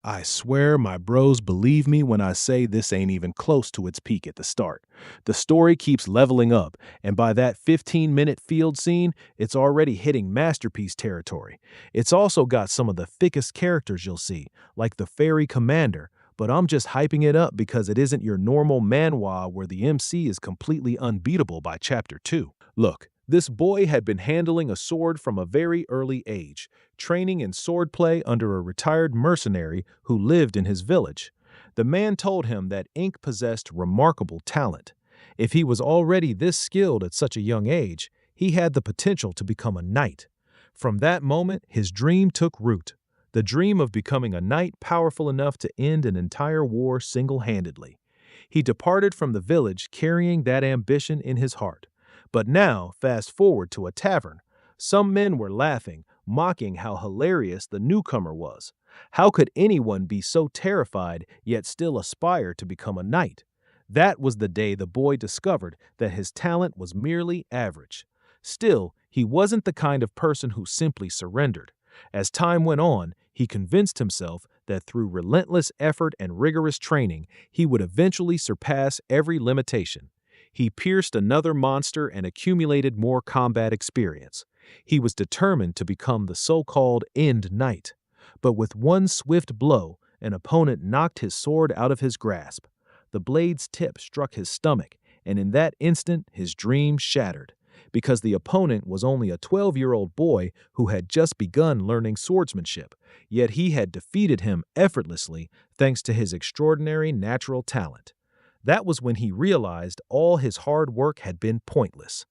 I swear my bros believe me when I say this ain't even close to its peak at the start. The story keeps leveling up, and by that 15-minute field scene, it's already hitting masterpiece territory. It's also got some of the thickest characters you'll see, like the fairy commander, but I'm just hyping it up because it isn't your normal manhwa where the MC is completely unbeatable by chapter 2. Look, this boy had been handling a sword from a very early age, training in swordplay under a retired mercenary who lived in his village. The man told him that Ink possessed remarkable talent. If he was already this skilled at such a young age, he had the potential to become a knight. From that moment, his dream took root. The dream of becoming a knight powerful enough to end an entire war single-handedly. He departed from the village carrying that ambition in his heart. But now, fast forward to a tavern. Some men were laughing, mocking how hilarious the newcomer was. How could anyone be so terrified yet still aspire to become a knight? That was the day the boy discovered that his talent was merely average. Still, he wasn't the kind of person who simply surrendered. As time went on, he convinced himself that through relentless effort and rigorous training, he would eventually surpass every limitation. He pierced another monster and accumulated more combat experience. He was determined to become the so-called End Knight. But with one swift blow, an opponent knocked his sword out of his grasp. The blade's tip struck his stomach, and in that instant his dream shattered. Because the opponent was only a 12-year-old boy who had just begun learning swordsmanship, yet he had defeated him effortlessly thanks to his extraordinary natural talent. That was when he realized all his hard work had been pointless.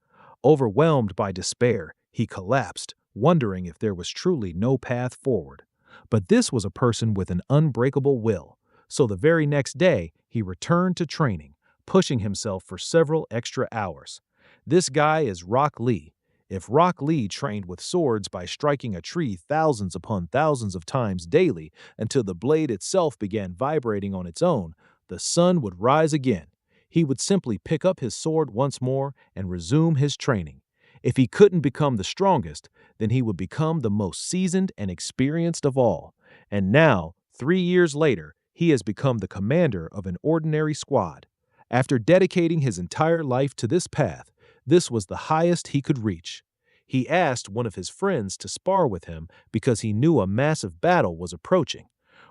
Overwhelmed by despair, he collapsed, wondering if there was truly no path forward. But this was a person with an unbreakable will, so the very next day he returned to training, pushing himself for several extra hours. This guy is Rock Lee. If Rock Lee trained with swords by striking a tree thousands upon thousands of times daily until the blade itself began vibrating on its own, the sun would rise again. He would simply pick up his sword once more and resume his training. If he couldn't become the strongest, then he would become the most seasoned and experienced of all. And now, 3 years later, he has become the commander of an ordinary squad. After dedicating his entire life to this path, this was the highest he could reach. He asked one of his friends to spar with him because he knew a massive battle was approaching.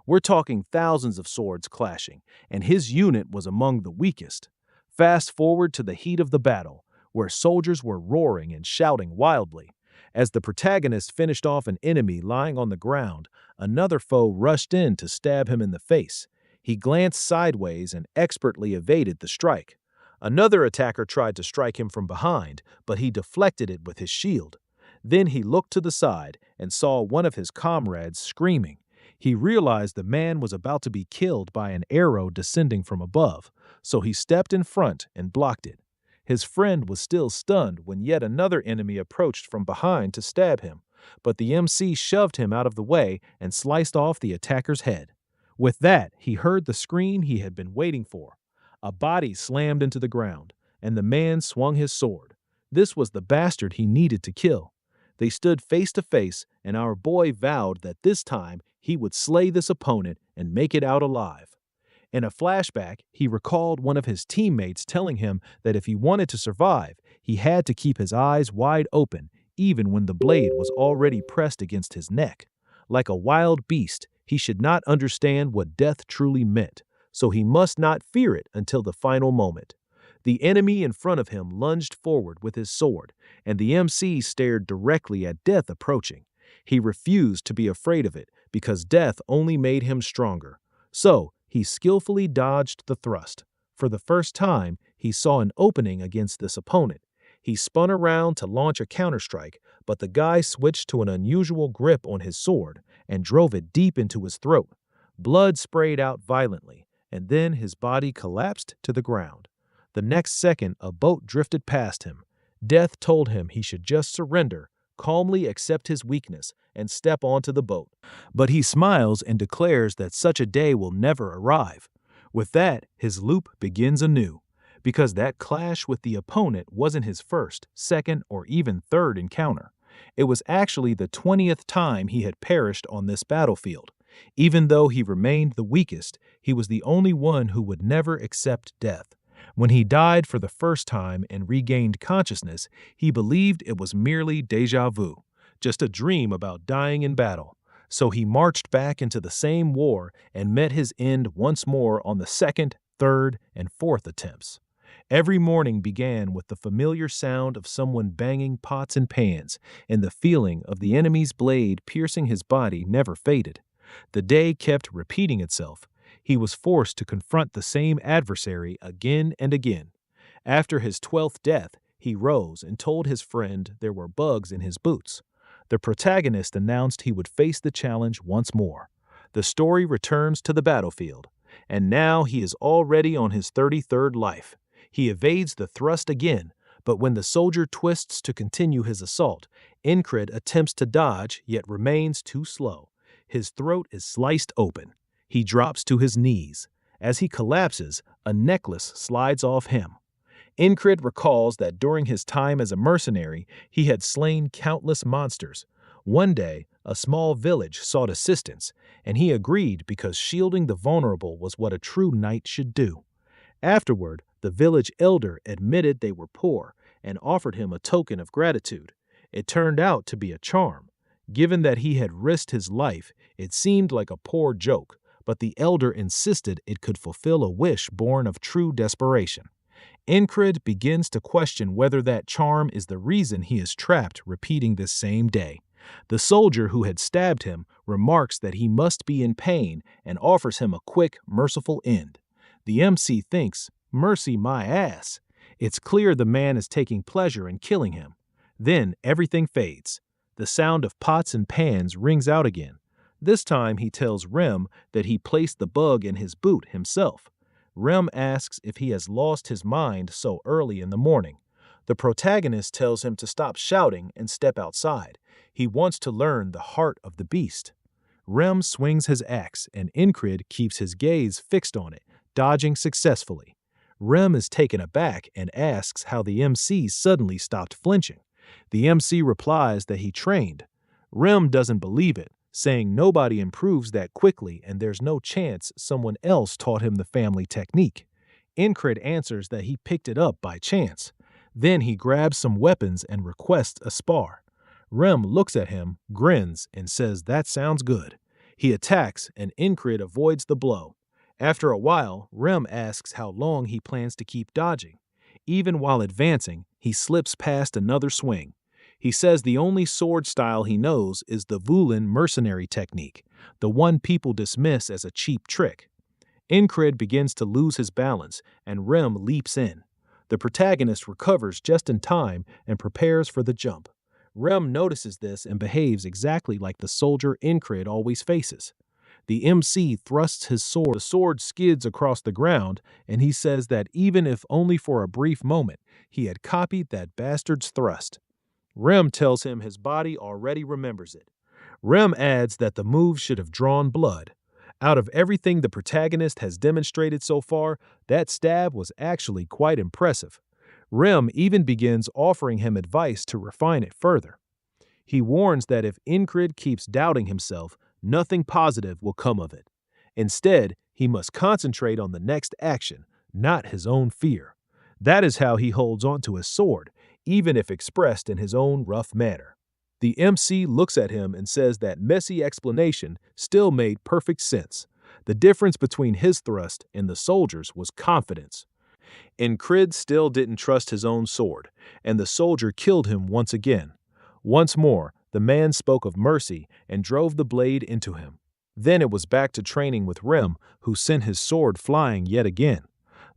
We're talking thousands of swords clashing, and his unit was among the weakest. Fast forward to the heat of the battle, where soldiers were roaring and shouting wildly. As the protagonist finished off an enemy lying on the ground, another foe rushed in to stab him in the face. He glanced sideways and expertly evaded the strike. Another attacker tried to strike him from behind, but he deflected it with his shield. Then he looked to the side and saw one of his comrades screaming. He realized the man was about to be killed by an arrow descending from above, so he stepped in front and blocked it. His friend was still stunned when yet another enemy approached from behind to stab him, but the MC shoved him out of the way and sliced off the attacker's head. With that, he heard the scream he had been waiting for. A body slammed into the ground, and the man swung his sword. This was the bastard he needed to kill. They stood face to face, and our boy vowed that this time he would slay this opponent and make it out alive. In a flashback, he recalled one of his teammates telling him that if he wanted to survive, he had to keep his eyes wide open, even when the blade was already pressed against his neck. Like a wild beast, he should not understand what death truly meant, so he must not fear it until the final moment. The enemy in front of him lunged forward with his sword, and the MC stared directly at death approaching. He refused to be afraid of it because death only made him stronger. So, he skillfully dodged the thrust. For the first time, he saw an opening against this opponent. He spun around to launch a counterstrike, but the guy switched to an unusual grip on his sword and drove it deep into his throat. Blood sprayed out violently, and then his body collapsed to the ground. The next second, a boat drifted past him. Death told him he should just surrender, calmly accept his weakness, and step onto the boat. But he smiles and declares that such a day will never arrive. With that, his loop begins anew, because that clash with the opponent wasn't his first, second, or even third encounter. It was actually the 20th time he had perished on this battlefield. Even though he remained the weakest, he was the only one who would never accept death. When he died for the first time and regained consciousness, he believed it was merely déjà vu, just a dream about dying in battle. So he marched back into the same war and met his end once more on the second, third, and fourth attempts. Every morning began with the familiar sound of someone banging pots and pans, and the feeling of the enemy's blade piercing his body never faded. The day kept repeating itself. He was forced to confront the same adversary again and again. After his 12th death, he rose and told his friend there were bugs in his boots. The protagonist announced he would face the challenge once more. The story returns to the battlefield, and now he is already on his 33rd life. He evades the thrust again, but when the soldier twists to continue his assault, Incred attempts to dodge yet remains too slow. His throat is sliced open. He drops to his knees. As he collapses, a necklace slides off him. Incred recalls that during his time as a mercenary, he had slain countless monsters. One day, a small village sought assistance, and he agreed because shielding the vulnerable was what a true knight should do. Afterward, the village elder admitted they were poor and offered him a token of gratitude. It turned out to be a charm. Given that he had risked his life, it seemed like a poor joke, but the elder insisted it could fulfill a wish born of true desperation. Incred begins to question whether that charm is the reason he is trapped repeating this same day. The soldier who had stabbed him remarks that he must be in pain and offers him a quick, merciful end. The MC thinks, "Mercy my ass." It's clear the man is taking pleasure in killing him. Then everything fades. The sound of pots and pans rings out again. This time he tells Rem that he placed the bug in his boot himself. Rem asks if he has lost his mind so early in the morning. The protagonist tells him to stop shouting and step outside. He wants to learn the heart of the beast. Rem swings his axe, and Incred keeps his gaze fixed on it, dodging successfully. Rem is taken aback and asks how the MC suddenly stopped flinching. The MC replies that he trained. Rem doesn't believe it, saying nobody improves that quickly and there's no chance someone else taught him the family technique. Incred answers that he picked it up by chance. Then he grabs some weapons and requests a spar. Rem looks at him, grins, and says that sounds good. He attacks, and Incred avoids the blow. After a while, Rem asks how long he plans to keep dodging. Even while advancing, he slips past another swing. He says the only sword style he knows is the Vulin mercenary technique, the one people dismiss as a cheap trick. Incred begins to lose his balance, and Rem leaps in. The protagonist recovers just in time and prepares for the jump. Rem notices this and behaves exactly like the soldier Incred always faces. The MC thrusts his sword. The sword skids across the ground, and he says that even if only for a brief moment, he had copied that bastard's thrust. Rem tells him his body already remembers it. Rem adds that the move should have drawn blood. Out of everything the protagonist has demonstrated so far, that stab was actually quite impressive. Rem even begins offering him advice to refine it further. He warns that if Incred keeps doubting himself, nothing positive will come of it. Instead, he must concentrate on the next action, not his own fear. That is how he holds onto his sword, even if expressed in his own rough manner. The MC looks at him and says that messy explanation still made perfect sense. The difference between his thrust and the soldier's was confidence. Incred still didn't trust his own sword, and the soldier killed him once again. Once more, the man spoke of mercy and drove the blade into him. Then it was back to training with Rem, who sent his sword flying yet again.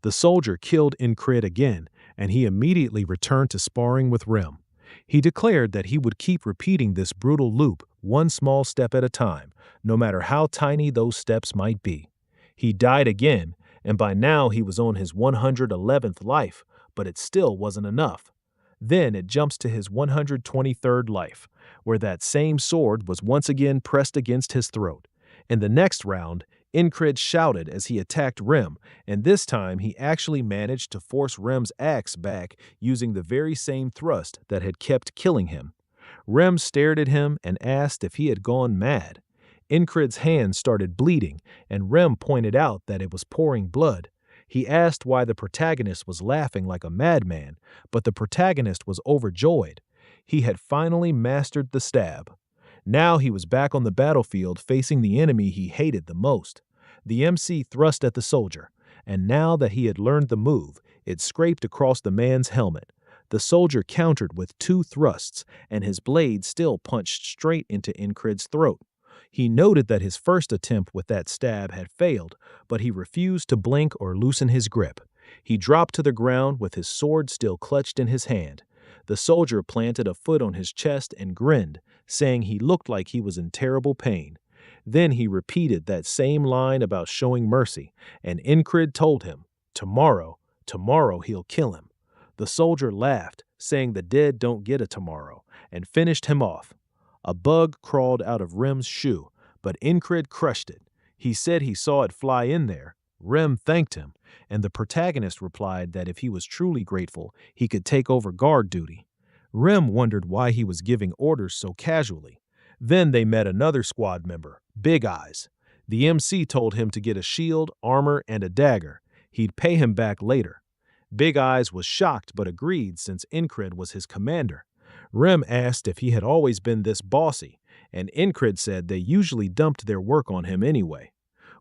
The soldier killed Incred again, and he immediately returned to sparring with Rem. He declared that he would keep repeating this brutal loop, one small step at a time, no matter how tiny those steps might be. He died again, and by now he was on his 111th life, but it still wasn't enough. Then it jumps to his 123rd life, where that same sword was once again pressed against his throat. In the next round, Incred shouted as he attacked Rem, and this time he actually managed to force Rem's axe back using the very same thrust that had kept killing him. Rem stared at him and asked if he had gone mad. Incred's hand started bleeding, and Rem pointed out that it was pouring blood. He asked why the protagonist was laughing like a madman, but the protagonist was overjoyed. He had finally mastered the stab. Now he was back on the battlefield facing the enemy he hated the most. The MC thrust at the soldier, and now that he had learned the move, it scraped across the man's helmet. The soldier countered with 2 thrusts, and his blade still punched straight into Incred's throat. He noted that his first attempt with that stab had failed, but he refused to blink or loosen his grip. He dropped to the ground with his sword still clutched in his hand. The soldier planted a foot on his chest and grinned, saying he looked like he was in terrible pain. Then he repeated that same line about showing mercy, and Incred told him, tomorrow he'll kill him. The soldier laughed, saying the dead don't get a tomorrow, and finished him off. A bug crawled out of Rem's shoe, but Incred crushed it. He said he saw it fly in there. Rem thanked him, and the protagonist replied that if he was truly grateful, he could take over guard duty. Rem wondered why he was giving orders so casually. Then they met another squad member, Big Eyes. The MC told him to get a shield, armor, and a dagger. He'd pay him back later. Big Eyes was shocked but agreed since Incred was his commander. Rem asked if he had always been this bossy, and Incred said they usually dumped their work on him anyway.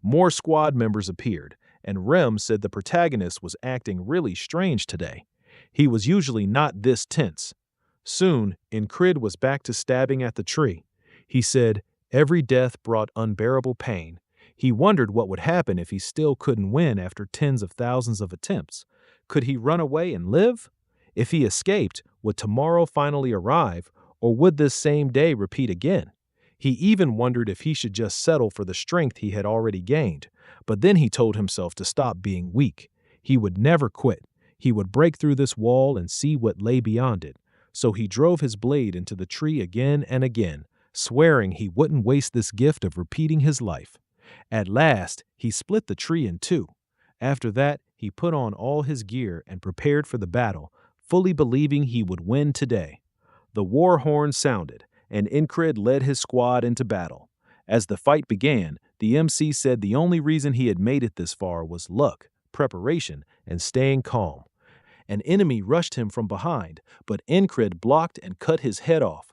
More squad members appeared, and Rem said the protagonist was acting really strange today. He was usually not this tense. Soon, Incred was back to stabbing at the tree. He said, every death brought unbearable pain. He wondered what would happen if he still couldn't win after tens of thousands of attempts. Could he run away and live? If he escaped, would tomorrow finally arrive, or would this same day repeat again? He even wondered if he should just settle for the strength he had already gained, but then he told himself to stop being weak. He would never quit. He would break through this wall and see what lay beyond it. So he drove his blade into the tree again and again, swearing he wouldn't waste this gift of repeating his life. At last, he split the tree in 2. After that, he put on all his gear and prepared for the battle, fully believing he would win today. The war horn sounded, and Incred led his squad into battle. As the fight began, the MC said the only reason he had made it this far was luck, preparation, and staying calm. An enemy rushed him from behind, but Incred blocked and cut his head off.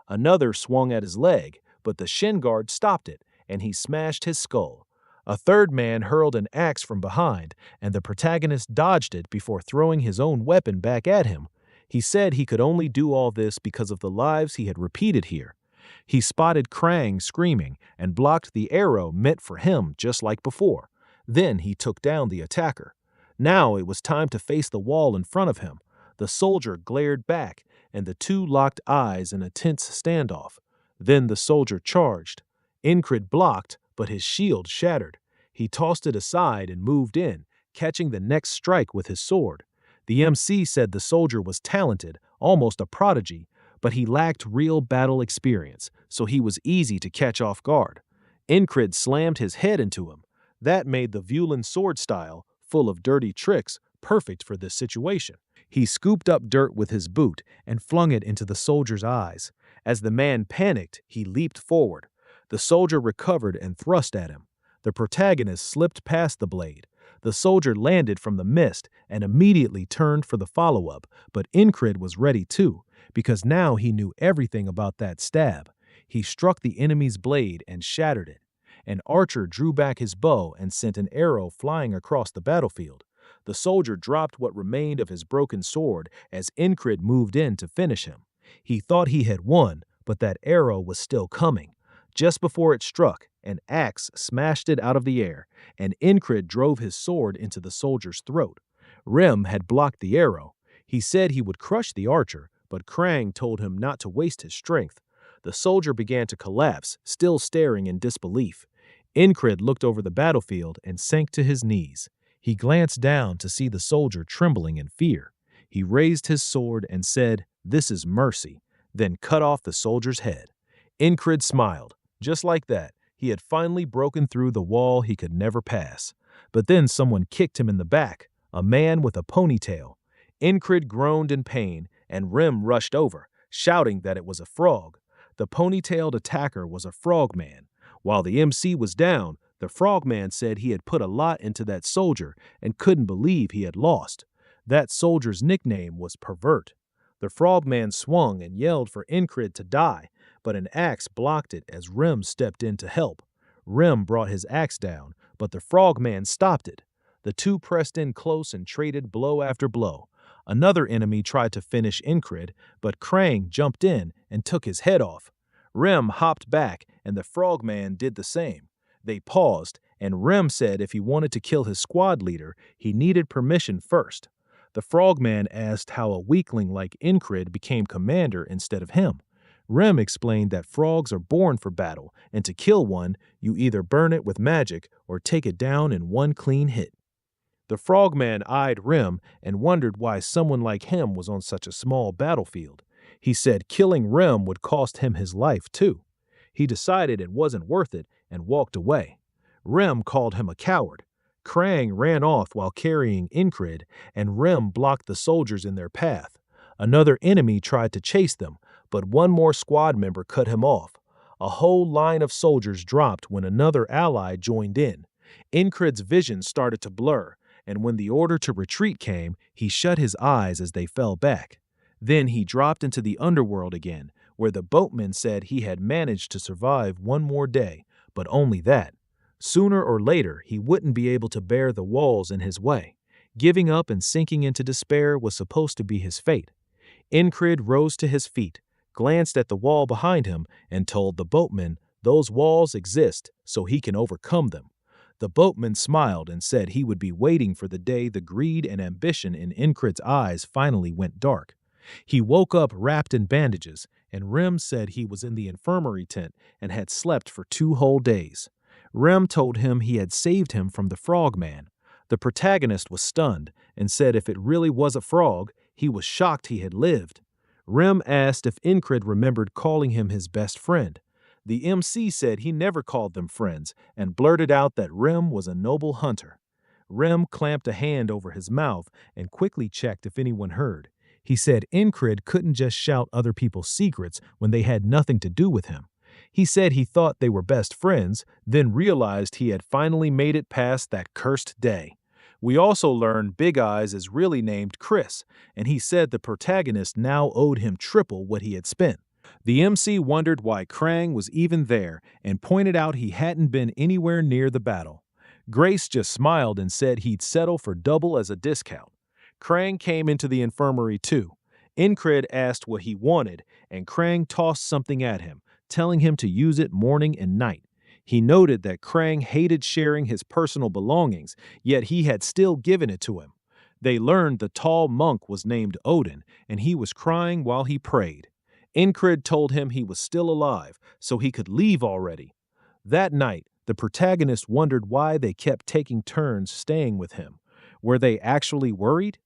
Another swung at his leg, but the shin guard stopped it, and he smashed his skull. A third man hurled an axe from behind, and the protagonist dodged it before throwing his own weapon back at him. He said he could only do all this because of the lives he had repeated here. He spotted Krang screaming and blocked the arrow meant for him just like before. Then he took down the attacker. Now it was time to face the wall in front of him. The soldier glared back, and the 2 locked eyes in a tense standoff. Then the soldier charged. Incred blocked, but his shield shattered. He tossed it aside and moved in, catching the next strike with his sword. The MC said the soldier was talented, almost a prodigy, but he lacked real battle experience, so he was easy to catch off guard. Incred slammed his head into him. That made the Vulan sword style, full of dirty tricks, perfect for this situation. He scooped up dirt with his boot and flung it into the soldier's eyes. As the man panicked, he leaped forward. The soldier recovered and thrust at him. The protagonist slipped past the blade. The soldier landed from the mist and immediately turned for the follow-up, but Incred was ready too, because now he knew everything about that stab. He struck the enemy's blade and shattered it. An archer drew back his bow and sent an arrow flying across the battlefield. The soldier dropped what remained of his broken sword as Incred moved in to finish him. He thought he had won, but that arrow was still coming. Just before it struck, an axe smashed it out of the air, and Incred drove his sword into the soldier's throat. Rem had blocked the arrow. He said he would crush the archer, but Krang told him not to waste his strength. The soldier began to collapse, still staring in disbelief. Incred looked over the battlefield and sank to his knees. He glanced down to see the soldier trembling in fear. He raised his sword and said, "This is mercy," then cut off the soldier's head. Incred smiled. Just like that, he had finally broken through the wall he could never pass. But then someone kicked him in the back, a man with a ponytail. Incred groaned in pain, and Rem rushed over, shouting that it was a frog. The ponytailed attacker was a frogman. While the MC was down, the frogman said he had put a lot into that soldier and couldn't believe he had lost. That soldier's nickname was Pervert. The frogman swung and yelled for Incred to die, but an axe blocked it as Rem stepped in to help. Rem brought his axe down, but the frogman stopped it. The two pressed in close and traded blow after blow. Another enemy tried to finish Incred, but Krang jumped in and took his head off. Rem hopped back, and the frogman did the same. They paused, and Rem said if he wanted to kill his squad leader, he needed permission first. The frogman asked how a weakling like Incred became commander instead of him. Rem explained that frogs are born for battle, and to kill one, you either burn it with magic or take it down in one clean hit. The frogman eyed Rem and wondered why someone like him was on such a small battlefield. He said killing Rem would cost him his life, too. He decided it wasn't worth it and walked away. Rem called him a coward. Krang ran off while carrying Incred, and Rem blocked the soldiers in their path. Another enemy tried to chase them, but one more squad member cut him off. A whole line of soldiers dropped when another ally joined in. Incred's vision started to blur, and when the order to retreat came, he shut his eyes as they fell back. Then he dropped into the underworld again, where the boatman said he had managed to survive one more day, but only that. Sooner or later, he wouldn't be able to bear the walls in his way. Giving up and sinking into despair was supposed to be his fate. Incred rose to his feet, glanced at the wall behind him, and told the boatman those walls exist so he can overcome them. The boatman smiled and said he would be waiting for the day the greed and ambition in Incred's eyes finally went dark. He woke up wrapped in bandages, and Rem said he was in the infirmary tent and had slept for 2 whole days. Rem told him he had saved him from the frogman. The protagonist was stunned and said if it really was a frog, he was shocked he had lived. Rem asked if Incred remembered calling him his best friend. The MC said he never called them friends and blurted out that Rem was a noble hunter. Rem clamped a hand over his mouth and quickly checked if anyone heard. He said Incred couldn't just shout other people's secrets when they had nothing to do with him. He said he thought they were best friends, then realized he had finally made it past that cursed day. We also learned Big Eyes is really named Chris, and he said the protagonist now owed him triple what he had spent. The MC wondered why Krang was even there and pointed out he hadn't been anywhere near the battle. Grace just smiled and said he'd settle for double as a discount. Krang came into the infirmary too. Incred asked what he wanted, and Krang tossed something at him, telling him to use it morning and night. He noted that Krang hated sharing his personal belongings, yet he had still given it to him. They learned the tall monk was named Odin, and he was crying while he prayed. Incred told him he was still alive, so he could leave already. That night, the protagonist wondered why they kept taking turns staying with him. Were they actually worried?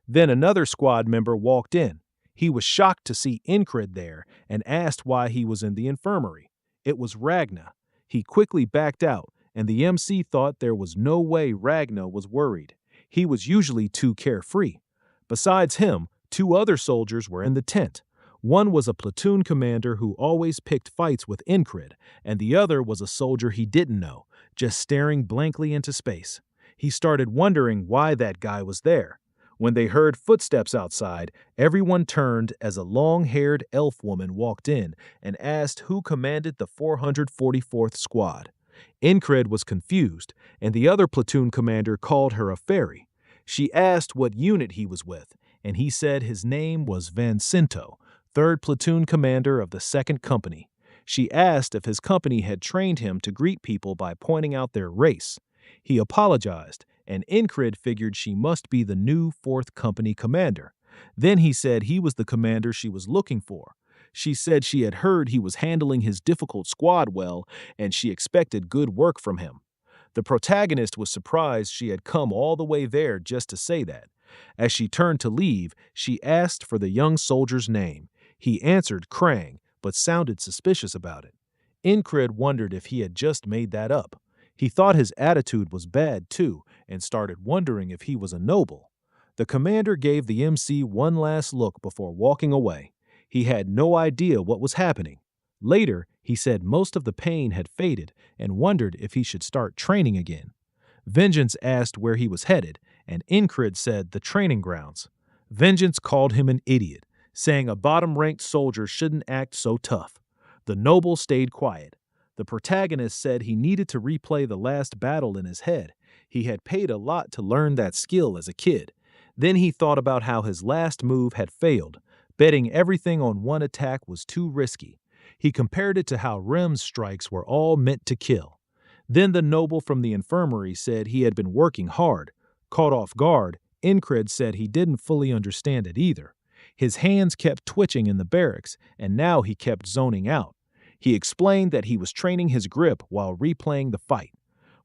Then another squad member walked in. He was shocked to see Incred there and asked why he was in the infirmary. It was Ragna. He quickly backed out, and the MC thought there was no way Ragna was worried. He was usually too carefree. Besides him, 2 other soldiers were in the tent. One was a platoon commander who always picked fights with Incred, and the other was a soldier he didn't know, just staring blankly into space. He started wondering why that guy was there. When they heard footsteps outside, everyone turned as a long-haired elf woman walked in and asked who commanded the 444th Squad. Incred was confused, and the other platoon commander called her a fairy. She asked what unit he was with, and he said his name was Vincento, 3rd platoon commander of the 2nd Company. She asked if his company had trained him to greet people by pointing out their race. He apologized, and Incred figured she must be the new 4th Company commander. Then he said he was the commander she was looking for. She said she had heard he was handling his difficult squad well, and she expected good work from him. The protagonist was surprised she had come all the way there just to say that. As she turned to leave, she asked for the young soldier's name. He answered Krang, but sounded suspicious about it. Incred wondered if he had just made that up. He thought his attitude was bad, too, and started wondering if he was a noble. The commander gave the MC one last look before walking away. He had no idea what was happening. Later, he said most of the pain had faded and wondered if he should start training again. Vengeance asked where he was headed, and Incred said the training grounds. Vengeance called him an idiot, saying a bottom-ranked soldier shouldn't act so tough. The noble stayed quiet. The protagonist said he needed to replay the last battle in his head. He had paid a lot to learn that skill as a kid. Then he thought about how his last move had failed. Betting everything on one attack was too risky. He compared it to how Rem's strikes were all meant to kill. Then the noble from the infirmary said he had been working hard. Caught off guard, Incred said he didn't fully understand it either. His hands kept twitching in the barracks, and now he kept zoning out. He explained that he was training his grip while replaying the fight.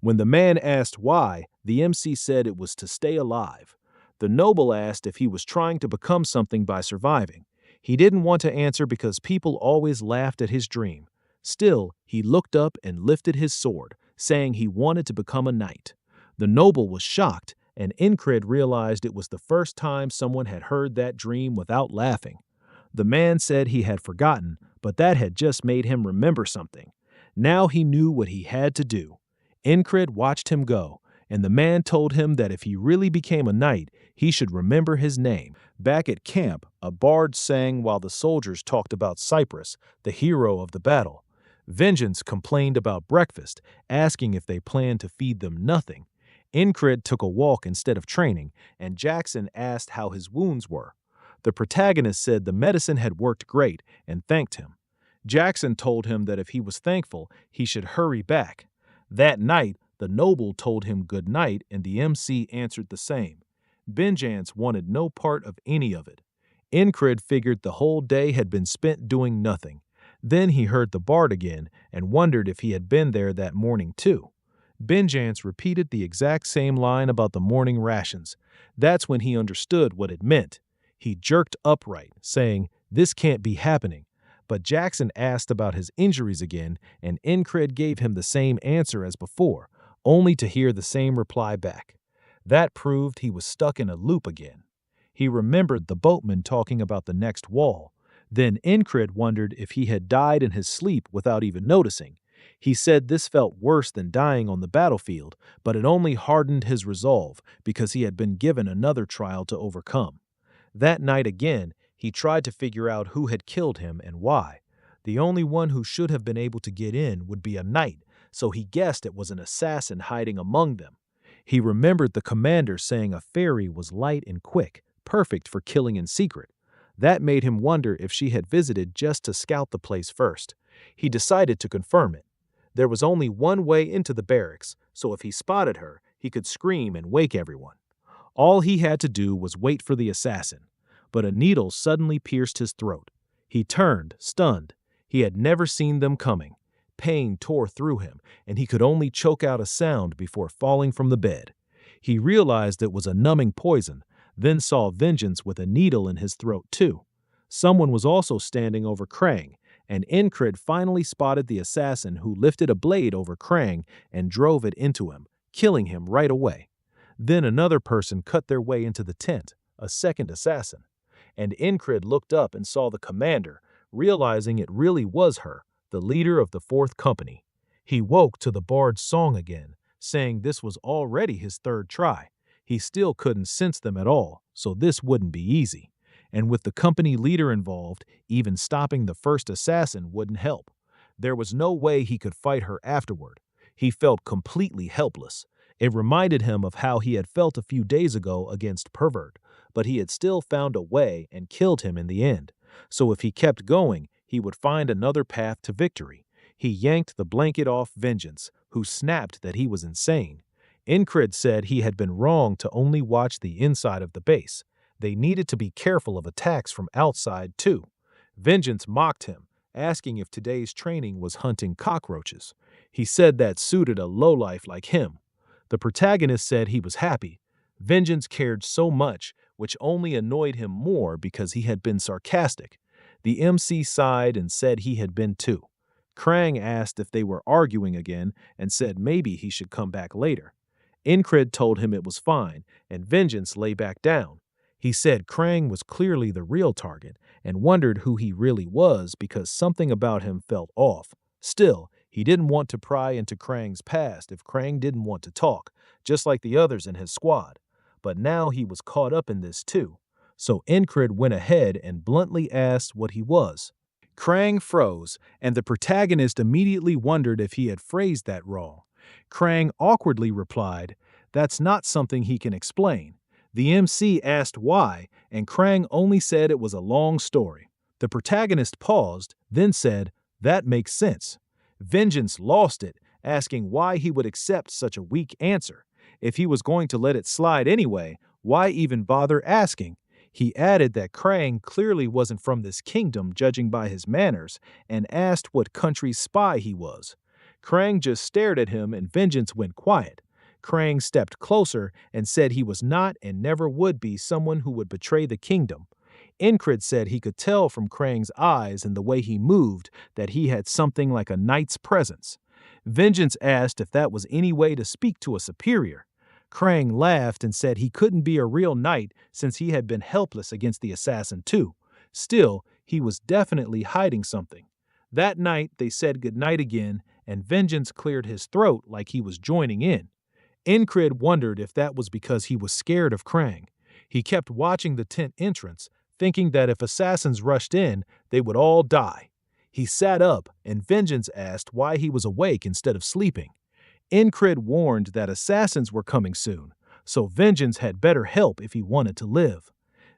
When the man asked why, the MC said it was to stay alive. The noble asked if he was trying to become something by surviving. He didn't want to answer because people always laughed at his dream. Still, he looked up and lifted his sword, saying he wanted to become a knight. The noble was shocked, and Incred realized it was the first time someone had heard that dream without laughing. The man said he had forgotten, but that had just made him remember something. Now he knew what he had to do. Incred watched him go, and the man told him that if he really became a knight, he should remember his name. Back at camp, a bard sang while the soldiers talked about Cyprus, the hero of the battle. Vengeance complained about breakfast, asking if they planned to feed them nothing. Incred took a walk instead of training, and Jackson asked how his wounds were. The protagonist said the medicine had worked great and thanked him. Jackson told him that if he was thankful, he should hurry back. That night, the noble told him good night, and the MC answered the same. Vengeance wanted no part of any of it. Incred figured the whole day had been spent doing nothing. Then he heard the bard again and wondered if he had been there that morning too. Vengeance repeated the exact same line about the morning rations. That's when he understood what it meant. He jerked upright, saying, "This can't be happening." But Jackson asked about his injuries again, and Incred gave him the same answer as before, only to hear the same reply back. That proved he was stuck in a loop again. He remembered the boatman talking about the next wall. Then Incred wondered if he had died in his sleep without even noticing. He said this felt worse than dying on the battlefield, but it only hardened his resolve because he had been given another trial to overcome. That night again, he tried to figure out who had killed him and why. The only one who should have been able to get in would be a knight, so he guessed it was an assassin hiding among them. He remembered the commander saying a fairy was light and quick, perfect for killing in secret. That made him wonder if she had visited just to scout the place first. He decided to confirm it. There was only one way into the barracks, so if he spotted her, he could scream and wake everyone. All he had to do was wait for the assassin. But a needle suddenly pierced his throat. He turned, stunned. He had never seen them coming. Pain tore through him, and he could only choke out a sound before falling from the bed. He realized it was a numbing poison, then saw Vengeance with a needle in his throat too. Someone was also standing over Krang, and Incred finally spotted the assassin who lifted a blade over Krang and drove it into him, killing him right away. Then another person cut their way into the tent, a second assassin. And Incred looked up and saw the commander, realizing it really was her, the leader of the 4th Company. He woke to the bard's song again, saying this was already his 3rd try. He still couldn't sense them at all, so this wouldn't be easy. And with the company leader involved, even stopping the first assassin wouldn't help. There was no way he could fight her afterward. He felt completely helpless. It reminded him of how he had felt a few days ago against Pervert, but he had still found a way and killed him in the end. So if he kept going, he would find another path to victory. He yanked the blanket off Vengeance, who snapped that he was insane. Incred said he had been wrong to only watch the inside of the base. They needed to be careful of attacks from outside, too. Vengeance mocked him, asking if today's training was hunting cockroaches. He said that suited a lowlife like him. The protagonist said he was happy. Vengeance cared so much, which only annoyed him more because he had been sarcastic. The MC sighed and said he had been too. Krang asked if they were arguing again and said maybe he should come back later. Incred told him it was fine, and Vengeance lay back down. He said Krang was clearly the real target, and wondered who he really was because something about him felt off. Still, he didn't want to pry into Krang's past if Krang didn't want to talk, just like the others in his squad. But now he was caught up in this too. So Incred went ahead and bluntly asked what he was. Krang froze, and the protagonist immediately wondered if he had phrased that wrong. Krang awkwardly replied, "That's not something he can explain." The MC asked why, and Krang only said it was a long story. The protagonist paused, then said, "That makes sense." Vengeance lost it, asking why he would accept such a weak answer. If he was going to let it slide anyway, why even bother asking? He added that Krang clearly wasn't from this kingdom judging by his manners, and asked what country's spy he was. Krang just stared at him and Vengeance went quiet. Krang stepped closer and said he was not and never would be someone who would betray the kingdom. Incred said he could tell from Krang's eyes and the way he moved that he had something like a knight's presence. Vengeance asked if that was any way to speak to a superior. Krang laughed and said he couldn't be a real knight since he had been helpless against the assassin too. Still, he was definitely hiding something. That night, they said goodnight again, and Vengeance cleared his throat like he was joining in. Incred wondered if that was because he was scared of Krang. He kept watching the tent entrance, thinking that if assassins rushed in, they would all die. He sat up, and Vengeance asked why he was awake instead of sleeping. Incred warned that assassins were coming soon, so Vengeance had better help if he wanted to live.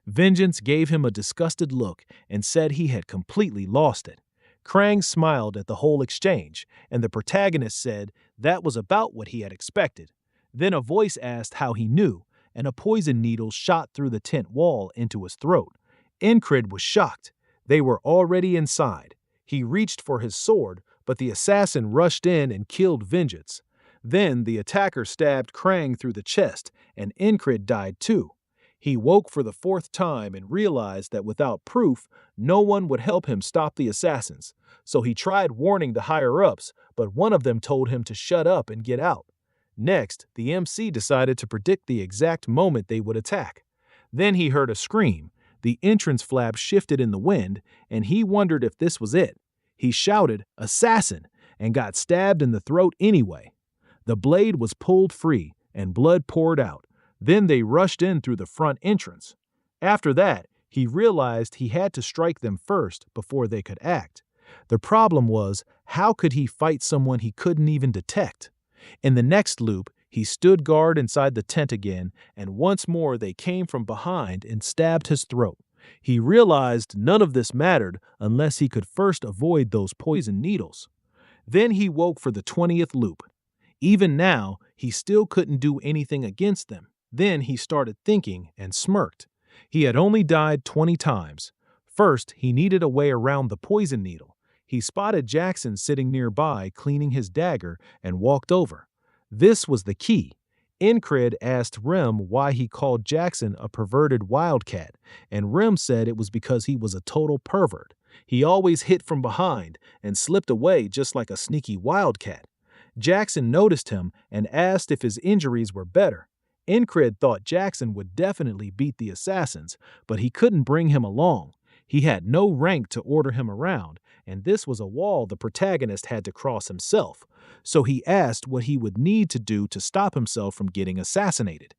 Vengeance gave him a disgusted look and said he had completely lost it. Krang smiled at the whole exchange, and the protagonist said that was about what he had expected. Then a voice asked how he knew, and a poison needle shot through the tent wall into his throat. Incred was shocked. They were already inside. He reached for his sword, but the assassin rushed in and killed Vengeance. Then the attacker stabbed Krang through the chest, and Incred died too. He woke for the fourth time and realized that without proof, no one would help him stop the assassins. So he tried warning the higher-ups, but one of them told him to shut up and get out. Next, the MC decided to predict the exact moment they would attack. Then he heard a scream. The entrance flap shifted in the wind, and he wondered if this was it. He shouted, "Assassin!" and got stabbed in the throat anyway. The blade was pulled free, and blood poured out. Then they rushed in through the front entrance. After that, he realized he had to strike them first before they could act. The problem was, how could he fight someone he couldn't even detect? In the next loop, he stood guard inside the tent again, and once more they came from behind and stabbed his throat. He realized none of this mattered unless he could first avoid those poison needles. Then he woke for the 20th loop. Even now, he still couldn't do anything against them. Then he started thinking and smirked. He had only died 20 times. First, he needed a way around the poison needle. He spotted Jackson sitting nearby cleaning his dagger and walked over. This was the key. Incred asked Rem why he called Jackson a perverted wildcat, and Rem said it was because he was a total pervert. He always hit from behind and slipped away just like a sneaky wildcat. Jackson noticed him and asked if his injuries were better. Incred thought Jackson would definitely beat the assassins, but he couldn't bring him along. He had no rank to order him around, and this was a wall the protagonist had to cross himself. So he asked what he would need to do to stop himself from getting assassinated.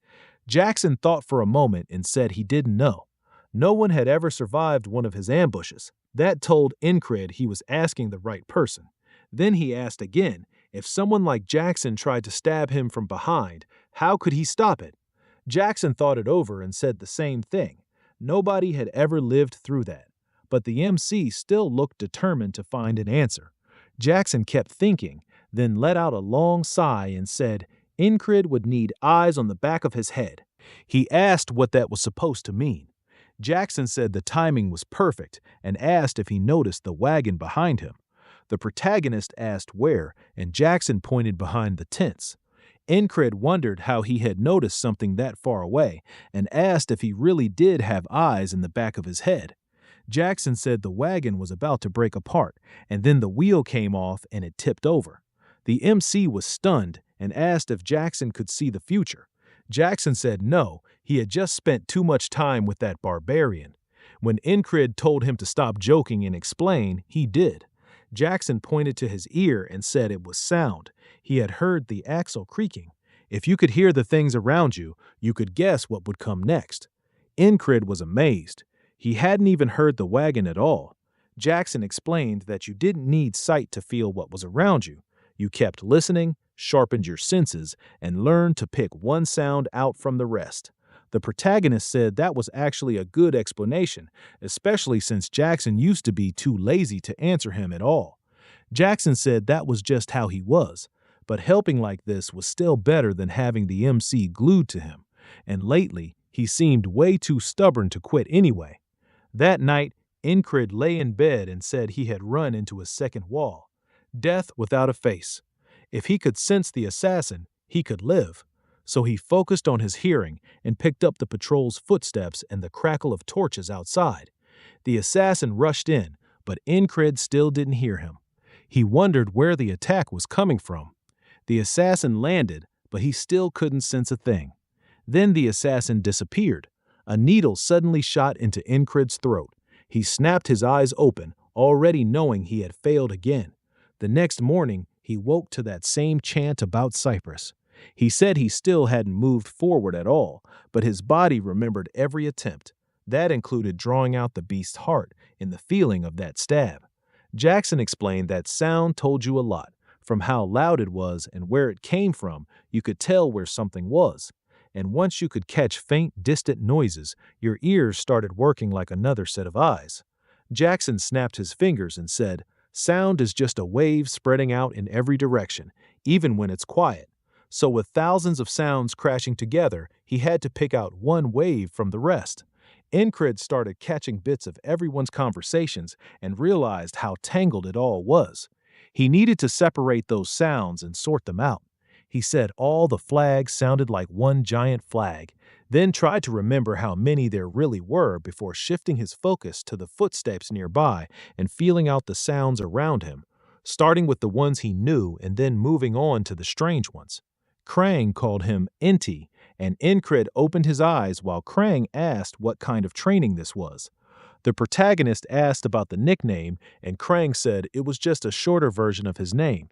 Jackson thought for a moment and said he didn't know. No one had ever survived one of his ambushes. That told Incred he was asking the right person. Then he asked again, if someone like Jackson tried to stab him from behind, how could he stop it? Jackson thought it over and said the same thing. Nobody had ever lived through that. But the MC still looked determined to find an answer. Jackson kept thinking, then let out a long sigh and said Incred would need eyes on the back of his head. He asked what that was supposed to mean. Jackson said the timing was perfect and asked if he noticed the wagon behind him. The protagonist asked where, and Jackson pointed behind the tents. Incred wondered how he had noticed something that far away and asked if he really did have eyes in the back of his head. Jackson said the wagon was about to break apart, and then the wheel came off and it tipped over. The MC was stunned and asked if Jackson could see the future. Jackson said no, he had just spent too much time with that barbarian. When Incred told him to stop joking and explain, he did. Jackson pointed to his ear and said it was sound. He had heard the axle creaking. If you could hear the things around you, you could guess what would come next. Incred was amazed. He hadn't even heard the wagon at all. Jackson explained that you didn't need sight to feel what was around you. You kept listening, sharpened your senses, and learned to pick one sound out from the rest. The protagonist said that was actually a good explanation, especially since Jackson used to be too lazy to answer him at all. Jackson said that was just how he was, but helping like this was still better than having the MC glued to him, and lately he seemed way too stubborn to quit anyway. That night, Incred lay in bed and said he had run into a second wall. Death without a face. If he could sense the assassin, he could live. So he focused on his hearing and picked up the patrol's footsteps and the crackle of torches outside. The assassin rushed in, but Incred still didn't hear him. He wondered where the attack was coming from. The assassin landed, but he still couldn't sense a thing. Then the assassin disappeared. A needle suddenly shot into Incred's throat. He snapped his eyes open, already knowing he had failed again. The next morning, he woke to that same chant about Cyprus. He said he still hadn't moved forward at all, but his body remembered every attempt. That included drawing out the beast's heart in the feeling of that stab. Jackson explained that sound told you a lot. From how loud it was and where it came from, you could tell where something was. And once you could catch faint, distant noises, your ears started working like another set of eyes. Jackson snapped his fingers and said, "Sound is just a wave spreading out in every direction, even when it's quiet." So with thousands of sounds crashing together, he had to pick out one wave from the rest. Incred started catching bits of everyone's conversations and realized how tangled it all was. He needed to separate those sounds and sort them out. He said all the flags sounded like one giant flag, then tried to remember how many there really were before shifting his focus to the footsteps nearby and feeling out the sounds around him, starting with the ones he knew and then moving on to the strange ones. Krang called him Inti, and Incred opened his eyes while Krang asked what kind of training this was. The protagonist asked about the nickname, and Krang said it was just a shorter version of his name.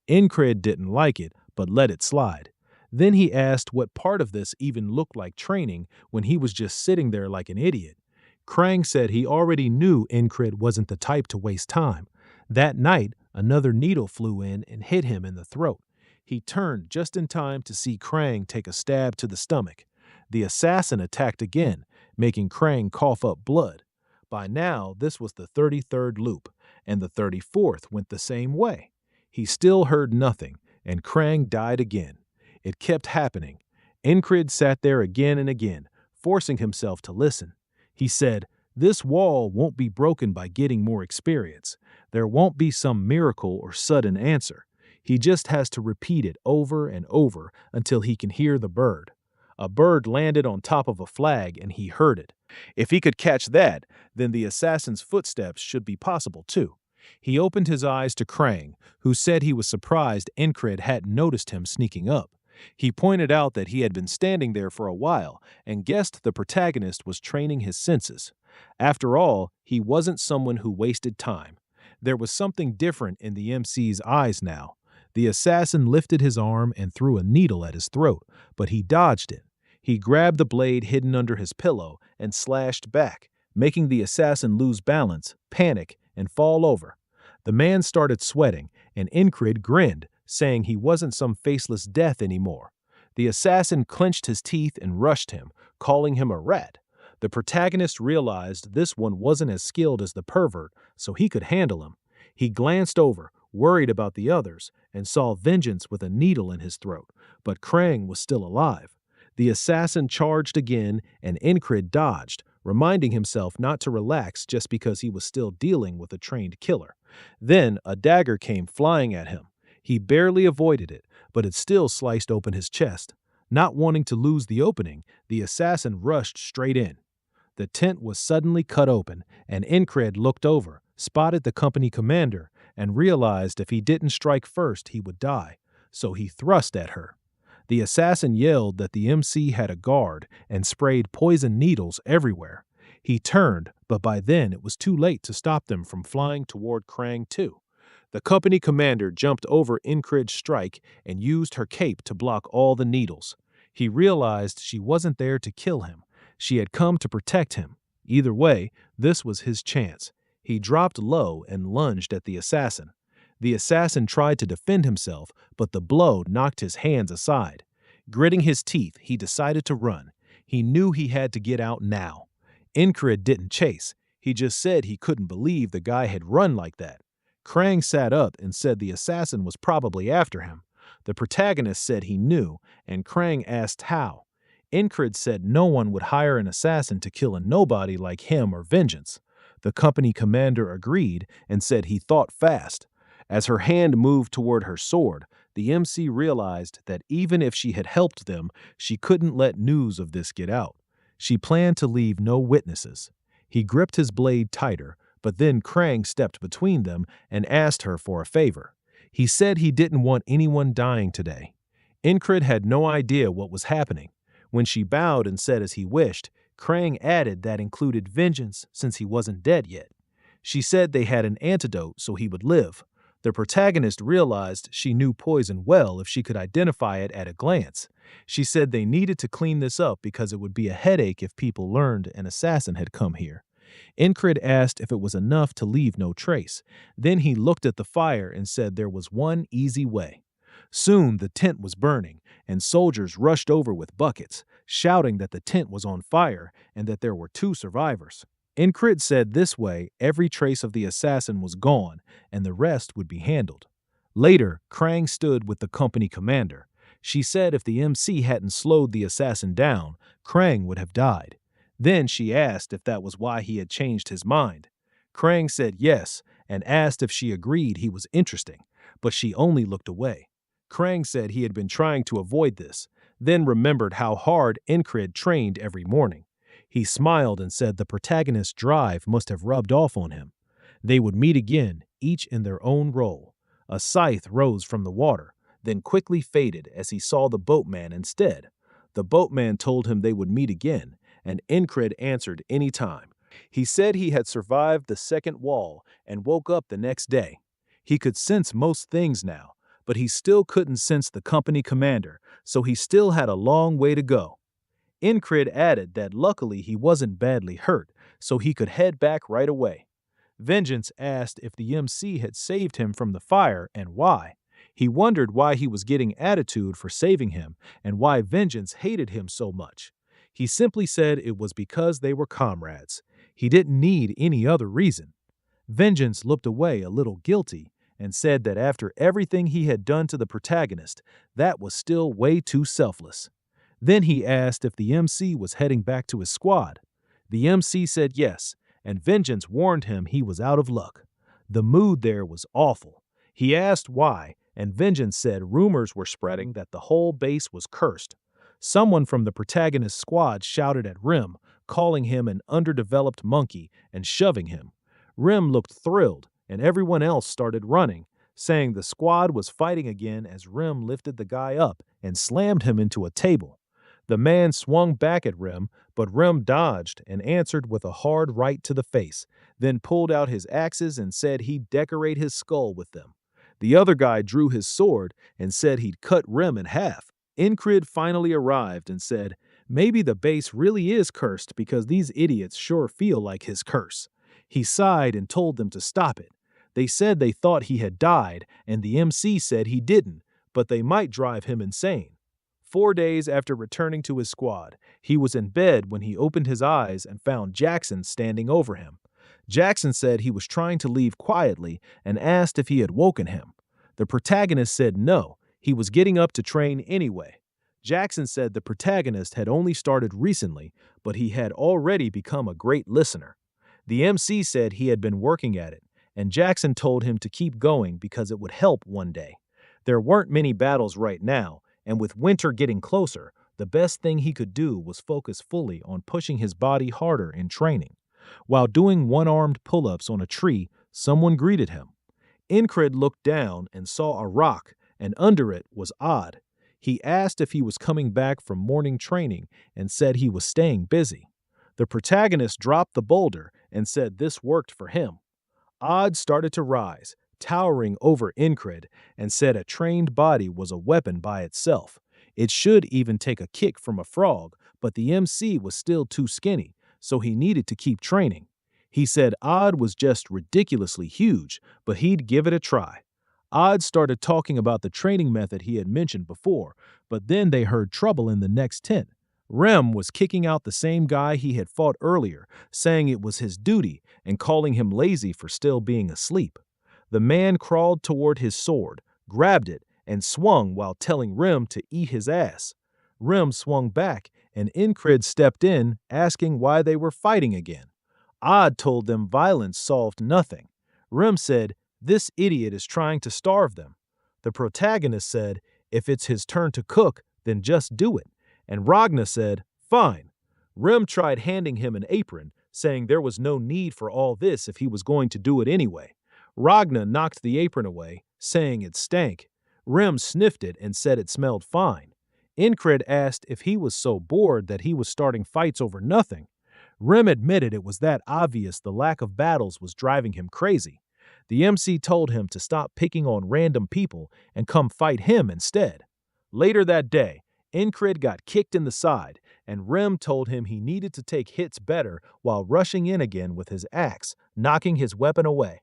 Incred didn't like it, but let it slide. Then he asked what part of this even looked like training when he was just sitting there like an idiot. Krang said he already knew Incred wasn't the type to waste time. That night, another needle flew in and hit him in the throat. He turned just in time to see Krang take a stab to the stomach. The assassin attacked again, making Krang cough up blood. By now, this was the 33rd loop, and the 34th went the same way. He still heard nothing, and Krang died again. It kept happening. Incred sat there again and again, forcing himself to listen. He said, "This wall won't be broken by getting more experience. There won't be some miracle or sudden answer. He just has to repeat it over and over until he can hear the bird." A bird landed on top of a flag and he heard it. If he could catch that, then the assassin's footsteps should be possible too. He opened his eyes to Krang, who said he was surprised Incred hadn't noticed him sneaking up. He pointed out that he had been standing there for a while and guessed the protagonist was training his senses. After all, he wasn't someone who wasted time. There was something different in the MC's eyes now. The assassin lifted his arm and threw a needle at his throat, but he dodged it. He grabbed the blade hidden under his pillow and slashed back, making the assassin lose balance, panic, and fall over. The man started sweating, and Incred grinned, saying he wasn't some faceless death anymore. The assassin clenched his teeth and rushed him, calling him a rat. The protagonist realized this one wasn't as skilled as the pervert, so he could handle him. He glanced over, worried about the others, and saw Vengeance with a needle in his throat, but Krang was still alive. The assassin charged again, and Incred dodged, reminding himself not to relax just because he was still dealing with a trained killer. Then a dagger came flying at him. He barely avoided it, but it still sliced open his chest. Not wanting to lose the opening, the assassin rushed straight in. The tent was suddenly cut open, and Incred looked over, spotted the company commander, and realized if he didn't strike first, he would die. So he thrust at her. The assassin yelled that the MC had a guard and sprayed poison needles everywhere. He turned, but by then it was too late to stop them from flying toward Krang too. The company commander jumped over Incrid's strike and used her cape to block all the needles. He realized she wasn't there to kill him. She had come to protect him. Either way, this was his chance. He dropped low and lunged at the assassin. The assassin tried to defend himself, but the blow knocked his hands aside. Gritting his teeth, he decided to run. He knew he had to get out now. Incrid didn't chase. He just said he couldn't believe the guy had run like that. Krang sat up and said the assassin was probably after him. The protagonist said he knew, and Krang asked how. Incrid said no one would hire an assassin to kill a nobody like him or Vengeance. The company commander agreed and said he thought fast. As her hand moved toward her sword, the MC realized that even if she had helped them, she couldn't let news of this get out. She planned to leave no witnesses. He gripped his blade tighter, but then Krang stepped between them and asked her for a favor. He said he didn't want anyone dying today. Incrid had no idea what was happening. When she bowed and said as he wished, Krang added that included Vengeance since he wasn't dead yet. She said they had an antidote so he would live. The protagonist realized she knew poison well if she could identify it at a glance. She said they needed to clean this up because it would be a headache if people learned an assassin had come here. Incrid asked if it was enough to leave no trace. Then he looked at the fire and said there was one easy way. Soon the tent was burning, and soldiers rushed over with buckets, shouting that the tent was on fire and that there were 2 survivors. Incrid said this way every trace of the assassin was gone and the rest would be handled. Later, Krang stood with the company commander. She said if the MC hadn't slowed the assassin down, Krang would have died. Then she asked if that was why he had changed his mind. Krang said yes and asked if she agreed he was interesting, but she only looked away. Krang said he had been trying to avoid this, then remembered how hard Incrid trained every morning. He smiled and said the protagonist's drive must have rubbed off on him. They would meet again, each in their own role. A scythe rose from the water, then quickly faded as he saw the boatman instead. The boatman told him they would meet again, and Incrid answered any time. He said he had survived the second wall and woke up the next day. He could sense most things now, but he still couldn't sense the company commander, so he still had a long way to go. Incrid added that luckily he wasn't badly hurt, so he could head back right away. Vengeance asked if the MC had saved him from the fire and why. He wondered why he was getting attitude for saving him and why Vengeance hated him so much. He simply said it was because they were comrades. He didn't need any other reason. Vengeance looked away a little guilty and said that after everything he had done to the protagonist, that was still way too selfless. Then he asked if the MC was heading back to his squad. The MC said yes, and Vengeance warned him he was out of luck. The mood there was awful. He asked why, and Vengeance said rumors were spreading that the whole base was cursed. Someone from the protagonist's squad shouted at Rim, calling him an underdeveloped monkey and shoving him. Rim looked thrilled, and everyone else started running, saying the squad was fighting again as Rim lifted the guy up and slammed him into a table. The man swung back at Rim, but Rim dodged and answered with a hard right to the face, then pulled out his axes and said he'd decorate his skull with them. The other guy drew his sword and said he'd cut Rim in half. Incrid finally arrived and said, maybe the base really is cursed because these idiots sure feel like his curse. He sighed and told them to stop it. They said they thought he had died, and the MC said he didn't, but they might drive him insane. 4 days after returning to his squad, he was in bed when he opened his eyes and found Jackson standing over him. Jackson said he was trying to leave quietly and asked if he had woken him. The protagonist said no, he was getting up to train anyway. Jackson said the protagonist had only started recently, but he had already become a great listener. The MC said he had been working at it, and Jackson told him to keep going because it would help one day. There weren't many battles right now, and with winter getting closer, the best thing he could do was focus fully on pushing his body harder in training. While doing one-armed pull-ups on a tree, someone greeted him. Incrid looked down and saw a rock, and under it was Odd. He asked if he was coming back from morning training and said he was staying busy. The protagonist dropped the boulder and said this worked for him. Odds started to rise, towering over Incred, and said a trained body was a weapon by itself. It should even take a kick from a frog, but the MC was still too skinny, so he needed to keep training. He said Odd was just ridiculously huge, but he'd give it a try. Odd started talking about the training method he had mentioned before, but then they heard trouble in the next tent. Rem was kicking out the same guy he had fought earlier, saying it was his duty and calling him lazy for still being asleep. The man crawled toward his sword, grabbed it, and swung while telling Rem to eat his ass. Rem swung back, and Incred stepped in, asking why they were fighting again. Odd told them violence solved nothing. Rem said, "This idiot is trying to starve them." The protagonist said, "If it's his turn to cook, then just do it." And Ragna said, "Fine." Rem tried handing him an apron, saying there was no need for all this if he was going to do it anyway. Ragna knocked the apron away, saying it stank. Rem sniffed it and said it smelled fine. Incred asked if he was so bored that he was starting fights over nothing. Rem admitted it was that obvious the lack of battles was driving him crazy. The MC told him to stop picking on random people and come fight him instead. Later that day, Incred got kicked in the side, and Rem told him he needed to take hits better while rushing in again with his axe, knocking his weapon away.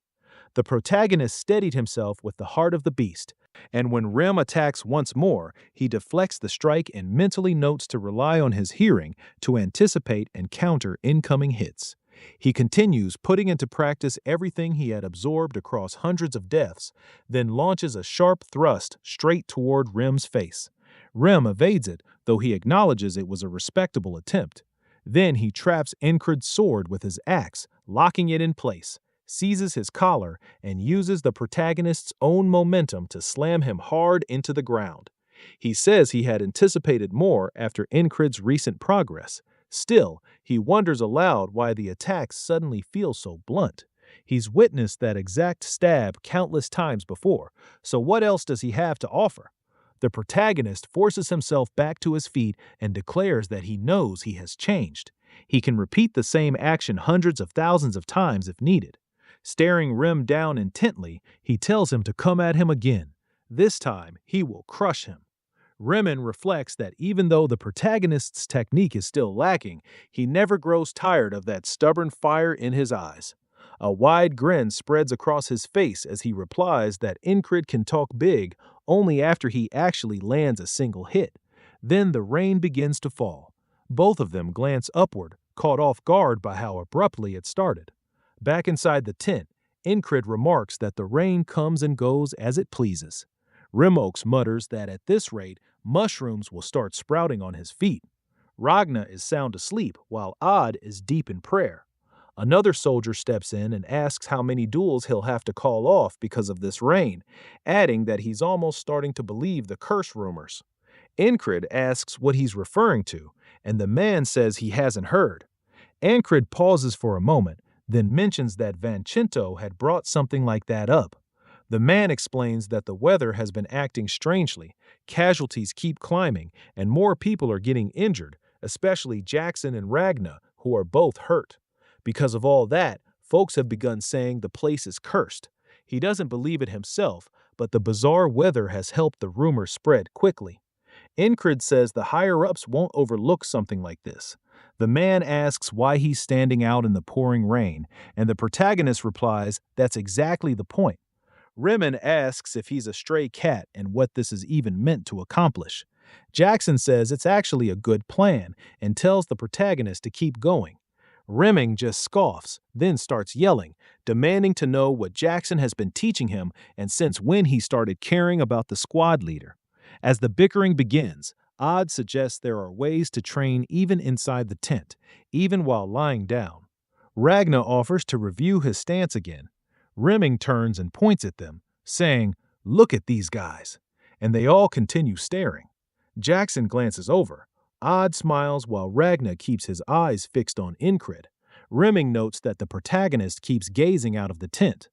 The protagonist steadied himself with the heart of the beast, and when Rem attacks once more, he deflects the strike and mentally notes to rely on his hearing to anticipate and counter incoming hits. He continues putting into practice everything he had absorbed across hundreds of deaths, then launches a sharp thrust straight toward Rem's face. Rem evades it, though he acknowledges it was a respectable attempt. Then he traps Incred's sword with his axe, locking it in place, seizes his collar, and uses the protagonist's own momentum to slam him hard into the ground. He says he had anticipated more after Incred's recent progress. Still, he wonders aloud why the attacks suddenly feel so blunt. He's witnessed that exact stab countless times before, so what else does he have to offer? The protagonist forces himself back to his feet and declares that he knows he has changed. He can repeat the same action hundreds of thousands of times if needed. Staring Rem down intently, he tells him to come at him again. This time, he will crush him. Remen reflects that even though the protagonist's technique is still lacking, he never grows tired of that stubborn fire in his eyes. A wide grin spreads across his face as he replies that Incred can talk big only after he actually lands a single hit. Then the rain begins to fall. Both of them glance upward, caught off guard by how abruptly it started. Back inside the tent, Incred remarks that the rain comes and goes as it pleases. Remox mutters that at this rate, mushrooms will start sprouting on his feet. Ragna is sound asleep while Odd is deep in prayer. Another soldier steps in and asks how many duels he'll have to call off because of this rain, adding that he's almost starting to believe the curse rumors. Incred asks what he's referring to, and the man says he hasn't heard. Incred pauses for a moment, then mentions that Vancinto had brought something like that up. The man explains that the weather has been acting strangely, casualties keep climbing, and more people are getting injured, especially Jackson and Ragna, who are both hurt. Because of all that, folks have begun saying the place is cursed. He doesn't believe it himself, but the bizarre weather has helped the rumor spread quickly. Incred says the higher-ups won't overlook something like this. The man asks why he's standing out in the pouring rain, and the protagonist replies that's exactly the point. Remen asks if he's a stray cat and what this is even meant to accomplish. Jackson says it's actually a good plan and tells the protagonist to keep going. Remming just scoffs, then starts yelling, demanding to know what Jackson has been teaching him and since when he started caring about the squad leader. As the bickering begins, Odd suggests there are ways to train even inside the tent, even while lying down. Ragna offers to review his stance again. Remming turns and points at them, saying, "Look at these guys," and they all continue staring. Jackson glances over. Odd smiles while Ragna keeps his eyes fixed on Incred. Remming notes that the protagonist keeps gazing out of the tent.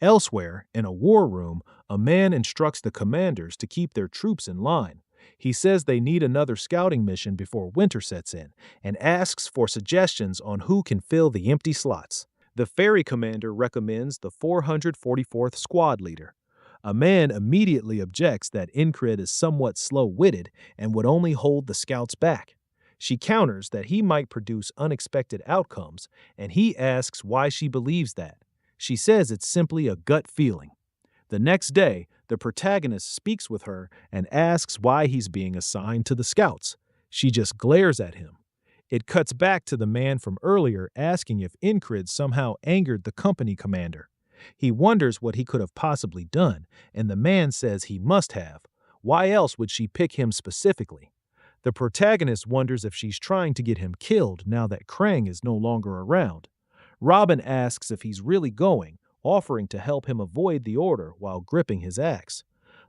Elsewhere, in a war room, a man instructs the commanders to keep their troops in line. He says they need another scouting mission before winter sets in, and asks for suggestions on who can fill the empty slots. The ferry commander recommends the 444th squad leader. A man immediately objects that Incred is somewhat slow-witted and would only hold the scouts back. She counters that he might produce unexpected outcomes, and he asks why she believes that. She says it's simply a gut feeling. The next day, the protagonist speaks with her and asks why he's being assigned to the scouts. She just glares at him. It cuts back to the man from earlier asking if Incred somehow angered the company commander. He wonders what he could have possibly done, and the man says he must have. Why else would she pick him specifically? The protagonist wonders if she's trying to get him killed now that Krang is no longer around. Robin asks if he's really going, offering to help him avoid the order while gripping his axe.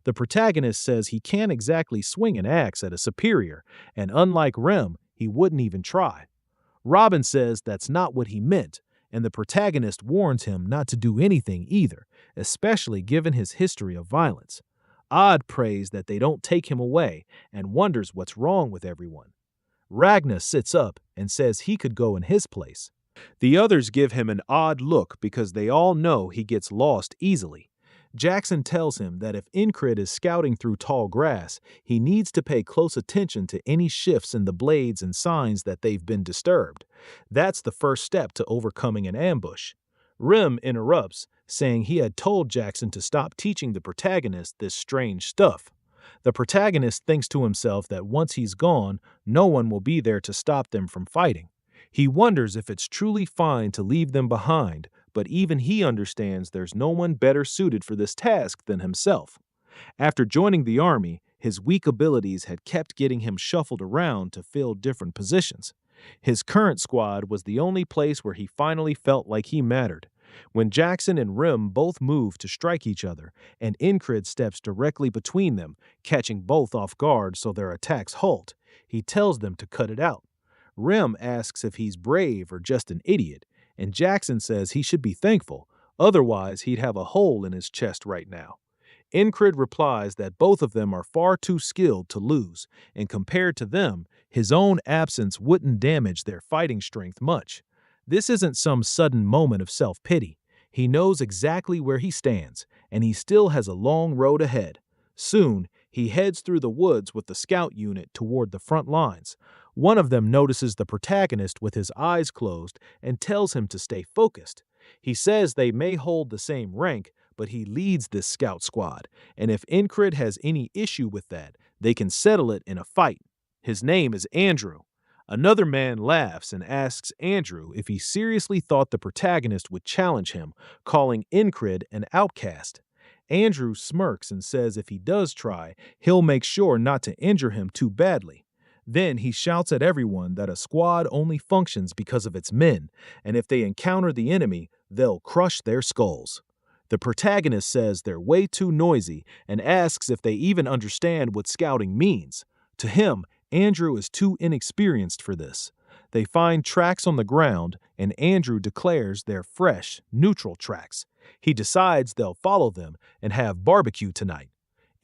The protagonist says he can't exactly swing an axe at a superior, and unlike Rem, he wouldn't even try. Robin says that's not what he meant, and the protagonist warns him not to do anything either, especially given his history of violence. Odd prays that they don't take him away and wonders what's wrong with everyone. Ragnar sits up and says he could go in his place. The others give him an odd look because they all know he gets lost easily. Jackson tells him that if Incred is scouting through tall grass, he needs to pay close attention to any shifts in the blades and signs that they've been disturbed. That's the first step to overcoming an ambush. Rem interrupts, saying he had told Jackson to stop teaching the protagonist this strange stuff. The protagonist thinks to himself that once he's gone, no one will be there to stop them from fighting. He wonders if it's truly fine to leave them behind, but even he understands there's no one better suited for this task than himself. After joining the army, his weak abilities had kept getting him shuffled around to fill different positions. His current squad was the only place where he finally felt like he mattered. When Jackson and Rem both move to strike each other, and Incred steps directly between them, catching both off guard so their attacks halt, he tells them to cut it out. Rem asks if he's brave or just an idiot, and Jackson says he should be thankful, otherwise he'd have a hole in his chest right now. Incred replies that both of them are far too skilled to lose, and compared to them, his own absence wouldn't damage their fighting strength much. This isn't some sudden moment of self-pity. He knows exactly where he stands, and he still has a long road ahead. Soon, he heads through the woods with the scout unit toward the front lines. One of them notices the protagonist with his eyes closed and tells him to stay focused. He says they may hold the same rank, but he leads this scout squad, and if Incred has any issue with that, they can settle it in a fight. His name is Andrew. Another man laughs and asks Andrew if he seriously thought the protagonist would challenge him, calling Incred an outcast. Andrew smirks and says if he does try, he'll make sure not to injure him too badly. Then he shouts at everyone that a squad only functions because of its men, and if they encounter the enemy, they'll crush their skulls. The protagonist says they're way too noisy and asks if they even understand what scouting means. To him, Andrew is too inexperienced for this. They find tracks on the ground, and Andrew declares they're fresh, neutral tracks. He decides they'll follow them and have barbecue tonight.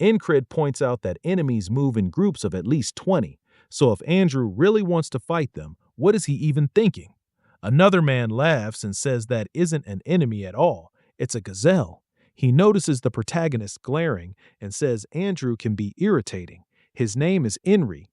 Incred points out that enemies move in groups of at least 20, so if Andrew really wants to fight them, what is he even thinking? Another man laughs and says that isn't an enemy at all. It's a gazelle. He notices the protagonist glaring and says Andrew can be irritating. His name is Enri.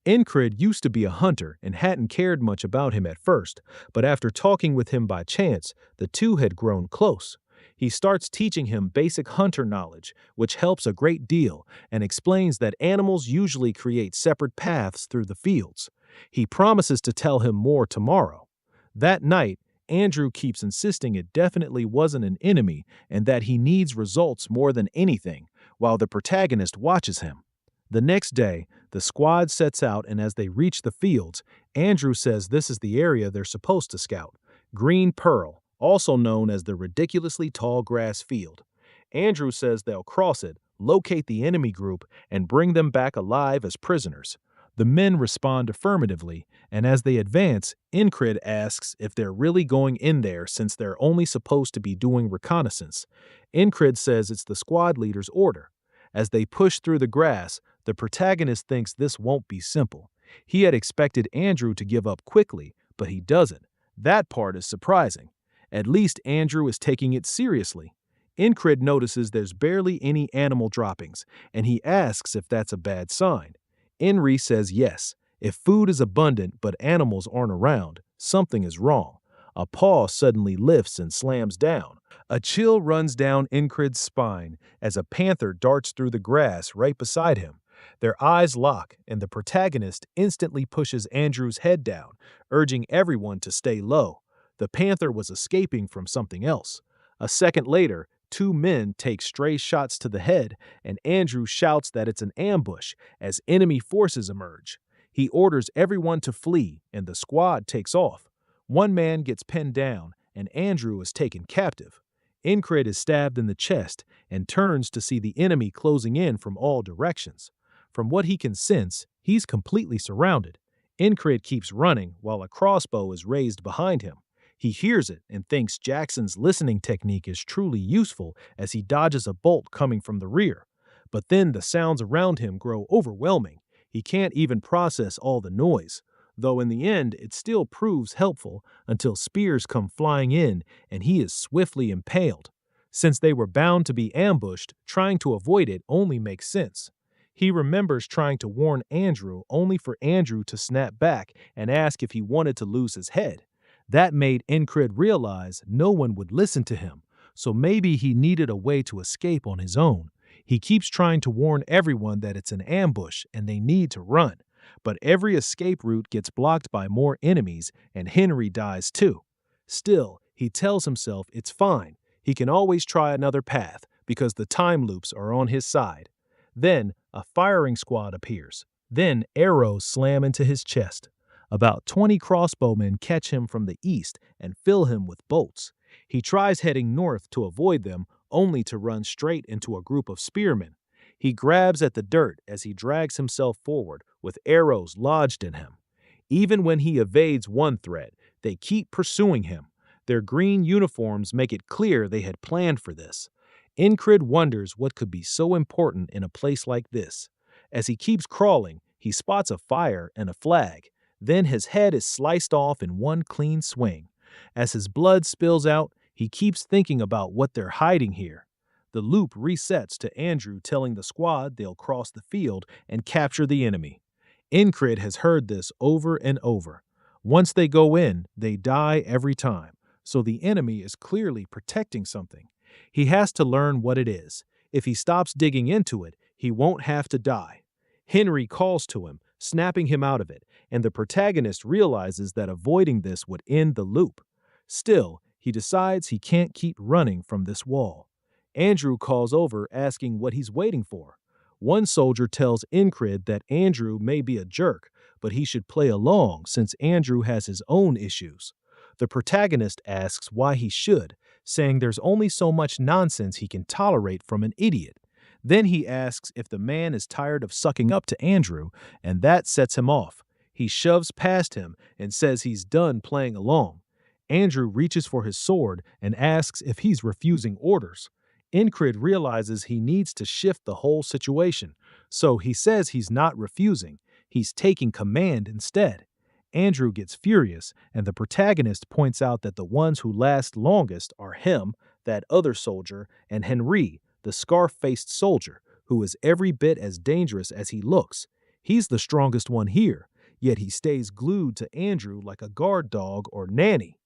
Incred used to be a hunter and hadn't cared much about him at first, but after talking with him by chance, the two had grown close. He starts teaching him basic hunter knowledge, which helps a great deal, and explains that animals usually create separate paths through the fields. He promises to tell him more tomorrow. That night, Andrew keeps insisting it definitely wasn't an enemy and that he needs results more than anything, while the protagonist watches him. The next day, the squad sets out, and as they reach the fields, Andrew says this is the area they're supposed to scout, Green Pearl, also known as the ridiculously tall grass field. Andrew says they'll cross it, locate the enemy group, and bring them back alive as prisoners. The men respond affirmatively, and as they advance, Incred asks if they're really going in there since they're only supposed to be doing reconnaissance. Incred says it's the squad leader's order. As they push through the grass, the protagonist thinks this won't be simple. He had expected Andrew to give up quickly, but he doesn't. That part is surprising. At least Andrew is taking it seriously. Incred notices there's barely any animal droppings, and he asks if that's a bad sign. Enri says yes. If food is abundant but animals aren't around, something is wrong. A paw suddenly lifts and slams down. A chill runs down Incred's spine as a panther darts through the grass right beside him. Their eyes lock, and the protagonist instantly pushes Andrew's head down, urging everyone to stay low. The panther was escaping from something else. A second later, two men take stray shots to the head, and Andrew shouts that it's an ambush as enemy forces emerge. He orders everyone to flee, and the squad takes off. One man gets pinned down, and Andrew is taken captive. Incred is stabbed in the chest and turns to see the enemy closing in from all directions. From what he can sense, he's completely surrounded. Incred keeps running while a crossbow is raised behind him. He hears it and thinks Jackson's listening technique is truly useful as he dodges a bolt coming from the rear. But then the sounds around him grow overwhelming. He can't even process all the noise, though in the end it still proves helpful until spears come flying in and he is swiftly impaled. Since they were bound to be ambushed, trying to avoid it only makes sense. He remembers trying to warn Andrew only for Andrew to snap back and ask if he wanted to lose his head. That made Incred realize no one would listen to him, so maybe he needed a way to escape on his own. He keeps trying to warn everyone that it's an ambush and they need to run, but every escape route gets blocked by more enemies and Henry dies too. Still, he tells himself it's fine. He can always try another path because the time loops are on his side. Then, a firing squad appears. Then, arrows slam into his chest. About 20 crossbowmen catch him from the east and fill him with bolts. He tries heading north to avoid them, only to run straight into a group of spearmen. He grabs at the dirt as he drags himself forward, with arrows lodged in him. Even when he evades one threat, they keep pursuing him. Their green uniforms make it clear they had planned for this. Incred wonders what could be so important in a place like this. As he keeps crawling, he spots a fire and a flag. Then his head is sliced off in one clean swing. As his blood spills out, he keeps thinking about what they're hiding here. The loop resets to Andrew telling the squad they'll cross the field and capture the enemy. Incred has heard this over and over. Once they go in, they die every time, so the enemy is clearly protecting something. He has to learn what it is. If he stops digging into it, he won't have to die. Henry calls to him, snapping him out of it, and the protagonist realizes that avoiding this would end the loop. Still, he decides he can't keep running from this wall. Andrew calls over asking what he's waiting for. One soldier tells Incred that Andrew may be a jerk, but he should play along since Andrew has his own issues. The protagonist asks why he should, saying there's only so much nonsense he can tolerate from an idiot. Then he asks if the man is tired of sucking up to Andrew, and that sets him off. He shoves past him and says he's done playing along. Andrew reaches for his sword and asks if he's refusing orders. Incred realizes he needs to shift the whole situation, so he says he's not refusing, he's taking command instead. Andrew gets furious, and the protagonist points out that the ones who last longest are him, that other soldier, and Henry, the scarf-faced soldier, who is every bit as dangerous as he looks. He's the strongest one here, yet he stays glued to Andrew like a guard dog or nanny.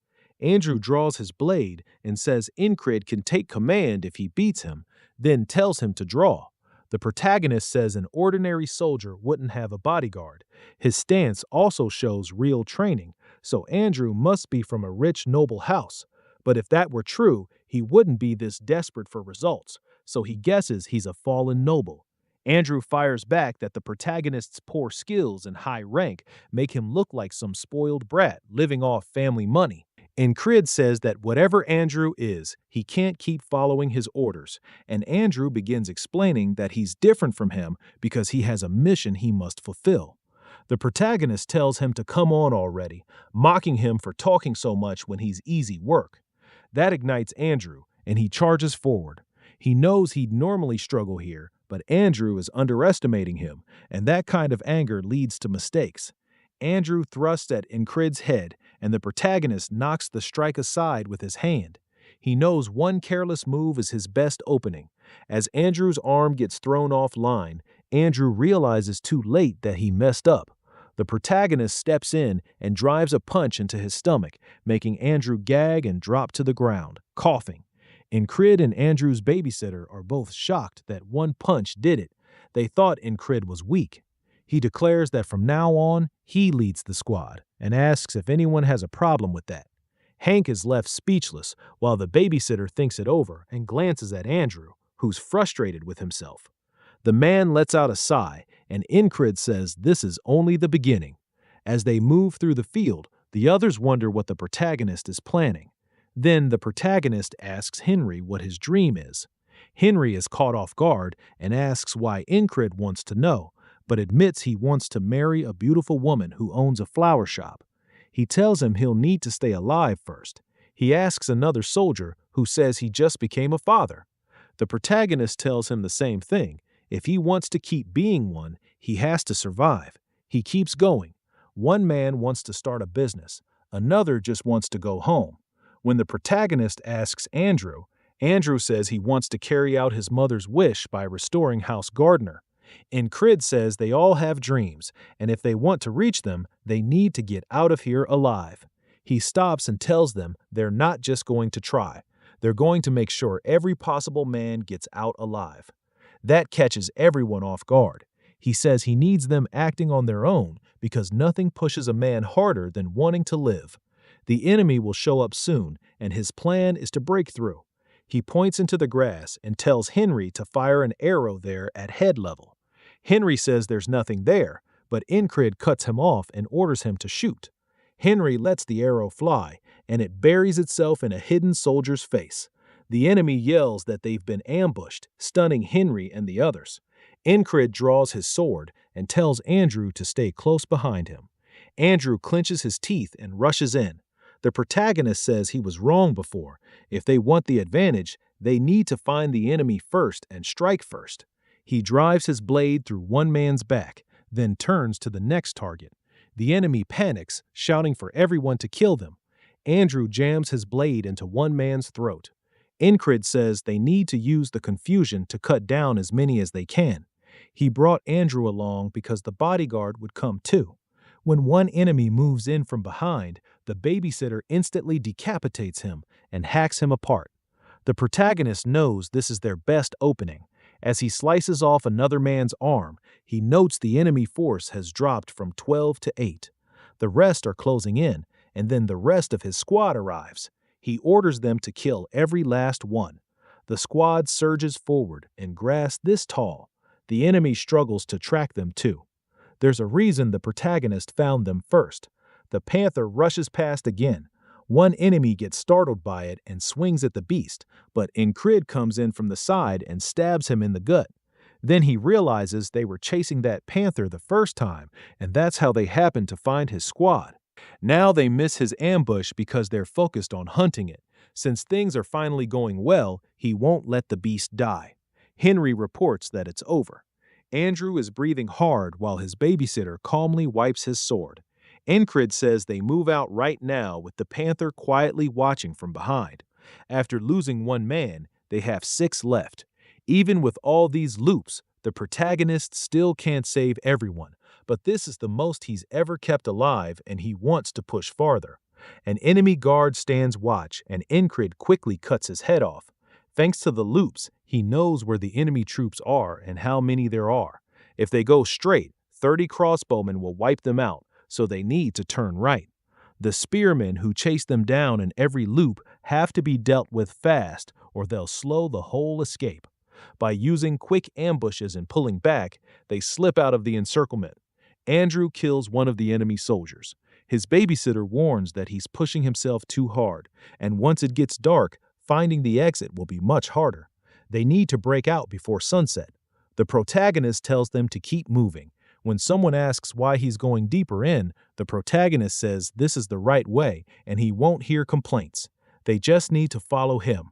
Andrew draws his blade and says Incred can take command if he beats him, then tells him to draw. The protagonist says an ordinary soldier wouldn't have a bodyguard. His stance also shows real training, so Andrew must be from a rich, noble house. But if that were true, he wouldn't be this desperate for results, so he guesses he's a fallen noble. Andrew fires back that the protagonist's poor skills and high rank make him look like some spoiled brat living off family money. Incred says that whatever Andrew is, he can't keep following his orders, and Andrew begins explaining that he's different from him because he has a mission he must fulfill. The protagonist tells him to come on already, mocking him for talking so much when he's easy work. That ignites Andrew, and he charges forward. He knows he'd normally struggle here, but Andrew is underestimating him, and that kind of anger leads to mistakes. Andrew thrusts at Incred's head, and the protagonist knocks the strike aside with his hand. He knows one careless move is his best opening. As Andrew's arm gets thrown offline, Andrew realizes too late that he messed up. The protagonist steps in and drives a punch into his stomach, making Andrew gag and drop to the ground, coughing. Incrid and Andrew's babysitter are both shocked that one punch did it. They thought Incrid was weak. He declares that from now on, he leads the squad and asks if anyone has a problem with that. Hank is left speechless while the babysitter thinks it over and glances at Andrew, who's frustrated with himself. The man lets out a sigh, and Incrid says this is only the beginning. As they move through the field, the others wonder what the protagonist is planning. Then the protagonist asks Henry what his dream is. Henry is caught off guard and asks why Incrid wants to know, but admits he wants to marry a beautiful woman who owns a flower shop. He tells him he'll need to stay alive first. He asks another soldier, who says he just became a father. The protagonist tells him the same thing. If he wants to keep being one, he has to survive. He keeps going. One man wants to start a business. Another just wants to go home. When the protagonist asks Andrew, Andrew says he wants to carry out his mother's wish by restoring House Gardner. Incrid says they all have dreams, and if they want to reach them, they need to get out of here alive. He stops and tells them they're not just going to try. They're going to make sure every possible man gets out alive. That catches everyone off guard. He says he needs them acting on their own because nothing pushes a man harder than wanting to live. The enemy will show up soon, and his plan is to break through. He points into the grass and tells Henry to fire an arrow there at head level. Henry says there's nothing there, but Incrid cuts him off and orders him to shoot. Henry lets the arrow fly, and it buries itself in a hidden soldier's face. The enemy yells that they've been ambushed, stunning Henry and the others. Incrid draws his sword and tells Andrew to stay close behind him. Andrew clenches his teeth and rushes in. The protagonist says he was wrong before. If they want the advantage, they need to find the enemy first and strike first. He drives his blade through one man's back, then turns to the next target. The enemy panics, shouting for everyone to kill them. Andrew jams his blade into one man's throat. Incrid says they need to use the confusion to cut down as many as they can. He brought Andrew along because the bodyguard would come too. When one enemy moves in from behind, the babysitter instantly decapitates him and hacks him apart. The protagonist knows this is their best opening. As he slices off another man's arm, he notes the enemy force has dropped from 12 to 8. The rest are closing in, and then the rest of his squad arrives. He orders them to kill every last one. The squad surges forward in grass this tall. The enemy struggles to track them too. There's a reason the protagonist found them first. The panther rushes past again. One enemy gets startled by it and swings at the beast, but Incrid comes in from the side and stabs him in the gut. Then he realizes they were chasing that panther the first time, and that's how they happened to find his squad. Now they miss his ambush because they're focused on hunting it. Since things are finally going well, he won't let the beast die. Henry reports that it's over. Andrew is breathing hard while his babysitter calmly wipes his sword. Incrid says they move out right now with the panther quietly watching from behind. After losing one man, they have 6 left. Even with all these loops, the protagonist still can't save everyone, but this is the most he's ever kept alive and he wants to push farther. An enemy guard stands watch and Incrid quickly cuts his head off. Thanks to the loops, he knows where the enemy troops are and how many there are. If they go straight, 30 crossbowmen will wipe them out, so they need to turn right. The spearmen who chase them down in every loop have to be dealt with fast or they'll slow the whole escape. By using quick ambushes and pulling back, they slip out of the encirclement. Andrew kills one of the enemy soldiers. His babysitter warns that he's pushing himself too hard, and once it gets dark, finding the exit will be much harder. They need to break out before sunset. The protagonist tells them to keep moving. When someone asks why he's going deeper in, the protagonist says this is the right way and he won't hear complaints. They just need to follow him.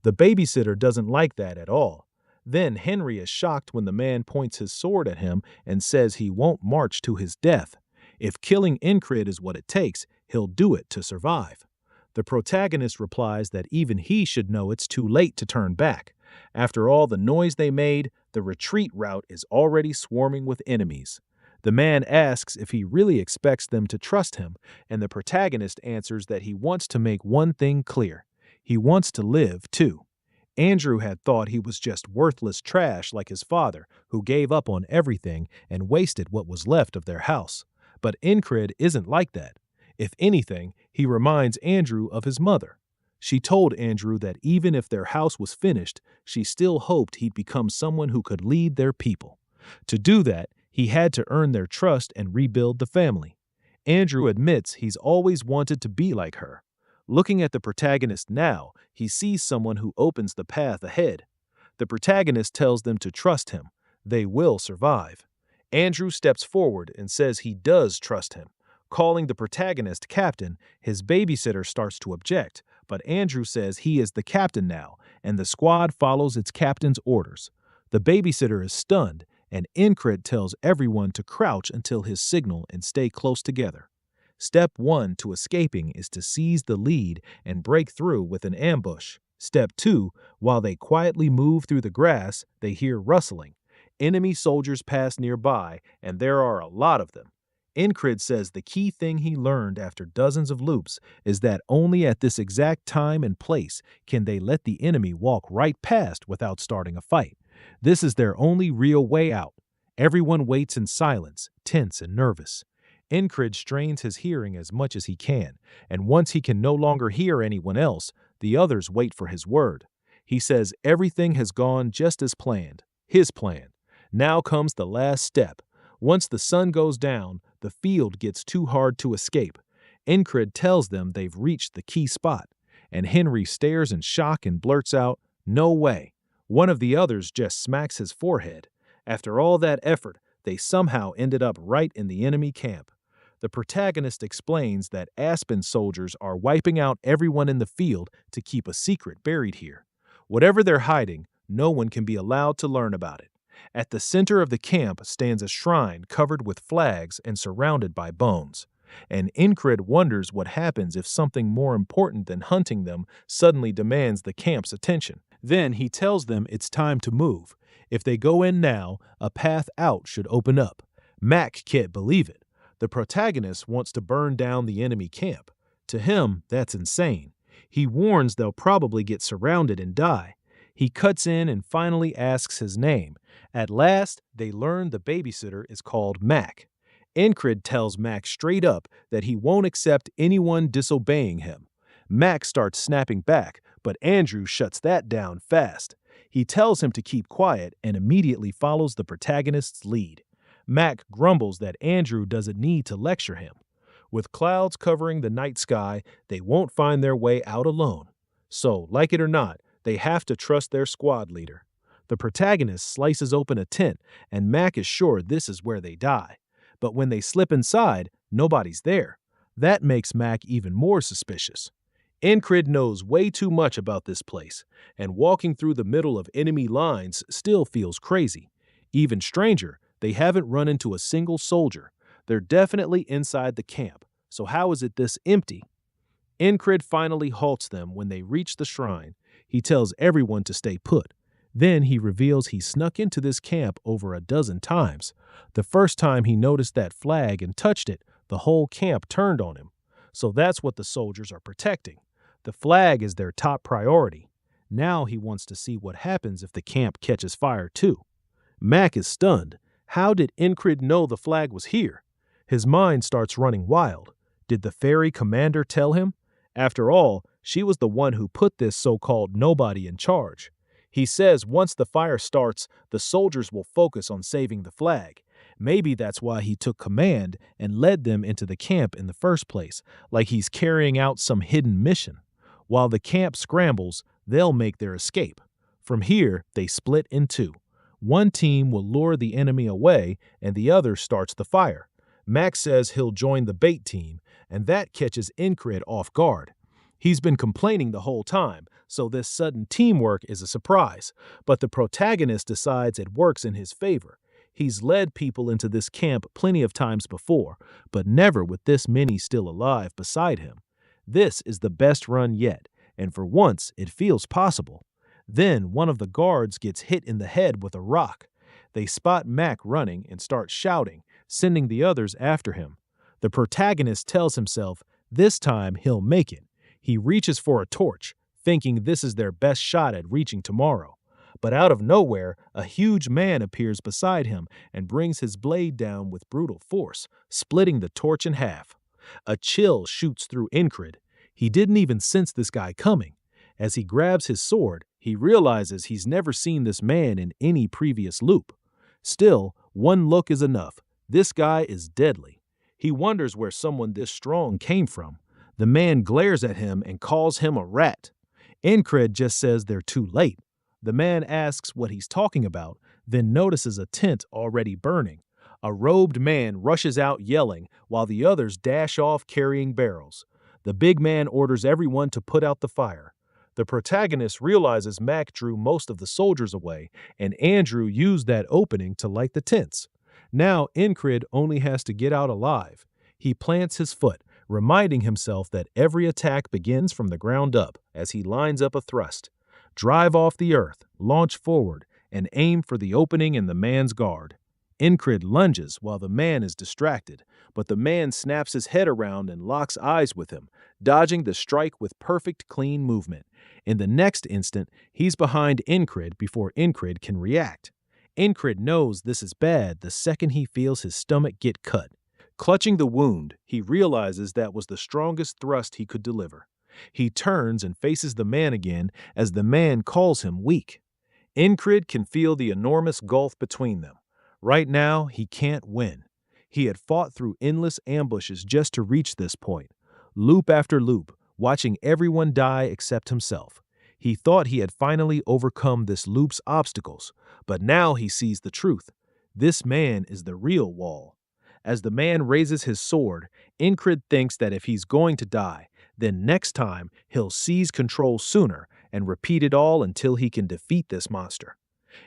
The babysitter doesn't like that at all. Then Henry is shocked when the man points his sword at him and says he won't march to his death. If killing Incrid is what it takes, he'll do it to survive. The protagonist replies that even he should know it's too late to turn back. After all the noise they made, the retreat route is already swarming with enemies. The man asks if he really expects them to trust him, and the protagonist answers that he wants to make one thing clear. He wants to live, too. Andrew had thought he was just worthless trash like his father, who gave up on everything and wasted what was left of their house. But Incred isn't like that. If anything, he reminds Andrew of his mother. She told Andrew that even if their house was finished, she still hoped he'd become someone who could lead their people. To do that, he had to earn their trust and rebuild the family. Andrew admits he's always wanted to be like her. Looking at the protagonist now, he sees someone who opens the path ahead. The protagonist tells them to trust him. They will survive. Andrew steps forward and says he does trust him. Calling the protagonist captain, his babysitter starts to object, but Andrew says he is the captain now, and the squad follows its captain's orders. The babysitter is stunned, and Incred tells everyone to crouch until his signal and stay close together. Step 1 to escaping is to seize the lead and break through with an ambush. Step 2, while they quietly move through the grass, they hear rustling. Enemy soldiers pass nearby, and there are a lot of them. Incred says the key thing he learned after dozens of loops is that only at this exact time and place can they let the enemy walk right past without starting a fight. This is their only real way out. Everyone waits in silence, tense and nervous. Incred strains his hearing as much as he can, and once he can no longer hear anyone else, the others wait for his word. He says everything has gone just as planned, his plan. Now comes the last step. Once the sun goes down, the field gets too hard to escape. Incred tells them they've reached the key spot, and Henry stares in shock and blurts out, "No way." One of the others just smacks his forehead. After all that effort, they somehow ended up right in the enemy camp. The protagonist explains that Aspen soldiers are wiping out everyone in the field to keep a secret buried here. Whatever they're hiding, no one can be allowed to learn about it. At the center of the camp stands a shrine covered with flags and surrounded by bones. And Incred wonders what happens if something more important than hunting them suddenly demands the camp's attention. Then he tells them it's time to move. If they go in now, a path out should open up. Mac can't believe it. The protagonist wants to burn down the enemy camp. To him, that's insane. He warns they'll probably get surrounded and die. He cuts in and finally asks his name. At last, they learn the babysitter is called Mac. Incred tells Mac straight up that he won't accept anyone disobeying him. Mac starts snapping back, but Andrew shuts that down fast. He tells him to keep quiet and immediately follows the protagonist's lead. Mac grumbles that Andrew doesn't need to lecture him. With clouds covering the night sky, they won't find their way out alone. So, like it or not, they have to trust their squad leader. The protagonist slices open a tent, and Mac is sure this is where they die. But when they slip inside, nobody's there. That makes Mac even more suspicious. Incred knows way too much about this place, and walking through the middle of enemy lines still feels crazy. Even stranger, they haven't run into a single soldier. They're definitely inside the camp. So how is it this empty? Incred finally halts them when they reach the shrine. He tells everyone to stay put. Then he reveals he snuck into this camp over a dozen times. The first time he noticed that flag and touched it, the whole camp turned on him. So that's what the soldiers are protecting. The flag is their top priority. Now he wants to see what happens if the camp catches fire too. Mac is stunned. How did Incred know the flag was here? His mind starts running wild. Did the fairy commander tell him? After all, she was the one who put this so-called nobody in charge. He says once the fire starts, the soldiers will focus on saving the flag. Maybe that's why he took command and led them into the camp in the first place, like he's carrying out some hidden mission. While the camp scrambles, they'll make their escape. From here, they split in two. One team will lure the enemy away, and the other starts the fire. Max says he'll join the bait team, and that catches Incred off guard. He's been complaining the whole time, so this sudden teamwork is a surprise, but the protagonist decides it works in his favor. He's led people into this camp plenty of times before, but never with this many still alive beside him. This is the best run yet, and for once it feels possible. Then one of the guards gets hit in the head with a rock. They spot Mac running and start shouting, sending the others after him. The protagonist tells himself, this time he'll make it. He reaches for a torch, thinking this is their best shot at reaching tomorrow. But out of nowhere, a huge man appears beside him and brings his blade down with brutal force, splitting the torch in half. A chill shoots through Incred. He didn't even sense this guy coming. As he grabs his sword, he realizes he's never seen this man in any previous loop. Still, one look is enough. This guy is deadly. He wonders where someone this strong came from. The man glares at him and calls him a rat. Incred just says they're too late. The man asks what he's talking about, then notices a tent already burning. A robed man rushes out yelling, while the others dash off carrying barrels. The big man orders everyone to put out the fire. The protagonist realizes Mac drew most of the soldiers away, and Andrew used that opening to light the tents. Now Incred only has to get out alive. He plants his foot, reminding himself that every attack begins from the ground up as he lines up a thrust. Drive off the earth, launch forward, and aim for the opening in the man's guard. Incred lunges while the man is distracted, but the man snaps his head around and locks eyes with him, dodging the strike with perfect clean movement. In the next instant, he's behind Incred before Incred can react. Incred knows this is bad the second he feels his stomach get cut. Clutching the wound, he realizes that was the strongest thrust he could deliver. He turns and faces the man again as the man calls him weak. Incred can feel the enormous gulf between them. Right now, he can't win. He had fought through endless ambushes just to reach this point, loop after loop, watching everyone die except himself. He thought he had finally overcome this loop's obstacles, but now he sees the truth. This man is the real wall. As the man raises his sword, Incred thinks that if he's going to die, then next time he'll seize control sooner and repeat it all until he can defeat this monster.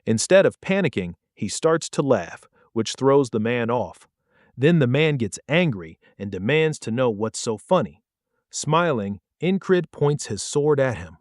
Instead of panicking, he starts to laugh, which throws the man off. Then the man gets angry and demands to know what's so funny. Smiling, Incred points his sword at him.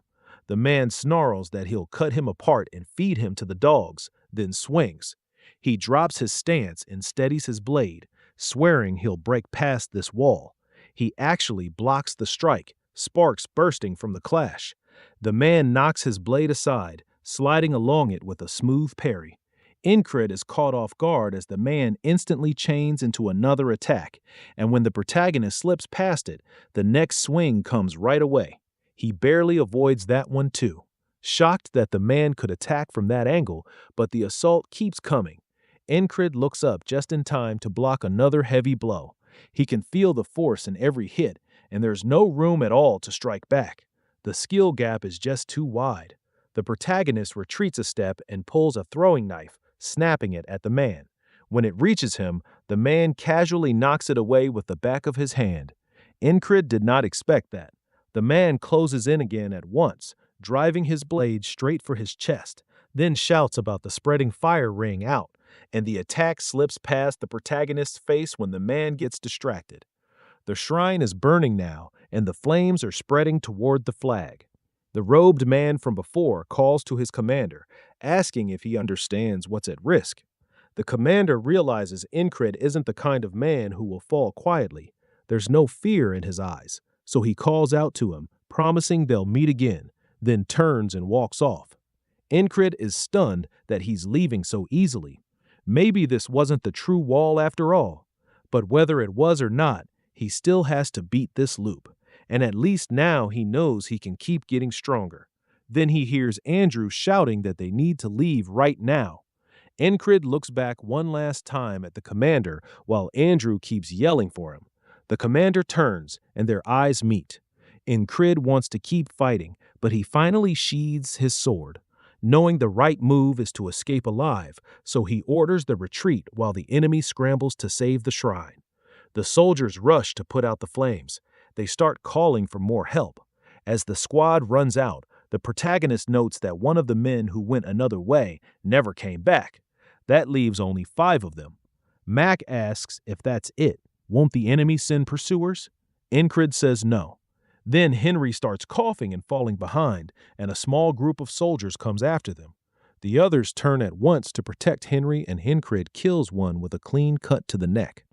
The man snarls that he'll cut him apart and feed him to the dogs, then swings. He drops his stance and steadies his blade, swearing he'll break past this wall. He actually blocks the strike, sparks bursting from the clash. The man knocks his blade aside, sliding along it with a smooth parry. Incred is caught off guard as the man instantly chains into another attack, and when the protagonist slips past it, the next swing comes right away. He barely avoids that one too. Shocked that the man could attack from that angle, but the assault keeps coming. Incred looks up just in time to block another heavy blow. He can feel the force in every hit, and there's no room at all to strike back. The skill gap is just too wide. The protagonist retreats a step and pulls a throwing knife, snapping it at the man. When it reaches him, the man casually knocks it away with the back of his hand. Incred did not expect that. The man closes in again at once, driving his blade straight for his chest, then shouts about the spreading fire ring out, and the attack slips past the protagonist's face when the man gets distracted. The shrine is burning now, and the flames are spreading toward the flag. The robed man from before calls to his commander, asking if he understands what's at risk. The commander realizes Incred isn't the kind of man who will fall quietly. There's no fear in his eyes, so he calls out to him, promising they'll meet again, then turns and walks off. Incred is stunned that he's leaving so easily. Maybe this wasn't the true wall after all. But whether it was or not, he still has to beat this loop. And at least now he knows he can keep getting stronger. Then he hears Andrew shouting that they need to leave right now. Incred looks back one last time at the commander while Andrew keeps yelling for him. The commander turns, and their eyes meet. Incred wants to keep fighting, but he finally sheathes his sword. Knowing the right move is to escape alive, so he orders the retreat while the enemy scrambles to save the shrine. The soldiers rush to put out the flames. They start calling for more help. As the squad runs out, the protagonist notes that one of the men who went another way never came back. That leaves only 5 of them. Mac asks if that's it. Won't the enemy send pursuers? Incred says no. Then Henry starts coughing and falling behind, and a small group of soldiers comes after them. The others turn at once to protect Henry, and Incred kills one with a clean cut to the neck.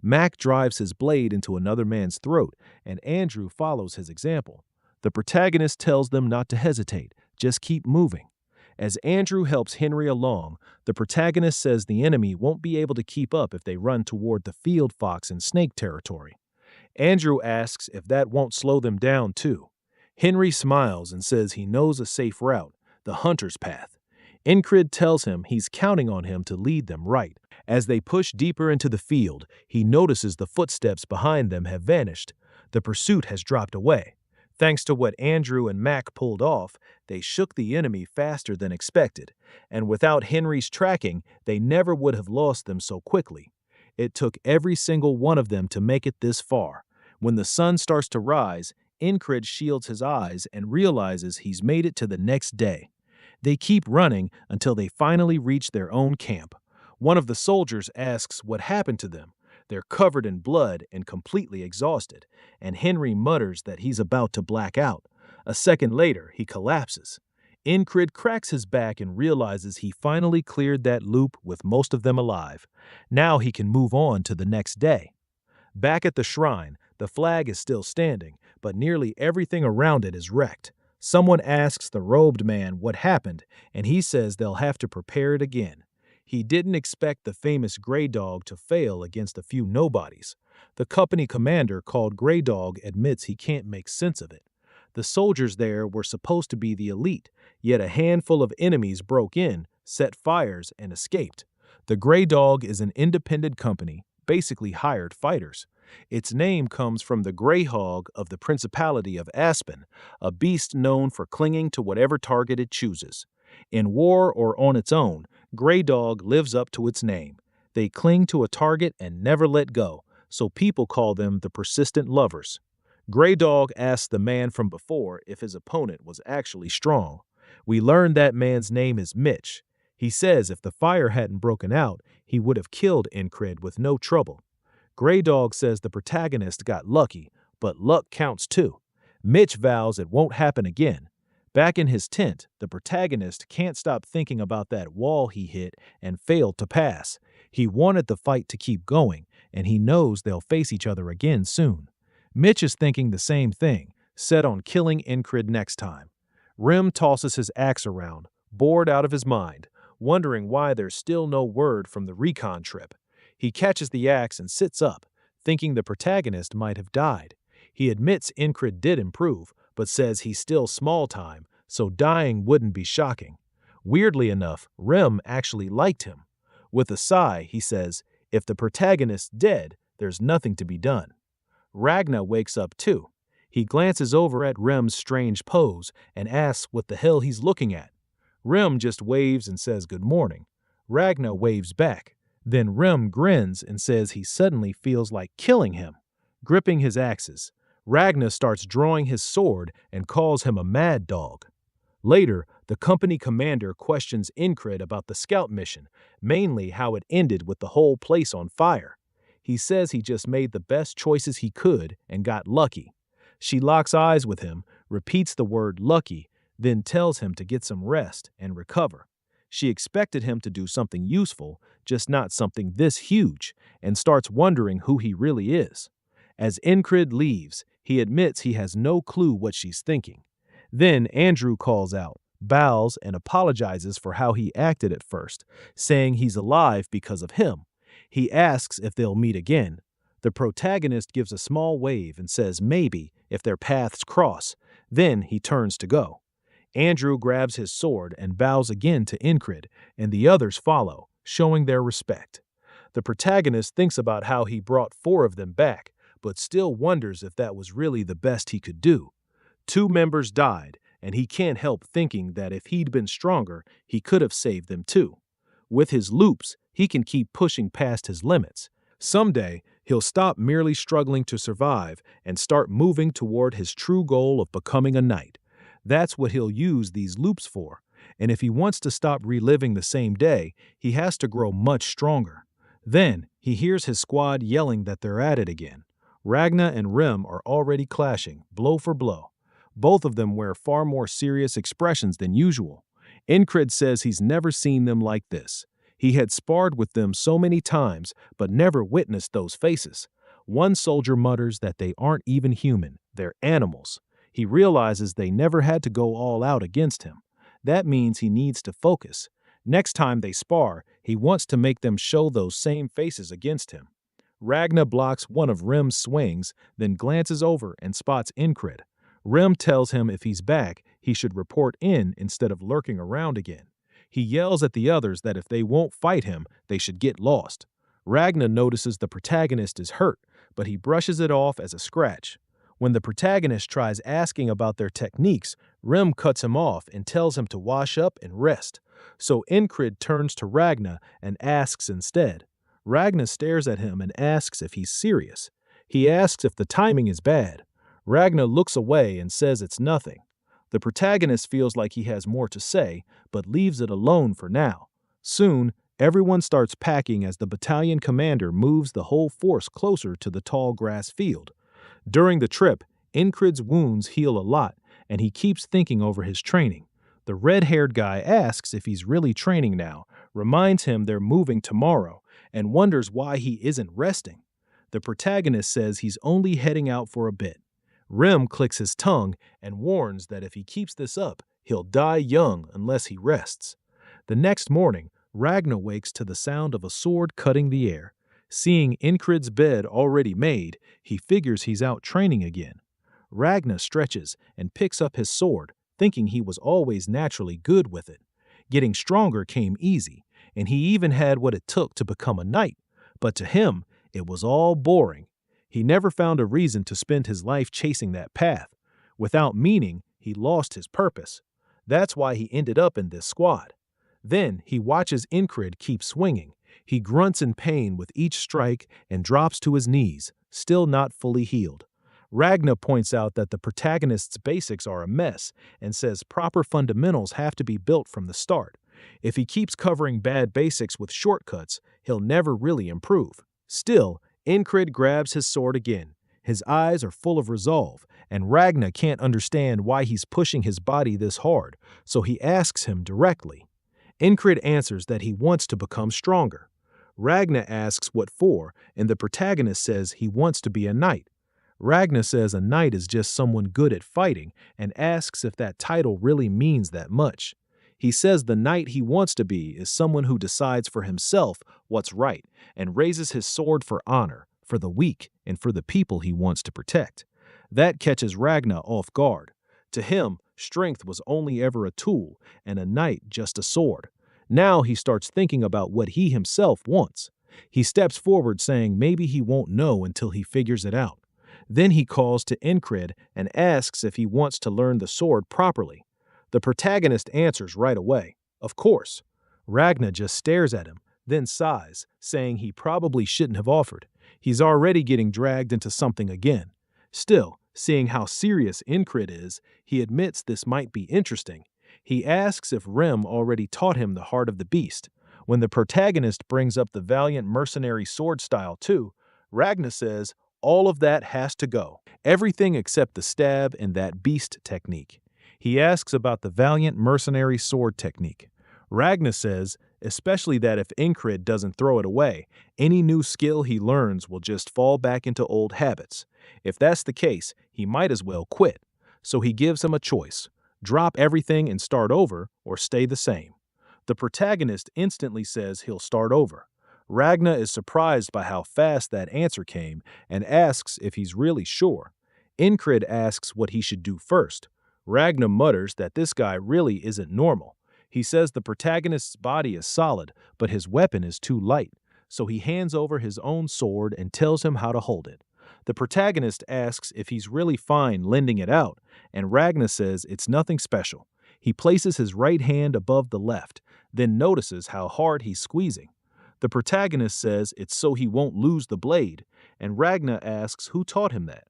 Mac drives his blade into another man's throat, and Andrew follows his example. The protagonist tells them not to hesitate, just keep moving. As Andrew helps Henry along, the protagonist says the enemy won't be able to keep up if they run toward the field fox and snake territory. Andrew asks if that won't slow them down too. Henry smiles and says he knows a safe route, the hunter's path. Incred tells him he's counting on him to lead them right. As they push deeper into the field, he notices the footsteps behind them have vanished. The pursuit has dropped away. Thanks to what Andrew and Mac pulled off, they shook the enemy faster than expected, and without Henry's tracking, they never would have lost them so quickly. It took every single one of them to make it this far. When the sun starts to rise, Incred shields his eyes and realizes he's made it to the next day. They keep running until they finally reach their own camp. One of the soldiers asks what happened to them. They're covered in blood and completely exhausted, and Henry mutters that he's about to black out. A second later, he collapses. Incred cracks his back and realizes he finally cleared that loop with most of them alive. Now he can move on to the next day. Back at the shrine, the flag is still standing, but nearly everything around it is wrecked. Someone asks the robed man what happened, and he says they'll have to prepare it again. He didn't expect the famous Grey Dog to fail against a few nobodies. The company commander, called Grey Dog, admits he can't make sense of it. The soldiers there were supposed to be the elite, yet a handful of enemies broke in, set fires, and escaped. The Grey Dog is an independent company, basically hired fighters. Its name comes from the Grey Hog of the Principality of Aspen, a beast known for clinging to whatever target it chooses. In war or on its own, Grey Dog lives up to its name. They cling to a target and never let go, so people call them the persistent lovers. Grey Dog asks the man from before if his opponent was actually strong. We learn that man's name is Mitch. He says if the fire hadn't broken out, he would have killed Incred with no trouble. Grey Dog says the protagonist got lucky, but luck counts too. Mitch vows it won't happen again. Back in his tent, the protagonist can't stop thinking about that wall he hit and failed to pass. He wanted the fight to keep going, and he knows they'll face each other again soon. Mitch is thinking the same thing, set on killing Incred next time. Rem tosses his axe around, bored out of his mind, wondering why there's still no word from the recon trip. He catches the axe and sits up, thinking the protagonist might have died. He admits Incred did improve, but says he's still small time, so dying wouldn't be shocking. Weirdly enough, Rem actually liked him. With a sigh, he says, if the protagonist's dead, there's nothing to be done. Ragna wakes up too. He glances over at Rem's strange pose and asks what the hell he's looking at. Rem just waves and says good morning. Ragna waves back. Then Rem grins and says he suddenly feels like killing him. Gripping his axes, Ragna starts drawing his sword and calls him a mad dog. Later, the company commander questions Incred about the scout mission, mainly how it ended with the whole place on fire. He says he just made the best choices he could and got lucky. She locks eyes with him, repeats the word lucky, then tells him to get some rest and recover. She expected him to do something useful, just not something this huge, and starts wondering who he really is. As Incred leaves, he admits he has no clue what she's thinking. Then Andrew calls out, bows, and apologizes for how he acted at first, saying he's alive because of him. He asks if they'll meet again. The protagonist gives a small wave and says maybe if their paths cross. Then he turns to go. Andrew grabs his sword and bows again to Incred, and the others follow, showing their respect. The protagonist thinks about how he brought 4 of them back, but still wonders if that was really the best he could do. 2 members died, and he can't help thinking that if he'd been stronger, he could have saved them too. With his loops, he can keep pushing past his limits. Someday, he'll stop merely struggling to survive and start moving toward his true goal of becoming a knight. That's what he'll use these loops for. and if he wants to stop reliving the same day, he has to grow much stronger. Then, he hears his squad yelling that they're at it again. Ragna and Rim are already clashing, blow for blow. Both of them wear far more serious expressions than usual. Incred says he's never seen them like this. He had sparred with them so many times, but never witnessed those faces. One soldier mutters that they aren't even human, they're animals. He realizes they never had to go all out against him. That means he needs to focus. Next time they spar, he wants to make them show those same faces against him. Ragna blocks one of Rim's swings, then glances over and spots Incred. Rim tells him if he's back, he should report in instead of lurking around again. He yells at the others that if they won't fight him, they should get lost. Ragna notices the protagonist is hurt, but he brushes it off as a scratch. When the protagonist tries asking about their techniques, Rim cuts him off and tells him to wash up and rest. So Incred turns to Ragna and asks instead. Ragna stares at him and asks if he's serious. He asks if the timing is bad. Ragna looks away and says it's nothing. The protagonist feels like he has more to say, but leaves it alone for now. Soon, everyone starts packing as the battalion commander moves the whole force closer to the tall grass field. During the trip, Incred's wounds heal a lot, and he keeps thinking over his training. The red-haired guy asks if he's really training now, reminds him they're moving tomorrow, and wonders why he isn't resting. The protagonist says he's only heading out for a bit. Rim clicks his tongue and warns that if he keeps this up, he'll die young unless he rests. The next morning, Ragna wakes to the sound of a sword cutting the air. Seeing Incred's bed already made, he figures he's out training again. Ragna stretches and picks up his sword, thinking he was always naturally good with it. Getting stronger came easy, and he even had what it took to become a knight, but to him, it was all boring. He never found a reason to spend his life chasing that path. Without meaning, he lost his purpose. That's why he ended up in this squad. Then he watches Incred keep swinging. He grunts in pain with each strike and drops to his knees, still not fully healed. Ragna points out that the protagonist's basics are a mess and says proper fundamentals have to be built from the start. If he keeps covering bad basics with shortcuts, he'll never really improve. Still, Incred grabs his sword again. His eyes are full of resolve, and Ragna can't understand why he's pushing his body this hard, so he asks him directly. Incred answers that he wants to become stronger. Ragna asks what for, and the protagonist says he wants to be a knight. Ragna says a knight is just someone good at fighting and asks if that title really means that much. He says the knight he wants to be is someone who decides for himself what's right and raises his sword for honor, for the weak, and for the people he wants to protect. That catches Ragna off guard. To him, strength was only ever a tool, and a knight just a sword. Now he starts thinking about what he himself wants. He steps forward saying maybe he won't know until he figures it out. Then he calls to Incred and asks if he wants to learn the sword properly. The protagonist answers right away, of course. Ragna just stares at him, then sighs, saying he probably shouldn't have offered. He's already getting dragged into something again. Still, seeing how serious Incred is, he admits this might be interesting. He asks if Rim already taught him the heart of the beast. When the protagonist brings up the valiant mercenary sword style too, Ragna says all of that has to go. Everything except the stab and that beast technique. He asks about the valiant mercenary sword technique. Ragna says, especially that if Incred doesn't throw it away, any new skill he learns will just fall back into old habits. If that's the case, he might as well quit. So he gives him a choice: drop everything and start over, or stay the same. The protagonist instantly says he'll start over. Ragna is surprised by how fast that answer came and asks if he's really sure. Incred asks what he should do first. Ragna mutters that this guy really isn't normal. He says the protagonist's body is solid, but his weapon is too light, so he hands over his own sword and tells him how to hold it. The protagonist asks if he's really fine lending it out, and Ragna says it's nothing special. He places his right hand above the left, then notices how hard he's squeezing. The protagonist says it's so he won't lose the blade, and Ragna asks who taught him that.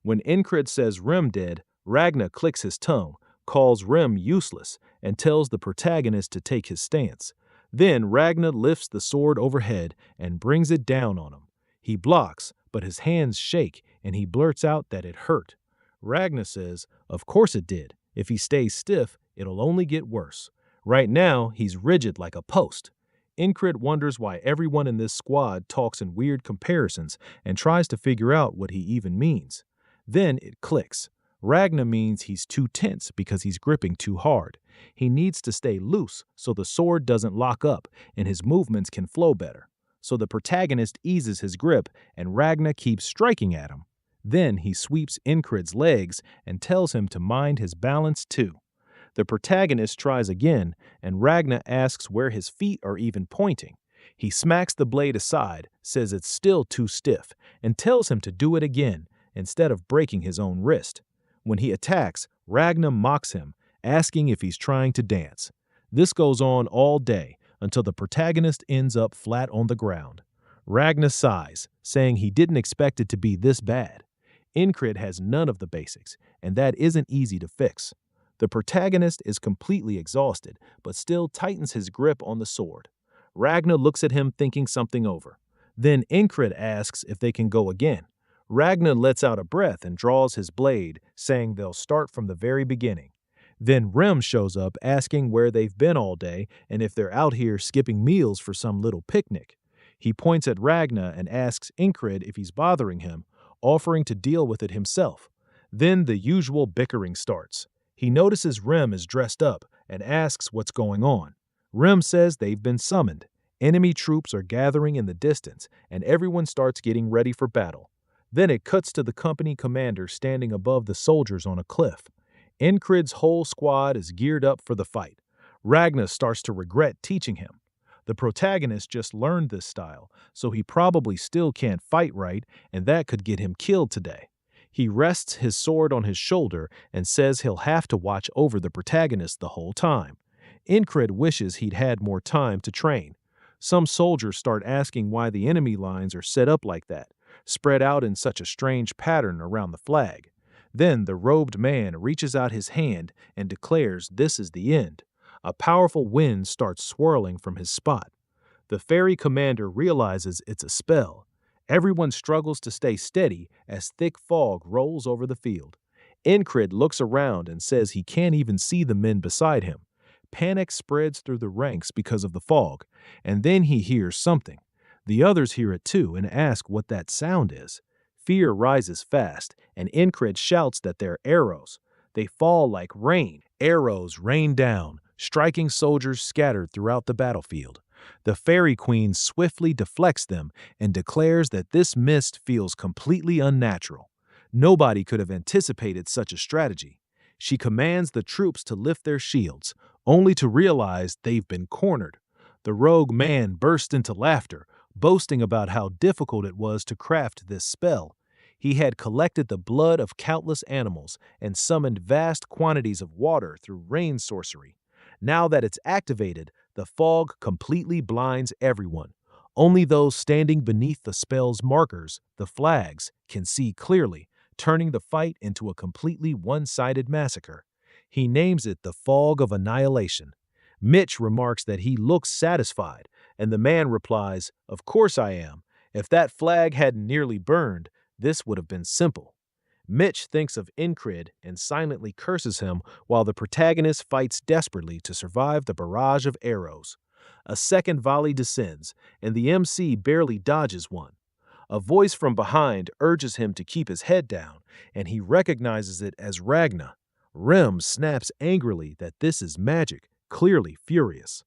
When Incred says Rim did, Ragna clicks his tongue, calls Rem useless and tells the protagonist to take his stance. Then Ragnar lifts the sword overhead and brings it down on him. He blocks, but his hands shake and he blurts out that it hurt. Ragnar says, of course it did. If he stays stiff, it'll only get worse. Right now, he's rigid like a post. Incred wonders why everyone in this squad talks in weird comparisons and tries to figure out what he even means. Then it clicks. Ragnar means he's too tense because he's gripping too hard. He needs to stay loose so the sword doesn't lock up and his movements can flow better. So the protagonist eases his grip and Ragnar keeps striking at him. Then he sweeps Incred's legs and tells him to mind his balance too. The protagonist tries again, and Ragnar asks where his feet are even pointing. He smacks the blade aside, says it's still too stiff, and tells him to do it again, instead of breaking his own wrist. When he attacks, Ragnar mocks him, asking if he's trying to dance. This goes on all day, until the protagonist ends up flat on the ground. Ragnar sighs, saying he didn't expect it to be this bad. Incred has none of the basics, and that isn't easy to fix. The protagonist is completely exhausted, but still tightens his grip on the sword. Ragnar looks at him thinking something over. Then Incred asks if they can go again. Ragnar lets out a breath and draws his blade, saying they'll start from the very beginning. Then Rem shows up asking where they've been all day and if they're out here skipping meals for some little picnic. He points at Ragnar and asks Incred if he's bothering him, offering to deal with it himself. Then the usual bickering starts. He notices Rem is dressed up and asks what's going on. Rem says they've been summoned. Enemy troops are gathering in the distance, and everyone starts getting ready for battle. Then it cuts to the company commander standing above the soldiers on a cliff. Incred's whole squad is geared up for the fight. Ragnar starts to regret teaching him. The protagonist just learned this style, so he probably still can't fight right, and that could get him killed today. He rests his sword on his shoulder and says he'll have to watch over the protagonist the whole time. Incred wishes he'd had more time to train. Some soldiers start asking why the enemy lines are set up like that, spread out in such a strange pattern around the flag. Then the robed man reaches out his hand and declares this is the end. A powerful wind starts swirling from his spot. The ferry commander realizes it's a spell. Everyone struggles to stay steady as thick fog rolls over the field. Incred looks around and says he can't even see the men beside him. Panic spreads through the ranks because of the fog, and then he hears something. The others hear it too and ask what that sound is. Fear rises fast, and Incred shouts that they're arrows. They fall like rain. Arrows rain down, striking soldiers scattered throughout the battlefield. The fairy queen swiftly deflects them and declares that this mist feels completely unnatural. Nobody could have anticipated such a strategy. She commands the troops to lift their shields, only to realize they've been cornered. The rogue man burst into laughter, boasting about how difficult it was to craft this spell. He had collected the blood of countless animals and summoned vast quantities of water through rain sorcery. Now that it's activated, the fog completely blinds everyone. Only those standing beneath the spell's markers, the flags, can see clearly, turning the fight into a completely one-sided massacre. He names it the Fog of Annihilation. Mitch remarks that he looks satisfied, and the man replies, "Of course I am. If that flag hadn't nearly burned, this would have been simple." Mitch thinks of Incred and silently curses him while the protagonist fights desperately to survive the barrage of arrows. A second volley descends, and the MC barely dodges one. A voice from behind urges him to keep his head down, and he recognizes it as Ragnar. Rem snaps angrily that this is magic, clearly furious.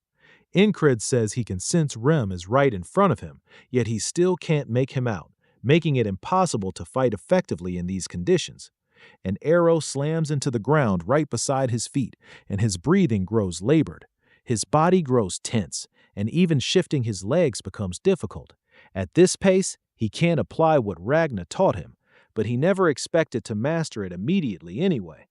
Incred says he can sense Rem is right in front of him, yet he still can't make him out, making it impossible to fight effectively in these conditions. An arrow slams into the ground right beside his feet, and his breathing grows labored. His body grows tense, and even shifting his legs becomes difficult. At this pace, he can't apply what Ragnar taught him, but he never expected to master it immediately anyway.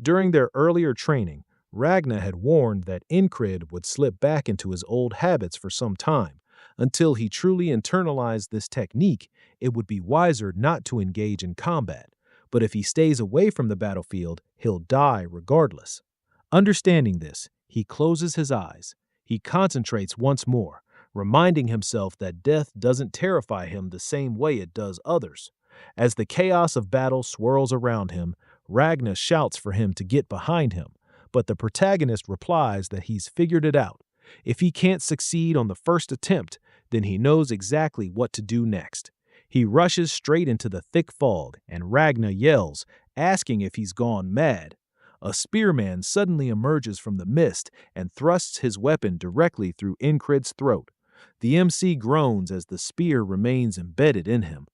During their earlier training, Ragnar had warned that Incred would slip back into his old habits for some time. Until he truly internalized this technique, it would be wiser not to engage in combat. But if he stays away from the battlefield, he'll die regardless. Understanding this, he closes his eyes. He concentrates once more, reminding himself that death doesn't terrify him the same way it does others. As the chaos of battle swirls around him, Ragnar shouts for him to get behind him, but the protagonist replies that he's figured it out. If he can't succeed on the first attempt, then he knows exactly what to do next. He rushes straight into the thick fog, and Ragnar yells, asking if he's gone mad. A spearman suddenly emerges from the mist and thrusts his weapon directly through Incred's throat. The MC groans as the spear remains embedded in him.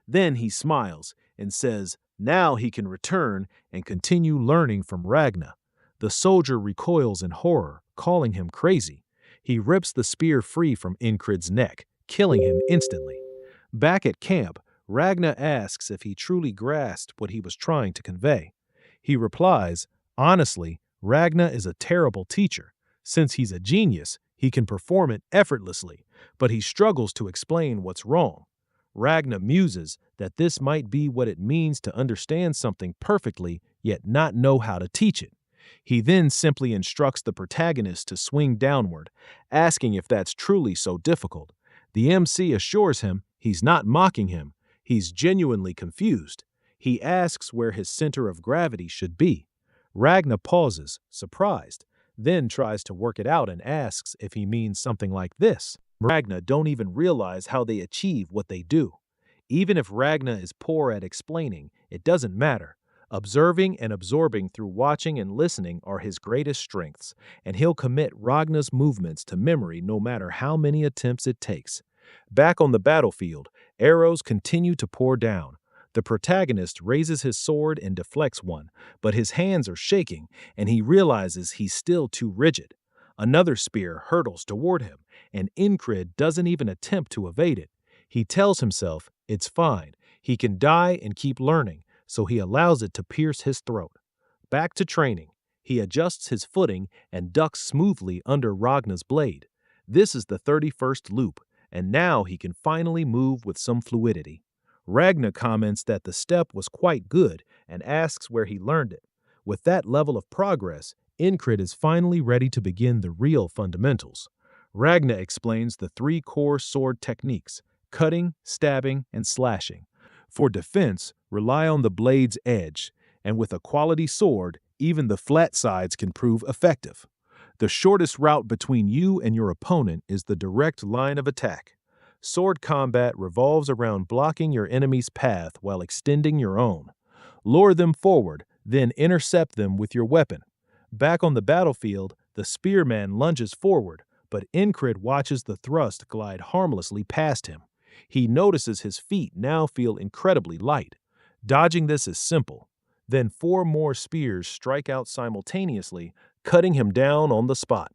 Then he smiles and says now he can return and continue learning from Ragnar. The soldier recoils in horror, calling him crazy. He rips the spear free from Incred's neck, killing him instantly. Back at camp, Ragnar asks if he truly grasped what he was trying to convey. He replies, honestly, Ragnar is a terrible teacher. Since he's a genius, he can perform it effortlessly, but he struggles to explain what's wrong. Ragnar muses that this might be what it means to understand something perfectly yet not know how to teach it. He then simply instructs the protagonist to swing downward, asking if that's truly so difficult. The MC assures him he's not mocking him, he's genuinely confused. He asks where his center of gravity should be. Ragnar pauses, surprised, then tries to work it out and asks if he means something like this. Ragnar don't even realize how they achieve what they do. Even if Ragnar is poor at explaining, it doesn't matter. Observing and absorbing through watching and listening are his greatest strengths, and he'll commit Ragnar's movements to memory no matter how many attempts it takes. Back on the battlefield, arrows continue to pour down. The protagonist raises his sword and deflects one, but his hands are shaking, and he realizes he's still too rigid. Another spear hurtles toward him, and Incred doesn't even attempt to evade it. He tells himself it's fine, he can die and keep learning, so he allows it to pierce his throat. Back to training, he adjusts his footing and ducks smoothly under Ragnar's blade. This is the 31st loop, and now he can finally move with some fluidity. Ragnar comments that the step was quite good and asks where he learned it. With that level of progress, Incred is finally ready to begin the real fundamentals. Ragnar explains the 3 core sword techniques: cutting, stabbing, and slashing. For defense, rely on the blade's edge, and with a quality sword, even the flat sides can prove effective. The shortest route between you and your opponent is the direct line of attack. Sword combat revolves around blocking your enemy's path while extending your own. Lure them forward, then intercept them with your weapon. Back on the battlefield, the spearman lunges forward, but Incred watches the thrust glide harmlessly past him. He notices his feet now feel incredibly light. Dodging this is simple. Then 4 more spears strike out simultaneously, cutting him down on the spot.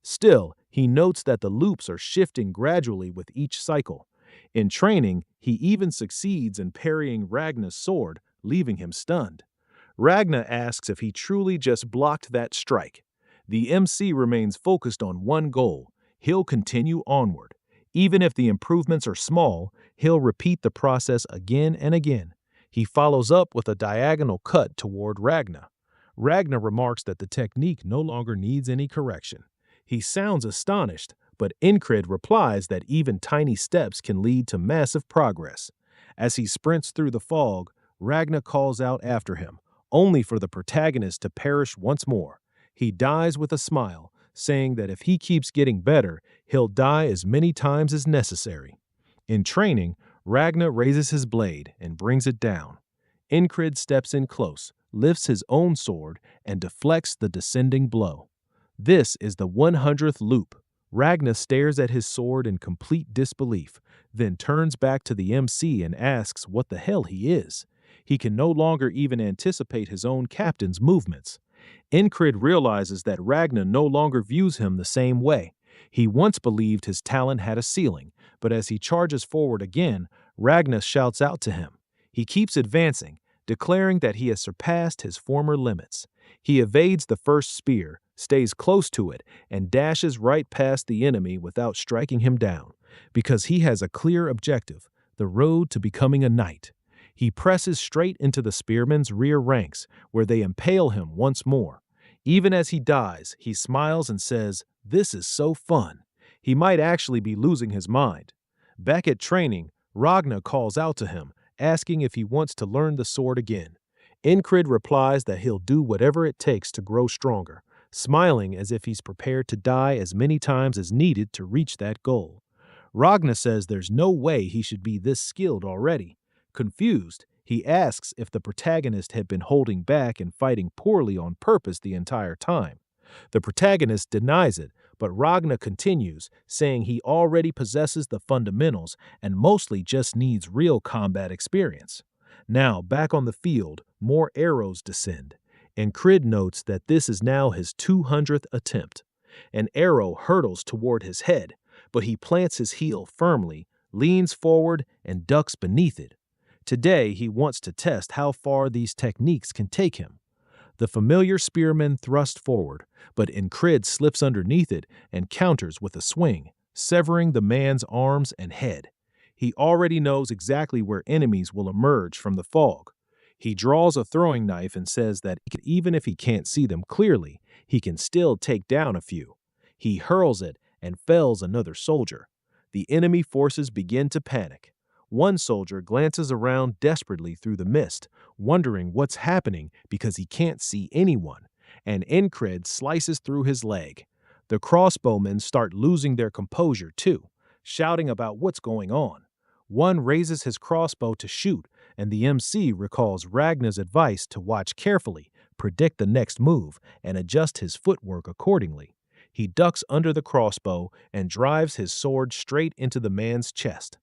Still, he notes that the loops are shifting gradually with each cycle. In training, he even succeeds in parrying Ragnar's sword, leaving him stunned. Ragnar asks if he truly just blocked that strike. The MC remains focused on one goal. He'll continue onward. Even if the improvements are small, he'll repeat the process again and again. He follows up with a diagonal cut toward Ragnar. Ragnar remarks that the technique no longer needs any correction. He sounds astonished, but Incred replies that even tiny steps can lead to massive progress. As he sprints through the fog, Ragnar calls out after him, only for the protagonist to perish once more. He dies with a smile, saying that if he keeps getting better, he'll die as many times as necessary. In training, Ragnar raises his blade and brings it down. Incred steps in close, lifts his own sword, and deflects the descending blow. This is the 100th loop. Ragnar stares at his sword in complete disbelief, then turns back to the MC and asks what the hell he is. He can no longer even anticipate his own captain's movements. Incred realizes that Ragnar no longer views him the same way. He once believed his talent had a ceiling, but as he charges forward again, Ragnar shouts out to him. He keeps advancing, declaring that he has surpassed his former limits. He evades the first spear, stays close to it, and dashes right past the enemy without striking him down, because he has a clear objective, the road to becoming a knight. He presses straight into the spearmen's rear ranks, where they impale him once more. Even as he dies, he smiles and says, "This is so fun." He might actually be losing his mind. Back at training, Ragna calls out to him, asking if he wants to learn the sword again. Incrid replies that he'll do whatever it takes to grow stronger, smiling as if he's prepared to die as many times as needed to reach that goal. Ragna says there's no way he should be this skilled already. Confused, he asks if the protagonist had been holding back and fighting poorly on purpose the entire time. The protagonist denies it, but Ragna continues, saying he already possesses the fundamentals and mostly just needs real combat experience. Now, back on the field, more arrows descend, and Crid notes that this is now his 200th attempt. An arrow hurtles toward his head, but he plants his heel firmly, leans forward, and ducks beneath it. Today, he wants to test how far these techniques can take him. The familiar spearman thrusts forward, but Incrid slips underneath it and counters with a swing, severing the man's arms and head. He already knows exactly where enemies will emerge from the fog. He draws a throwing knife and says that even if he can't see them clearly, he can still take down a few. He hurls it and fells another soldier. The enemy forces begin to panic. One soldier glances around desperately through the mist, wondering what's happening because he can't see anyone, and Incred slices through his leg. The crossbowmen start losing their composure too, shouting about what's going on. One raises his crossbow to shoot, and the MC recalls Ragna's advice to watch carefully, predict the next move, and adjust his footwork accordingly. He ducks under the crossbow and drives his sword straight into the man's chest.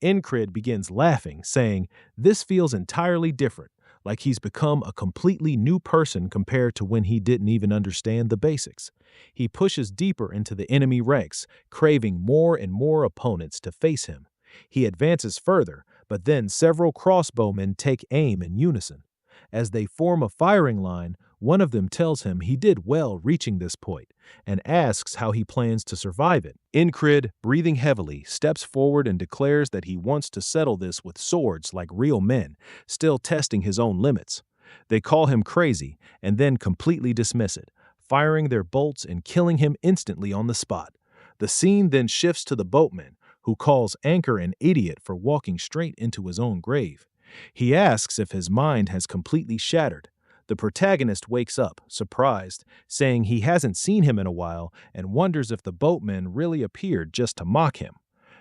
Incrid begins laughing, saying, "This feels entirely different, like he's become a completely new person compared to when he didn't even understand the basics." He pushes deeper into the enemy ranks, craving more and more opponents to face him. He advances further, but then several crossbowmen take aim in unison. As they form a firing line, one of them tells him he did well reaching this point and asks how he plans to survive it. Incrid, breathing heavily, steps forward and declares that he wants to settle this with swords like real men, still testing his own limits. They call him crazy and then completely dismiss it, firing their bolts and killing him instantly on the spot. The scene then shifts to the boatman, who calls Anchor an idiot for walking straight into his own grave. He asks if his mind has completely shattered. The protagonist wakes up, surprised, saying he hasn't seen him in a while and wonders if the boatman really appeared just to mock him.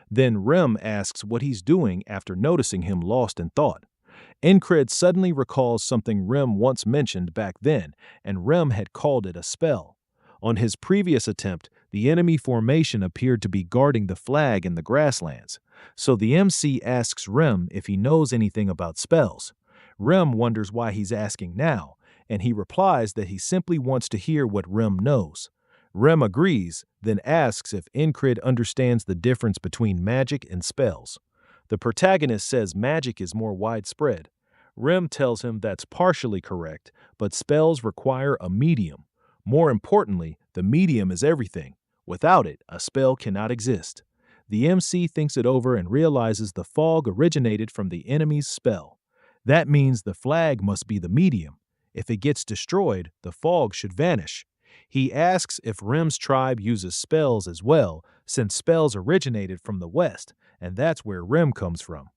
Then Rem asks what he's doing after noticing him lost in thought. Incred suddenly recalls something Rem once mentioned back then, and Rem had called it a spell. On his previous attempt, the enemy formation appeared to be guarding the flag in the grasslands, so the MC asks Rem if he knows anything about spells. Rem wonders why he's asking now, and he replies that he simply wants to hear what Rem knows. Rem agrees, then asks if Incrid understands the difference between magic and spells. The protagonist says magic is more widespread. Rem tells him that's partially correct, but spells require a medium. More importantly, the medium is everything. Without it, a spell cannot exist. The MC thinks it over and realizes the fog originated from the enemy's spell. That means the flag must be the medium. If it gets destroyed, the fog should vanish. He asks if Rem's tribe uses spells as well, since spells originated from the West, and that's where Rem comes from.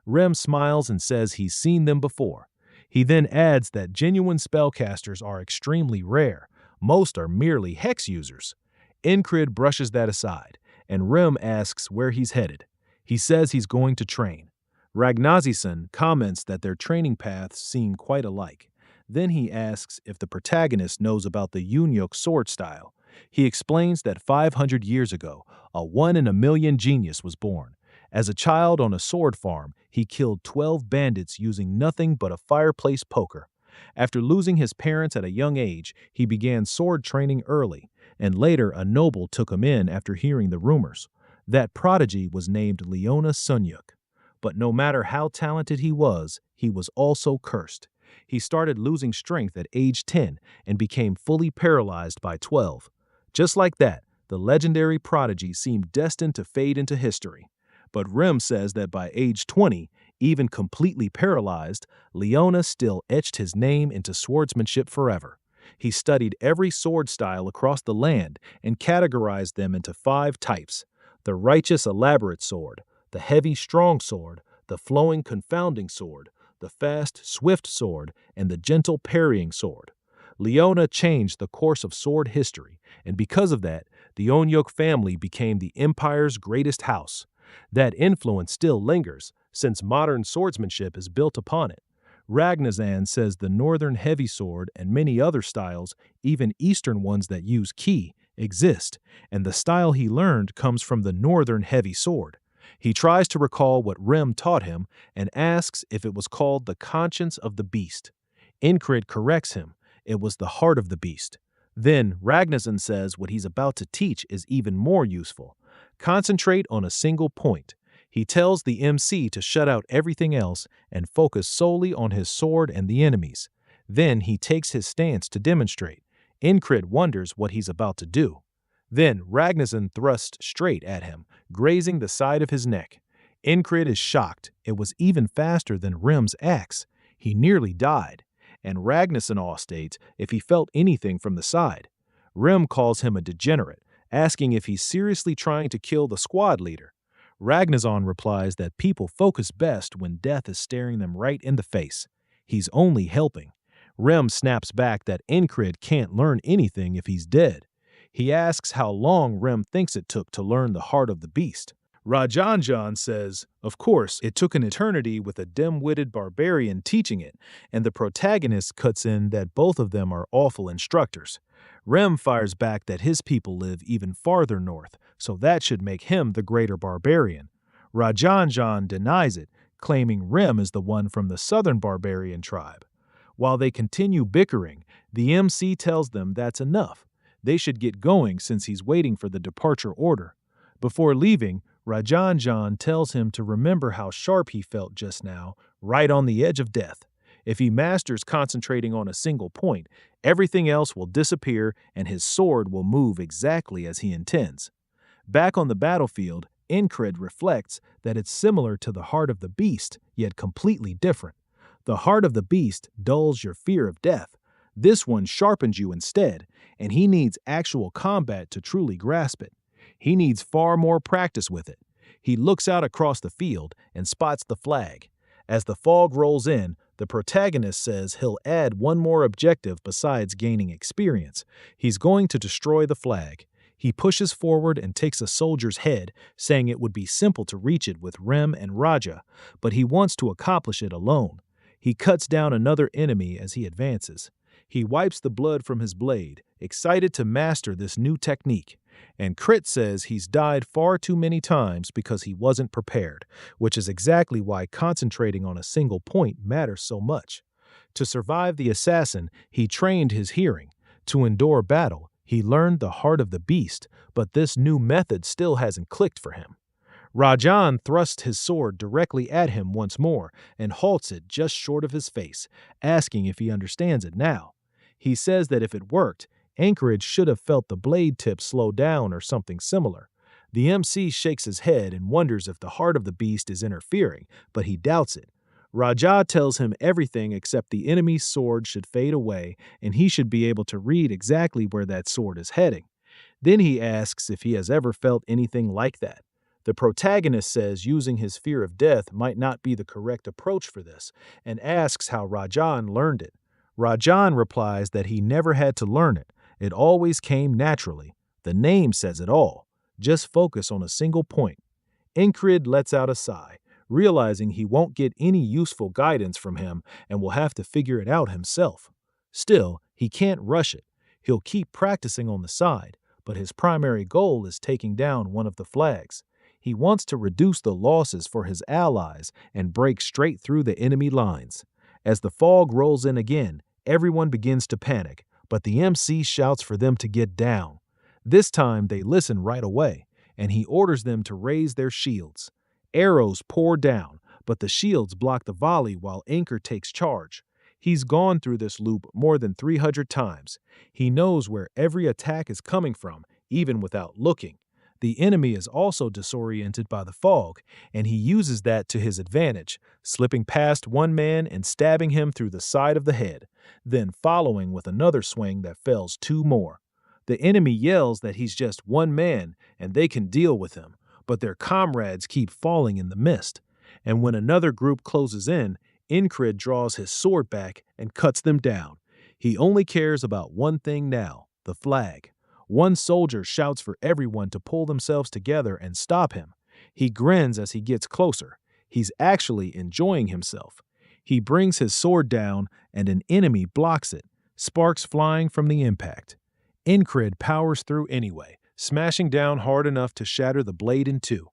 Rem smiles and says he's seen them before. He then adds that genuine spellcasters are extremely rare. Most are merely hex users. Incrid brushes that aside, and Rem asks where he's headed. He says he's going to train. Ragnarsson comments that their training paths seem quite alike. Then he asks if the protagonist knows about the Yunyuk sword style. He explains that 500 years ago, a 1-in-a-million genius was born. As a child on a sword farm, he killed 12 bandits using nothing but a fireplace poker. After losing his parents at a young age, he began sword training early, and later a noble took him in after hearing the rumors. That prodigy was named Leona Sunyuk. But no matter how talented he was also cursed. He started losing strength at age 10 and became fully paralyzed by 12. Just like that, the legendary prodigy seemed destined to fade into history. But Rem says that by age 20, even completely paralyzed, Leona still etched his name into swordsmanship forever. He studied every sword style across the land and categorized them into 5 types: the righteous elaborate sword, the heavy strong sword, the flowing confounding sword, the fast swift sword, and the gentle parrying sword. Leona changed the course of sword history, and because of that, the Onyok family became the empire's greatest house. That influence still lingers, since modern swordsmanship is built upon it. Ragnazan says the northern heavy sword and many other styles, even eastern ones that use ki, exist, and the style he learned comes from the northern heavy sword. He tries to recall what Rem taught him and asks if it was called the conscience of the beast. Incred corrects him. It was the heart of the beast. Then Ragnazan says what he's about to teach is even more useful. Concentrate on a single point. He tells the MC to shut out everything else and focus solely on his sword and the enemies. Then he takes his stance to demonstrate. Incred wonders what he's about to do. Then Ragnazan thrusts straight at him, grazing the side of his neck. Incred is shocked. It was even faster than Rem's axe. He nearly died. And Ragnarson states if he felt anything from the side. Rem calls him a degenerate, asking if he's seriously trying to kill the squad leader. Ragnazon replies that people focus best when death is staring them right in the face. He's only helping. Rem snaps back that Incred can't learn anything if he's dead. He asks how long Rem thinks it took to learn the heart of the beast. Rajanjan says, of course, it took an eternity with a dim-witted barbarian teaching it, and the protagonist cuts in that both of them are awful instructors. Rem fires back that his people live even farther north, so that should make him the greater barbarian. Rajanjan denies it, claiming Rem is the one from the southern barbarian tribe. While they continue bickering, the MC tells them that's enough. They should get going since he's waiting for the departure order. Before leaving, Rajanjan tells him to remember how sharp he felt just now, right on the edge of death. If he masters concentrating on a single point, everything else will disappear and his sword will move exactly as he intends. Back on the battlefield, Incred reflects that it's similar to the heart of the beast, yet completely different. The heart of the beast dulls your fear of death. This one sharpens you instead, and he needs actual combat to truly grasp it. He needs far more practice with it. He looks out across the field and spots the flag. As the fog rolls in, the protagonist says he'll add one more objective besides gaining experience. He's going to destroy the flag. He pushes forward and takes a soldier's head, saying it would be simple to reach it with Rem and Raja, but he wants to accomplish it alone. He cuts down another enemy as he advances. He wipes the blood from his blade, excited to master this new technique. And Crit says he's died far too many times because he wasn't prepared, which is exactly why concentrating on a single point matters so much. To survive the assassin, he trained his hearing. To endure battle, he learned the heart of the beast, but this new method still hasn't clicked for him. Rajan thrusts his sword directly at him once more and halts it just short of his face, asking if he understands it now. He says that if it worked, Anchorage should have felt the blade tip slow down or something similar. The MC shakes his head and wonders if the heart of the beast is interfering, but he doubts it. Raja tells him everything except the enemy's sword should fade away and he should be able to read exactly where that sword is heading. Then he asks if he has ever felt anything like that. The protagonist says using his fear of death might not be the correct approach for this and asks how Rajan learned it. Rajan replies that he never had to learn it. It always came naturally. The name says it all. Just focus on a single point. Incred lets out a sigh, realizing he won't get any useful guidance from him and will have to figure it out himself. Still, he can't rush it. He'll keep practicing on the side, but his primary goal is taking down one of the flags. He wants to reduce the losses for his allies and break straight through the enemy lines. As the fog rolls in again, everyone begins to panic, but the MC shouts for them to get down. This time they listen right away, and he orders them to raise their shields. Arrows pour down, but the shields block the volley while Anchor takes charge. He's gone through this loop more than 300 times. He knows where every attack is coming from, even without looking. The enemy is also disoriented by the fog, and he uses that to his advantage, slipping past one man and stabbing him through the side of the head, then following with another swing that fells two more. The enemy yells that he's just one man and they can deal with him, but their comrades keep falling in the mist. And when another group closes in, Incred draws his sword back and cuts them down. He only cares about one thing now, the flag. One soldier shouts for everyone to pull themselves together and stop him. He grins as he gets closer. He's actually enjoying himself. He brings his sword down and an enemy blocks it, sparks flying from the impact. Incred powers through anyway, smashing down hard enough to shatter the blade in two.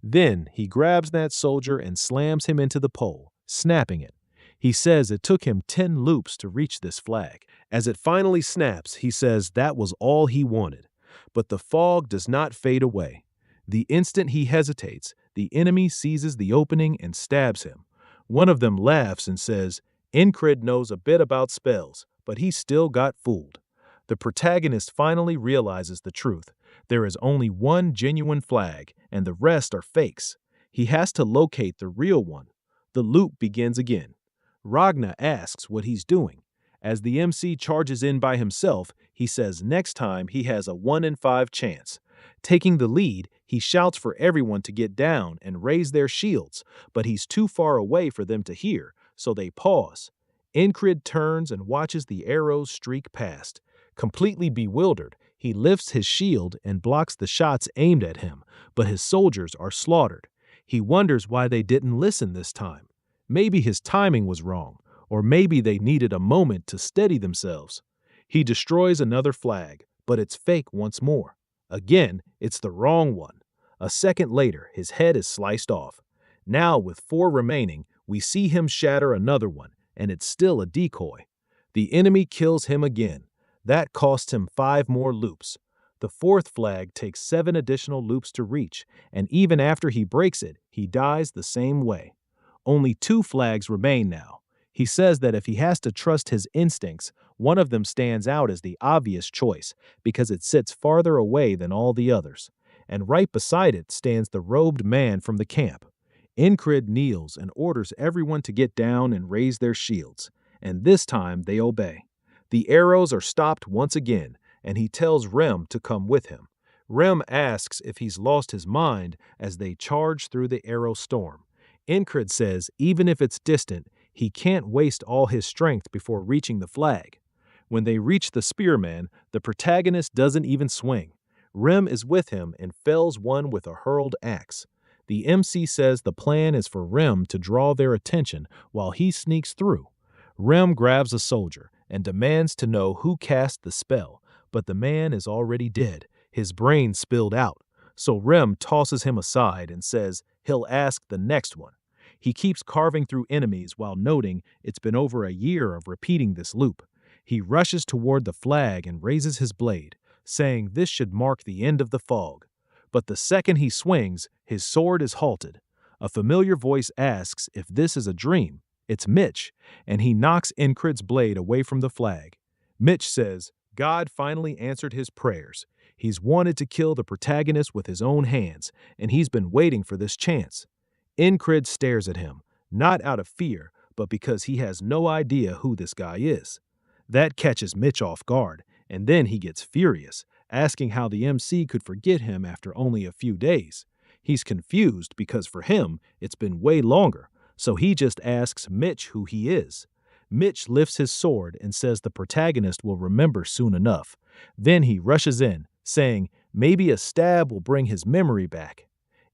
Then he grabs that soldier and slams him into the pole, snapping it. He says it took him 10 loops to reach this flag. As it finally snaps, he says that was all he wanted. But the fog does not fade away. The instant he hesitates, the enemy seizes the opening and stabs him. One of them laughs and says, Incred knows a bit about spells, but he still got fooled. The protagonist finally realizes the truth. There is only one genuine flag, and the rest are fakes. He has to locate the real one. The loop begins again. Ragna asks what he's doing. As the MC charges in by himself, he says next time he has a 1 in 5 chance. Taking the lead, he shouts for everyone to get down and raise their shields, but he's too far away for them to hear, so they pause. Incred turns and watches the arrows streak past. Completely bewildered, he lifts his shield and blocks the shots aimed at him, but his soldiers are slaughtered. He wonders why they didn't listen this time. Maybe his timing was wrong, or maybe they needed a moment to steady themselves. He destroys another flag, but it's fake once more. Again, it's the wrong one. A second later, his head is sliced off. Now, with 4 remaining, we see him shatter another one, and it's still a decoy. The enemy kills him again. That costs him 5 more loops. The 4th flag takes 7 additional loops to reach, and even after he breaks it, he dies the same way. Only 2 flags remain now. He says that if he has to trust his instincts, one of them stands out as the obvious choice because it sits farther away than all the others. And right beside it stands the robed man from the camp. Incred kneels and orders everyone to get down and raise their shields, and this time they obey. The arrows are stopped once again, and he tells Rem to come with him. Rem asks if he's lost his mind as they charge through the arrow storm. Incred says even if it's distant, he can't waste all his strength before reaching the flag. When they reach the spearman, the protagonist doesn't even swing. Rem is with him and fells one with a hurled axe. The MC says the plan is for Rem to draw their attention while he sneaks through. Rem grabs a soldier and demands to know who cast the spell, but the man is already dead, his brain spilled out. So Rem tosses him aside and says he'll ask the next one. He keeps carving through enemies while noting it's been over a year of repeating this loop. He rushes toward the flag and raises his blade, saying this should mark the end of the fog. But the second he swings, his sword is halted. A familiar voice asks if this is a dream. It's Mitch, and he knocks Incred's blade away from the flag. Mitch says God finally answered his prayers. He's wanted to kill the protagonist with his own hands, and he's been waiting for this chance. Incred stares at him, not out of fear, but because he has no idea who this guy is. That catches Mitch off guard, and then he gets furious, asking how the MC could forget him after only a few days. He's confused because for him, it's been way longer, so he just asks Mitch who he is. Mitch lifts his sword and says the protagonist will remember soon enough. Then he rushes in, saying maybe a stab will bring his memory back.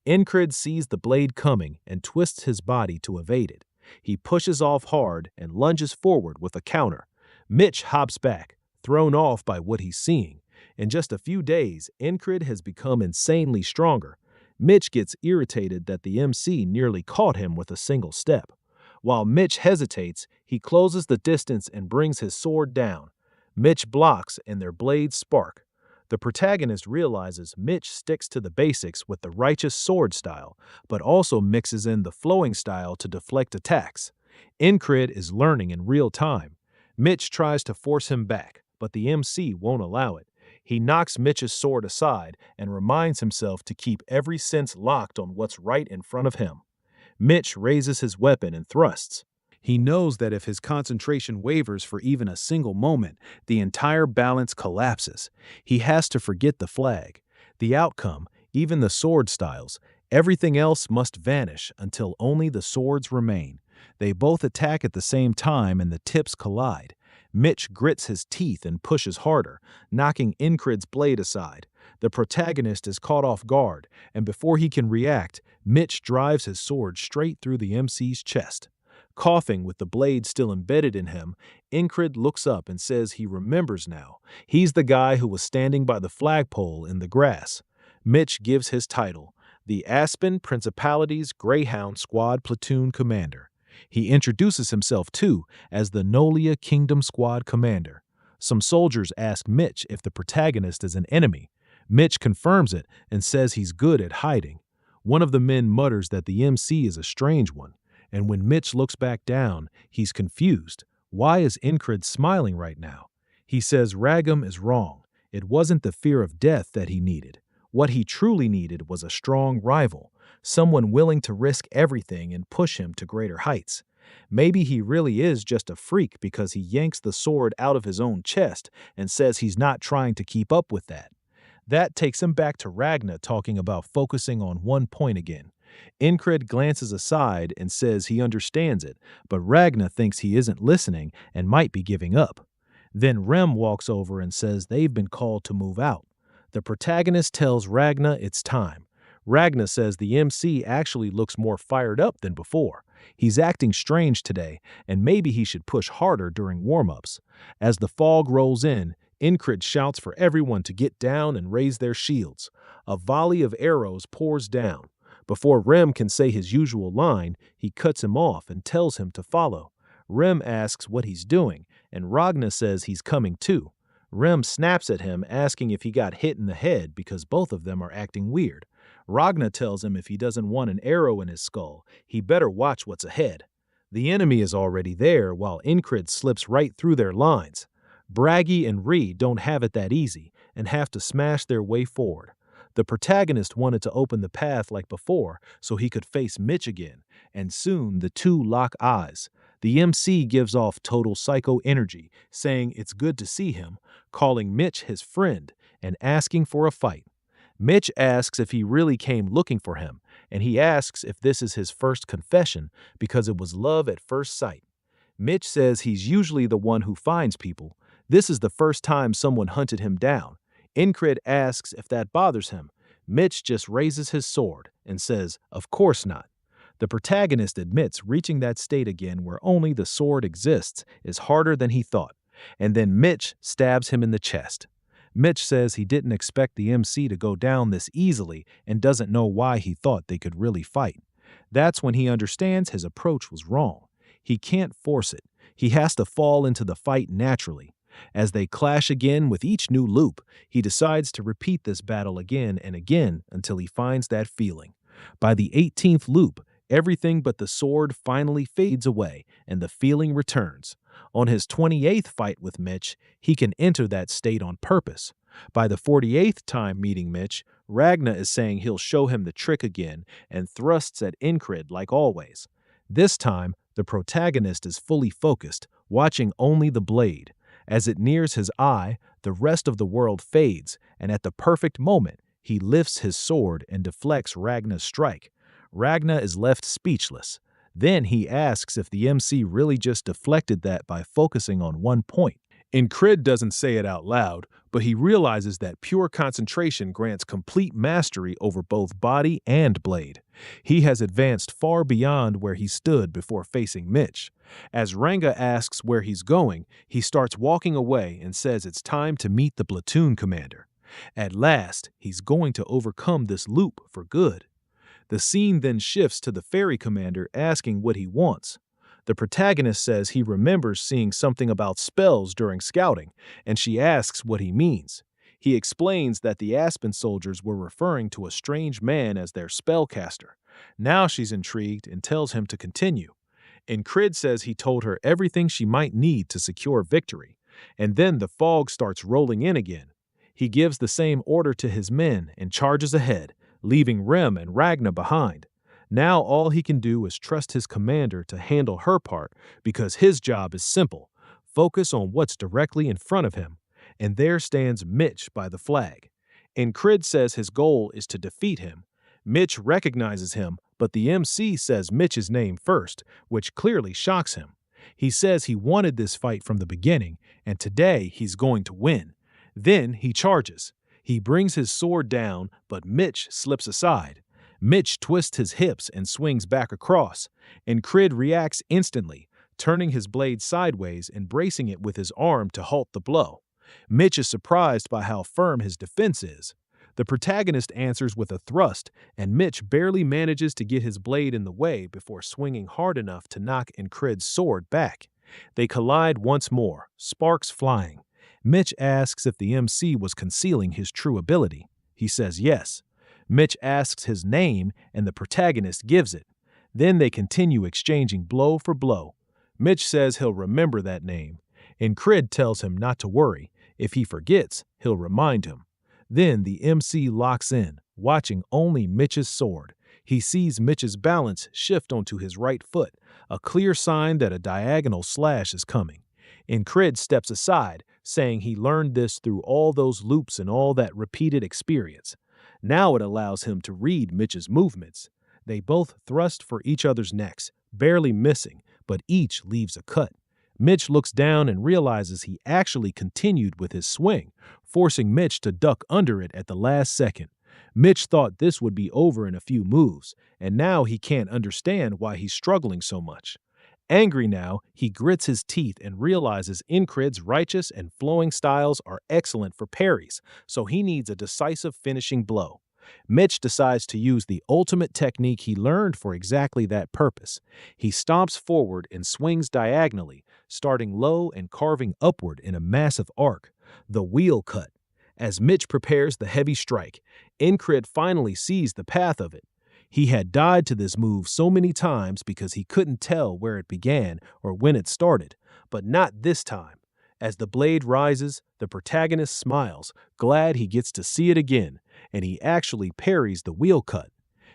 Incred sees the blade coming and twists his body to evade it. He pushes off hard and lunges forward with a counter. Mitch hops back, thrown off by what he's seeing. In just a few days, Incred has become insanely stronger. Mitch gets irritated that the MC nearly caught him with a single step. While Mitch hesitates, he closes the distance and brings his sword down. Mitch blocks and their blades spark. The protagonist realizes Mitch sticks to the basics with the righteous sword style, but also mixes in the flowing style to deflect attacks. Incred is learning in real time. Mitch tries to force him back, but the MC won't allow it. He knocks Mitch's sword aside and reminds himself to keep every sense locked on what's right in front of him. Mitch raises his weapon and thrusts. He knows that if his concentration wavers for even a single moment, the entire balance collapses. He has to forget the flag, the outcome, even the sword styles. Everything else must vanish until only the swords remain. They both attack at the same time and the tips collide. Mitch grits his teeth and pushes harder, knocking Incrid's blade aside. The protagonist is caught off guard, and before he can react, Mitch drives his sword straight through the MC's chest. Coughing with the blade still embedded in him, Incrid looks up and says he remembers now. He's the guy who was standing by the flagpole in the grass. Mitch gives his title, the Aspen Principality's Greyhound Squad Platoon Commander. He introduces himself, too, as the Nolia Kingdom Squad Commander. Some soldiers ask Mitch if the protagonist is an enemy. Mitch confirms it and says he's good at hiding. One of the men mutters that the MC is a strange one, and when Mitch looks back down, he's confused. Why is Incrid smiling right now? He says Ragam is wrong. It wasn't the fear of death that he needed. What he truly needed was a strong rival, someone willing to risk everything and push him to greater heights. Maybe he really is just a freak because he yanks the sword out of his own chest and says he's not trying to keep up with that. That takes him back to Ragna talking about focusing on one point again. Incrid glances aside and says he understands it, but Ragna thinks he isn't listening and might be giving up. Then Rem walks over and says they've been called to move out. The protagonist tells Ragna it's time. Ragna says the MC actually looks more fired up than before. He's acting strange today, and maybe he should push harder during warm-ups. As the fog rolls in, Incrid shouts for everyone to get down and raise their shields. A volley of arrows pours down. Before Rem can say his usual line, he cuts him off and tells him to follow. Rem asks what he's doing, and Ragna says he's coming too. Rem snaps at him, asking if he got hit in the head because both of them are acting weird. Ragna tells him if he doesn't want an arrow in his skull, he better watch what's ahead. The enemy is already there, while Incrid slips right through their lines. Braggy and Reed don't have it that easy and have to smash their way forward. The protagonist wanted to open the path like before so he could face Mitch again, and soon the two lock eyes. The MC gives off total psycho energy, saying it's good to see him, calling Mitch his friend, and asking for a fight. Mitch asks if he really came looking for him, and he asks if this is his first confession because it was love at first sight. Mitch says he's usually the one who finds people. This is the first time someone hunted him down. Incrid asks if that bothers him. Mitch just raises his sword and says, of course not. The protagonist admits reaching that state again where only the sword exists is harder than he thought, and then Mitch stabs him in the chest. Mitch says he didn't expect the MC to go down this easily and doesn't know why he thought they could really fight. That's when he understands his approach was wrong. He can't force it. He has to fall into the fight naturally. As they clash again with each new loop, he decides to repeat this battle again and again until he finds that feeling. By the 18th loop, everything but the sword finally fades away and the feeling returns. On his 28th fight with Mitch, he can enter that state on purpose. By the 48th time meeting Mitch, Ragna is saying he'll show him the trick again and thrusts at Incrid like always. This time, the protagonist is fully focused, watching only the blade. As it nears his eye, the rest of the world fades, and at the perfect moment, he lifts his sword and deflects Ragna's strike. Ragna is left speechless. Then he asks if the MC really just deflected that by focusing on one point. Incrid doesn't say it out loud, but he realizes that pure concentration grants complete mastery over both body and blade. He has advanced far beyond where he stood before facing Mitch. As Ranga asks where he's going, he starts walking away and says it's time to meet the platoon commander. At last, he's going to overcome this loop for good. The scene then shifts to the ferry commander asking what he wants. The protagonist says he remembers seeing something about spells during scouting, and she asks what he means. He explains that the Aspen soldiers were referring to a strange man as their spellcaster. Now she's intrigued and tells him to continue. Incrid says he told her everything she might need to secure victory, and then the fog starts rolling in again. He gives the same order to his men and charges ahead, leaving Rem and Ragna behind. Now all he can do is trust his commander to handle her part because his job is simple: focus on what's directly in front of him. And there stands Mitch by the flag. Incrid says his goal is to defeat him. Mitch recognizes him, but the MC says Mitch's name first, which clearly shocks him. He says he wanted this fight from the beginning, and today he's going to win. Then he charges. He brings his sword down, but Mitch slips aside. Mitch twists his hips and swings back across, and Crid reacts instantly, turning his blade sideways and bracing it with his arm to halt the blow. Mitch is surprised by how firm his defense is. The protagonist answers with a thrust, and Mitch barely manages to get his blade in the way before swinging hard enough to knock Incrid's sword back. They collide once more, sparks flying. Mitch asks if the MC was concealing his true ability. He says yes. Mitch asks his name, and the protagonist gives it. Then they continue exchanging blow for blow. Mitch says he'll remember that name. Incrid tells him not to worry. If he forgets, he'll remind him. Then the MC locks in, watching only Mitch's sword. He sees Mitch's balance shift onto his right foot, a clear sign that a diagonal slash is coming. Incrid steps aside, saying he learned this through all those loops and all that repeated experience. Now it allows him to read Mitch's movements. They both thrust for each other's necks, barely missing, but each leaves a cut. Mitch looks down and realizes he actually continued with his swing, forcing Mitch to duck under it at the last second. Mitch thought this would be over in a few moves, and now he can't understand why he's struggling so much. Angry now, he grits his teeth and realizes Incrid's righteous and flowing styles are excellent for parries, so he needs a decisive finishing blow. Mitch decides to use the ultimate technique he learned for exactly that purpose. He stomps forward and swings diagonally, starting low and carving upward in a massive arc, the wheel cut. As Mitch prepares the heavy strike, Incrid finally sees the path of it. He had died to this move so many times because he couldn't tell where it began or when it started, but not this time. As the blade rises, the protagonist smiles, glad he gets to see it again, and he actually parries the wheel cut.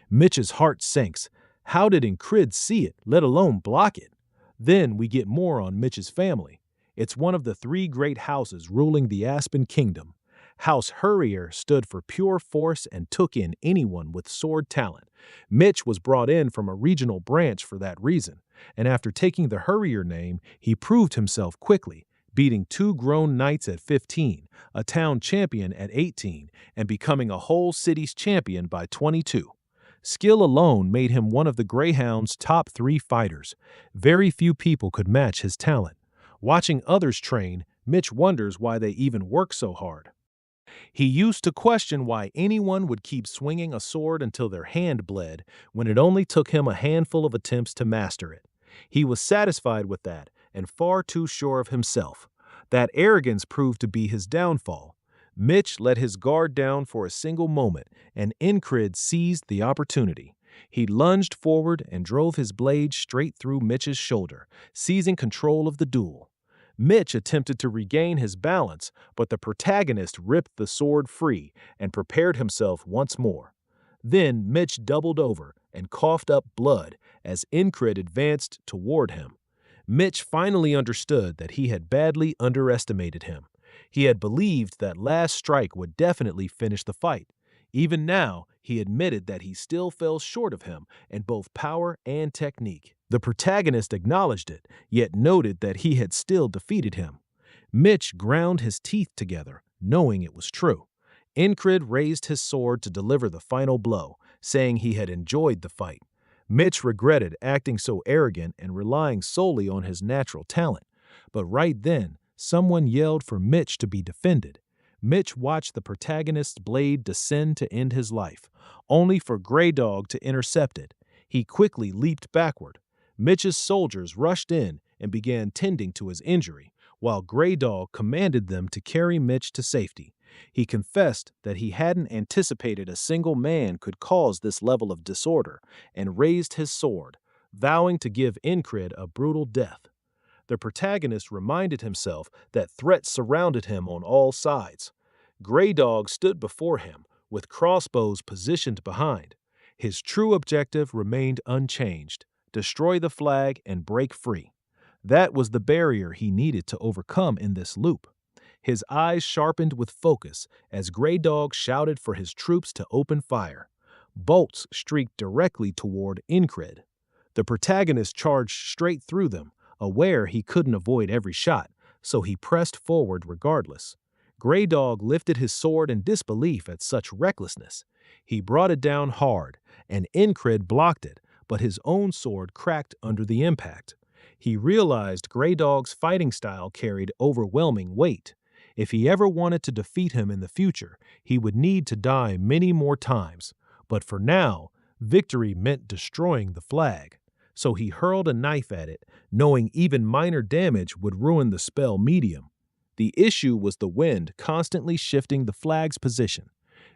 Mitch's heart sinks. How did Incrid see it, let alone block it? Then we get more on Mitch's family. It's one of the three great houses ruling the Aspen Kingdom. House Hurrier stood for pure force and took in anyone with sword talent. Mitch was brought in from a regional branch for that reason, and after taking the Hurrier name, he proved himself quickly, beating 2 grown knights at 15, a town champion at 18, and becoming a whole city's champion by 22. Skill alone made him one of the Greyhound's top 3 fighters. Very few people could match his talent. Watching others train, Mitch wonders why they even work so hard. He used to question why anyone would keep swinging a sword until their hand bled when it only took him a handful of attempts to master it. He was satisfied with that and far too sure of himself. That arrogance proved to be his downfall. Mitch let his guard down for a single moment, and Incrid seized the opportunity. He lunged forward and drove his blade straight through Mitch's shoulder, seizing control of the duel. Mitch attempted to regain his balance, but the protagonist ripped the sword free and prepared himself once more. Then Mitch doubled over and coughed up blood as Incrid advanced toward him. Mitch finally understood that he had badly underestimated him. He had believed that last strike would definitely finish the fight. Even now, he admitted that he still fell short of him in both power and technique. The protagonist acknowledged it, yet noted that he had still defeated him. Mitch ground his teeth together, knowing it was true. Incrid raised his sword to deliver the final blow, saying he had enjoyed the fight. Mitch regretted acting so arrogant and relying solely on his natural talent. But right then, someone yelled for Mitch to be defended. Mitch watched the protagonist's blade descend to end his life, only for Grey Dog to intercept it. He quickly leaped backward. Mitch's soldiers rushed in and began tending to his injury, while Grey Dog commanded them to carry Mitch to safety. He confessed that he hadn't anticipated a single man could cause this level of disorder, and raised his sword, vowing to give Incrid a brutal death. The protagonist reminded himself that threats surrounded him on all sides. Gray Dog stood before him, with crossbows positioned behind. His true objective remained unchanged: destroy the flag and break free. That was the barrier he needed to overcome in this loop. His eyes sharpened with focus as Gray Dog shouted for his troops to open fire. Bolts streaked directly toward Incred. The protagonist charged straight through them, aware he couldn't avoid every shot, so he pressed forward regardless. Gray Dog lifted his sword in disbelief at such recklessness. He brought it down hard, and Incred blocked it, but his own sword cracked under the impact. He realized Gray Dog's fighting style carried overwhelming weight. If he ever wanted to defeat him in the future, he would need to die many more times. But for now, victory meant destroying the flag. So he hurled a knife at it, knowing even minor damage would ruin the spell medium. The issue was the wind constantly shifting the flag's position.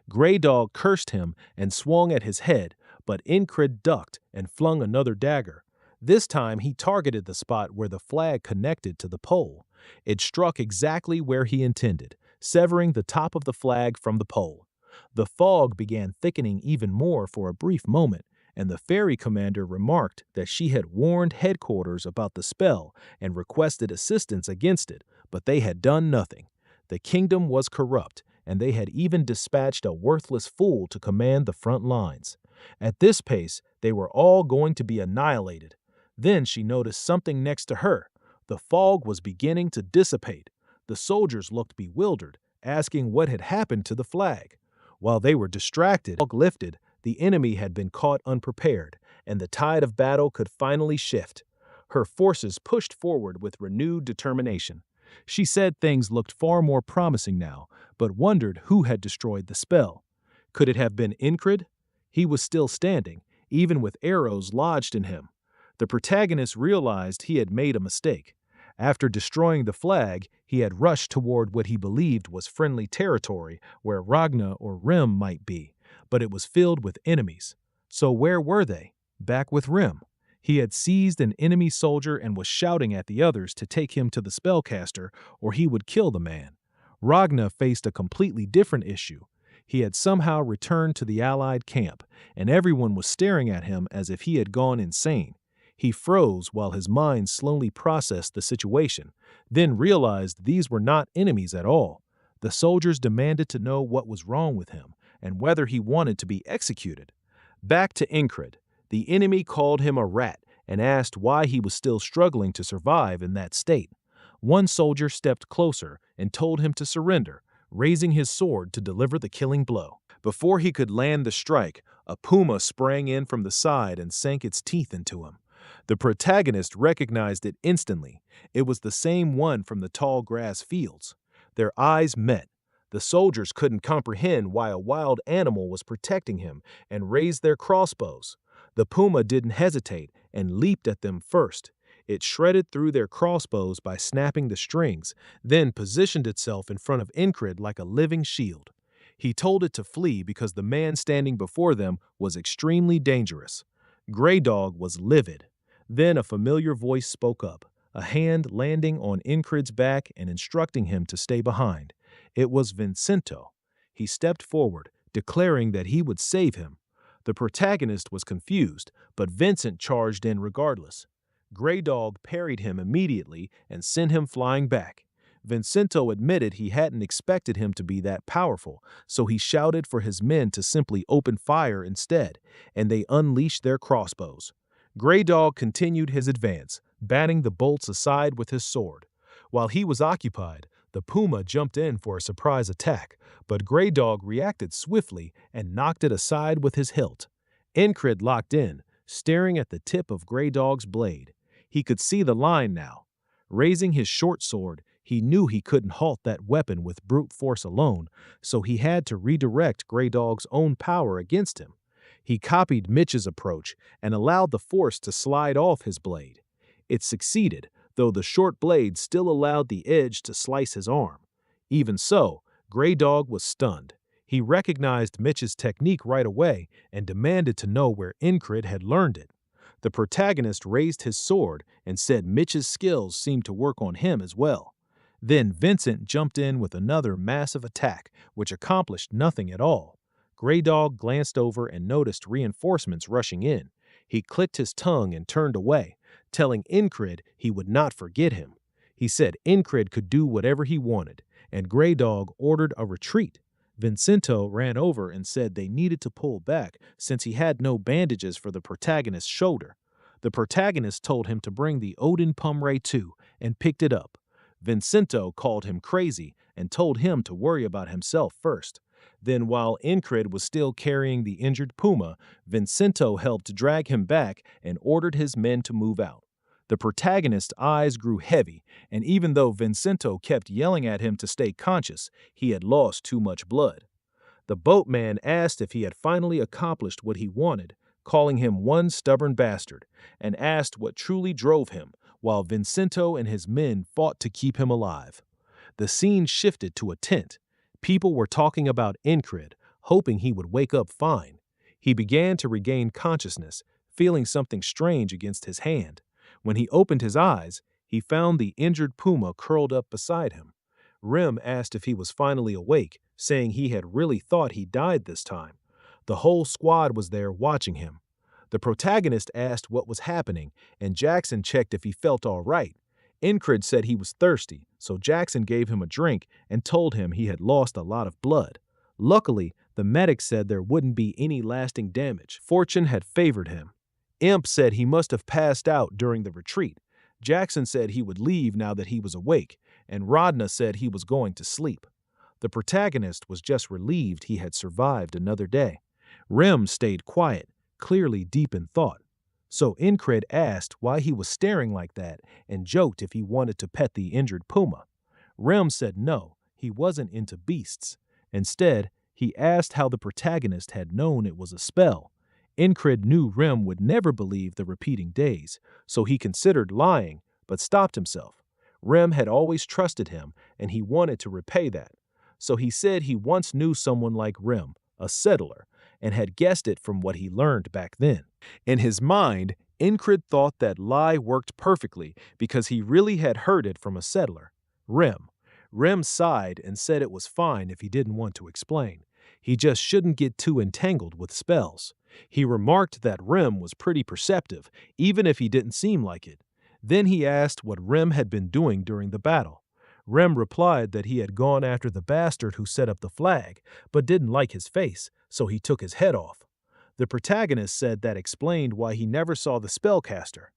Gray Dog cursed him and swung at his head, but Incred ducked and flung another dagger. This time he targeted the spot where the flag connected to the pole. It struck exactly where he intended, severing the top of the flag from the pole. The fog began thickening even more for a brief moment, and the ferry commander remarked that she had warned headquarters about the spell and requested assistance against it, but they had done nothing. The kingdom was corrupt, and they had even dispatched a worthless fool to command the front lines. At this pace, they were all going to be annihilated. Then she noticed something next to her. The fog was beginning to dissipate. The soldiers looked bewildered, asking what had happened to the flag. While they were distracted, the fog lifted. The enemy had been caught unprepared, and the tide of battle could finally shift. Her forces pushed forward with renewed determination. She said things looked far more promising now, but wondered who had destroyed the spell. Could it have been Incred? He was still standing, even with arrows lodged in him. The protagonist realized he had made a mistake. After destroying the flag, he had rushed toward what he believed was friendly territory where Ragna or Rim might be, but it was filled with enemies. So where were they? Back with Rim. He had seized an enemy soldier and was shouting at the others to take him to the spellcaster or he would kill the man. Ragna faced a completely different issue. He had somehow returned to the Allied camp, and everyone was staring at him as if he had gone insane. He froze while his mind slowly processed the situation, then realized these were not enemies at all. The soldiers demanded to know what was wrong with him and whether he wanted to be executed. Back to Incred. The enemy called him a rat and asked why he was still struggling to survive in that state. One soldier stepped closer and told him to surrender, raising his sword to deliver the killing blow. Before he could land the strike, a puma sprang in from the side and sank its teeth into him. The protagonist recognized it instantly. It was the same one from the tall grass fields. Their eyes met. The soldiers couldn't comprehend why a wild animal was protecting him and raised their crossbows. The puma didn't hesitate and leaped at them first. It shredded through their crossbows by snapping the strings, then positioned itself in front of Incred like a living shield. He told it to flee because the man standing before them was extremely dangerous. Gray Dog was livid. Then a familiar voice spoke up, a hand landing on Incred's back and instructing him to stay behind. It was Vincento. He stepped forward, declaring that he would save him. The protagonist was confused, but Vincent charged in regardless. Gray Dog parried him immediately and sent him flying back. Vincento admitted he hadn't expected him to be that powerful, so he shouted for his men to simply open fire instead, and they unleashed their crossbows. Gray Dog continued his advance, batting the bolts aside with his sword. While he was occupied, the puma jumped in for a surprise attack, but Gray Dog reacted swiftly and knocked it aside with his hilt. Incred locked in, staring at the tip of Gray Dog's blade. He could see the line now. Raising his short sword, he knew he couldn't halt that weapon with brute force alone, so he had to redirect Gray Dog's own power against him. He copied Mitch's approach and allowed the force to slide off his blade. It succeeded, though the short blade still allowed the edge to slice his arm. Even so, Gray Dog was stunned. He recognized Mitch's technique right away and demanded to know where Incred had learned it. The protagonist raised his sword and said Mitch's skills seemed to work on him as well. Then Vincent jumped in with another massive attack, which accomplished nothing at all. Grey Dog glanced over and noticed reinforcements rushing in. He clicked his tongue and turned away, telling Incred he would not forget him. He said Incred could do whatever he wanted, and Grey Dog ordered a retreat. Vincento ran over and said they needed to pull back since he had no bandages for the protagonist's shoulder. The protagonist told him to bring the Odin Pumray too and picked it up. Vincento called him crazy and told him to worry about himself first. Then, while Incred was still carrying the injured puma, Vincento helped drag him back and ordered his men to move out. The protagonist's eyes grew heavy, and even though Vincento kept yelling at him to stay conscious, he had lost too much blood. The boatman asked if he had finally accomplished what he wanted, calling him one stubborn bastard, and asked what truly drove him, while Vincento and his men fought to keep him alive. The scene shifted to a tent. People were talking about Incred, hoping he would wake up fine. He began to regain consciousness, feeling something strange against his hand. When he opened his eyes, he found the injured puma curled up beside him. Rem asked if he was finally awake, saying he had really thought he died this time. The whole squad was there watching him. The protagonist asked what was happening, and Jackson checked if he felt all right. Incred said he was thirsty, so Jackson gave him a drink and told him he had lost a lot of blood. Luckily, the medic said there wouldn't be any lasting damage. Fortune had favored him. Imp said he must have passed out during the retreat. Jackson said he would leave now that he was awake, and Rodna said he was going to sleep. The protagonist was just relieved he had survived another day. Rem stayed quiet, clearly deep in thought. So Incred asked why he was staring like that and joked if he wanted to pet the injured puma. Rem said no, he wasn't into beasts. Instead, he asked how the protagonist had known it was a spell. Incred knew Rem would never believe the repeating days, so he considered lying, but stopped himself. Rem had always trusted him, and he wanted to repay that. So he said he once knew someone like Rem, a settler, and had guessed it from what he learned back then. In his mind, Incred thought that lie worked perfectly because he really had heard it from a settler, Rem. Rem sighed and said it was fine if he didn't want to explain. He just shouldn't get too entangled with spells. He remarked that Rem was pretty perceptive, even if he didn't seem like it. Then he asked what Rem had been doing during the battle. Rem replied that he had gone after the bastard who set up the flag, but didn't like his face, so he took his head off. The protagonist said that explained why he never saw the spellcaster.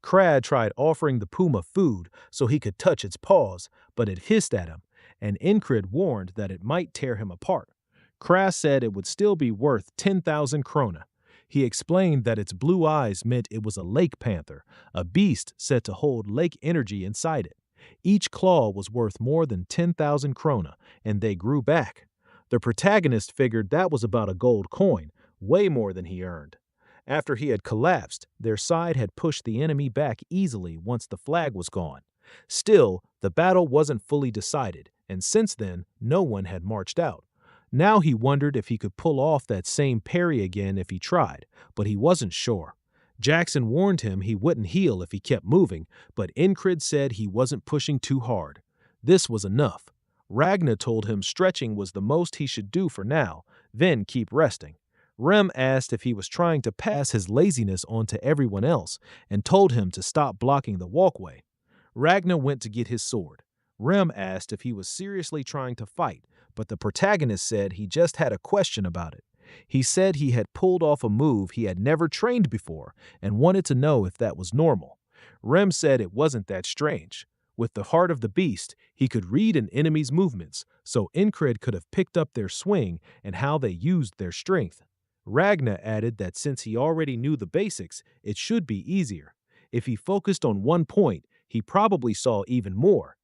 Crad tried offering the puma food so he could touch its paws, but it hissed at him, and Incred warned that it might tear him apart. Kras said it would still be worth 10,000 krona. He explained that its blue eyes meant it was a lake panther, a beast said to hold lake energy inside it. Each claw was worth more than 10,000 krona, and they grew back. The protagonist figured that was about a gold coin, way more than he earned. After he had collapsed, their side had pushed the enemy back easily once the flag was gone. Still, the battle wasn't fully decided, and since then, no one had marched out. Now he wondered if he could pull off that same parry again if he tried, but he wasn't sure. Jackson warned him he wouldn't heal if he kept moving, but Incred said he wasn't pushing too hard. This was enough. Ragna told him stretching was the most he should do for now, then keep resting. Rem asked if he was trying to pass his laziness on to everyone else and told him to stop blocking the walkway. Ragna went to get his sword. Rem asked if he was seriously trying to fight, but the protagonist said he just had a question about it. He said he had pulled off a move he had never trained before and wanted to know if that was normal. Rem said it wasn't that strange. With the heart of the beast, he could read an enemy's movements, so Incred could have picked up their swing and how they used their strength. Ragna added that since he already knew the basics, it should be easier. If he focused on one point, he probably saw even more,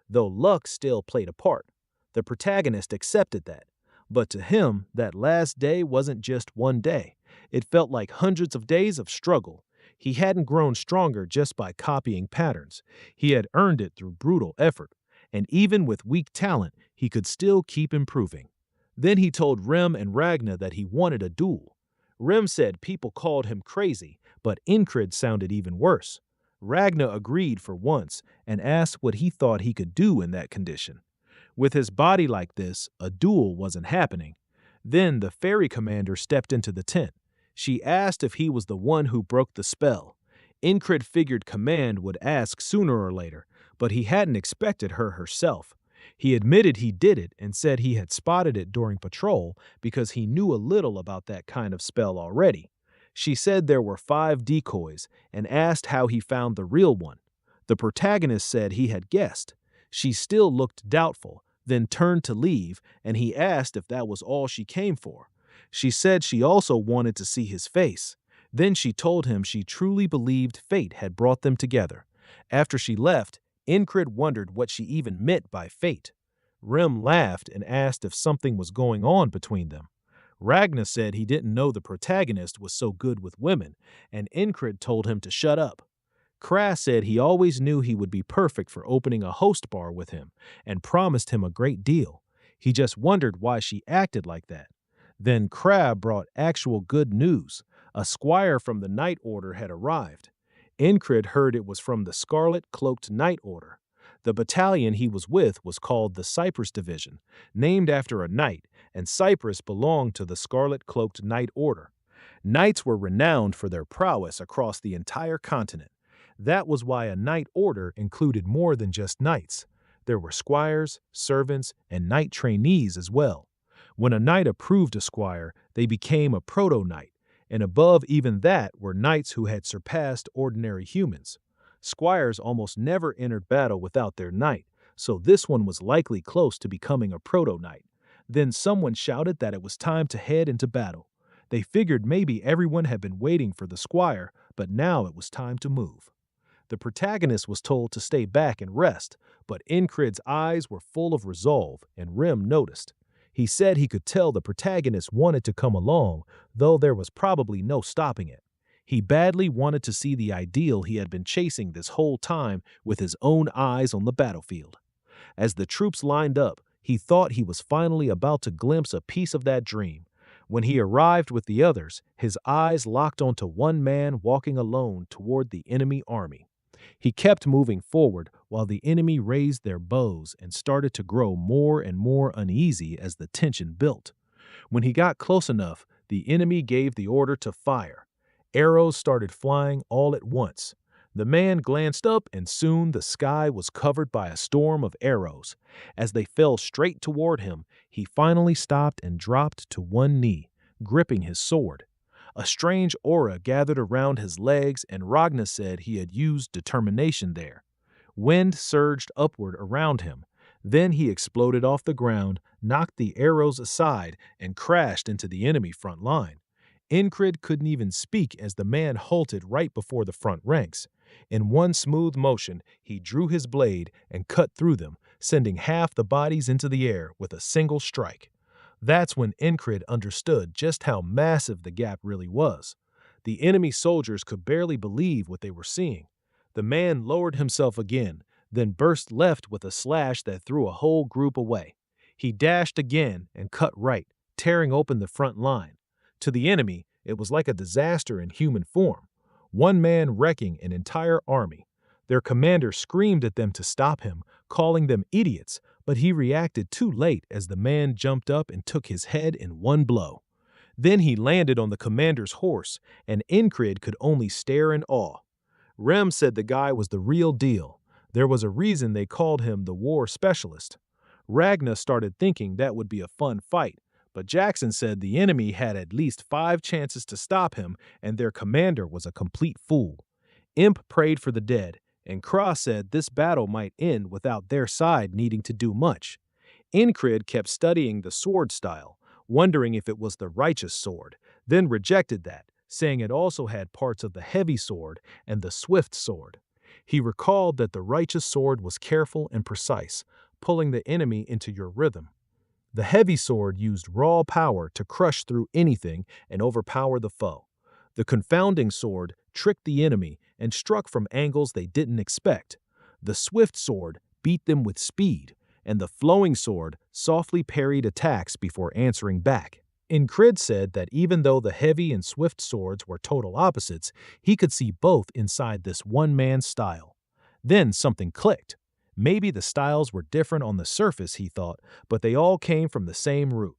though luck still played a part. The protagonist accepted that. But to him, that last day wasn't just one day. It felt like hundreds of days of struggle. He hadn't grown stronger just by copying patterns. He had earned it through brutal effort. And even with weak talent, he could still keep improving. Then he told Rem and Ragna that he wanted a duel. Rem said people called him crazy, but Incred sounded even worse. Ragnar agreed for once and asked what he thought he could do in that condition. With his body like this, a duel wasn't happening. Then the fairy commander stepped into the tent. She asked if he was the one who broke the spell. Incred figured command would ask sooner or later, but he hadn't expected her herself. He admitted he did it and said he had spotted it during patrol because he knew a little about that kind of spell already. She said there were 5 decoys and asked how he found the real one. The protagonist said he had guessed. She still looked doubtful, then turned to leave, and he asked if that was all she came for. She said she also wanted to see his face. Then she told him she truly believed fate had brought them together. After she left, Incred wondered what she even meant by fate. Rem laughed and asked if something was going on between them. Ragnar said he didn't know the protagonist was so good with women, and Incred told him to shut up. Kras said he always knew he would be perfect for opening a host bar with him and promised him a great deal. He just wondered why she acted like that. Then Crab brought actual good news. A squire from the Night Order had arrived. Incred heard it was from the Scarlet Cloaked Night Order. The battalion he was with was called the Cypress Division, named after a knight, and Cyprus belonged to the Scarlet Cloaked Night Order. Knights were renowned for their prowess across the entire continent. That was why a knight order included more than just knights. There were squires, servants, and knight trainees as well. When a knight approved a squire, they became a proto-knight, and above even that were knights who had surpassed ordinary humans. Squires almost never entered battle without their knight, so this one was likely close to becoming a proto-knight. Then someone shouted that it was time to head into battle. They figured maybe everyone had been waiting for the squire, but now it was time to move. The protagonist was told to stay back and rest, but Incred's eyes were full of resolve, and Rem noticed. He said he could tell the protagonist wanted to come along, though there was probably no stopping it. He badly wanted to see the ideal he had been chasing this whole time with his own eyes on the battlefield. As the troops lined up, he thought he was finally about to glimpse a piece of that dream. When he arrived with the others, his eyes locked onto one man walking alone toward the enemy army. He kept moving forward while the enemy raised their bows and started to grow more and more uneasy as the tension built. When he got close enough, the enemy gave the order to fire. Arrows started flying all at once. The man glanced up and soon the sky was covered by a storm of arrows. As they fell straight toward him, he finally stopped and dropped to one knee, gripping his sword. A strange aura gathered around his legs, and Ragnar said he had used determination there. Wind surged upward around him. Then he exploded off the ground, knocked the arrows aside, and crashed into the enemy front line. Incred couldn't even speak as the man halted right before the front ranks. In one smooth motion, he drew his blade and cut through them, sending half the bodies into the air with a single strike. That's when Incred understood just how massive the gap really was. The enemy soldiers could barely believe what they were seeing. The man lowered himself again, then burst left with a slash that threw a whole group away. He dashed again and cut right, tearing open the front line. To the enemy, it was like a disaster in human form. One man wrecking an entire army. Their commander screamed at them to stop him, calling them idiots, but he reacted too late as the man jumped up and took his head in one blow. Then he landed on the commander's horse, and Incred could only stare in awe. Rem said the guy was the real deal. There was a reason they called him the war specialist. Ragnar started thinking that would be a fun fight, but Jackson said the enemy had at least 5 chances to stop him, and their commander was a complete fool. Imp prayed for the dead, and Kra said this battle might end without their side needing to do much. Incred kept studying the sword style, wondering if it was the righteous sword, then rejected that, saying it also had parts of the heavy sword and the swift sword. He recalled that the righteous sword was careful and precise, pulling the enemy into your rhythm. The heavy sword used raw power to crush through anything and overpower the foe. The confounding sword tricked the enemy and struck from angles they didn't expect. The swift sword beat them with speed, and the flowing sword softly parried attacks before answering back. Incrid said that even though the heavy and swift swords were total opposites, he could see both inside this one-man's style. Then something clicked. Maybe the styles were different on the surface, he thought, but they all came from the same root.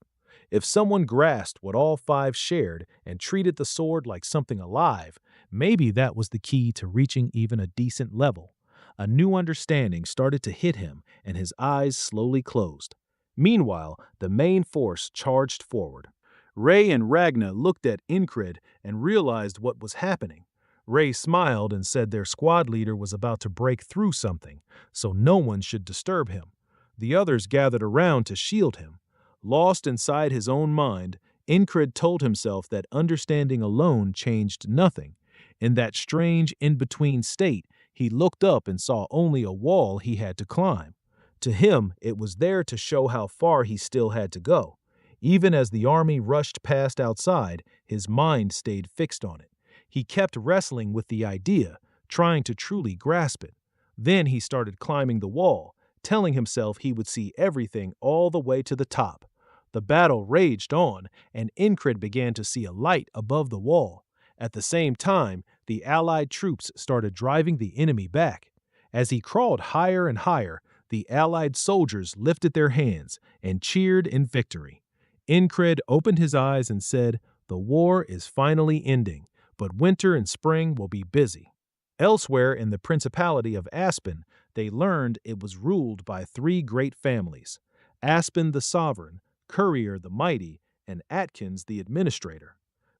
If someone grasped what all five shared and treated the sword like something alive, maybe that was the key to reaching even a decent level. A new understanding started to hit him, and his eyes slowly closed. Meanwhile, the main force charged forward. Ray and Ragna looked at Incred and realized what was happening. Ray smiled and said their squad leader was about to break through something, so no one should disturb him. The others gathered around to shield him. Lost inside his own mind, Incred told himself that understanding alone changed nothing. In that strange in-between state, he looked up and saw only a wall he had to climb. To him, it was there to show how far he still had to go. Even as the army rushed past outside, his mind stayed fixed on it. He kept wrestling with the idea, trying to truly grasp it. Then he started climbing the wall, telling himself he would see everything all the way to the top. The battle raged on, and Incred began to see a light above the wall. At the same time, the Allied troops started driving the enemy back. As he crawled higher and higher, the Allied soldiers lifted their hands and cheered in victory. Incred opened his eyes and said, "The war is finally ending, but winter and spring will be busy." Elsewhere in the Principality of Aspen, they learned it was ruled by three great families: Aspen the sovereign, Courier the mighty, and Atkins the administrator.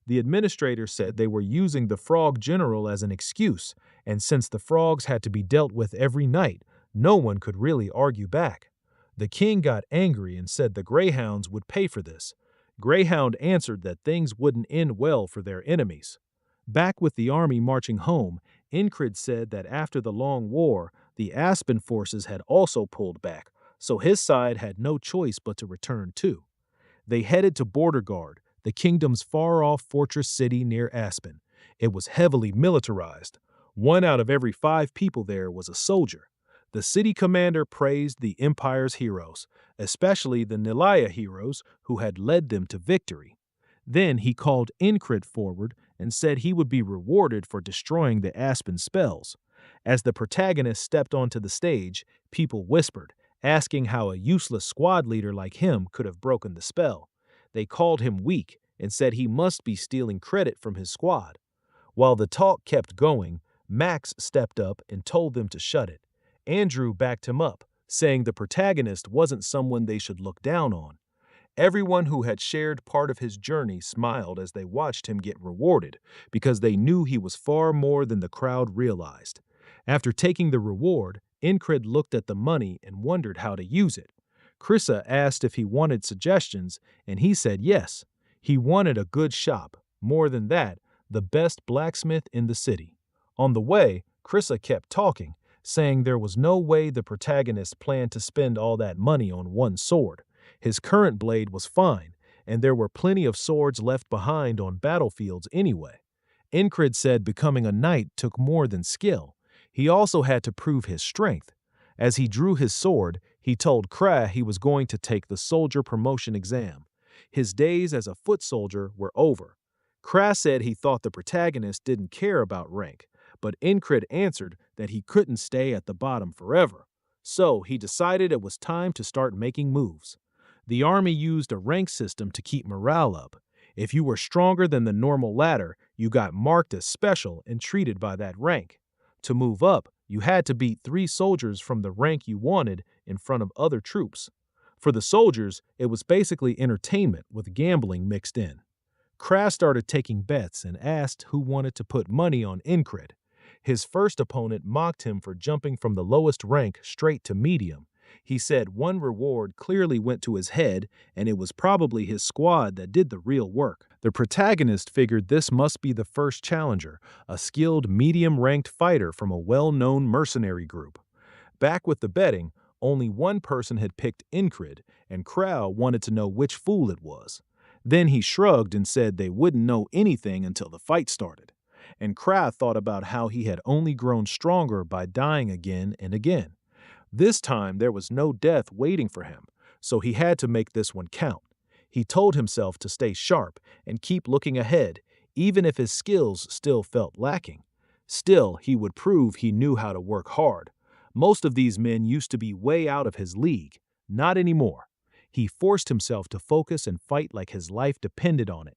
The administrator said they were using the frog general as an excuse, and since the frogs had to be dealt with every night, no one could really argue back. The king got angry and said the Greyhounds would pay for this. Greyhound answered that things wouldn't end well for their enemies. Back with the army marching home, Incred said that after the long war, the Aspen forces had also pulled back, so his side had no choice but to return too. They headed to Border Guard, the kingdom's far-off fortress city near Aspen. It was heavily militarized. 1 out of every 5 people there was a soldier. The city commander praised the Empire's heroes, especially the Nilaya heroes who had led them to victory. Then he called Incred forward and said he would be rewarded for destroying the Aspen spells. As the protagonist stepped onto the stage, people whispered, asking how a useless squad leader like him could have broken the spell. They called him weak and said he must be stealing credit from his squad. While the talk kept going, Max stepped up and told them to shut it. Andrew backed him up, saying the protagonist wasn't someone they should look down on. Everyone who had shared part of his journey smiled as they watched him get rewarded, because they knew he was far more than the crowd realized. After taking the reward, Incred looked at the money and wondered how to use it. Krissa asked if he wanted suggestions, and he said yes. He wanted a good shop. More than that, the best blacksmith in the city. On the way, Krissa kept talking, saying there was no way the protagonist planned to spend all that money on one sword. His current blade was fine, and there were plenty of swords left behind on battlefields anyway. Incred said becoming a knight took more than skill. He also had to prove his strength. As he drew his sword, he told Kra he was going to take the soldier promotion exam. His days as a foot soldier were over. Kra said he thought the protagonist didn't care about rank, but Incred answered that he couldn't stay at the bottom forever. So he decided it was time to start making moves. The army used a rank system to keep morale up. If you were stronger than the normal ladder, you got marked as special and treated by that rank. To move up, you had to beat 3 soldiers from the rank you wanted in front of other troops. For the soldiers, it was basically entertainment with gambling mixed in. Kra started taking bets and asked who wanted to put money on Incred. His first opponent mocked him for jumping from the lowest rank straight to medium. He said one reward clearly went to his head, and it was probably his squad that did the real work. The protagonist figured this must be the first challenger, a skilled medium-ranked fighter from a well-known mercenary group. Back with the betting, only one person had picked Incred, and Crow wanted to know which fool it was. Then he shrugged and said they wouldn't know anything until the fight started. And Crow thought about how he had only grown stronger by dying again and again. This time there was no death waiting for him, so he had to make this one count. He told himself to stay sharp and keep looking ahead, even if his skills still felt lacking. Still, he would prove he knew how to work hard. Most of these men used to be way out of his league. Not anymore. He forced himself to focus and fight like his life depended on it.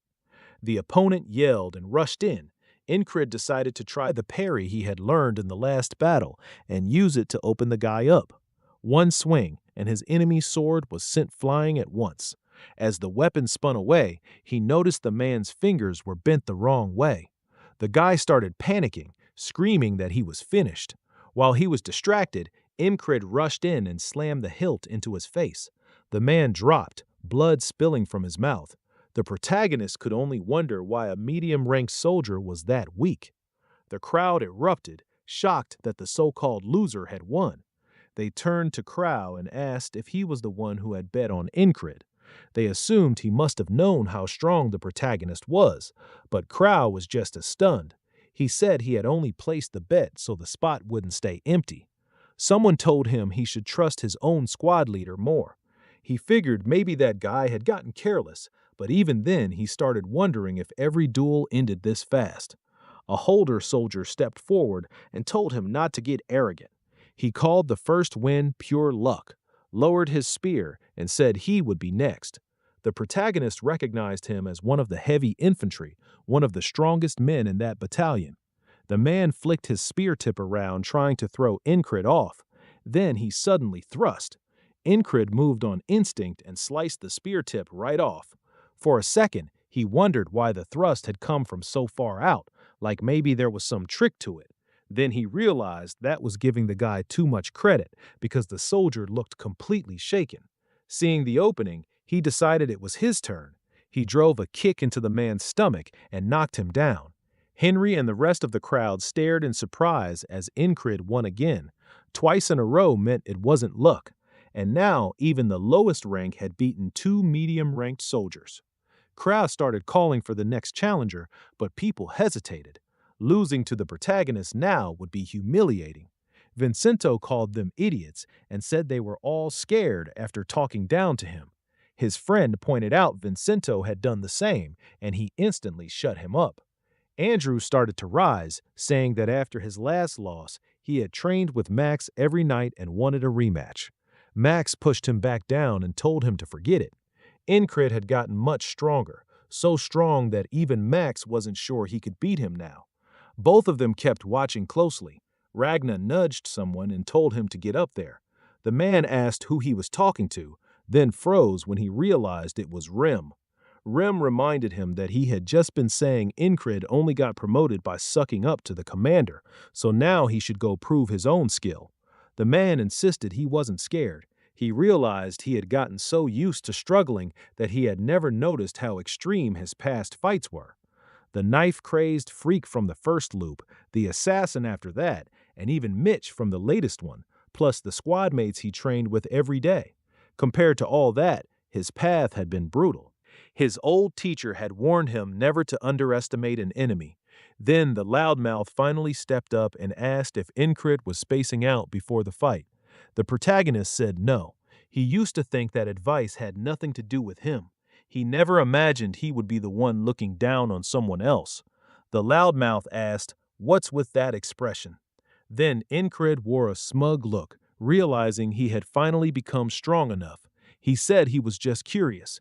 The opponent yelled and rushed in. Incred decided to try the parry he had learned in the last battle and use it to open the guy up. One swing, and his enemy's sword was sent flying at once. As the weapon spun away, he noticed the man's fingers were bent the wrong way. The guy started panicking, screaming that he was finished. While he was distracted, Incred rushed in and slammed the hilt into his face. The man dropped, blood spilling from his mouth. The protagonist could only wonder why a medium-ranked soldier was that weak. The crowd erupted, shocked that the so-called loser had won. They turned to Crow and asked if he was the one who had bet on Incred. They assumed he must have known how strong the protagonist was, but Crow was just as stunned. He said he had only placed the bet so the spot wouldn't stay empty. Someone told him he should trust his own squad leader more. He figured maybe that guy had gotten careless, but even then he started wondering if every duel ended this fast. A Holder soldier stepped forward and told him not to get arrogant. He called the first win pure luck, lowered his spear, and said he would be next. The protagonist recognized him as one of the heavy infantry, one of the strongest men in that battalion. The man flicked his spear tip around trying to throw Incred off. Then he suddenly thrust. Incred moved on instinct and sliced the spear tip right off. For a second, he wondered why the thrust had come from so far out, like maybe there was some trick to it. Then he realized that was giving the guy too much credit because the soldier looked completely shaken. Seeing the opening, he decided it was his turn. He drove a kick into the man's stomach and knocked him down. Henry and the rest of the crowd stared in surprise as Incred won again. Twice in a row meant it wasn't luck. And now even the lowest rank had beaten two medium-ranked soldiers. Crowd started calling for the next challenger, but people hesitated. Losing to the protagonist now would be humiliating. Vincento called them idiots and said they were all scared after talking down to him. His friend pointed out Vincento had done the same, and he instantly shut him up. Andrew started to rise, saying that after his last loss, he had trained with Max every night and wanted a rematch. Max pushed him back down and told him to forget it. Incred had gotten much stronger, so strong that even Max wasn't sure he could beat him now. Both of them kept watching closely. Ragna nudged someone and told him to get up there. The man asked who he was talking to, then froze when he realized it was Rem. Rem reminded him that he had just been saying Incred only got promoted by sucking up to the commander, so now he should go prove his own skill. The man insisted he wasn't scared. He realized he had gotten so used to struggling that he had never noticed how extreme his past fights were. The knife-crazed freak from the first loop, the assassin after that, and even Mitch from the latest one, plus the squad mates he trained with every day. Compared to all that, his path had been brutal. His old teacher had warned him never to underestimate an enemy. Then the loudmouth finally stepped up and asked if Incred was spacing out before the fight. The protagonist said no. He used to think that advice had nothing to do with him. He never imagined he would be the one looking down on someone else. The loudmouth asked, "What's with that expression?" Then Incred wore a smug look, realizing he had finally become strong enough. He said he was just curious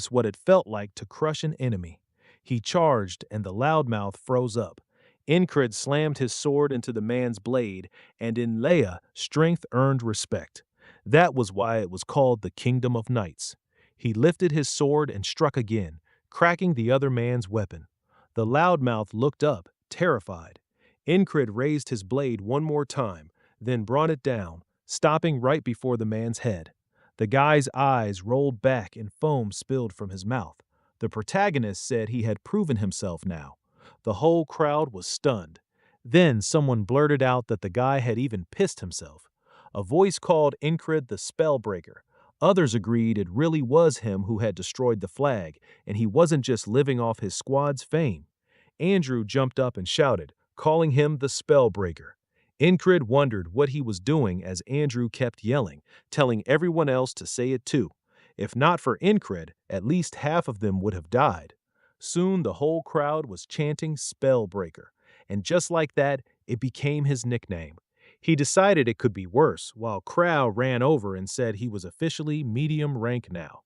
what it felt like to crush an enemy. He charged, and the loudmouth froze up. Incred slammed his sword into the man's blade, and in Leia, strength earned respect. That was why it was called the Kingdom of Knights. He lifted his sword and struck again, cracking the other man's weapon. The loudmouth looked up, terrified. Incred raised his blade one more time, then brought it down, stopping right before the man's head. The guy's eyes rolled back and foam spilled from his mouth. The protagonist said he had proven himself now. The whole crowd was stunned. Then someone blurted out that the guy had even pissed himself. A voice called Incred the Spellbreaker. Others agreed it really was him who had destroyed the flag, and he wasn't just living off his squad's fame. Andrew jumped up and shouted, calling him the Spellbreaker. Incred wondered what he was doing as Andrew kept yelling, telling everyone else to say it too. If not for Incred, at least half of them would have died. Soon the whole crowd was chanting Spellbreaker, and just like that, it became his nickname. He decided it could be worse, while Crow ran over and said he was officially medium rank now.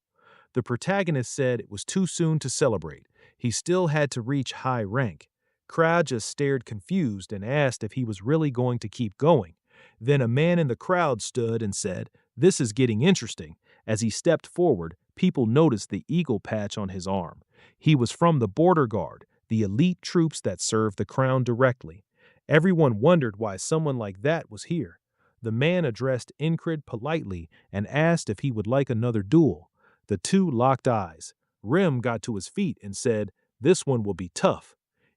The protagonist said it was too soon to celebrate. He still had to reach high rank. Crowd just stared confused and asked if he was really going to keep going. Then a man in the crowd stood and said, "This is getting interesting." As he stepped forward, people noticed the eagle patch on his arm. He was from the Border Guard, the elite troops that served the crown directly. Everyone wondered why someone like that was here. The man addressed Incred politely and asked if he would like another duel. The two locked eyes. Rim got to his feet and said, "This one will be tough."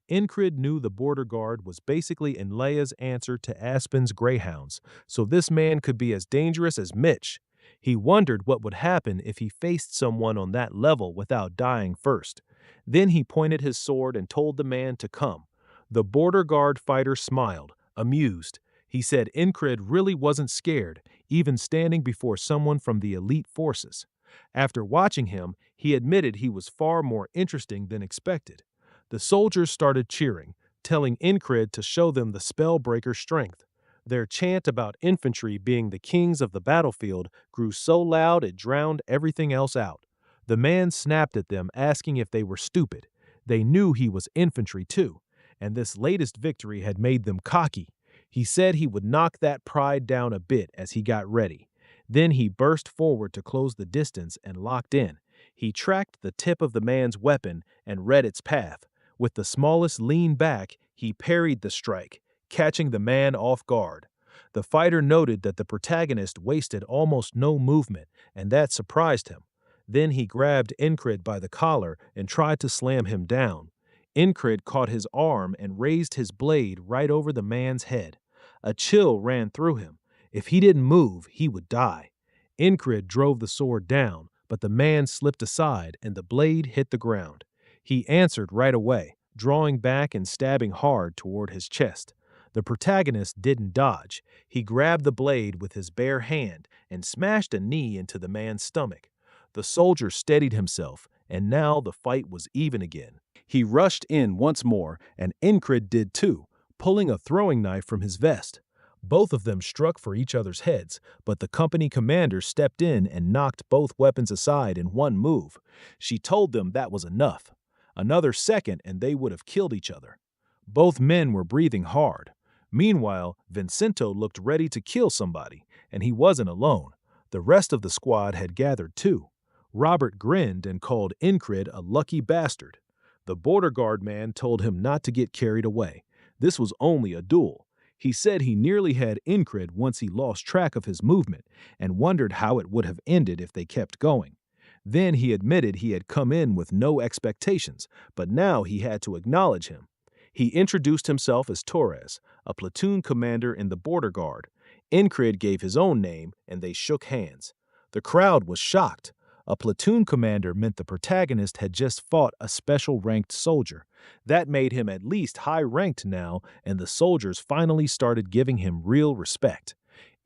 Incred knew the border guard was basically Enlea's answer to Aspen's greyhounds, so this man could be as dangerous as Mitch. He wondered what would happen if he faced someone on that level without dying first. Then he pointed his sword and told the man to come. The border guard fighter smiled, amused. He said Incred really wasn't scared, even standing before someone from the elite forces. After watching him, he admitted he was far more interesting than expected. The soldiers started cheering, telling Incred to show them the Spellbreaker strength. Their chant about infantry being the kings of the battlefield grew so loud it drowned everything else out. The man snapped at them, asking if they were stupid. They knew he was infantry too, and this latest victory had made them cocky. He said he would knock that pride down a bit as he got ready. Then he burst forward to close the distance and locked in. He tracked the tip of the man's weapon and read its path. With the smallest lean back, he parried the strike, catching the man off guard. The fighter noted that the protagonist wasted almost no movement, and that surprised him. Then he grabbed Incred by the collar and tried to slam him down. Incred caught his arm and raised his blade right over the man's head. A chill ran through him. If he didn't move, he would die. Incred drove the sword down, but the man slipped aside and the blade hit the ground. He answered right away, drawing back and stabbing hard toward his chest. The protagonist didn't dodge. He grabbed the blade with his bare hand and smashed a knee into the man's stomach. The soldier steadied himself, and now the fight was even again. He rushed in once more, and Incred did too, pulling a throwing knife from his vest. Both of them struck for each other's heads, but the company commander stepped in and knocked both weapons aside in one move. She told them that was enough. Another second and they would have killed each other. Both men were breathing hard. Meanwhile, Vincento looked ready to kill somebody, and he wasn't alone. The rest of the squad had gathered too. Robert grinned and called Incred a lucky bastard. The border guard man told him not to get carried away. This was only a duel. He said he nearly had Incred once he lost track of his movement and wondered how it would have ended if they kept going. Then he admitted he had come in with no expectations, but now he had to acknowledge him. He introduced himself as Torres, a platoon commander in the border guard. Incred gave his own name, and they shook hands. The crowd was shocked. A platoon commander meant the protagonist had just fought a special-ranked soldier. That made him at least high-ranked now, and the soldiers finally started giving him real respect.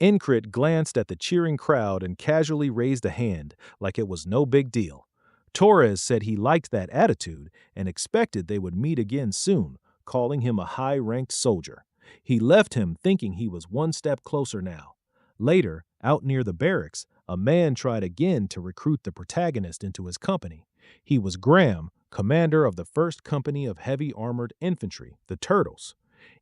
Incred glanced at the cheering crowd and casually raised a hand, like it was no big deal. Torres said he liked that attitude and expected they would meet again soon, calling him a high-ranked soldier. He left him thinking he was one step closer now. Later, out near the barracks, a man tried again to recruit the protagonist into his company. He was Graham, commander of the 1st Company of Heavy Armored Infantry, the Turtles.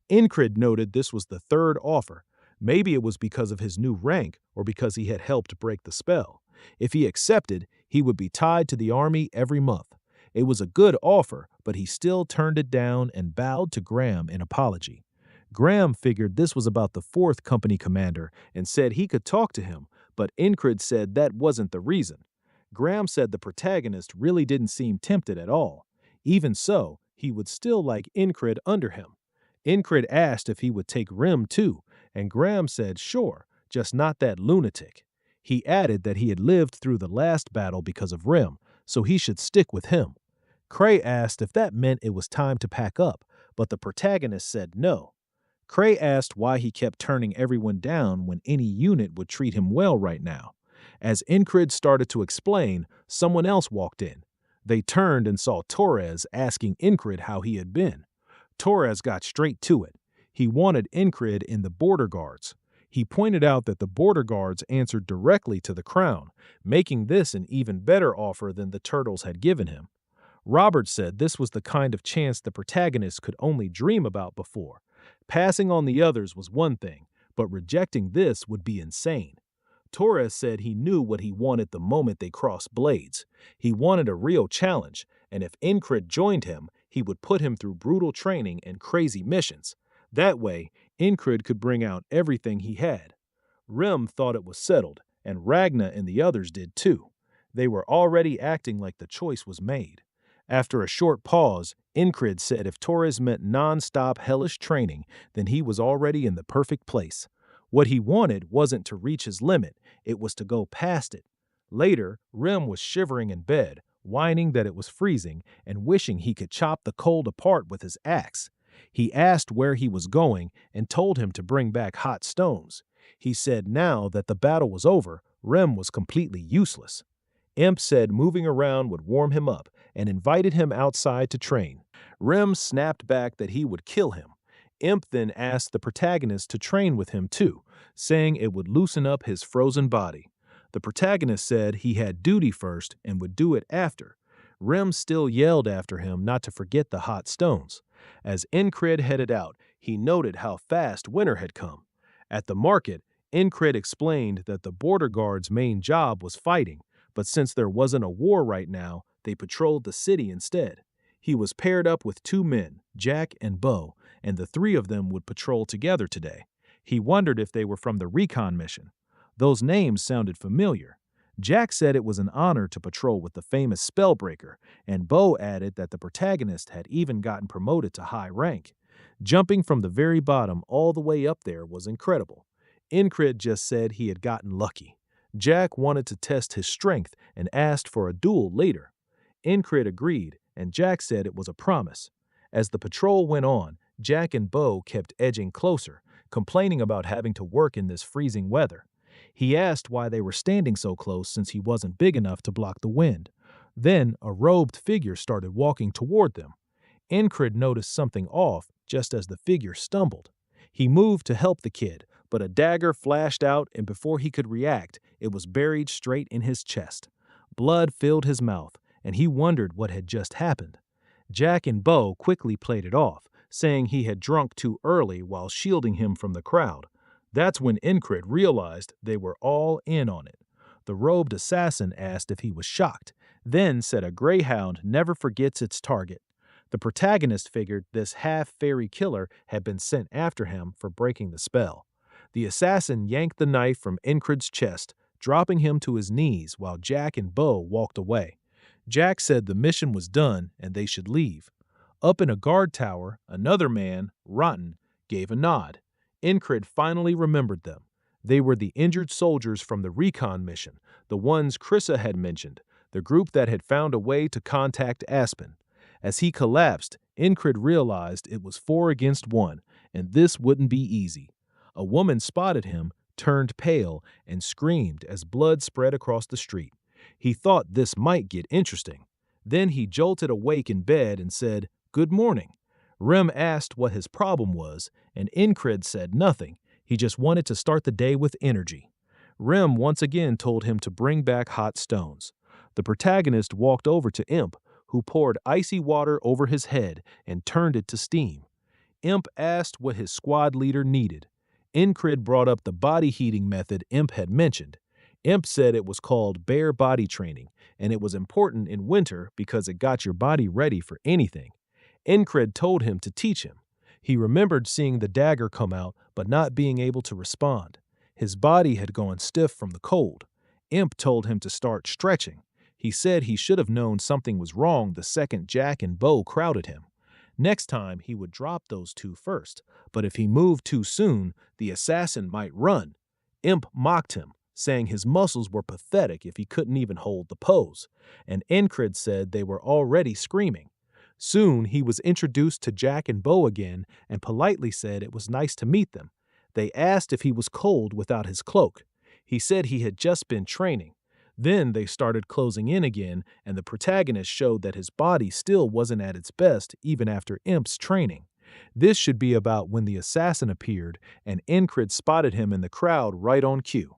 Incred noted this was the third offer. Maybe it was because of his new rank or because he had helped break the spell. If he accepted, he would be tied to the army every month. It was a good offer, but he still turned it down and bowed to Graham in apology. Graham figured this was about the 4th Company commander and said he could talk to him, but Incred said that wasn't the reason. Graham said the protagonist really didn't seem tempted at all. Even so, he would still like Incred under him. Incred asked if he would take Rim too, and Graham said sure, just not that lunatic. He added that he had lived through the last battle because of Rim, so he should stick with him. Cray asked if that meant it was time to pack up, but the protagonist said no. Cray asked why he kept turning everyone down when any unit would treat him well right now. As Incrid started to explain, someone else walked in. They turned and saw Torres asking Incrid how he had been. Torres got straight to it. He wanted Incrid in the border guards. He pointed out that the border guards answered directly to the crown, making this an even better offer than the turtles had given him. Robert said this was the kind of chance the protagonist could only dream about before. Passing on the others was one thing, but rejecting this would be insane. Torres said he knew what he wanted the moment they crossed blades. He wanted a real challenge, and if Incrid joined him, he would put him through brutal training and crazy missions. That way, Incrid could bring out everything he had. Rim thought it was settled, and Ragna and the others did too. They were already acting like the choice was made. After a short pause, Incrid said if Torres meant non-stop hellish training, then he was already in the perfect place. What he wanted wasn't to reach his limit, it was to go past it. Later, Rim was shivering in bed, whining that it was freezing and wishing he could chop the cold apart with his axe. He asked where he was going and told him to bring back hot stones. He said now that the battle was over, Rim was completely useless. Imp said moving around would warm him up and invited him outside to train. Rim snapped back that he would kill him. Imp then asked the protagonist to train with him too, saying it would loosen up his frozen body. The protagonist said he had duty first and would do it after. Rim still yelled after him not to forget the hot stones. As Incrid headed out, he noted how fast winter had come. At the market, Incrid explained that the border guard's main job was fighting, but since there wasn't a war right now, they patrolled the city instead. He was paired up with two men, Jack and Bo, and the three of them would patrol together today. He wondered if they were from the recon mission. Those names sounded familiar. Jack said it was an honor to patrol with the famous Spellbreaker, and Bo added that the protagonist had even gotten promoted to high rank. Jumping from the very bottom all the way up there was incredible. Incrid just said he had gotten lucky. Jack wanted to test his strength and asked for a duel later. Incrid agreed, and Jack said it was a promise. As the patrol went on, Jack and Bo kept edging closer, complaining about having to work in this freezing weather. He asked why they were standing so close since he wasn't big enough to block the wind. Then a robed figure started walking toward them. Incrid noticed something off just as the figure stumbled. He moved to help the kid, but a dagger flashed out, and before he could react, it was buried straight in his chest. Blood filled his mouth, and he wondered what had just happened. Jack and Bo quickly played it off, saying he had drunk too early while shielding him from the crowd. That's when Incrid realized they were all in on it. The robed assassin asked if he was shocked, then said a greyhound never forgets its target. The protagonist figured this half-fairy killer had been sent after him for breaking the spell. The assassin yanked the knife from Incrid's chest, dropping him to his knees while Jack and Bo walked away. Jack said the mission was done and they should leave. Up in a guard tower, another man, Rotten, gave a nod. Incrid finally remembered them. They were the injured soldiers from the recon mission, the ones Krissa had mentioned, the group that had found a way to contact Aspen. As he collapsed, Incrid realized it was 4 against 1, and this wouldn't be easy. A woman spotted him, turned pale, and screamed as blood spread across the street. He thought this might get interesting. Then he jolted awake in bed and said, "Good morning." Rem asked what his problem was, and Incrid said nothing. He just wanted to start the day with energy. Rem once again told him to bring back hot stones. The protagonist walked over to Imp, who poured icy water over his head and turned it to steam. Imp asked what his squad leader needed. Incrid brought up the body heating method Imp had mentioned. Imp said it was called bare body training, and it was important in winter because it got your body ready for anything. Incrid told him to teach him. He remembered seeing the dagger come out but not being able to respond. His body had gone stiff from the cold. Imp told him to start stretching. He said he should have known something was wrong the second Jack and Bo crowded him. Next time, he would drop those two first, but if he moved too soon, the assassin might run. Imp mocked him, saying his muscles were pathetic if he couldn't even hold the pose, and Incrid said they were already screaming. Soon, he was introduced to Jack and Bo again and politely said it was nice to meet them. They asked if he was cold without his cloak. He said he had just been training. Then they started closing in again, and the protagonist showed that his body still wasn't at its best even after Imp's training. This should be about when the assassin appeared, and Incrid spotted him in the crowd right on cue.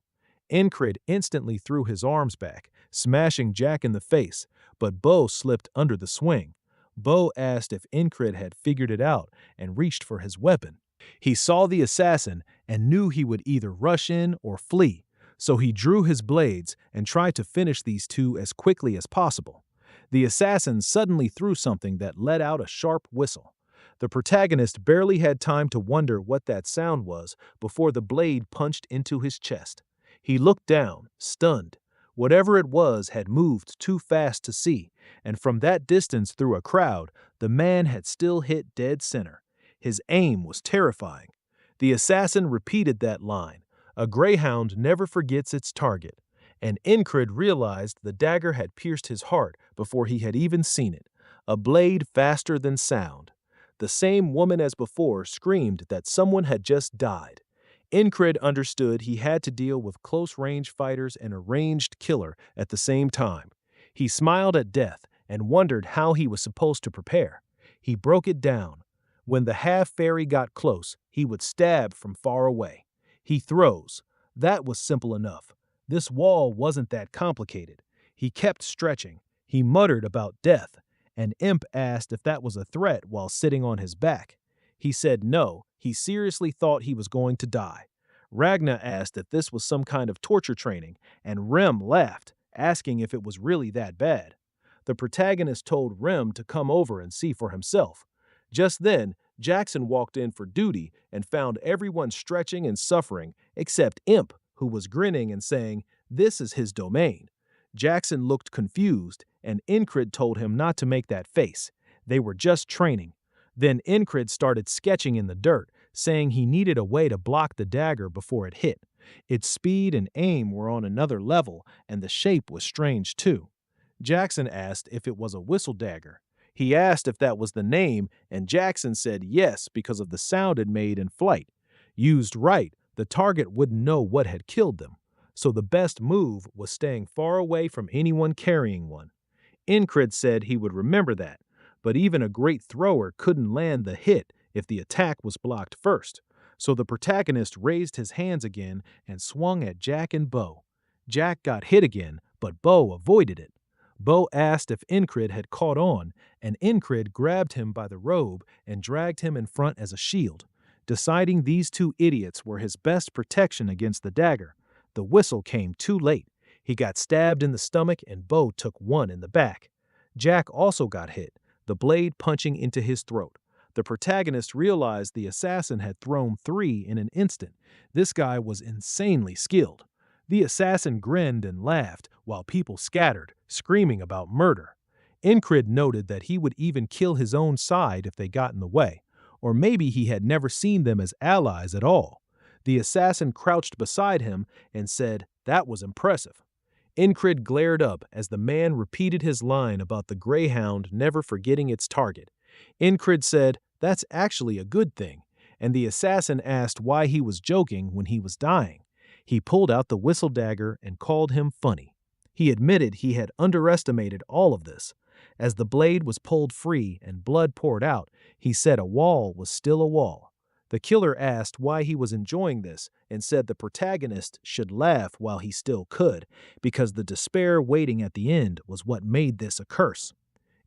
Incrid instantly threw his arms back, smashing Jack in the face, but Bo slipped under the swing. Bo asked if Incrid had figured it out and reached for his weapon. He saw the assassin and knew he would either rush in or flee, so he drew his blades and tried to finish these two as quickly as possible. The assassin suddenly threw something that let out a sharp whistle. The protagonist barely had time to wonder what that sound was before the blade punched into his chest. He looked down, stunned. Whatever it was had moved too fast to see, and from that distance through a crowd, the man had still hit dead center. His aim was terrifying. The assassin repeated that line, "A greyhound never forgets its target," and Incrid realized the dagger had pierced his heart before he had even seen it, a blade faster than sound. The same woman as before screamed that someone had just died. Incrid understood he had to deal with close-range fighters and a ranged killer at the same time. He smiled at death and wondered how he was supposed to prepare. He broke it down. When the half-fairy got close, he would stab from far away. He throws. That was simple enough. This wall wasn't that complicated. He kept stretching. He muttered about death, and Imp asked if that was a threat while sitting on his back. He said no, he seriously thought he was going to die. Ragna asked if this was some kind of torture training, and Rem laughed, asking if it was really that bad. The protagonist told Rem to come over and see for himself. Just then, Jackson walked in for duty and found everyone stretching and suffering except Imp, who was grinning and saying, "This is his domain." Jackson looked confused, and Incrid told him not to make that face. They were just training. Then Incrid started sketching in the dirt, saying he needed a way to block the dagger before it hit. Its speed and aim were on another level, and the shape was strange too. Jackson asked if it was a whistle dagger. He asked if that was the name, and Jackson said yes because of the sound it made in flight. Used right, the target wouldn't know what had killed them, so the best move was staying far away from anyone carrying one. Incrid said he would remember that, but even a great thrower couldn't land the hit if the attack was blocked first, so the protagonist raised his hands again and swung at Jack and Bo. Jack got hit again, but Bo avoided it. Bo asked if Incrid had caught on, and Incrid grabbed him by the robe and dragged him in front as a shield. Deciding these two idiots were his best protection against the dagger, the whistle came too late. He got stabbed in the stomach and Bo took one in the back. Jack also got hit, the blade punching into his throat. The protagonist realized the assassin had thrown 3 in an instant. This guy was insanely skilled. The assassin grinned and laughed while people scattered, screaming about murder. Incrid noted that he would even kill his own side if they got in the way, or maybe he had never seen them as allies at all. The assassin crouched beside him and said, "That was impressive." Incrid glared up as the man repeated his line about the greyhound never forgetting its target. Incrid said, "That's actually a good thing," and the assassin asked why he was joking when he was dying. He pulled out the whistle dagger and called him funny. He admitted he had underestimated all of this. As the blade was pulled free and blood poured out, he said a wall was still a wall. The killer asked why he was enjoying this and said the protagonist should laugh while he still could, because the despair waiting at the end was what made this a curse.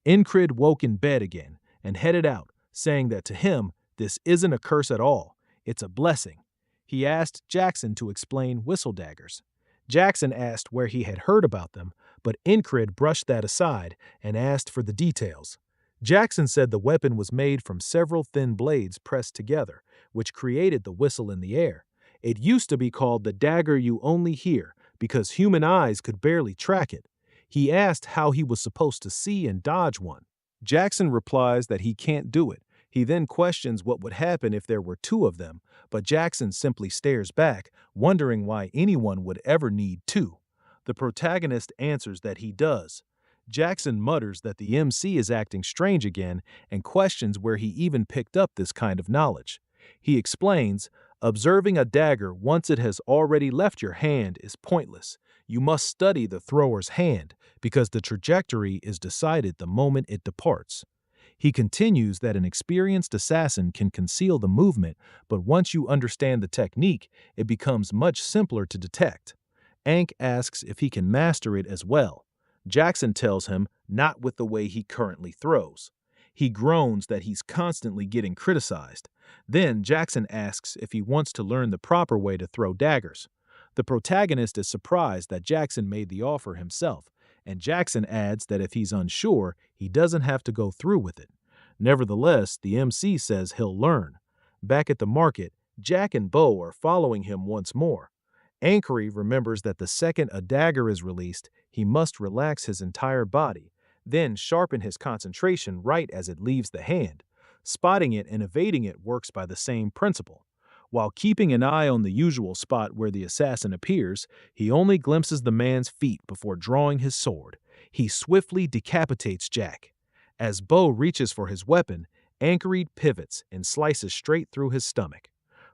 Incrid woke in bed again and headed out, saying that to him, this isn't a curse at all, it's a blessing. He asked Jackson to explain whistle daggers. Jackson asked where he had heard about them, but Incrid brushed that aside and asked for the details. Jackson said the weapon was made from several thin blades pressed together, which created the whistle in the air. It used to be called the dagger you only hear because human eyes could barely track it. He asked how he was supposed to see and dodge one. Jackson replies that he can't do it. He then questions what would happen if there were 2 of them, but Jackson simply stares back, wondering why anyone would ever need 2. The protagonist answers that he does. Jackson mutters that the MC is acting strange again and questions where he even picked up this kind of knowledge. He explains, Observing a dagger once it has already left your hand is pointless. You must study the thrower's hand because the trajectory is decided the moment it departs. He continues that an experienced assassin can conceal the movement, but once you understand the technique, it becomes much simpler to detect. Ankh asks if he can master it as well. Jackson tells him not with the way he currently throws. He groans that he's constantly getting criticized. Then Jackson asks if he wants to learn the proper way to throw daggers. The protagonist is surprised that Jackson made the offer himself, and Jackson adds that if he's unsure, he doesn't have to go through with it. Nevertheless, the MC says he'll learn. Back at the market, Jack and Bo are following him once more. Anchory remembers that the second a dagger is released, he must relax his entire body, then sharpen his concentration right as it leaves the hand. Spotting it and evading it works by the same principle. While keeping an eye on the usual spot where the assassin appears, he only glimpses the man's feet before drawing his sword. He swiftly decapitates Jack. As Bo reaches for his weapon, Anchory pivots and slices straight through his stomach.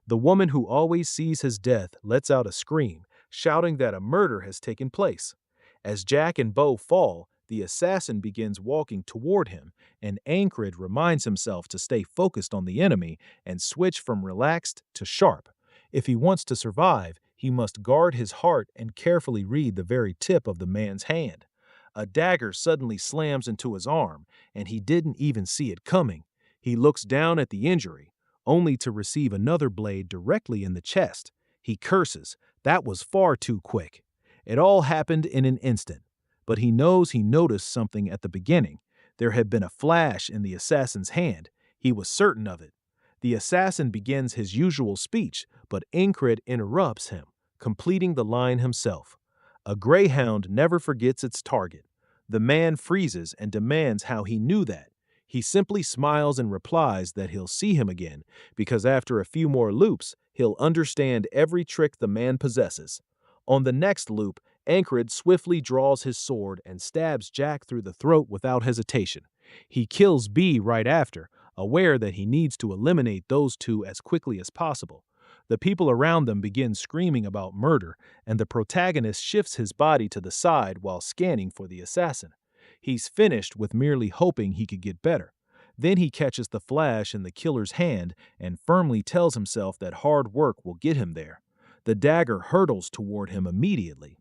The woman who always sees his death lets out a scream, shouting that a murder has taken place. As Jack and Bo fall, the assassin begins walking toward him, and Ankrid reminds himself to stay focused on the enemy and switch from relaxed to sharp. If he wants to survive, he must guard his heart and carefully read the very tip of the man's hand. A dagger suddenly slams into his arm, and he didn't even see it coming. He looks down at the injury, only to receive another blade directly in the chest. He curses. That was far too quick. It all happened in an instant. But he knows he noticed something at the beginning. There had been a flash in the assassin's hand. He was certain of it. The assassin begins his usual speech, but Incred interrupts him, completing the line himself. A greyhound never forgets its target. The man freezes and demands how he knew that. He simply smiles and replies that he'll see him again, because after a few more loops, he'll understand every trick the man possesses. On the next loop, Ankrid swiftly draws his sword and stabs Jack through the throat without hesitation. He kills B right after, aware that he needs to eliminate those two as quickly as possible. The people around them begin screaming about murder, and the protagonist shifts his body to the side while scanning for the assassin. He's finished with merely hoping he could get better. Then he catches the flash in the killer's hand and firmly tells himself that hard work will get him there. The dagger hurtles toward him immediately.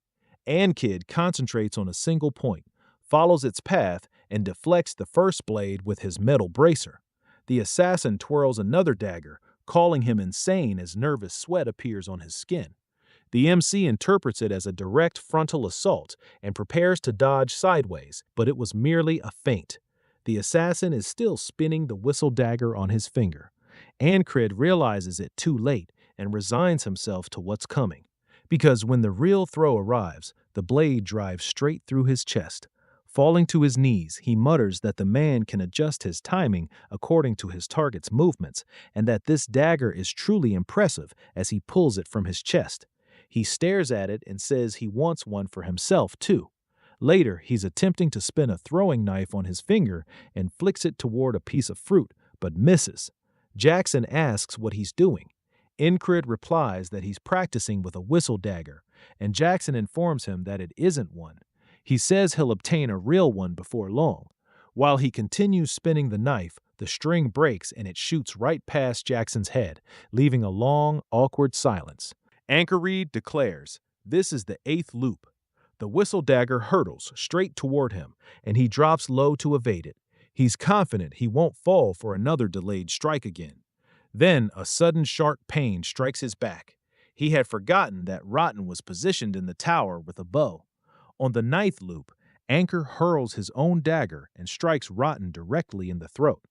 Ankid concentrates on a single point, follows its path, and deflects the first blade with his metal bracer. The assassin twirls another dagger, calling him insane as nervous sweat appears on his skin. The MC interprets it as a direct frontal assault and prepares to dodge sideways, but it was merely a feint. The assassin is still spinning the whistle dagger on his finger. Ankrid realizes it too late and resigns himself to what's coming. Because when the real throw arrives, the blade drives straight through his chest. Falling to his knees, he mutters that the man can adjust his timing according to his target's movements, and that this dagger is truly impressive as he pulls it from his chest. He stares at it and says he wants one for himself, too. Later, he's attempting to spin a throwing knife on his finger and flicks it toward a piece of fruit, but misses. Jackson asks what he's doing. Incrid replies that he's practicing with a whistle dagger, and Jackson informs him that it isn't one. He says he'll obtain a real one before long. While he continues spinning the knife, the string breaks and it shoots right past Jackson's head, leaving a long, awkward silence. Anchoreed declares, "This is the 8th loop." The whistle dagger hurtles straight toward him, and he drops low to evade it. He's confident he won't fall for another delayed strike again. Then a sudden sharp pain strikes his back. He had forgotten that Rotten was positioned in the tower with a bow. On the 9th loop, Anchor hurls his own dagger and strikes Rotten directly in the throat.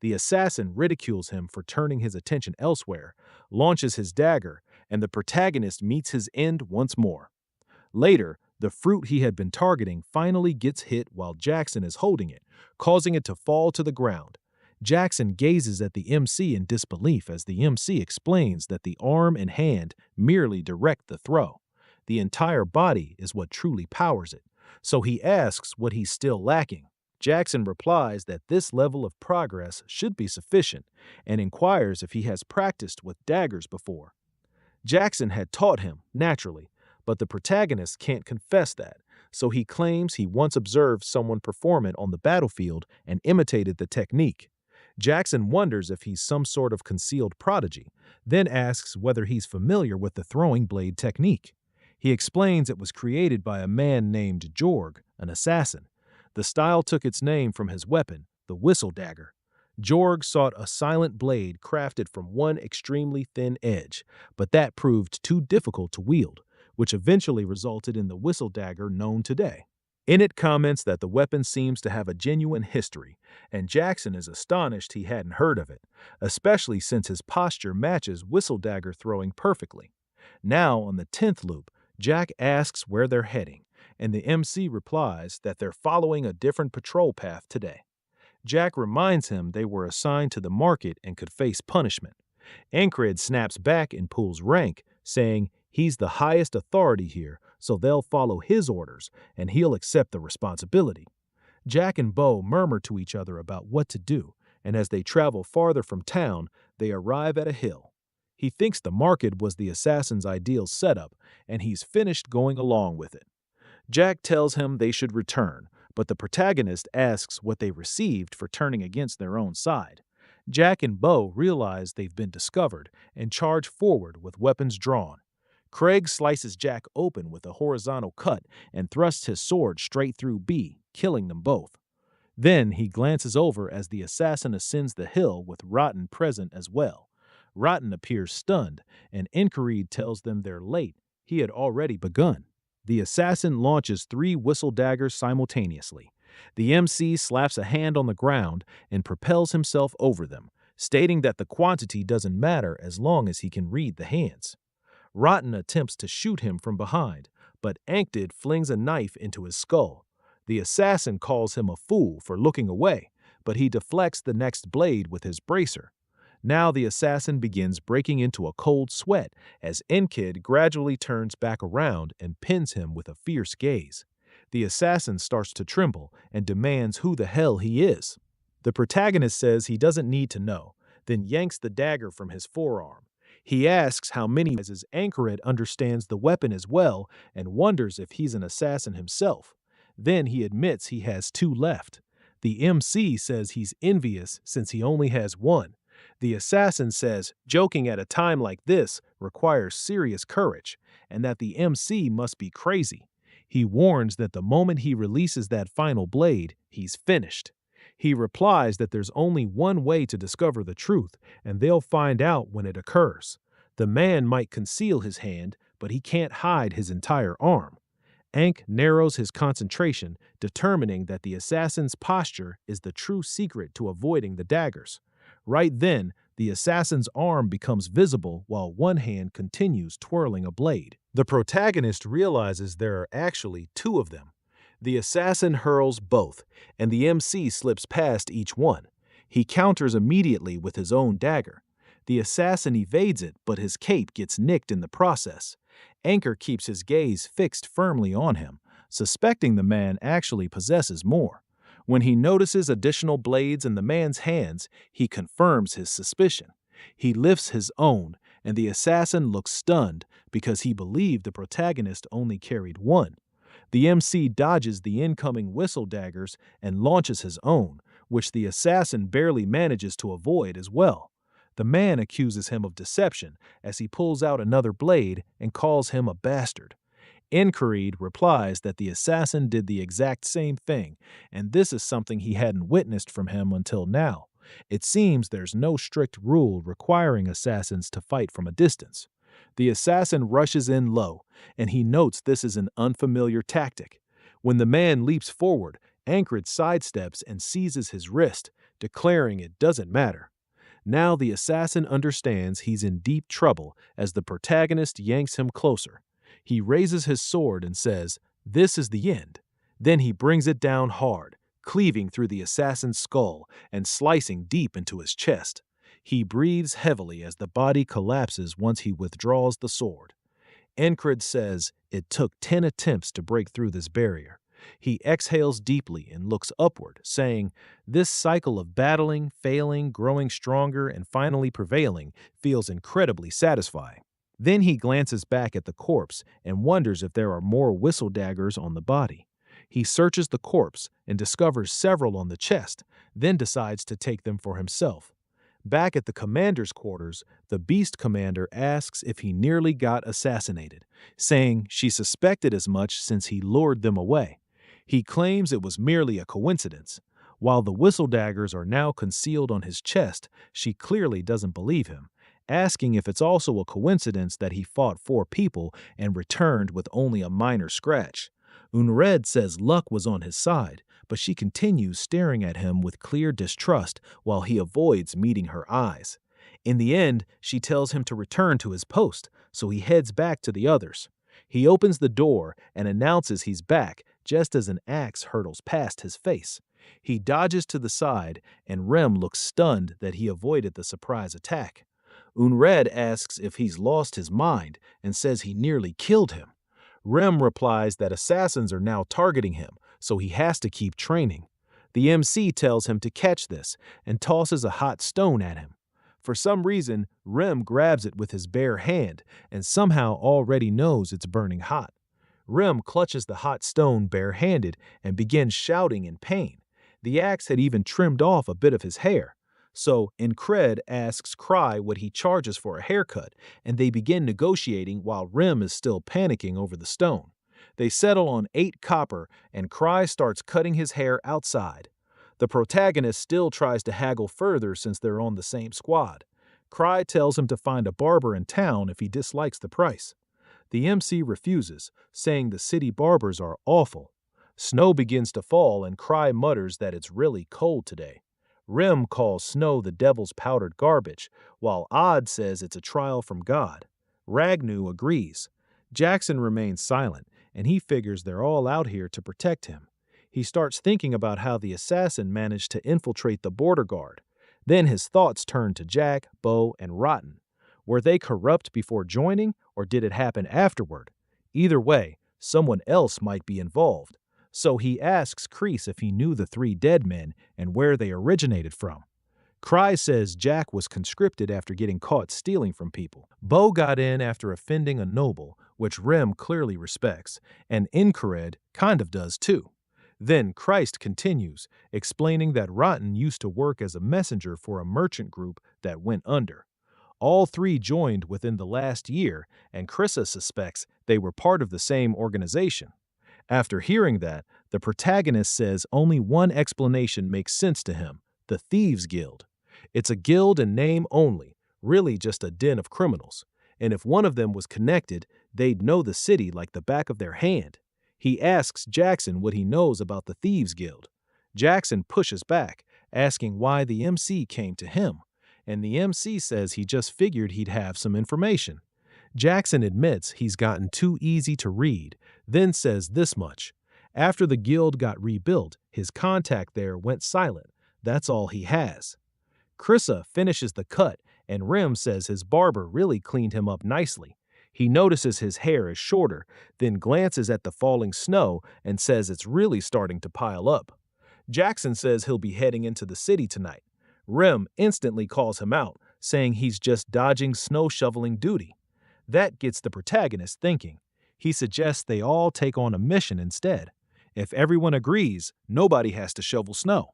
The assassin ridicules him for turning his attention elsewhere, launches his dagger, and the protagonist meets his end once more. Later, the fruit he had been targeting finally gets hit while Jackson is holding it, causing it to fall to the ground. Jackson gazes at the MC in disbelief as the MC explains that the arm and hand merely direct the throw. The entire body is what truly powers it, so he asks what he's still lacking. Jackson replies that this level of progress should be sufficient and inquires if he has practiced with daggers before. Jackson had taught him, naturally, but the protagonist can't confess that, so he claims he once observed someone perform it on the battlefield and imitated the technique. Jackson wonders if he's some sort of concealed prodigy, then asks whether he's familiar with the throwing blade technique. He explains it was created by a man named Jorg, an assassin. The style took its name from his weapon, the whistle dagger. Jorg sought a silent blade crafted from one extremely thin edge, but that proved too difficult to wield, which eventually resulted in the whistle dagger known today. It comments that the weapon seems to have a genuine history, and Jackson is astonished he hadn't heard of it, especially since his posture matches whistle dagger throwing perfectly. Now, on the 10th loop, Jack asks where they're heading, and the MC replies that they're following a different patrol path today. Jack reminds him they were assigned to the market and could face punishment. Ancred snaps back and pulls rank, saying he's the highest authority here, so they'll follow his orders, and he'll accept the responsibility. Jack and Bo murmur to each other about what to do, and as they travel farther from town, they arrive at a hill. He thinks the market was the assassin's ideal setup, and he's finished going along with it. Jack tells him they should return, but the protagonist asks what they received for turning against their own side. Jack and Bo realize they've been discovered and charge forward with weapons drawn. Craig slices Jack open with a horizontal cut and thrusts his sword straight through B, killing them both. Then he glances over as the assassin ascends the hill with Rotten present as well. Rotten appears stunned, and Enkerid tells them they're late. He had already begun. The assassin launches 3 whistle daggers simultaneously. The MC slaps a hand on the ground and propels himself over them, stating that the quantity doesn't matter as long as he can read the hands. Rotten attempts to shoot him from behind, but Ankdid flings a knife into his skull. The assassin calls him a fool for looking away, but he deflects the next blade with his bracer. Now the assassin begins breaking into a cold sweat as Enkid gradually turns back around and pins him with a fierce gaze. The assassin starts to tremble and demands who the hell he is. The protagonist says he doesn't need to know, then yanks the dagger from his forearm. He asks how many as Anchoret understands the weapon as well and wonders if he's an assassin himself. Then he admits he has 2 left. The MC says he's envious since he only has 1. The assassin says joking at a time like this requires serious courage, and that the MC must be crazy. He warns that the moment he releases that final blade, he's finished. He replies that there's only one way to discover the truth, and they'll find out when it occurs. The man might conceal his hand, but he can't hide his entire arm. Ankh narrows his concentration, determining that the assassin's posture is the true secret to avoiding the daggers. Right then, the assassin's arm becomes visible while one hand continues twirling a blade. The protagonist realizes there are actually 2 of them. The assassin hurls both, and the MC slips past each one. He counters immediately with his own dagger. The assassin evades it, but his cape gets nicked in the process. Anchor keeps his gaze fixed firmly on him, suspecting the man actually possesses more. When he notices additional blades in the man's hands, he confirms his suspicion. He lifts his own, and the assassin looks stunned because he believed the protagonist only carried 1. The MC dodges the incoming whistle daggers and launches his own, which the assassin barely manages to avoid as well. The man accuses him of deception as he pulls out another blade and calls him a bastard. Enkerid replies that the assassin did the exact same thing, and this is something he hadn't witnessed from him until now. It seems there's no strict rule requiring assassins to fight from a distance. The assassin rushes in low, and he notes this is an unfamiliar tactic. When the man leaps forward, Ankrid sidesteps and seizes his wrist, declaring it doesn't matter. Now the assassin understands he's in deep trouble as the protagonist yanks him closer. He raises his sword and says, "This is the end." Then he brings it down hard, cleaving through the assassin's skull and slicing deep into his chest. He breathes heavily as the body collapses once he withdraws the sword. Enkrid says it took 10 attempts to break through this barrier. He exhales deeply and looks upward, saying, "This cycle of battling, failing, growing stronger, and finally prevailing feels incredibly satisfying." Then he glances back at the corpse and wonders if there are more whistle daggers on the body. He searches the corpse and discovers several on the chest, then decides to take them for himself. Back at the commander's quarters, the beast commander asks if he nearly got assassinated, saying she suspected as much since he lured them away. He claims it was merely a coincidence. While the whistle daggers are now concealed on his chest, she clearly doesn't believe him, asking if it's also a coincidence that he fought 4 people and returned with only a minor scratch. Unred says luck was on his side, but she continues staring at him with clear distrust while he avoids meeting her eyes. In the end, she tells him to return to his post, so he heads back to the others. He opens the door and announces he's back just as an axe hurtles past his face. He dodges to the side, and Rem looks stunned that he avoided the surprise attack. Unred asks if he's lost his mind and says he nearly killed him. Rem replies that assassins are now targeting him, so he has to keep training. The MC tells him to catch this and tosses a hot stone at him. For some reason, Rem grabs it with his bare hand and somehow already knows it's burning hot. Rem clutches the hot stone barehanded and begins shouting in pain. The axe had even trimmed off a bit of his hair. So Incred asks Cry what he charges for a haircut, and they begin negotiating while Rem is still panicking over the stone. They settle on 8 copper, and Cry starts cutting his hair outside. The protagonist still tries to haggle further since they're on the same squad. Cry tells him to find a barber in town if he dislikes the price. The MC refuses, saying the city barbers are awful. Snow begins to fall, and Cry mutters that it's really cold today. Rem calls snow the devil's powdered garbage, while Odd says it's a trial from God. Ragnu agrees. Jackson remains silent, and he figures they're all out here to protect him. He starts thinking about how the assassin managed to infiltrate the border guard. Then his thoughts turn to Jack, Bo, and Rotten. Were they corrupt before joining, or did it happen afterward? Either way, someone else might be involved. So he asks Kreese if he knew the 3 dead men and where they originated from. Cry says Jack was conscripted after getting caught stealing from people. Bo got in after offending a noble, which Rem clearly respects, and Incared kind of does too. Then Christ continues, explaining that Rotten used to work as a messenger for a merchant group that went under. All 3 joined within the last year, and Krissa suspects they were part of the same organization. After hearing that, the protagonist says only one explanation makes sense to him: the Thieves Guild. It's a guild in name only, really just a den of criminals. And if one of them was connected, they'd know the city like the back of their hand. He asks Jackson what he knows about the Thieves Guild. Jackson pushes back, asking why the MC came to him. And the MC says he just figured he'd have some information. Jackson admits he's gotten too easy to read, then says this much: after the guild got rebuilt, his contact there went silent. That's all he has. Krissa finishes the cut, and Rem says his barber really cleaned him up nicely. He notices his hair is shorter, then glances at the falling snow and says it's really starting to pile up. Jackson says he'll be heading into the city tonight. Rem instantly calls him out, saying he's just dodging snow shoveling duty. That gets the protagonist thinking. He suggests they all take on a mission instead. If everyone agrees, nobody has to shovel snow.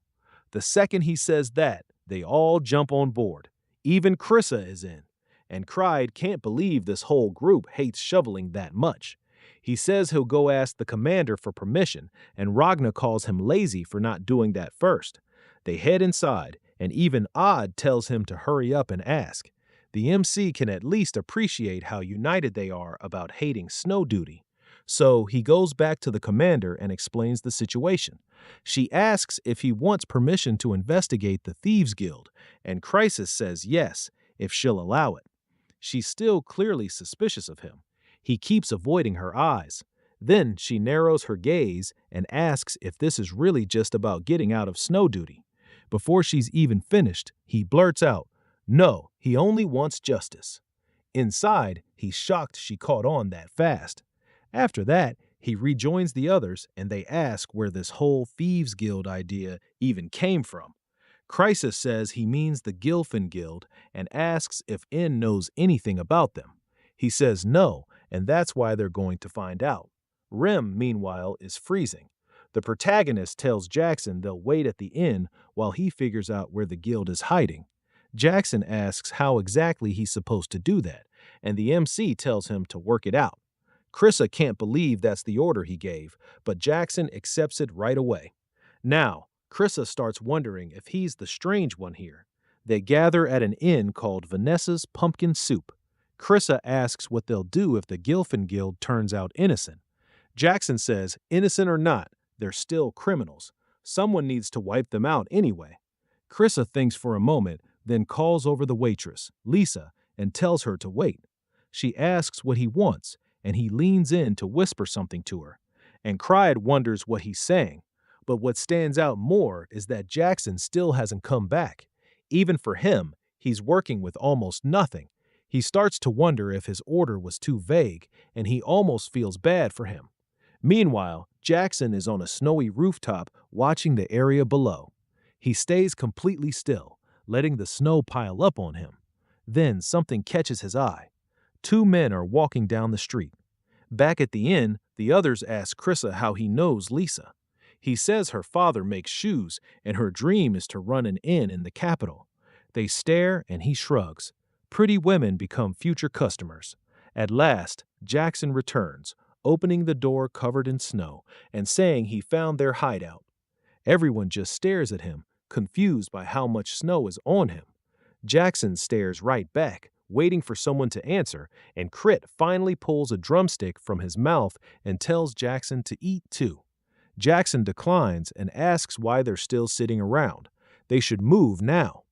The second he says that, they all jump on board. Even Krissa is in. And Cried can't believe this whole group hates shoveling that much. He says he'll go ask the commander for permission, and Ragna calls him lazy for not doing that first. They head inside, and even Odd tells him to hurry up and ask. The MC can at least appreciate how united they are about hating snow duty. So he goes back to the commander and explains the situation. She asks if he wants permission to investigate the Thieves Guild, and Crisis says yes, if she'll allow it. She's still clearly suspicious of him. He keeps avoiding her eyes. Then she narrows her gaze and asks if this is really just about getting out of snow duty. Before she's even finished, he blurts out, no, he only wants justice. Inside, he's shocked she caught on that fast. After that, he rejoins the others and they ask where this whole Thieves Guild idea even came from. Crisis says he means the Gilfin Guild and asks if N knows anything about them. He says no, and that's why they're going to find out. Rim, meanwhile, is freezing. The protagonist tells Jackson they'll wait at the inn while he figures out where the guild is hiding. Jackson asks how exactly he's supposed to do that, and the MC tells him to work it out. Krissa can't believe that's the order he gave, but Jackson accepts it right away. Now, Krissa starts wondering if he's the strange one here. They gather at an inn called Vanessa's Pumpkin Soup. Krissa asks what they'll do if the Gilfin Guild turns out innocent. Jackson says, innocent or not, they're still criminals. Someone needs to wipe them out anyway. Krissa thinks for a moment, then calls over the waitress, Lisa, and tells her to wait. She asks what he wants, and he leans in to whisper something to her. And Cried wonders what he's saying. But what stands out more is that Jackson still hasn't come back. Even for him, he's working with almost nothing. He starts to wonder if his order was too vague, and he almost feels bad for him. Meanwhile, Jackson is on a snowy rooftop watching the area below. He stays completely still, letting the snow pile up on him. Then something catches his eye. Two men are walking down the street. Back at the inn, the others ask Krissa how he knows Lisa. He says her father makes shoes, and her dream is to run an inn in the capital. They stare, and he shrugs. Pretty women become future customers. At last, Jackson returns, opening the door covered in snow and saying he found their hideout. Everyone just stares at him, confused by how much snow is on him. Jackson stares right back, waiting for someone to answer, and Crit finally pulls a drumstick from his mouth and tells Jackson to eat too. Jackson declines and asks why they're still sitting around. They should move now.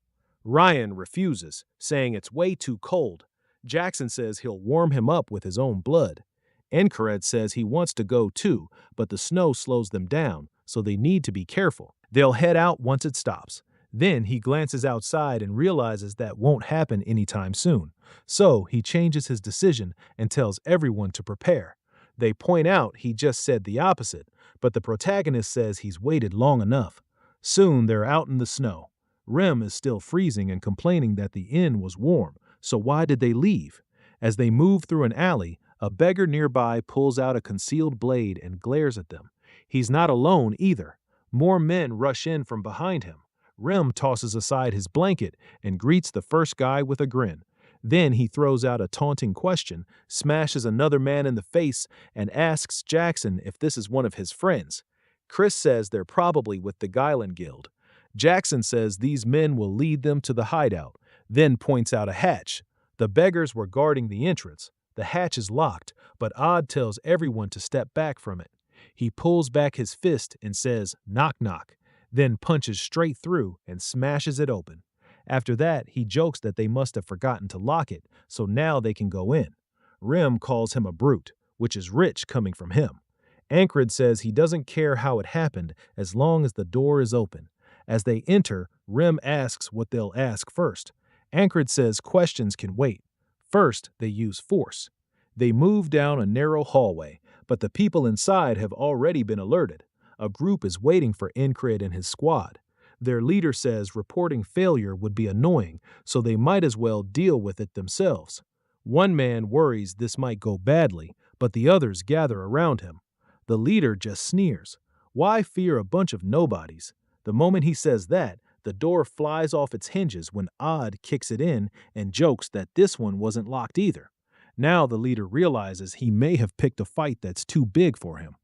Ryan refuses, saying it's way too cold. Jackson says he'll warm him up with his own blood. Encared says he wants to go too, but the snow slows them down, so they need to be careful. They'll head out once it stops. Then he glances outside and realizes that won't happen anytime soon. So he changes his decision and tells everyone to prepare. They point out he just said the opposite, but the protagonist says he's waited long enough. Soon they're out in the snow. Rem is still freezing and complaining that the inn was warm, so why did they leave? As they move through an alley, a beggar nearby pulls out a concealed blade and glares at them. He's not alone either. More men rush in from behind him. Rem tosses aside his blanket and greets the first guy with a grin. Then he throws out a taunting question, smashes another man in the face, and asks Jackson if this is one of his friends. Chris says they're probably with the Gilfin Guild. Jackson says these men will lead them to the hideout, then points out a hatch. The beggars were guarding the entrance. The hatch is locked, but Odd tells everyone to step back from it. He pulls back his fist and says, "Knock, knock," then punches straight through and smashes it open. After that, he jokes that they must have forgotten to lock it, so now they can go in. Rem calls him a brute, which is rich coming from him. Ankrid says he doesn't care how it happened as long as the door is open. As they enter, Rem asks what they'll ask first. Ankrid says questions can wait. First, they use force. They move down a narrow hallway, but the people inside have already been alerted. A group is waiting for Ankrid and his squad. Their leader says reporting failure would be annoying, so they might as well deal with it themselves. One man worries this might go badly, but the others gather around him. The leader just sneers. Why fear a bunch of nobodies? The moment he says that, the door flies off its hinges when Odd kicks it in and jokes that this one wasn't locked either. Now the leader realizes he may have picked a fight that's too big for him.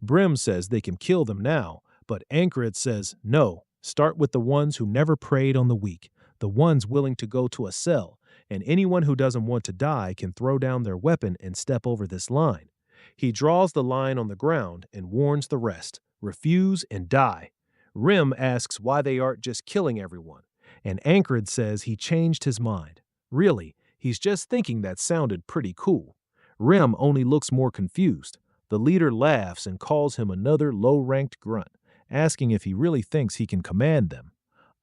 Brim says they can kill them now, but Ankrid says no. Start with the ones who never preyed on the weak, the ones willing to go to a cell, and anyone who doesn't want to die can throw down their weapon and step over this line. He draws the line on the ground and warns the rest, refuse and die. Rim asks why they aren't just killing everyone, and Ankrid says he changed his mind. Really, he's just thinking that sounded pretty cool. Rim only looks more confused. The leader laughs and calls him another low-ranked grunt, asking if he really thinks he can command them.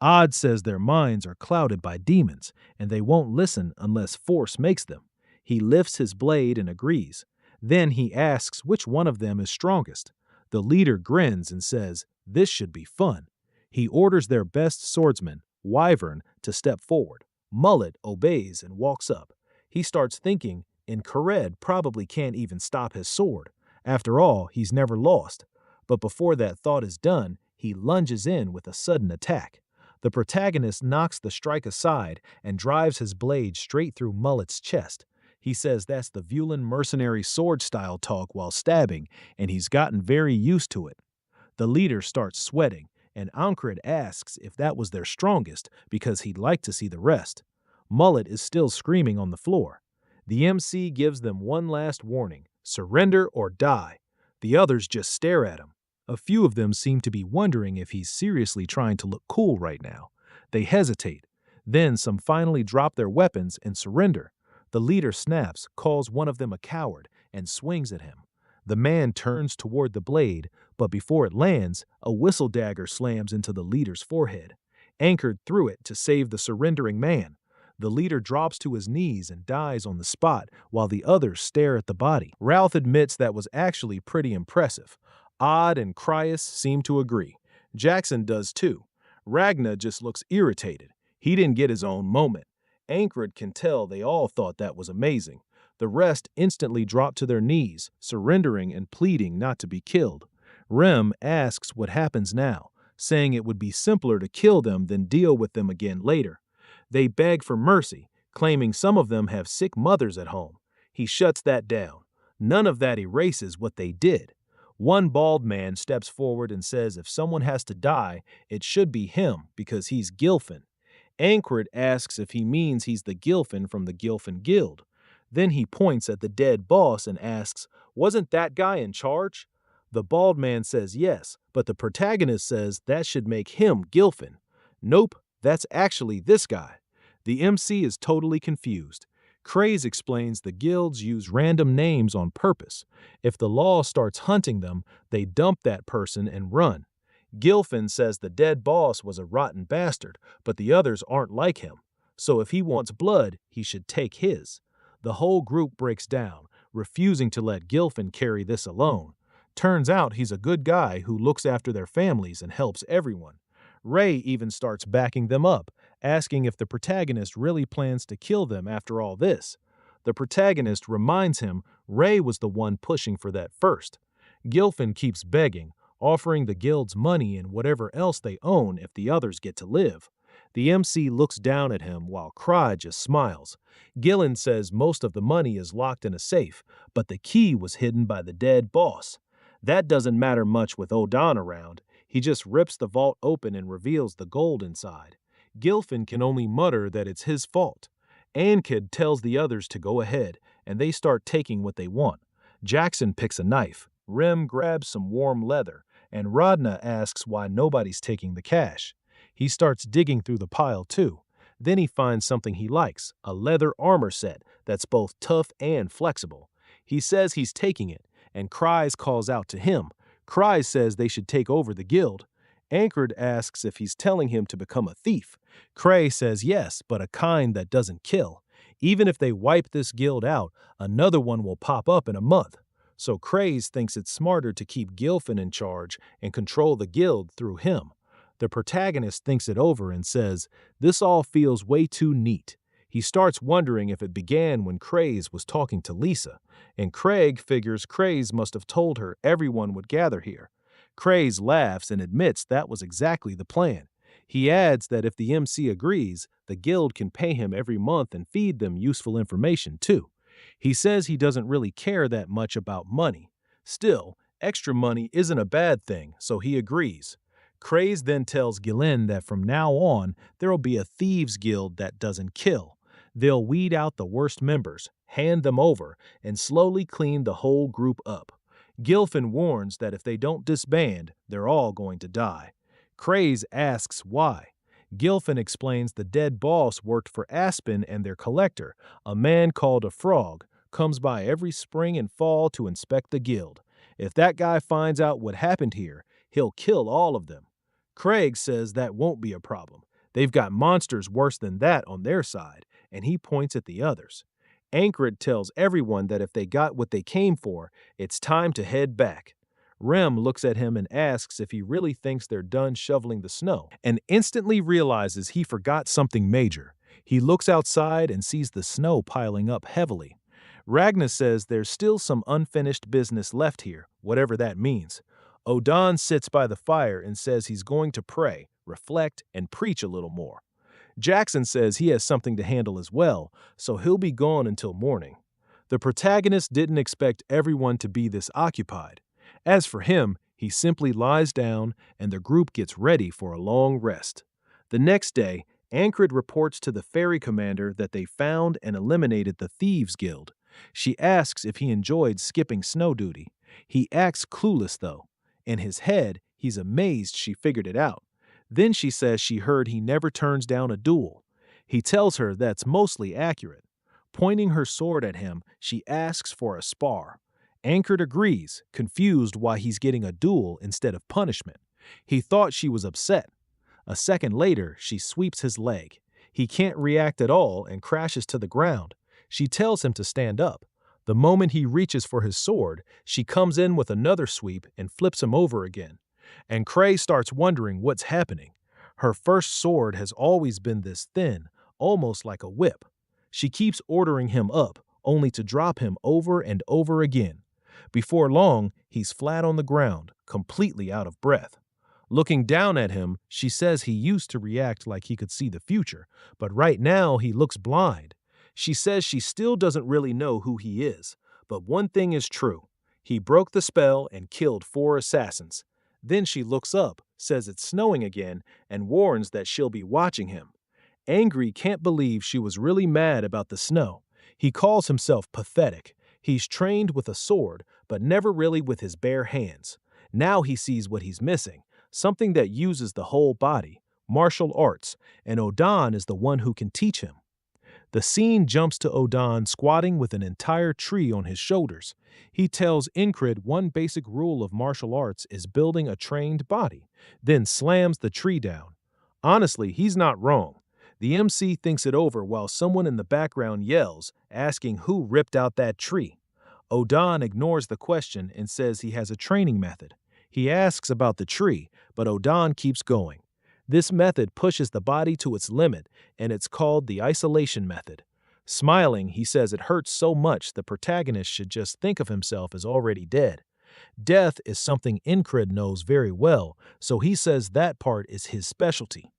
Odd says their minds are clouded by demons, and they won't listen unless force makes them. He lifts his blade and agrees. Then he asks which one of them is strongest. The leader grins and says, "This should be fun." He orders their best swordsman, Wyvern, to step forward. Mullet obeys and walks up. He starts thinking, and Kared probably can't even stop his sword. After all, he's never lost. But before that thought is done, he lunges in with a sudden attack. The protagonist knocks the strike aside and drives his blade straight through Mullet's chest. He says that's the Vulan mercenary sword style talk while stabbing, and he's gotten very used to it. The leader starts sweating, and Ankred asks if that was their strongest because he'd like to see the rest. Mullet is still screaming on the floor. The MC gives them one last warning: surrender or die. The others just stare at him. A few of them seem to be wondering if he's seriously trying to look cool right now. They hesitate. Then some finally drop their weapons and surrender. The leader snaps, calls one of them a coward, and swings at him. The man turns toward the blade, but before it lands, a whistle dagger slams into the leader's forehead. Anchored through it to save the surrendering man. The leader drops to his knees and dies on the spot while the others stare at the body. Routh admits that was actually pretty impressive. Odd and Cryas seem to agree. Jackson does too. Ragna just looks irritated. He didn't get his own moment. Ankred can tell they all thought that was amazing. The rest instantly drop to their knees, surrendering and pleading not to be killed. Rem asks what happens now, saying it would be simpler to kill them than deal with them again later. They beg for mercy, claiming some of them have sick mothers at home. He shuts that down. None of that erases what they did. One bald man steps forward and says if someone has to die, it should be him because he's Gilfin. Ankred asks if he means he's the Gilfin from the Gilfin Guild. Then he points at the dead boss and asks, wasn't that guy in charge? The bald man says yes, but the protagonist says that should make him Gilfin. Nope, that's actually this guy. The MC is totally confused. Craze explains the guilds use random names on purpose. If the law starts hunting them, they dump that person and run. Gilfin says the dead boss was a rotten bastard, but the others aren't like him. So if he wants blood, he should take his. The whole group breaks down, refusing to let Gilfin carry this alone. Turns out he's a good guy who looks after their families and helps everyone. Ray even starts backing them up, asking if the protagonist really plans to kill them after all this. The protagonist reminds him Ray was the one pushing for that first. Gilfin keeps begging, offering the guilds money and whatever else they own if the others get to live. The MC looks down at him while Cry just smiles. Gillen says most of the money is locked in a safe, but the key was hidden by the dead boss. That doesn't matter much with Odan around. He just rips the vault open and reveals the gold inside. Gilfin can only mutter that it's his fault. Ankid tells the others to go ahead, and they start taking what they want. Jackson picks a knife. Rem grabs some warm leather, and Rodna asks why nobody's taking the cash. He starts digging through the pile too. Then he finds something he likes, a leather armor set that's both tough and flexible. He says he's taking it, and Cries calls out to him. Cries says they should take over the guild. Ankred asks if he's telling him to become a thief. Cray says yes, but a kind that doesn't kill. Even if they wipe this guild out, another one will pop up in a month. So Craze thinks it's smarter to keep Gilfin in charge and control the guild through him. The protagonist thinks it over and says, this all feels way too neat. He starts wondering if it began when Craze was talking to Lisa, and Craig figures Craze must have told her everyone would gather here. Craze laughs and admits that was exactly the plan. He adds that if the MC agrees, the guild can pay him every month and feed them useful information too. He says he doesn't really care that much about money. Still, extra money isn't a bad thing, so he agrees. Craze then tells Gillen that from now on, there'll be a thieves guild that doesn't kill. They'll weed out the worst members, hand them over, and slowly clean the whole group up. Gilfin warns that if they don't disband, they're all going to die. Craze asks why. Gilfin explains the dead boss worked for Aspen and their collector, a man called a frog, comes by every spring and fall to inspect the guild. If that guy finds out what happened here, he'll kill all of them. Craig says that won't be a problem. They've got monsters worse than that on their side, and he points at the others. Ankred tells everyone that if they got what they came for, it's time to head back. Rem looks at him and asks if he really thinks they're done shoveling the snow, and instantly realizes he forgot something major. He looks outside and sees the snow piling up heavily. Ragna says there's still some unfinished business left here, whatever that means. Odan sits by the fire and says he's going to pray, reflect, and preach a little more. Jackson says he has something to handle as well, so he'll be gone until morning. The protagonist didn't expect everyone to be this occupied. As for him, he simply lies down and the group gets ready for a long rest. The next day, Ancred reports to the ferry commander that they found and eliminated the Thieves Guild. She asks if he enjoyed skipping snow duty. He acts clueless, though. In his head, he's amazed she figured it out. Then she says she heard he never turns down a duel. He tells her that's mostly accurate. Pointing her sword at him, she asks for a spar. Ancred agrees, confused why he's getting a duel instead of punishment. He thought she was upset. A second later, she sweeps his leg. He can't react at all and crashes to the ground. She tells him to stand up. The moment he reaches for his sword, she comes in with another sweep and flips him over again. And Cray starts wondering what's happening. Her first sword has always been this thin, almost like a whip. She keeps ordering him up, only to drop him over and over again. Before long, he's flat on the ground, completely out of breath. Looking down at him, she says he used to react like he could see the future, but right now he looks blind. She says she still doesn't really know who he is, but one thing is true. He broke the spell and killed 4 assassins. Then she looks up, says it's snowing again, and warns that she'll be watching him. Angry can't believe she was really mad about the snow. He calls himself pathetic. He's trained with a sword, but never really with his bare hands. Now he sees what he's missing, something that uses the whole body, martial arts, and Odan is the one who can teach him. The scene jumps to Odan squatting with an entire tree on his shoulders. He tells Incred one basic rule of martial arts is building a trained body, then slams the tree down. Honestly, he's not wrong. The MC thinks it over while someone in the background yells, asking who ripped out that tree. Odan ignores the question and says he has a training method. He asks about the tree, but Odan keeps going. This method pushes the body to its limit, and it's called the isolation method. Smiling, he says it hurts so much the protagonist should just think of himself as already dead. Death is something Incred knows very well, so he says that part is his specialty.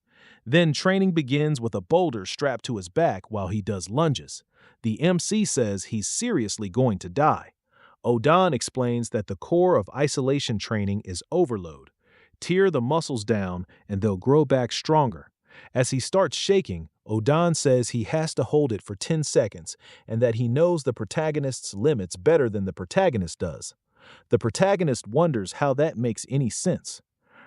Then training begins with a boulder strapped to his back while he does lunges. The MC says he's seriously going to die. Odan explains that the core of isolation training is overload. Tear the muscles down and they'll grow back stronger. As he starts shaking, Odan says he has to hold it for 10 seconds and that he knows the protagonist's limits better than the protagonist does. The protagonist wonders how that makes any sense.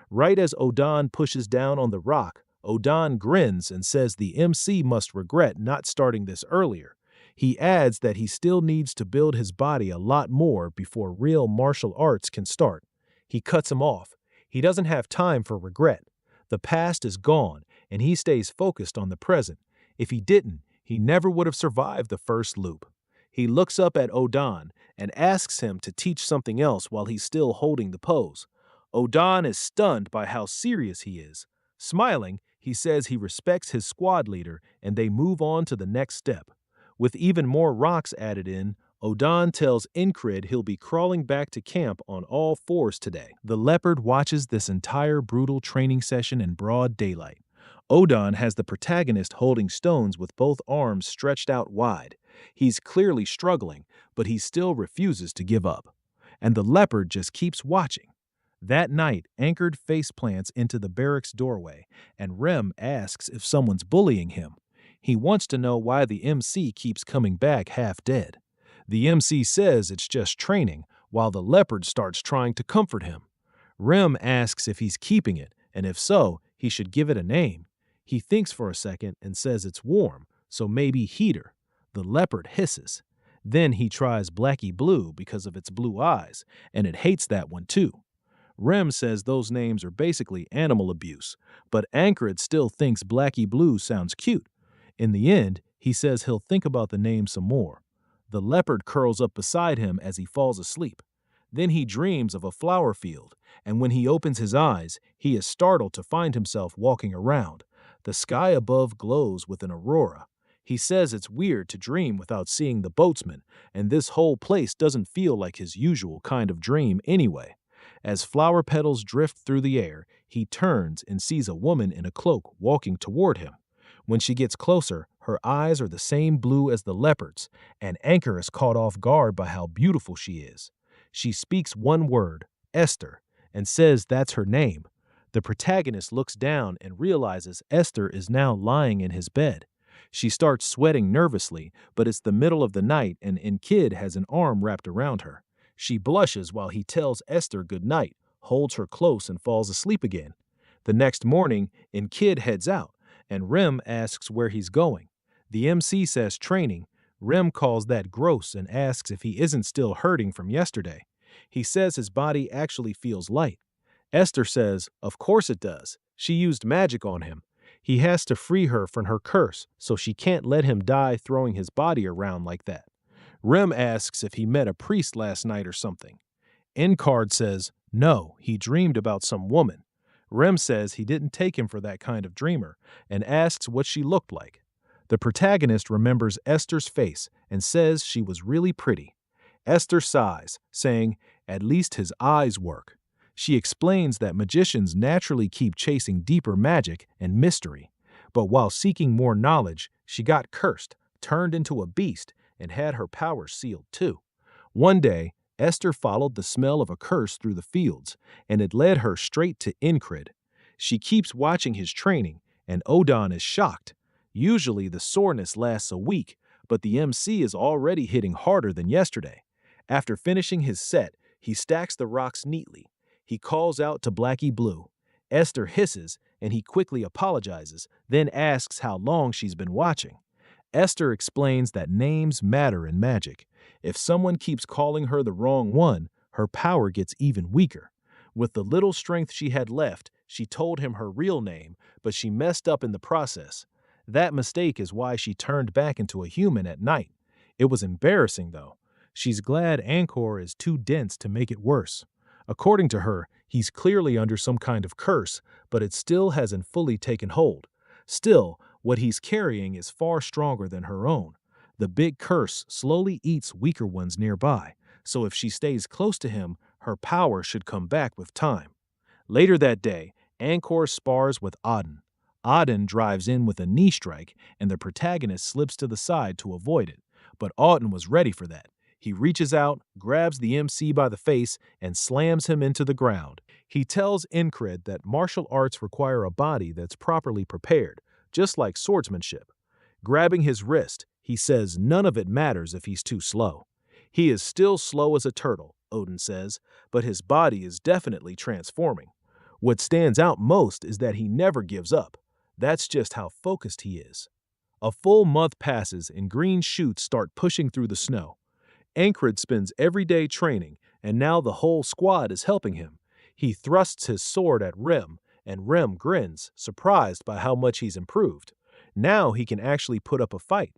Right as Odan pushes down on the rock, Odan grins and says the MC must regret not starting this earlier. He adds that he still needs to build his body a lot more before real martial arts can start. He cuts him off. He doesn't have time for regret. The past is gone, and he stays focused on the present. If he didn't, he never would have survived the first loop. He looks up at Odan and asks him to teach something else while he's still holding the pose. Odan is stunned by how serious he is. Smiling, he says he respects his squad leader and they move on to the next step. With even more rocks added in, Odan tells Incred he'll be crawling back to camp on all fours today. The leopard watches this entire brutal training session in broad daylight. Odan has the protagonist holding stones with both arms stretched out wide. He's clearly struggling, but he still refuses to give up. And the leopard just keeps watching. That night, Ancred face plants into the barracks doorway, and Rem asks if someone's bullying him. He wants to know why the MC keeps coming back half dead. The MC says it's just training, while the leopard starts trying to comfort him. Rem asks if he's keeping it, and if so, he should give it a name. He thinks for a second and says it's warm, so maybe heater. The leopard hisses. Then he tries Blackie Blue because of its blue eyes, and it hates that one too. Rem says those names are basically animal abuse, but Ancred still thinks Blackie Blue sounds cute. In the end, he says he'll think about the name some more. The leopard curls up beside him as he falls asleep. Then he dreams of a flower field, and when he opens his eyes, he is startled to find himself walking around. The sky above glows with an aurora. He says it's weird to dream without seeing the boatsman, and this whole place doesn't feel like his usual kind of dream anyway. As flower petals drift through the air, he turns and sees a woman in a cloak walking toward him. When she gets closer, her eyes are the same blue as the leopard's, and Anchor is caught off guard by how beautiful she is. She speaks one word, Esther, and says that's her name. The protagonist looks down and realizes Esther is now lying in his bed. She starts sweating nervously, but it's the middle of the night and Enkid has an arm wrapped around her. She blushes while he tells Esther good night, holds her close, and falls asleep again. The next morning, Enkid heads out, and Rem asks where he's going. The MC says training. Rem calls that gross and asks if he isn't still hurting from yesterday. He says his body actually feels light. Esther says, of course it does. She used magic on him. He has to free her from her curse, so she can't let him die throwing his body around like that. Rem asks if he met a priest last night or something. Encard says, no, he dreamed about some woman. Rem says he didn't take him for that kind of dreamer and asks what she looked like. The protagonist remembers Esther's face and says she was really pretty. Esther sighs, saying, at least his eyes work. She explains that magicians naturally keep chasing deeper magic and mystery. But while seeking more knowledge, she got cursed, turned into a beast, and had her powers sealed too. One day, Esther followed the smell of a curse through the fields, and it led her straight to Incred. She keeps watching his training, and Odon is shocked. Usually the soreness lasts a week, but the MC is already hitting harder than yesterday. After finishing his set, he stacks the rocks neatly. He calls out to Blackie Blue. Esther hisses, and he quickly apologizes, then asks how long she's been watching. Esther explains that names matter in magic. If someone keeps calling her the wrong one, her power gets even weaker. With the little strength she had left, she told him her real name, but she messed up in the process. That mistake is why she turned back into a human at night. It was embarrassing, though. She's glad Angkor is too dense to make it worse. According to her, he's clearly under some kind of curse, but it still hasn't fully taken hold. Still, what he's carrying is far stronger than her own. The big curse slowly eats weaker ones nearby, so if she stays close to him, her power should come back with time. Later that day, Angkor spars with Auden. Auden drives in with a knee strike, and the protagonist slips to the side to avoid it. But Auden was ready for that. He reaches out, grabs the MC by the face, and slams him into the ground. He tells Incred that martial arts require a body that's properly prepared, just like swordsmanship. Grabbing his wrist, he says none of it matters if he's too slow. He is still slow as a turtle, Odin says, but his body is definitely transforming. What stands out most is that he never gives up. That's just how focused he is. A full month passes and green shoots start pushing through the snow. Ankrid spends every day training, and now the whole squad is helping him. He thrusts his sword at Rem, and Rem grins, surprised by how much he's improved. Now he can actually put up a fight.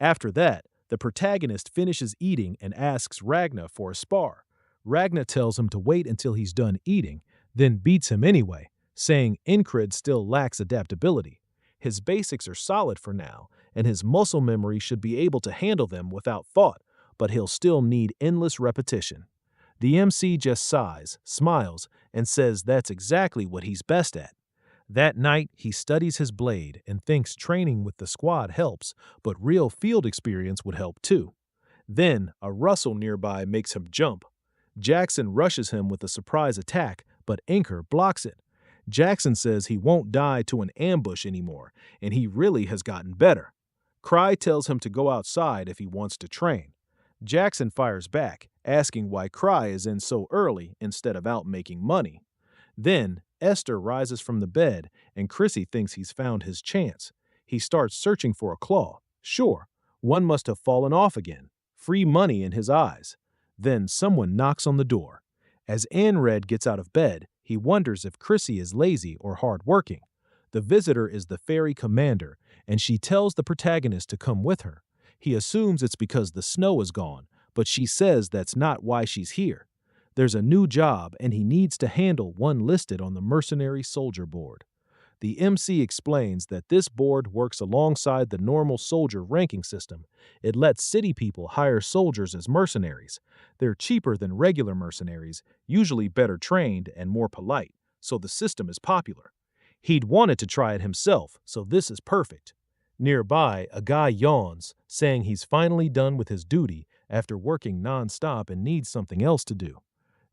After that, the protagonist finishes eating and asks Ragna for a spar. Ragna tells him to wait until he's done eating, then beats him anyway, saying Incred still lacks adaptability. His basics are solid for now, and his muscle memory should be able to handle them without thought, but he'll still need endless repetition. The MC just sighs, smiles, and says that's exactly what he's best at. That night, he studies his blade and thinks training with the squad helps, but real field experience would help too. Then, a rustle nearby makes him jump. Jackson rushes him with a surprise attack, but Anchor blocks it. Jackson says he won't die to an ambush anymore, and he really has gotten better. Cry tells him to go outside if he wants to train. Jackson fires back, asking why Cry is in so early instead of out making money. Then, Esther rises from the bed, and Chrissy thinks he's found his chance. He starts searching for a claw. Sure, one must have fallen off again. Free money in his eyes. Then someone knocks on the door. As Anred gets out of bed, he wonders if Chrissy is lazy or hardworking. The visitor is the fairy commander, and she tells the protagonist to come with her. He assumes it's because the snow is gone, but she says that's not why she's here. There's a new job, and he needs to handle one listed on the mercenary soldier board. The MC explains that this board works alongside the normal soldier ranking system. It lets city people hire soldiers as mercenaries. They're cheaper than regular mercenaries, usually better trained and more polite, so the system is popular. He'd wanted to try it himself, so this is perfect. Nearby, a guy yawns, saying he's finally done with his duty after working non-stop and needs something else to do.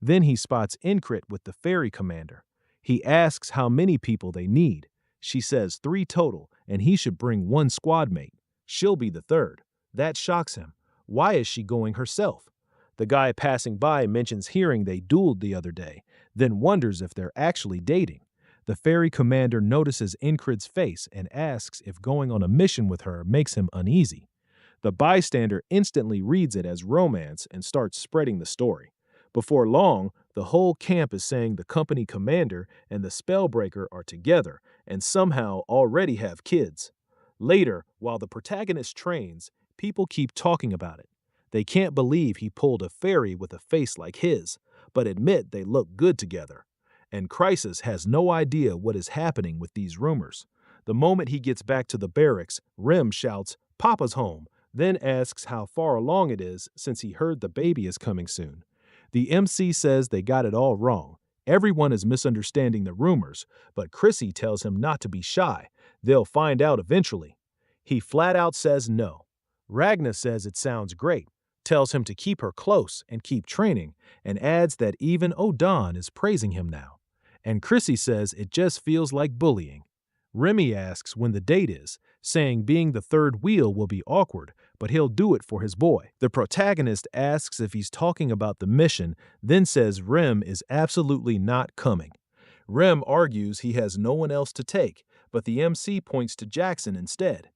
Then he spots Incrit with the ferry commander. He asks how many people they need. She says 3 total, and he should bring 1 squad mate. She'll be the 3rd. That shocks him. Why is she going herself? The guy passing by mentions hearing they dueled the other day, then wonders if they're actually dating. The ferry commander notices Incrid's face and asks if going on a mission with her makes him uneasy. The bystander instantly reads it as romance and starts spreading the story. Before long, the whole camp is saying the company commander and the spellbreaker are together and somehow already have kids. Later, while the protagonist trains, people keep talking about it. They can't believe he pulled a fairy with a face like his, but admit they look good together. And Crisis has no idea what is happening with these rumors. The moment he gets back to the barracks, Rem shouts, "Papa's home," then asks how far along it is since he heard the baby is coming soon. The MC says they got it all wrong. Everyone is misunderstanding the rumors, but Chrissy tells him not to be shy. They'll find out eventually. He flat out says no. Ragna says it sounds great, tells him to keep her close and keep training, and adds that even Odan is praising him now. And Chrissy says it just feels like bullying. Remy asks when the date is, saying being the 3rd wheel will be awkward, but he'll do it for his boy. The protagonist asks if he's talking about the mission, then says Rem is absolutely not coming. Rem argues he has no one else to take, but the MC points to Jackson instead.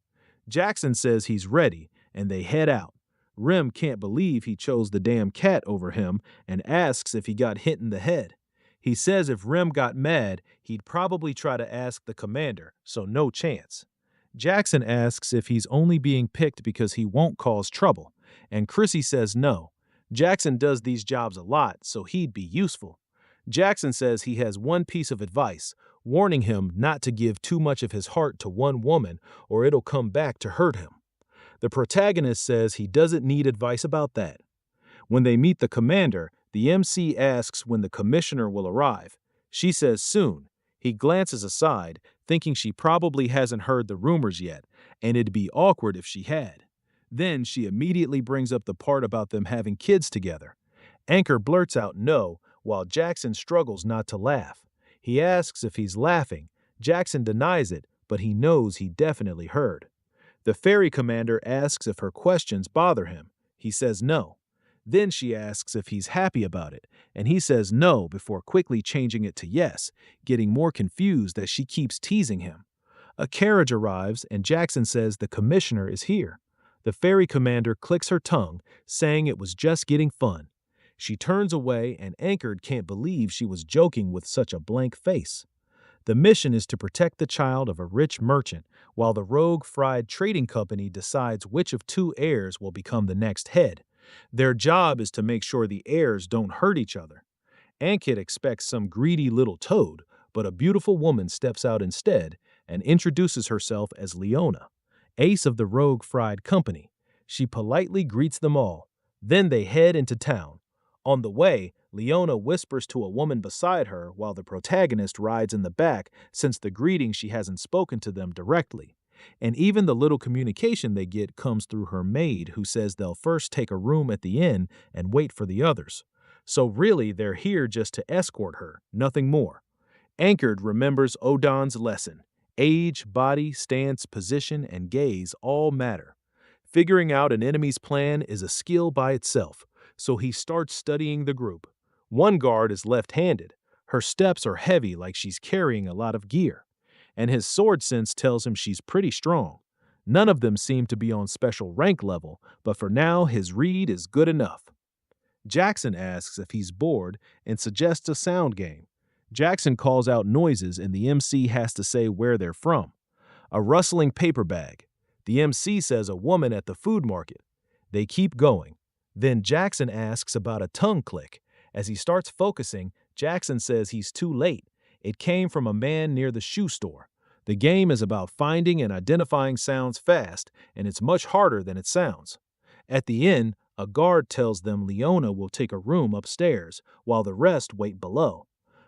Jackson says he's ready, and they head out. Rem can't believe he chose the damn cat over him and asks if he got hit in the head. He says if Rem got mad, he'd probably try to ask the commander, so no chance. Jackson asks if he's only being picked because he won't cause trouble, and Chrissy says no. Jackson does these jobs a lot, so he'd be useful. Jackson says he has one piece of advice, warning him not to give too much of his heart to one woman or it'll come back to hurt him. The protagonist says he doesn't need advice about that. When they meet the commander, the MC asks when the commissioner will arrive. She says soon. He glances aside, thinking she probably hasn't heard the rumors yet, and it'd be awkward if she had. Then she immediately brings up the part about them having kids together. Anchor blurts out no, while Jackson struggles not to laugh. He asks if he's laughing. Jackson denies it, but he knows he definitely heard. The ferry commander asks if her questions bother him. He says no. Then she asks if he's happy about it, and he says no before quickly changing it to yes, getting more confused as she keeps teasing him. A carriage arrives, and Jackson says the commissioner is here. The ferry commander clicks her tongue, saying it was just getting fun. She turns away, and Anchored can't believe she was joking with such a blank face. The mission is to protect the child of a rich merchant, while the rogue fried trading company decides which of 2 heirs will become the next head. Their job is to make sure the heirs don't hurt each other. Ankit expects some greedy little toad, but a beautiful woman steps out instead and introduces herself as Leona, ace of the rogue fried company. She politely greets them all. Then they head into town. On the way, Leona whispers to a woman beside her while the protagonist rides in the back since the greeting she hasn't spoken to them directly. And even the little communication they get comes through her maid who says they'll first take a room at the inn and wait for the others. So really, they're here just to escort her, nothing more. Anchored remembers Odan's lesson. Age, body, stance, position, and gaze all matter. Figuring out an enemy's plan is a skill by itself, so he starts studying the group. One guard is left-handed. Her steps are heavy like she's carrying a lot of gear. And his sword sense tells him she's pretty strong. None of them seem to be on special rank level, but for now his read is good enough. Jackson asks if he's bored and suggests a sound game. Jackson calls out noises and the MC has to say where they're from. A rustling paper bag. The MC says a woman at the food market. They keep going. Then Jackson asks about a tongue click. As he starts focusing, Jackson says he's too late. It came from a man near the shoe store. The game is about finding and identifying sounds fast, and it's much harder than it sounds. At the end, a guard tells them Leona will take a room upstairs, while the rest wait below.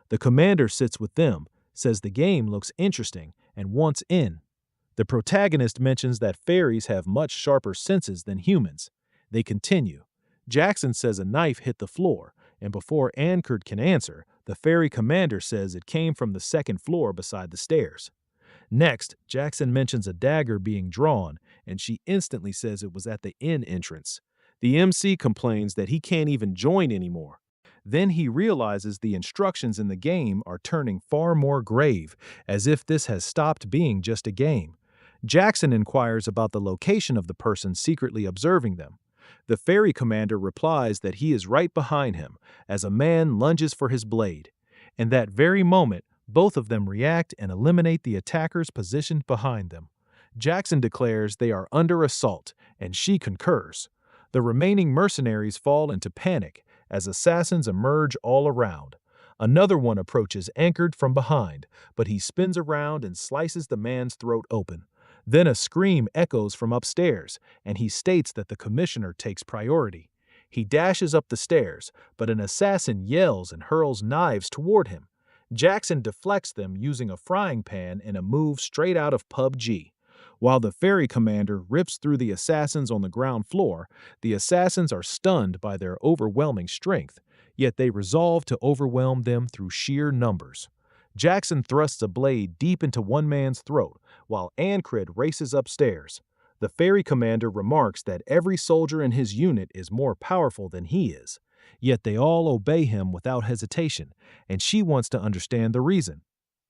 The commander sits with them, says the game looks interesting, and wants in. The protagonist mentions that fairies have much sharper senses than humans. They continue. Jackson says a knife hit the floor, and before Ankerd can answer, the fairy commander says it came from the second floor beside the stairs. Next, Jackson mentions a dagger being drawn, and she instantly says it was at the inn entrance. The MC complains that he can't even join anymore. Then he realizes the instructions in the game are turning far more grave, as if this has stopped being just a game. Jackson inquires about the location of the person secretly observing them. The fairy commander replies that he is right behind him, as a man lunges for his blade. In that very moment, both of them react and eliminate the attackers positioned behind them. Jackson declares they are under assault, and she concurs. The remaining mercenaries fall into panic as assassins emerge all around. Another one approaches Ankerd from behind, but he spins around and slices the man's throat open. Then a scream echoes from upstairs, and he states that the commissioner takes priority. He dashes up the stairs, but an assassin yells and hurls knives toward him. Jackson deflects them using a frying pan in a move straight out of PUBG. While the fairy commander rips through the assassins on the ground floor, the assassins are stunned by their overwhelming strength, yet they resolve to overwhelm them through sheer numbers. Jackson thrusts a blade deep into one man's throat, while Ankred races upstairs. The fairy commander remarks that every soldier in his unit is more powerful than he is. Yet they all obey him without hesitation, and she wants to understand the reason.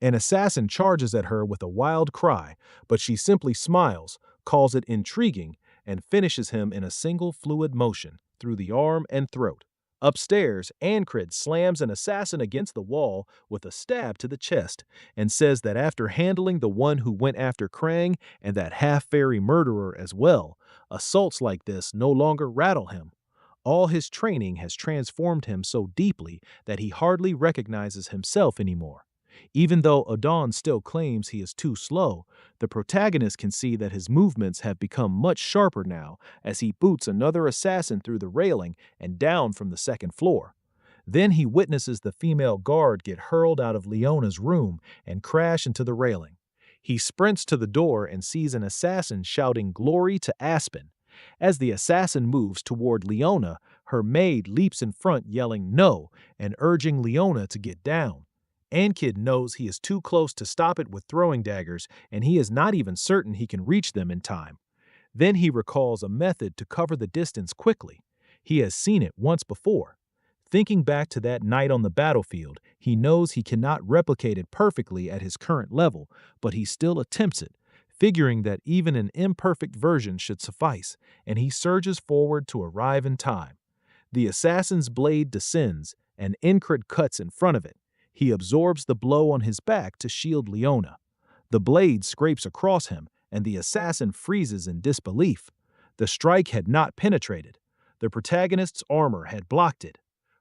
An assassin charges at her with a wild cry, but she simply smiles, calls it intriguing, and finishes him in a single fluid motion through the arm and throat. Upstairs, Ankred slams an assassin against the wall with a stab to the chest and says that after handling the one who went after Krang and that half-fairy murderer as well, assaults like this no longer rattle him. All his training has transformed him so deeply that he hardly recognizes himself anymore. Even though Odon still claims he is too slow, the protagonist can see that his movements have become much sharper now as he boots another assassin through the railing and down from the second floor. Then he witnesses the female guard get hurled out of Leona's room and crash into the railing. He sprints to the door and sees an assassin shouting "Glory to Aspen." As the assassin moves toward Leona, her maid leaps in front yelling "No" and urging Leona to get down. Ankyd knows he is too close to stop it with throwing daggers, and he is not even certain he can reach them in time. Then he recalls a method to cover the distance quickly. He has seen it once before. Thinking back to that night on the battlefield, he knows he cannot replicate it perfectly at his current level, but he still attempts it, figuring that even an imperfect version should suffice, and he surges forward to arrive in time. The assassin's blade descends, and Ankyd cuts in front of it. He absorbs the blow on his back to shield Leona. The blade scrapes across him, and the assassin freezes in disbelief. The strike had not penetrated. The protagonist's armor had blocked it.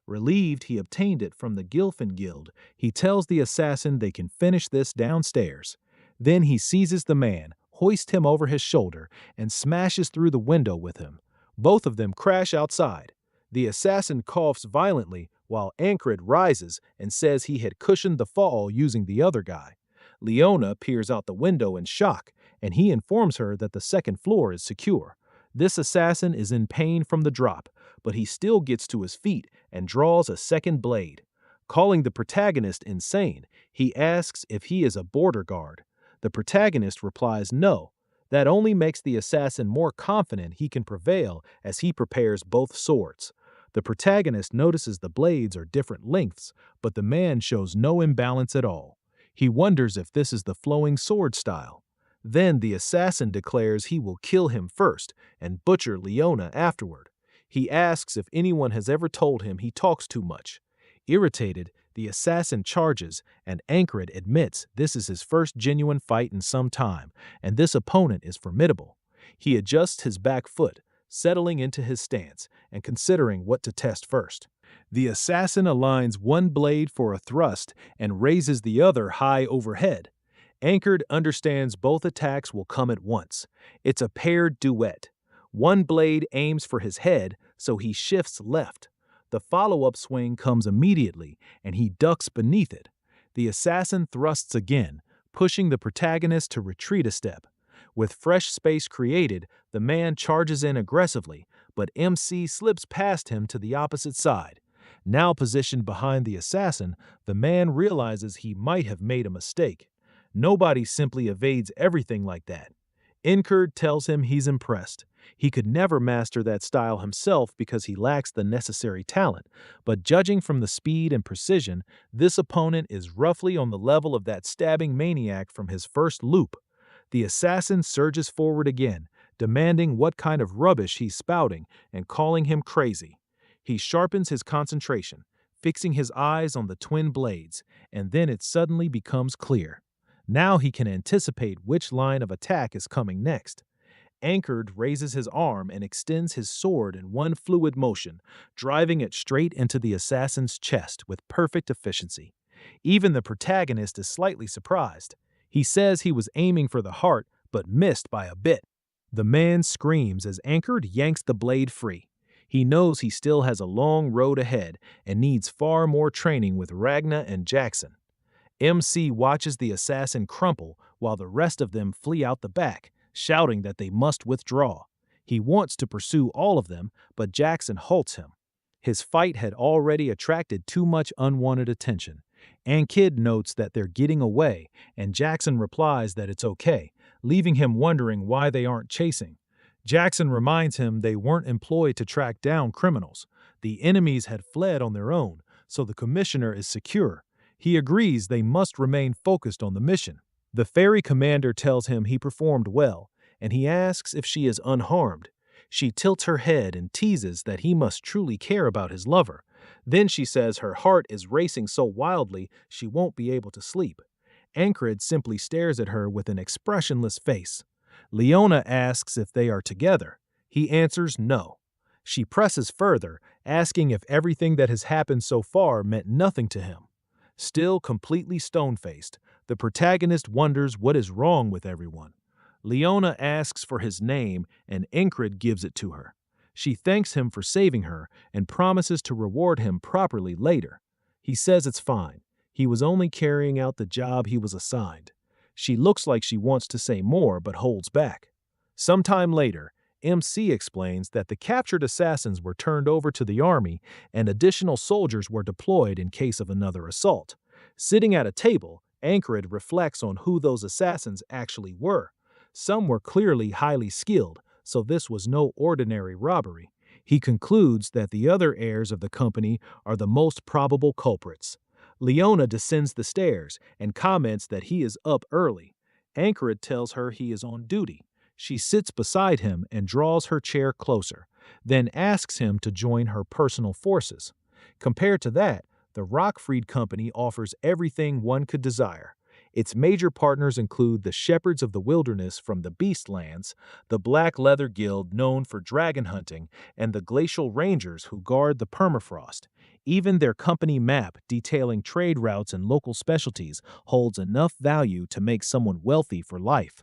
Relieved he obtained it from the Gilfin Guild, he tells the assassin they can finish this downstairs. Then he seizes the man, hoists him over his shoulder, and smashes through the window with him. Both of them crash outside. The assassin coughs violently while Ankyd rises and says he had cushioned the fall using the other guy. Leona peers out the window in shock, and he informs her that the second floor is secure. This assassin is in pain from the drop, but he still gets to his feet and draws a second blade. Calling the protagonist insane, he asks if he is a border guard. The protagonist replies no. That only makes the assassin more confident he can prevail as he prepares both swords. The protagonist notices the blades are different lengths, but the man shows no imbalance at all. He wonders if this is the flowing sword style. Then the assassin declares he will kill him first and butcher Leona afterward. He asks if anyone has ever told him he talks too much. Irritated, the assassin charges, and Ankyd admits this is his first genuine fight in some time, and this opponent is formidable. He adjusts his back foot, settling into his stance and considering what to test first. The assassin aligns one blade for a thrust and raises the other high overhead. Anchored understands both attacks will come at once. It's a paired duet. One blade aims for his head, so he shifts left. The follow-up swing comes immediately, and he ducks beneath it. The assassin thrusts again, pushing the protagonist to retreat a step. With fresh space created, the man charges in aggressively, but MC slips past him to the opposite side. Now positioned behind the assassin, the man realizes he might have made a mistake. Nobody simply evades everything like that. Incurred tells him he's impressed. He could never master that style himself because he lacks the necessary talent, but judging from the speed and precision, this opponent is roughly on the level of that stabbing maniac from his first loop. The assassin surges forward again, demanding what kind of rubbish he's spouting and calling him crazy. He sharpens his concentration, fixing his eyes on the twin blades, and then it suddenly becomes clear. Now he can anticipate which line of attack is coming next. Anchored raises his arm and extends his sword in one fluid motion, driving it straight into the assassin's chest with perfect efficiency. Even the protagonist is slightly surprised. He says he was aiming for the heart, but missed by a bit. The man screams as Anchored yanks the blade free. He knows he still has a long road ahead and needs far more training with Ragna and Jackson. MC watches the assassin crumple while the rest of them flee out the back, shouting that they must withdraw. He wants to pursue all of them, but Jackson halts him. His fight had already attracted too much unwanted attention. Kid notes that they're getting away, and Jackson replies that it's okay, leaving him wondering why they aren't chasing. Jackson reminds him they weren't employed to track down criminals. The enemies had fled on their own, so the commissioner is secure. He agrees they must remain focused on the mission. The ferry commander tells him he performed well, and he asks if she is unharmed. She tilts her head and teases that he must truly care about his lover. Then she says her heart is racing so wildly she won't be able to sleep. Anchored simply stares at her with an expressionless face. Leona asks if they are together. He answers no. She presses further, asking if everything that has happened so far meant nothing to him. Still completely stone-faced, the protagonist wonders what is wrong with everyone. Leona asks for his name, and Incred gives it to her. She thanks him for saving her and promises to reward him properly later. He says it's fine. He was only carrying out the job he was assigned. She looks like she wants to say more but holds back. Sometime later, MC explains that the captured assassins were turned over to the army and additional soldiers were deployed in case of another assault. Sitting at a table, Anchored reflects on who those assassins actually were. Some were clearly highly skilled, so this was no ordinary robbery. He concludes that the other heirs of the company are the most probable culprits. Leona descends the stairs and comments that he is up early. Anchored tells her he is on duty. She sits beside him and draws her chair closer, then asks him to join her personal forces. Compared to that, the Rockfried Company offers everything one could desire. Its major partners include the Shepherds of the Wilderness from the Beastlands, the Black Leather Guild known for dragon hunting, and the Glacial Rangers who guard the permafrost. Even their company map detailing trade routes and local specialties holds enough value to make someone wealthy for life.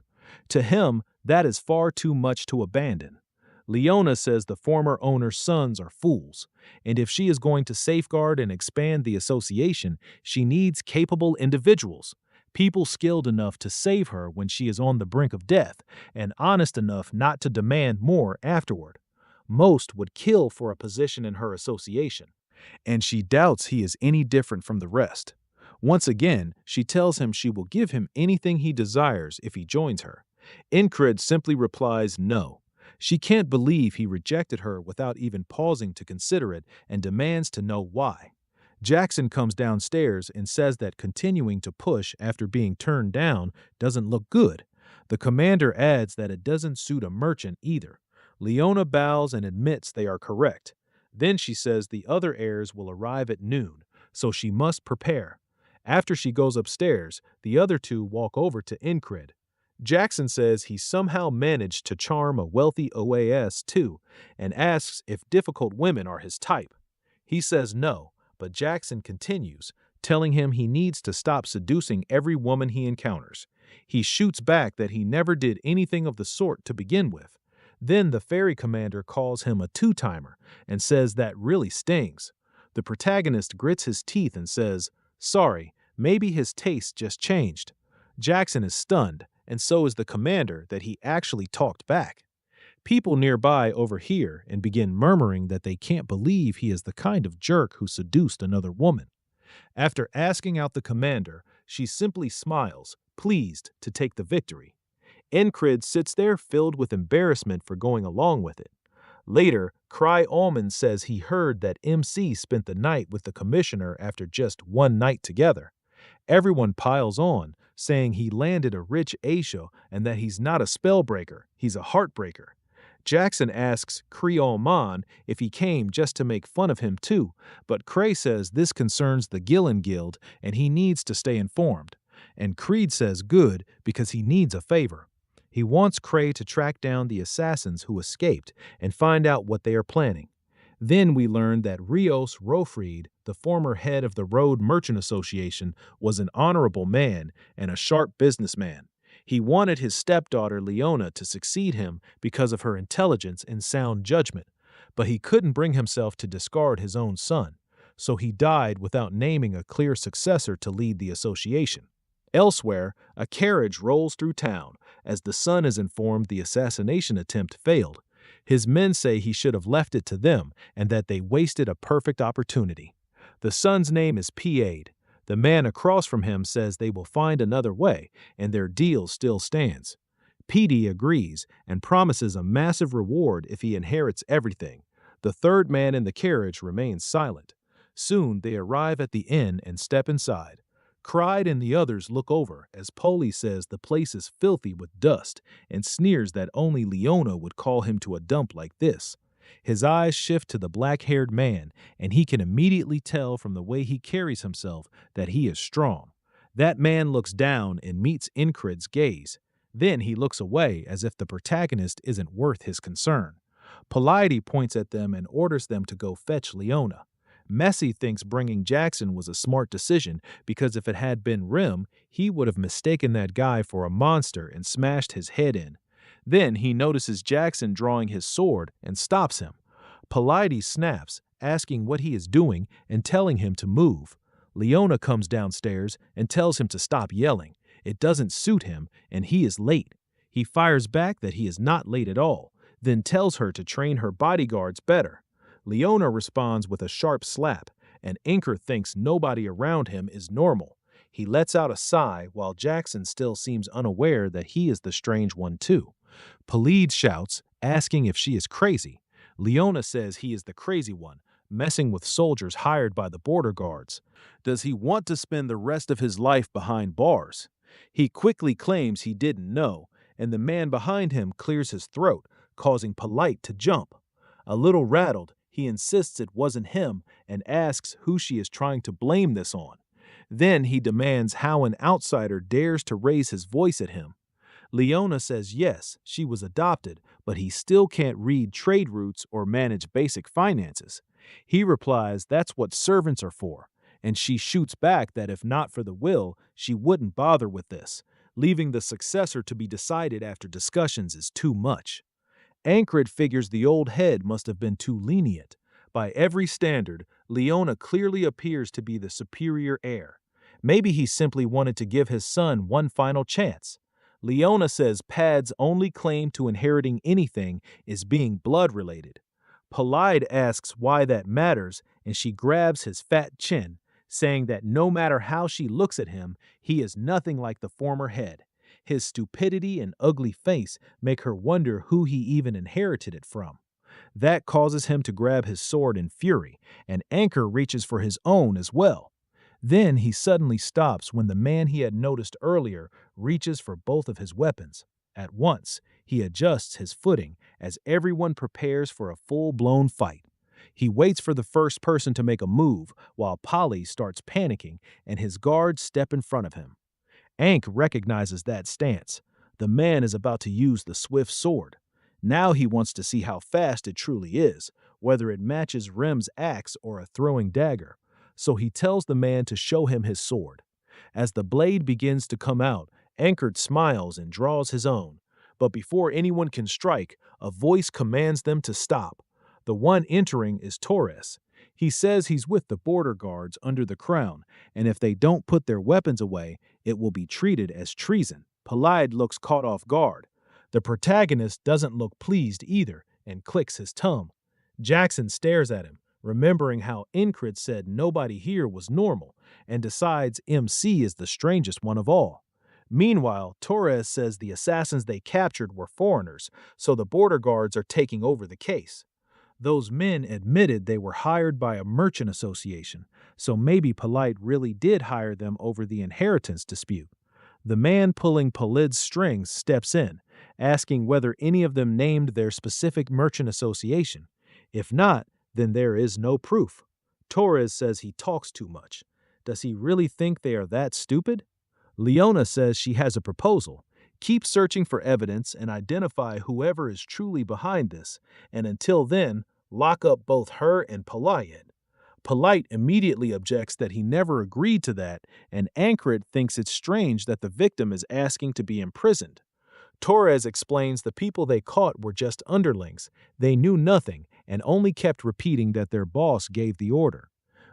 To him, that is far too much to abandon. Leona says the former owner's sons are fools, and if she is going to safeguard and expand the association, she needs capable individuals. People skilled enough to save her when she is on the brink of death, and honest enough not to demand more afterward. Most would kill for a position in her association, and she doubts he is any different from the rest. Once again, she tells him she will give him anything he desires if he joins her. Incred simply replies no. She can't believe he rejected her without even pausing to consider it and demands to know why. Jackson comes downstairs and says that continuing to push after being turned down doesn't look good. The commander adds that it doesn't suit a merchant either. Leona bows and admits they are correct. Then she says the other heirs will arrive at noon, so she must prepare. After she goes upstairs, the other two walk over to Incred. Jackson says he somehow managed to charm a wealthy OAS too, and asks if difficult women are his type. He says no, but Jackson continues, telling him he needs to stop seducing every woman he encounters. He shoots back that he never did anything of the sort to begin with. Then the ferry commander calls him a two-timer and says that really stings. The protagonist grits his teeth and says, "Sorry, maybe his taste just changed." Jackson is stunned, and so is the commander that he actually talked back. People nearby overhear and begin murmuring that they can't believe he is the kind of jerk who seduced another woman. After asking out the commander, she simply smiles, pleased to take the victory. Encrid sits there filled with embarrassment for going along with it. Later, Cry Almond says he heard that MC spent the night with the commissioner after just one night together. Everyone piles on, saying he landed a rich Aisha and that he's not a spellbreaker, he's a heartbreaker. Jackson asks Creole Man if he came just to make fun of him too, but Cray says this concerns the Gillen Guild and he needs to stay informed. And Creed says good because he needs a favor. He wants Cray to track down the assassins who escaped and find out what they are planning. Then we learn that Rios Rofried, the former head of the Road Merchant Association, was an honorable man and a sharp businessman. He wanted his stepdaughter Leona to succeed him because of her intelligence and sound judgment, but he couldn't bring himself to discard his own son, so he died without naming a clear successor to lead the association. Elsewhere, a carriage rolls through town as the son is informed the assassination attempt failed. His men say he should have left it to them and that they wasted a perfect opportunity. The son's name is P.A.'d. The man across from him says they will find another way, and their deal still stands. Petey agrees and promises a massive reward if he inherits everything. The third man in the carriage remains silent. Soon they arrive at the inn and step inside. Cried and the others look over as Polly says the place is filthy with dust and sneers that only Leona would call him to a dump like this. His eyes shift to the black-haired man, and he can immediately tell from the way he carries himself that he is strong. That man looks down and meets Incrid's gaze. Then he looks away as if the protagonist isn't worth his concern. Polity points at them and orders them to go fetch Leona. Messi thinks bringing Jackson was a smart decision because if it had been Rim, he would have mistaken that guy for a monster and smashed his head in. Then he notices Jackson drawing his sword and stops him. Polity snaps, asking what he is doing and telling him to move. Leona comes downstairs and tells him to stop yelling. It doesn't suit him, and he is late. He fires back that he is not late at all, then tells her to train her bodyguards better. Leona responds with a sharp slap, and Inker thinks nobody around him is normal. He lets out a sigh while Jackson still seems unaware that he is the strange one too. Polide shouts, asking if she is crazy. Leona says he is the crazy one, messing with soldiers hired by the border guards. Does he want to spend the rest of his life behind bars? He quickly claims he didn't know, and the man behind him clears his throat, causing Polite to jump. A little rattled, he insists it wasn't him and asks who she is trying to blame this on. Then he demands how an outsider dares to raise his voice at him. Leona says yes, she was adopted, but he still can't read trade routes or manage basic finances. He replies that's what servants are for, and she shoots back that if not for the will, she wouldn't bother with this. Leaving the successor to be decided after discussions is too much. Ancrid figures the old head must have been too lenient. By every standard, Leona clearly appears to be the superior heir. Maybe he simply wanted to give his son one final chance. Leona says Pad's only claim to inheriting anything is being blood-related. Polide asks why that matters, and she grabs his fat chin, saying that no matter how she looks at him, he is nothing like the former head. His stupidity and ugly face make her wonder who he even inherited it from. That causes him to grab his sword in fury, and Anchor reaches for his own as well. Then he suddenly stops when the man he had noticed earlier reaches for both of his weapons. At once, he adjusts his footing as everyone prepares for a full-blown fight. He waits for the first person to make a move while Polly starts panicking and his guards step in front of him. Ankh recognizes that stance. The man is about to use the swift sword. Now he wants to see how fast it truly is, whether it matches Rem's axe or a throwing dagger. So he tells the man to show him his sword. As the blade begins to come out, Anchored smiles and draws his own. But before anyone can strike, a voice commands them to stop. The one entering is Torres. He says he's with the border guards under the crown, and if they don't put their weapons away, it will be treated as treason. Polite looks caught off guard. The protagonist doesn't look pleased either and clicks his tongue. Jackson stares at him, remembering how Incrid said nobody here was normal, and decides MC is the strangest one of all. Meanwhile, Torres says the assassins they captured were foreigners, so the border guards are taking over the case. Those men admitted they were hired by a merchant association, so maybe Polite really did hire them over the inheritance dispute. The man pulling Polid's strings steps in, asking whether any of them named their specific merchant association. If not, then there is no proof. Torres says he talks too much. Does he really think they are that stupid? Leona says she has a proposal. Keep searching for evidence and identify whoever is truly behind this, and until then, lock up both her and Polite. Polite immediately objects that he never agreed to that, and Ancred thinks it's strange that the victim is asking to be imprisoned. Torres explains the people they caught were just underlings. They knew nothing and only kept repeating that their boss gave the order.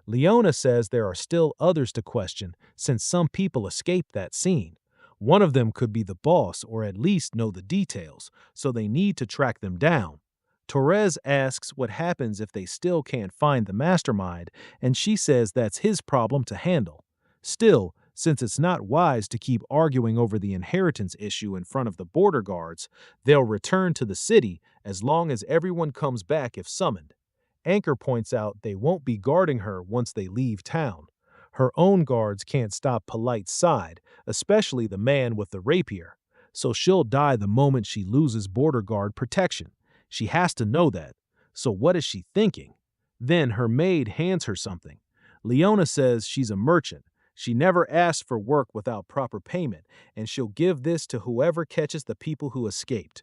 Leona says there are still others to question since some people escaped that scene. One of them could be the boss or at least know the details, so they need to track them down. Torres asks what happens if they still can't find the mastermind, and she says that's his problem to handle. Still, since it's not wise to keep arguing over the inheritance issue in front of the border guards, they'll return to the city as long as everyone comes back if summoned. Anchor points out they won't be guarding her once they leave town. Her own guards can't stop Polite's side, especially the man with the rapier, so she'll die the moment she loses border guard protection. She has to know that. So what is she thinking? Then her maid hands her something. Leona says she's a merchant. She never asks for work without proper payment, and she'll give this to whoever catches the people who escaped.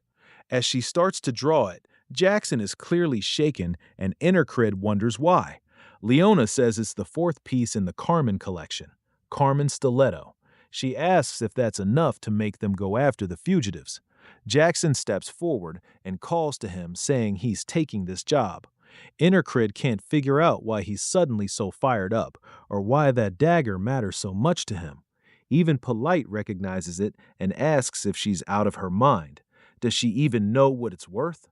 As she starts to draw it, Jackson is clearly shaken, and Intercrid wonders why. Leona says it's the fourth piece in the Carmen collection, Carmen Stiletto. She asks if that's enough to make them go after the fugitives. Jackson steps forward and calls to him, saying he's taking this job. Intercrid can't figure out why he's suddenly so fired up, or why that dagger matters so much to him. Even Polite recognizes it and asks if she's out of her mind. Does she even know what it's worth?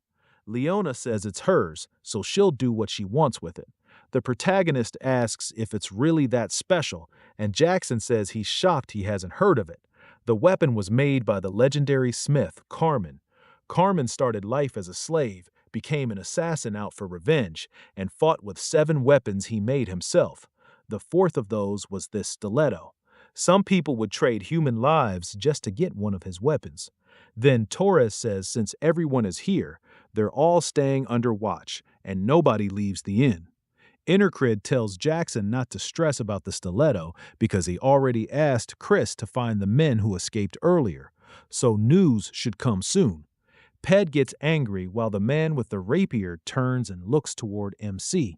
Leona says it's hers, so she'll do what she wants with it. The protagonist asks if it's really that special, and Jackson says he's shocked he hasn't heard of it. The weapon was made by the legendary smith, Carmen. Carmen started life as a slave, became an assassin out for revenge, and fought with 7 weapons he made himself. The fourth of those was this stiletto. Some people would trade human lives just to get one of his weapons. Then Torres says since everyone is here, they're all staying under watch, and nobody leaves the inn. Intercrid tells Jackson not to stress about the stiletto because he already asked Chris to find the men who escaped earlier, so news should come soon. Ped gets angry while the man with the rapier turns and looks toward MC.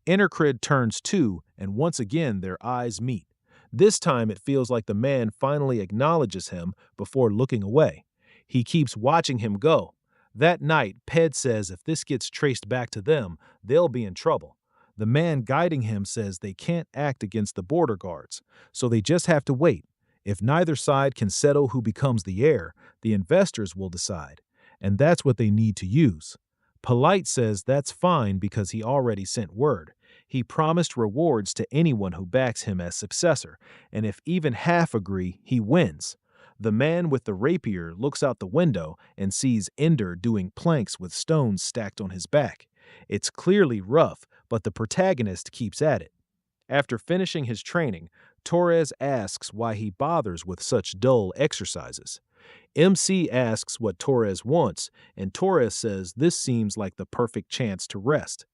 Intercrid turns too, and once again their eyes meet. This time it feels like the man finally acknowledges him before looking away. He keeps watching him go. That night, Ped says if this gets traced back to them, they'll be in trouble. The man guiding him says they can't act against the border guards, so they just have to wait. If neither side can settle who becomes the heir, the investors will decide, and that's what they need to use. Polite says that's fine because he already sent word. He promised rewards to anyone who backs him as successor, and if even half agree, he wins. The man with the rapier looks out the window and sees Ender doing planks with stones stacked on his back. It's clearly rough, but the protagonist keeps at it. After finishing his training, Torres asks why he bothers with such dull exercises. MC asks what Torres wants, and Torres says this seems like the perfect chance to rest.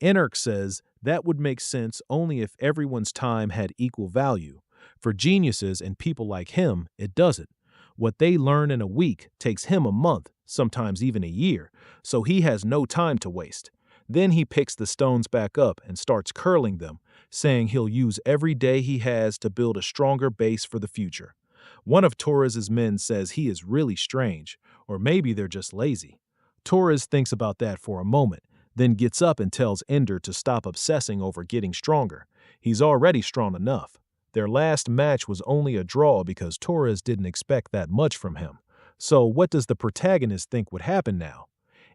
Enerk says that would make sense only if everyone's time had equal value. For geniuses and people like him, it doesn't. What they learn in a week takes him a month, sometimes even a year, so he has no time to waste. Then he picks the stones back up and starts curling them, saying he'll use every day he has to build a stronger base for the future. One of Torres's men says he is really strange, or maybe they're just lazy. Torres thinks about that for a moment, then gets up and tells Ender to stop obsessing over getting stronger. He's already strong enough. Their last match was only a draw because Torres didn't expect that much from him. So what does the protagonist think would happen now?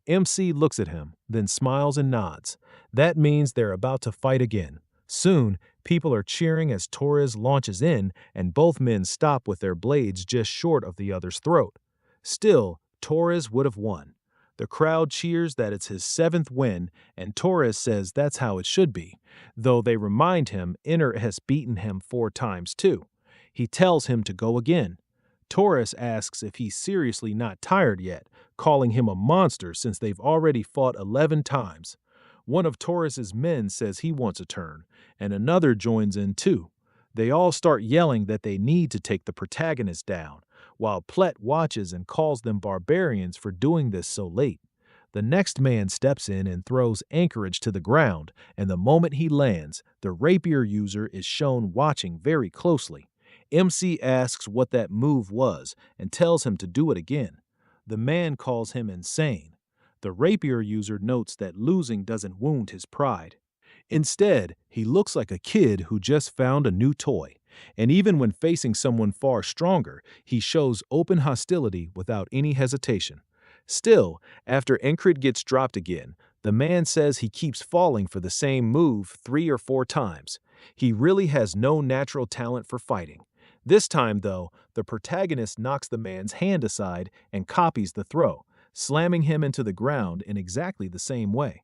MC looks at him, then smiles and nods. That means they're about to fight again. Soon, people are cheering as Torres launches in, and both men stop with their blades just short of the other's throat. Still, Torres would have won. The crowd cheers that it's his 7th win, and Torres says that's how it should be, though they remind him Inner has beaten him 4 times too. He tells him to go again. Torres asks if he's seriously not tired yet, calling him a monster since they've already fought 11 times. One of Torres's men says he wants a turn, and another joins in too. They all start yelling that they need to take the protagonist down, while Plet watches and calls them barbarians for doing this so late. The next man steps in and throws Anchorage to the ground, and the moment he lands, the rapier user is shown watching very closely. MC asks what that move was and tells him to do it again. The man calls him insane. The rapier user notes that losing doesn't wound his pride. Instead, he looks like a kid who just found a new toy. And even when facing someone far stronger, he shows open hostility without any hesitation. Still, after Encred gets dropped again, the man says he keeps falling for the same move 3 or 4 times. He really has no natural talent for fighting. This time, though, the protagonist knocks the man's hand aside and copies the throw, slamming him into the ground in exactly the same way.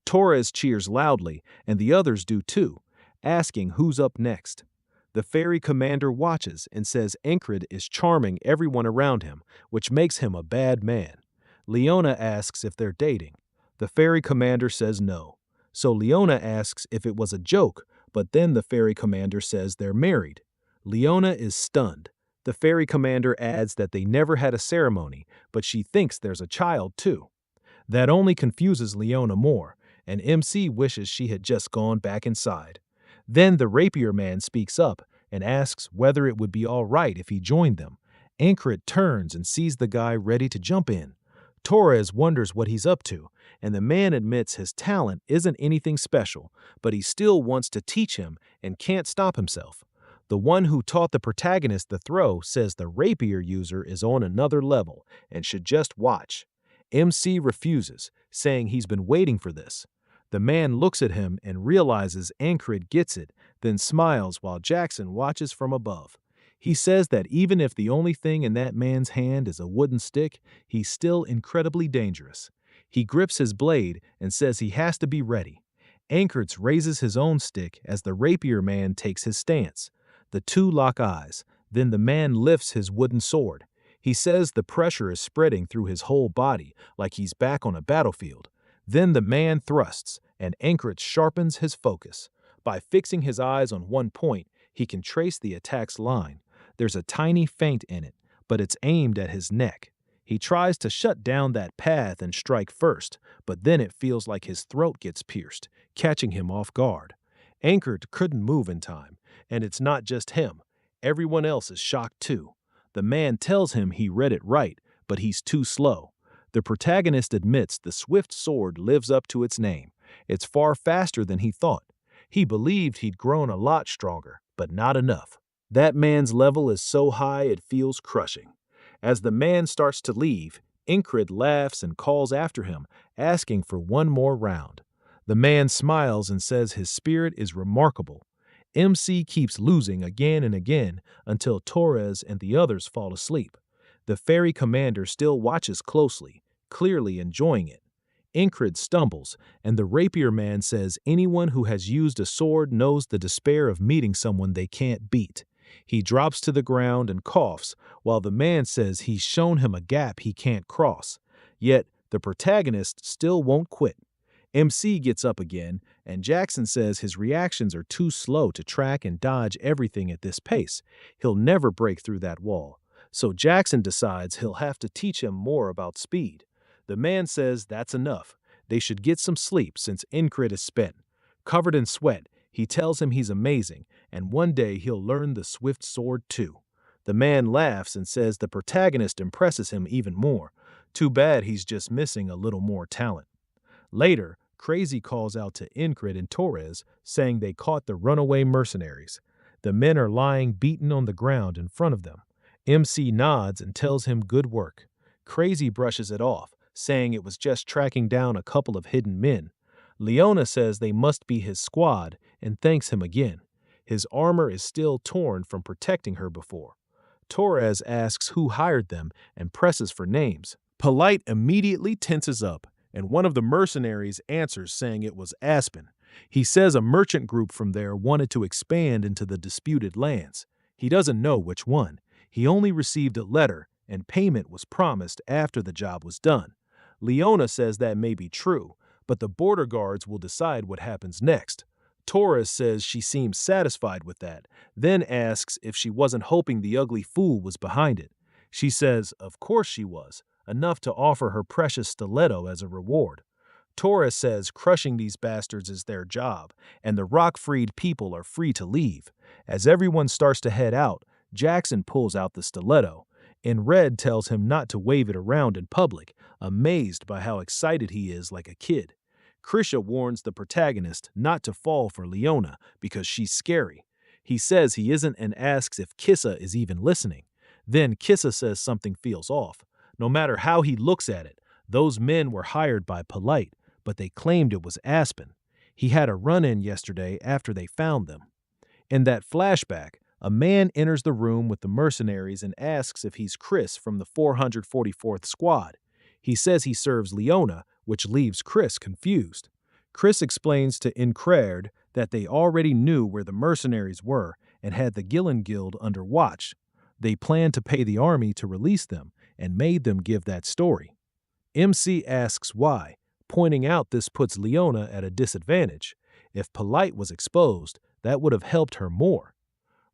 Torres cheers loudly, and the others do too, asking who's up next. The ferry commander watches and says Encred is charming everyone around him, which makes him a bad man. Leona asks if they're dating. The ferry commander says no. So Leona asks if it was a joke, but then the ferry commander says they're married. Leona is stunned. The ferry commander adds that they never had a ceremony, but she thinks there's a child too. That only confuses Leona more, and MC wishes she had just gone back inside. Then the rapier man speaks up and asks whether it would be all right if he joined them. Ankrit turns and sees the guy ready to jump in. Torres wonders what he's up to, and the man admits his talent isn't anything special, but he still wants to teach him and can't stop himself. The one who taught the protagonist the throw says the rapier user is on another level and should just watch. MC refuses, saying he's been waiting for this. The man looks at him and realizes Ankrid gets it, then smiles while Jackson watches from above. He says that even if the only thing in that man's hand is a wooden stick, he's still incredibly dangerous. He grips his blade and says he has to be ready. Ankrid raises his own stick as the rapier man takes his stance. The two lock eyes. Then the man lifts his wooden sword. He says the pressure is spreading through his whole body, like he's back on a battlefield. Then the man thrusts, and Ankrit sharpens his focus. By fixing his eyes on one point, he can trace the attack's line. There's a tiny feint in it, but it's aimed at his neck. He tries to shut down that path and strike first, but then it feels like his throat gets pierced, catching him off guard. Ankrit couldn't move in time. And it's not just him. Everyone else is shocked too. The man tells him he read it right, but he's too slow. The protagonist admits the swift sword lives up to its name. It's far faster than he thought. He believed he'd grown a lot stronger, but not enough. That man's level is so high it feels crushing. As the man starts to leave, Inkrid laughs and calls after him, asking for one more round. The man smiles and says his spirit is remarkable. MC keeps losing again and again until Torres and the others fall asleep. The ferry commander still watches closely, clearly enjoying it. Inkrid stumbles, and the rapier man says anyone who has used a sword knows the despair of meeting someone they can't beat. He drops to the ground and coughs, while the man says he's shown him a gap he can't cross. Yet, the protagonist still won't quit. MC gets up again, and Jackson says his reactions are too slow to track and dodge everything at this pace. He'll never break through that wall. So Jackson decides he'll have to teach him more about speed. The man says that's enough. They should get some sleep since Inkrit is spent. Covered in sweat, he tells him he's amazing, and one day he'll learn the swift sword too. The man laughs and says the protagonist impresses him even more. Too bad he's just missing a little more talent. Later, Crazy calls out to Incred and Torres, saying they caught the runaway mercenaries. The men are lying beaten on the ground in front of them. MC nods and tells him good work. Crazy brushes it off, saying it was just tracking down a couple of hidden men. Leona says they must be his squad and thanks him again. His armor is still torn from protecting her before. Torres asks who hired them and presses for names. Polite immediately tenses up, and one of the mercenaries answers saying it was Aspen. He says a merchant group from there wanted to expand into the disputed lands. He doesn't know which one. He only received a letter, and payment was promised after the job was done. Leona says that may be true, but the border guards will decide what happens next. Torres says she seems satisfied with that, then asks if she wasn't hoping the ugly fool was behind it. She says, of course she was, enough to offer her precious stiletto as a reward. Torres says crushing these bastards is their job, and the rock-freed people are free to leave. As everyone starts to head out, Jackson pulls out the stiletto. Red tells him not to wave it around in public, amazed by how excited he is like a kid. Krisha warns the protagonist not to fall for Leona because she's scary. He says he isn't and asks if Kissa is even listening. Then Kissa says something feels off. No matter how he looks at it, those men were hired by Polite, but they claimed it was Aspen. He had a run-in yesterday after they found them. In that flashback, a man enters the room with the mercenaries and asks if he's Chris from the 444th Squad. He says he serves Leona, which leaves Chris confused. Chris explains to Incred that they already knew where the mercenaries were and had the Gillen Guild under watch. They planned to pay the army to release them and made them give that story. MC asks why, pointing out this puts Leona at a disadvantage. If Polite was exposed, that would have helped her more.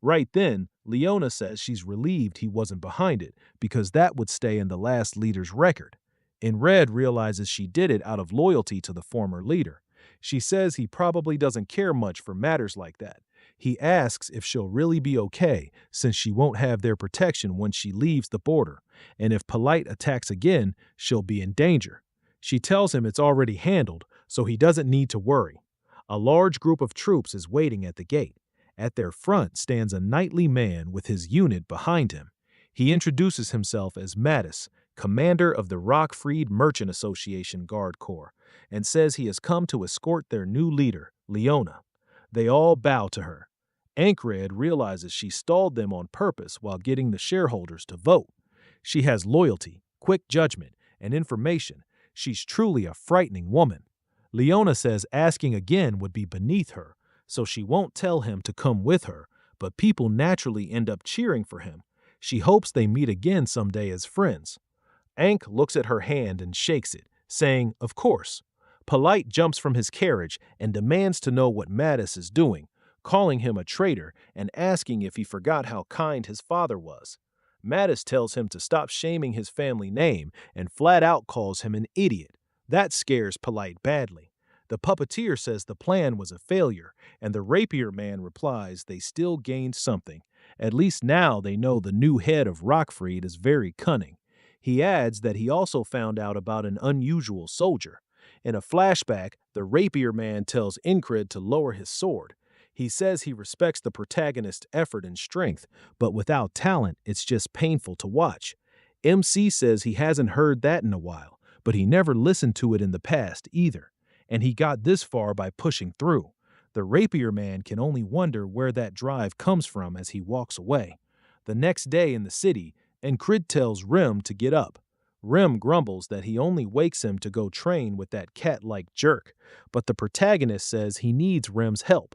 Right then, Leona says she's relieved he wasn't behind it because that would stay in the last leader's record. Red realizes she did it out of loyalty to the former leader. She says he probably doesn't care much for matters like that. He asks if she'll really be okay since she won't have their protection once she leaves the border, and if Polite attacks again, she'll be in danger. She tells him it's already handled, so he doesn't need to worry. A large group of troops is waiting at the gate. At their front stands a knightly man with his unit behind him. He introduces himself as Mattis, commander of the Rock-Freed Merchant Association Guard Corps, and says he has come to escort their new leader, Leona. They all bow to her. Ankred realizes she stalled them on purpose while getting the shareholders to vote. She has loyalty, quick judgment, and information. She's truly a frightening woman. Leona says asking again would be beneath her, so she won't tell him to come with her, but people naturally end up cheering for him. She hopes they meet again someday as friends. Ank looks at her hand and shakes it, saying, of course. Polite jumps from his carriage and demands to know what Mattis is doing, calling him a traitor and asking if he forgot how kind his father was. Mattis tells him to stop shaming his family name and flat out calls him an idiot. That scares Polite badly. The puppeteer says the plan was a failure, and the rapier man replies they still gained something. At least now they know the new head of Rockfried is very cunning. He adds that he also found out about an unusual soldier. In a flashback, the rapier man tells Incred to lower his sword. He says he respects the protagonist's effort and strength, but without talent, it's just painful to watch. MC says he hasn't heard that in a while, but he never listened to it in the past either. And he got this far by pushing through. The rapier man can only wonder where that drive comes from as he walks away. The next day in the city, Incred tells Rem to get up. Rem grumbles that he only wakes him to go train with that cat-like jerk, but the protagonist says he needs Rem's help.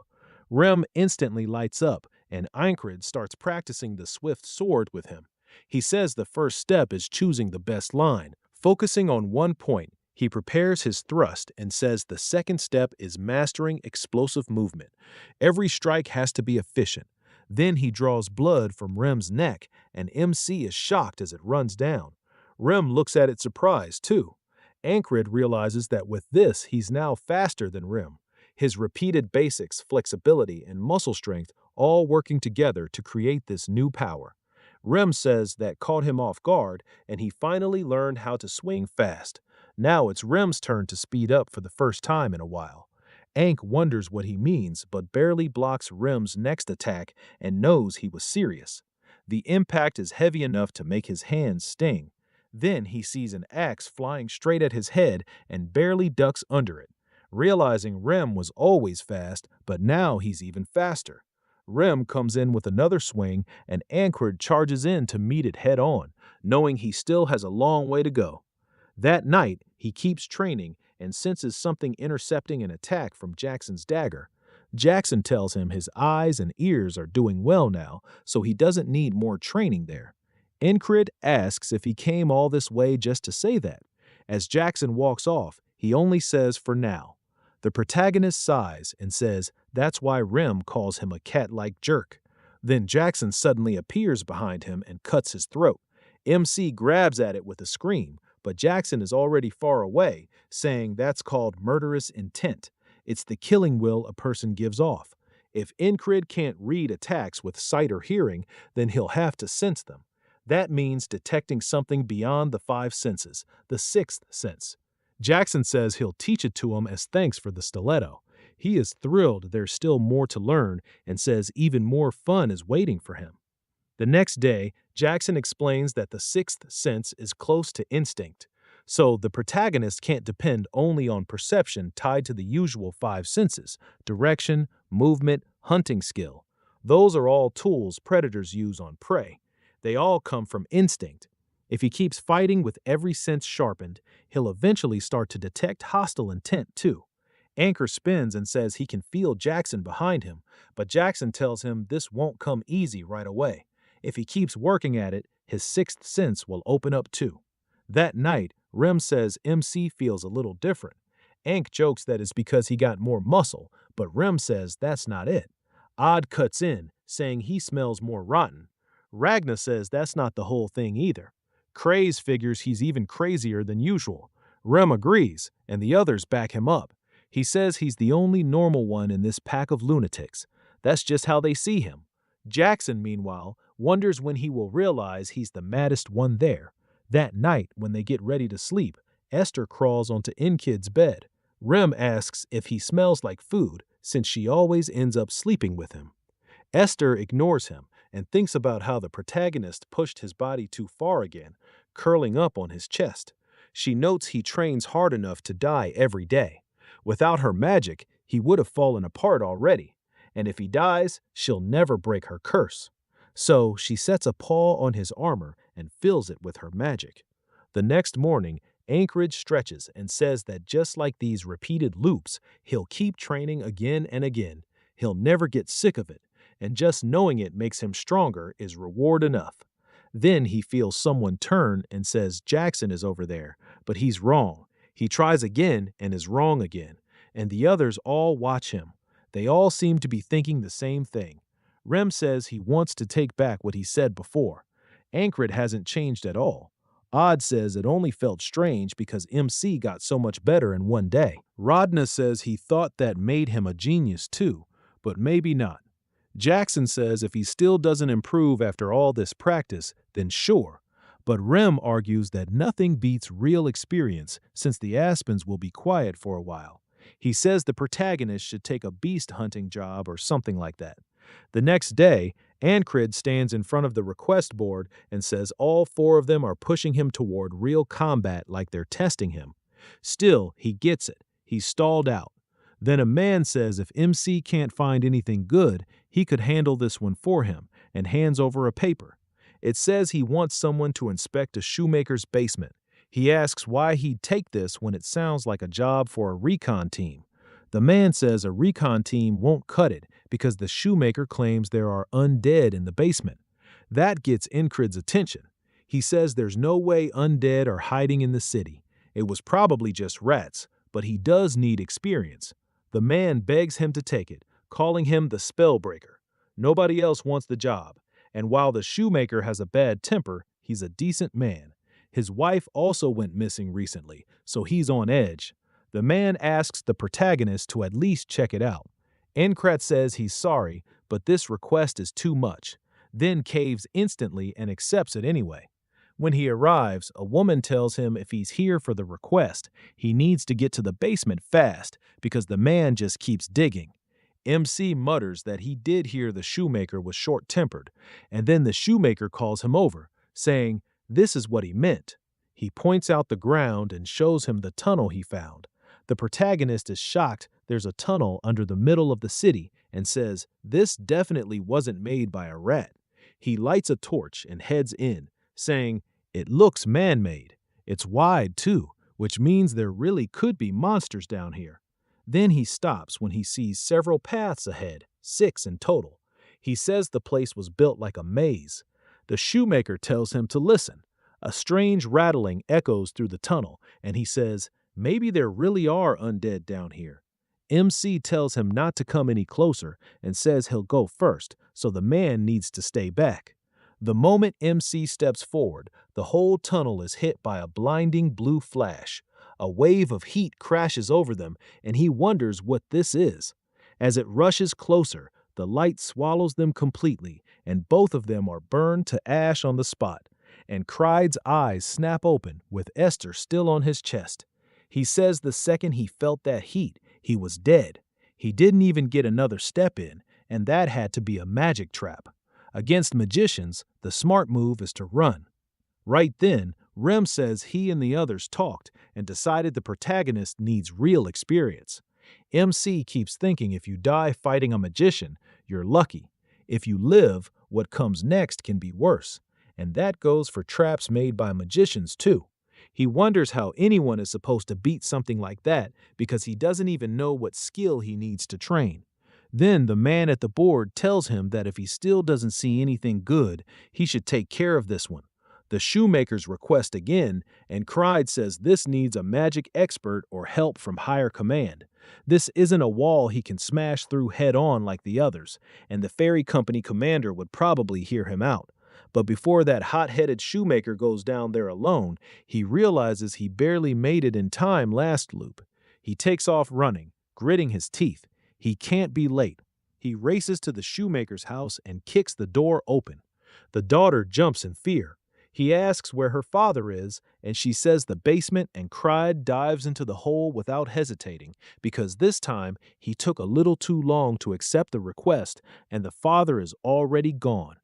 Rem instantly lights up, and Incred starts practicing the swift sword with him. He says the first step is choosing the best line. Focusing on one point, he prepares his thrust and says the second step is mastering explosive movement. Every strike has to be efficient. Then he draws blood from Rem's neck, and MC is shocked as it runs down. Rem looks at it surprised, too. Ankred realizes that with this, he's now faster than Rem. His repeated basics, flexibility, and muscle strength all working together to create this new power. Rem says that caught him off guard, and he finally learned how to swing fast. Now it's Rem's turn to speed up for the first time in a while. Ankh wonders what he means, but barely blocks Rem's next attack and knows he was serious. The impact is heavy enough to make his hands sting. Then he sees an axe flying straight at his head and barely ducks under it. Realizing Rem was always fast, but now he's even faster. Rem comes in with another swing, and Ankred charges in to meet it head on, knowing he still has a long way to go. That night, he keeps training and senses something intercepting an attack from Jackson's dagger. Jackson tells him his eyes and ears are doing well now, so he doesn't need more training there. Ankred asks if he came all this way just to say that. As Jackson walks off, he only says for now. The protagonist sighs and says that's why Rem calls him a cat-like jerk. Then Jackson suddenly appears behind him and cuts his throat. MC grabs at it with a scream, but Jackson is already far away, saying that's called murderous intent. It's the killing will a person gives off. If Incrid can't read attacks with sight or hearing, then he'll have to sense them. That means detecting something beyond the five senses, the sixth sense. Jackson says he'll teach it to him as thanks for the stiletto. He is thrilled there's still more to learn and says even more fun is waiting for him. The next day, Jackson explains that the sixth sense is close to instinct, so the protagonist can't depend only on perception tied to the usual five senses: direction, movement, hunting skill. Those are all tools predators use on prey. They all come from instinct. If he keeps fighting with every sense sharpened, he'll eventually start to detect hostile intent too. Anchor spins and says he can feel Jackson behind him, but Jackson tells him this won't come easy right away. If he keeps working at it, his sixth sense will open up too. That night, Rem says MC feels a little different. Ank jokes that it's because he got more muscle, but Rem says that's not it. Odd cuts in, saying he smells more rotten. Ragna says that's not the whole thing either. Craze figures he's even crazier than usual. Rem agrees, and the others back him up. He says he's the only normal one in this pack of lunatics. That's just how they see him. Jackson, meanwhile, wonders when he will realize he's the maddest one there. That night, when they get ready to sleep, Esther crawls onto Inkid's bed. Rem asks if he smells like food, since she always ends up sleeping with him. Esther ignores him and thinks about how the protagonist pushed his body too far again, curling up on his chest. She notes he trains hard enough to die every day. Without her magic, he would have fallen apart already. And if he dies, she'll never break her curse. So she sets a paw on his armor and fills it with her magic. The next morning, Anchorage stretches and says that just like these repeated loops, he'll keep training again and again. He'll never get sick of it, and just knowing it makes him stronger is reward enough. Then he feels someone turn and says Jackson is over there, but he's wrong. He tries again and is wrong again, and the others all watch him. They all seem to be thinking the same thing. Rem says he wants to take back what he said before. Ankrid hasn't changed at all. Odd says it only felt strange because MC got so much better in one day. Rodna says he thought that made him a genius too, but maybe not. Jackson says if he still doesn't improve after all this practice, then sure. But Rem argues that nothing beats real experience since the Aspens will be quiet for a while. He says the protagonist should take a beast hunting job or something like that. The next day, Ankrid stands in front of the request board and says all four of them are pushing him toward real combat like they're testing him. Still, he gets it. He's stalled out. Then a man says if MC can't find anything good, he could handle this one for him, and hands over a paper. It says he wants someone to inspect a shoemaker's basement. He asks why he'd take this when it sounds like a job for a recon team. The man says a recon team won't cut it because the shoemaker claims there are undead in the basement. That gets Incrid's attention. He says there's no way undead are hiding in the city. It was probably just rats, but he does need experience. The man begs him to take it, calling him the spellbreaker. Nobody else wants the job, and while the shoemaker has a bad temper, he's a decent man. His wife also went missing recently, so he's on edge. The man asks the protagonist to at least check it out. Enkrat says he's sorry, but this request is too much. then caves instantly and accepts it anyway. When he arrives, a woman tells him if he's here for the request, he needs to get to the basement fast because the man just keeps digging. MC mutters that he did hear the shoemaker was short-tempered, and then the shoemaker calls him over, saying this is what he meant. He points out the ground and shows him the tunnel he found. The protagonist is shocked there's a tunnel under the middle of the city and says this definitely wasn't made by a rat. He lights a torch and heads in, saying, "It looks man-made. It's wide, too, which means there really could be monsters down here." Then he stops when he sees several paths ahead, 6 in total. He says the place was built like a maze. The shoemaker tells him to listen. A strange rattling echoes through the tunnel, and he says, maybe there really are undead down here. MC tells him not to come any closer and says he'll go first, so the man needs to stay back. The moment MC steps forward, the whole tunnel is hit by a blinding blue flash. A wave of heat crashes over them, and he wonders what this is. As it rushes closer, the light swallows them completely, and both of them are burned to ash on the spot. And Cried's eyes snap open, with Esther still on his chest. He says the second he felt that heat, he was dead. He didn't even get another step in, and that had to be a magic trap. Against magicians, the smart move is to run. Right then, Rem says he and the others talked and decided the protagonist needs real experience. MC keeps thinking if you die fighting a magician, you're lucky. If you live, what comes next can be worse. And that goes for traps made by magicians too. He wonders how anyone is supposed to beat something like that because he doesn't even know what skill he needs to train. Then the man at the board tells him that if he still doesn't see anything good, he should take care of this one. The shoemakers request again, and Cried says this needs a magic expert or help from higher command. This isn't a wall he can smash through head-on like the others, and the ferry company commander would probably hear him out. But before that hot-headed shoemaker goes down there alone, he realizes he barely made it in time last loop. He takes off running, gritting his teeth. He can't be late. He races to the shoemaker's house and kicks the door open. The daughter jumps in fear. He asks where her father is, and she says the basement, and Cried dives into the hole without hesitating, because this time he took a little too long to accept the request, and the father is already gone.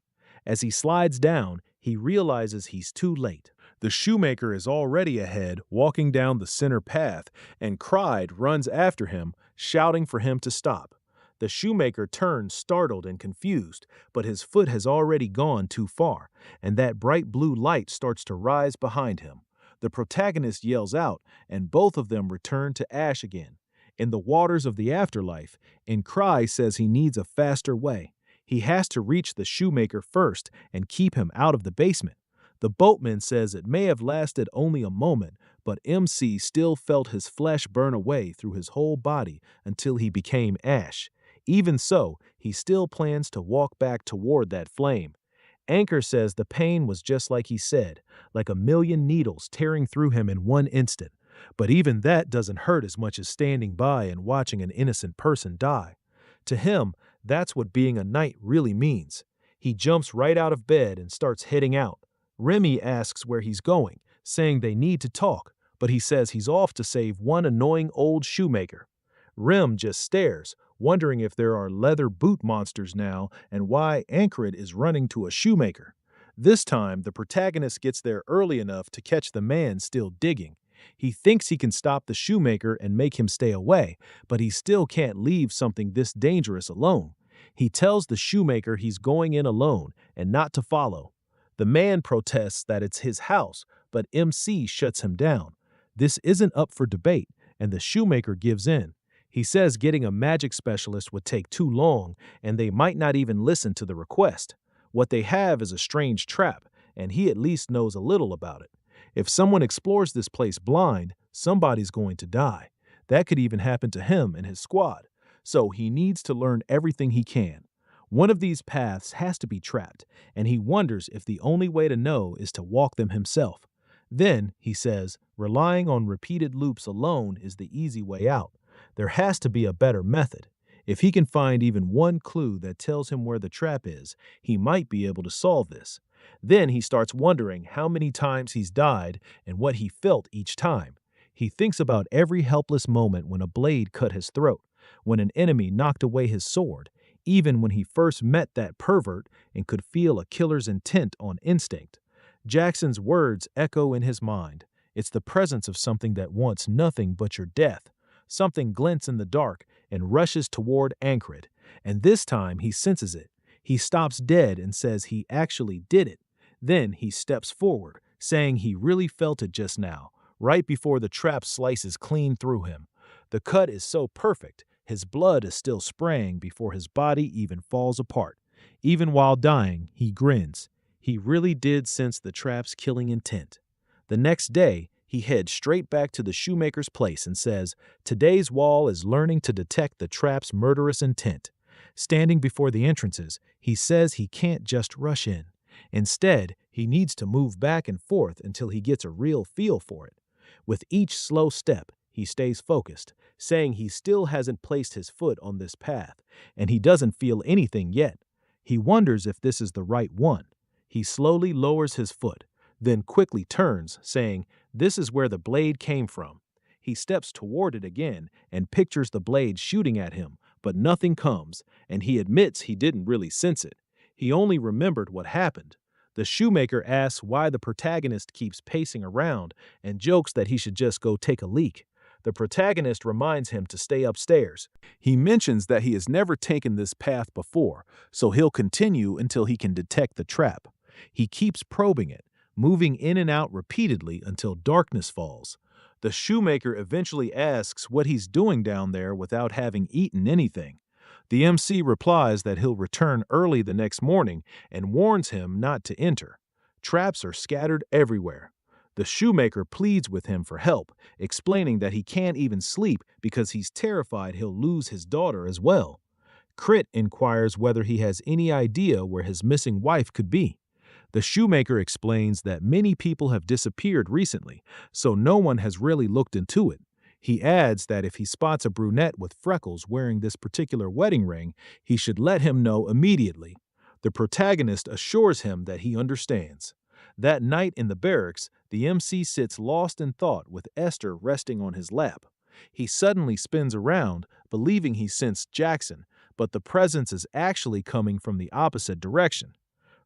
As he slides down, he realizes he's too late. The shoemaker is already ahead, walking down the center path, and Cried runs after him, shouting for him to stop. The shoemaker turns startled and confused, but his foot has already gone too far, and that bright blue light starts to rise behind him. The protagonist yells out, and both of them return to ash again. In the waters of the afterlife, Cry says he needs a faster way. He has to reach the shoemaker first and keep him out of the basement. The boatman says it may have lasted only a moment, but MC still felt his flesh burn away through his whole body until he became ash. Even so, he still plans to walk back toward that flame. Anchor says the pain was just like he said, like a million needles tearing through him in one instant. But even that doesn't hurt as much as standing by and watching an innocent person die. To him, that's what being a knight really means. He jumps right out of bed and starts heading out. Remy asks where he's going, saying they need to talk, but he says he's off to save one annoying old shoemaker. Rem just stares, wondering if there are leather boot monsters now and why Ankrid is running to a shoemaker. This time, the protagonist gets there early enough to catch the man still digging. He thinks he can stop the shoemaker and make him stay away, but he still can't leave something this dangerous alone. He tells the shoemaker he's going in alone and not to follow. The man protests that it's his house, but MC shuts him down. This isn't up for debate, and the shoemaker gives in. He says getting a magic specialist would take too long, and they might not even listen to the request. What they have is a strange trap, and he at least knows a little about it. If someone explores this place blind, somebody's going to die. That could even happen to him and his squad. So he needs to learn everything he can. One of these paths has to be trapped, and he wonders if the only way to know is to walk them himself. Then, he says, relying on repeated loops alone is the easy way out. There has to be a better method. If he can find even one clue that tells him where the trap is, he might be able to solve this. Then he starts wondering how many times he's died and what he felt each time. He thinks about every helpless moment when a blade cut his throat, when an enemy knocked away his sword, even when he first met that pervert and could feel a killer's intent on instinct. Jackson's words echo in his mind. It's the presence of something that wants nothing but your death. Something glints in the dark and rushes toward Ankrit, and this time he senses it. He stops dead and says he actually did it. Then he steps forward, saying he really felt it just now, right before the trap slices clean through him. The cut is so perfect, his blood is still spraying before his body even falls apart. Even while dying, he grins. He really did sense the trap's killing intent. The next day, he heads straight back to the shoemaker's place and says, "Today's wall is learning to detect the trap's murderous intent." Standing before the entrances, he says he can't just rush in. Instead, he needs to move back and forth until he gets a real feel for it. With each slow step, he stays focused, saying he still hasn't placed his foot on this path, and he doesn't feel anything yet. He wonders if this is the right one. He slowly lowers his foot, then quickly turns, saying, "This is where the blade came from." He steps toward it again and pictures the blade shooting at him, but nothing comes, and he admits he didn't really sense it. He only remembered what happened. The shoemaker asks why the protagonist keeps pacing around and jokes that he should just go take a leak. The protagonist reminds him to stay upstairs. He mentions that he has never taken this path before, so he'll continue until he can detect the trap. He keeps probing it, moving in and out repeatedly until darkness falls. The shoemaker eventually asks what he's doing down there without having eaten anything. The MC replies that he'll return early the next morning and warns him not to enter. Traps are scattered everywhere. The shoemaker pleads with him for help, explaining that he can't even sleep because he's terrified he'll lose his daughter as well. Crit inquires whether he has any idea where his missing wife could be. The shoemaker explains that many people have disappeared recently, so no one has really looked into it. He adds that if he spots a brunette with freckles wearing this particular wedding ring, he should let him know immediately. The protagonist assures him that he understands. That night in the barracks, the MC sits lost in thought with Esther resting on his lap. He suddenly spins around, believing he sensed Jackson, but the presence is actually coming from the opposite direction.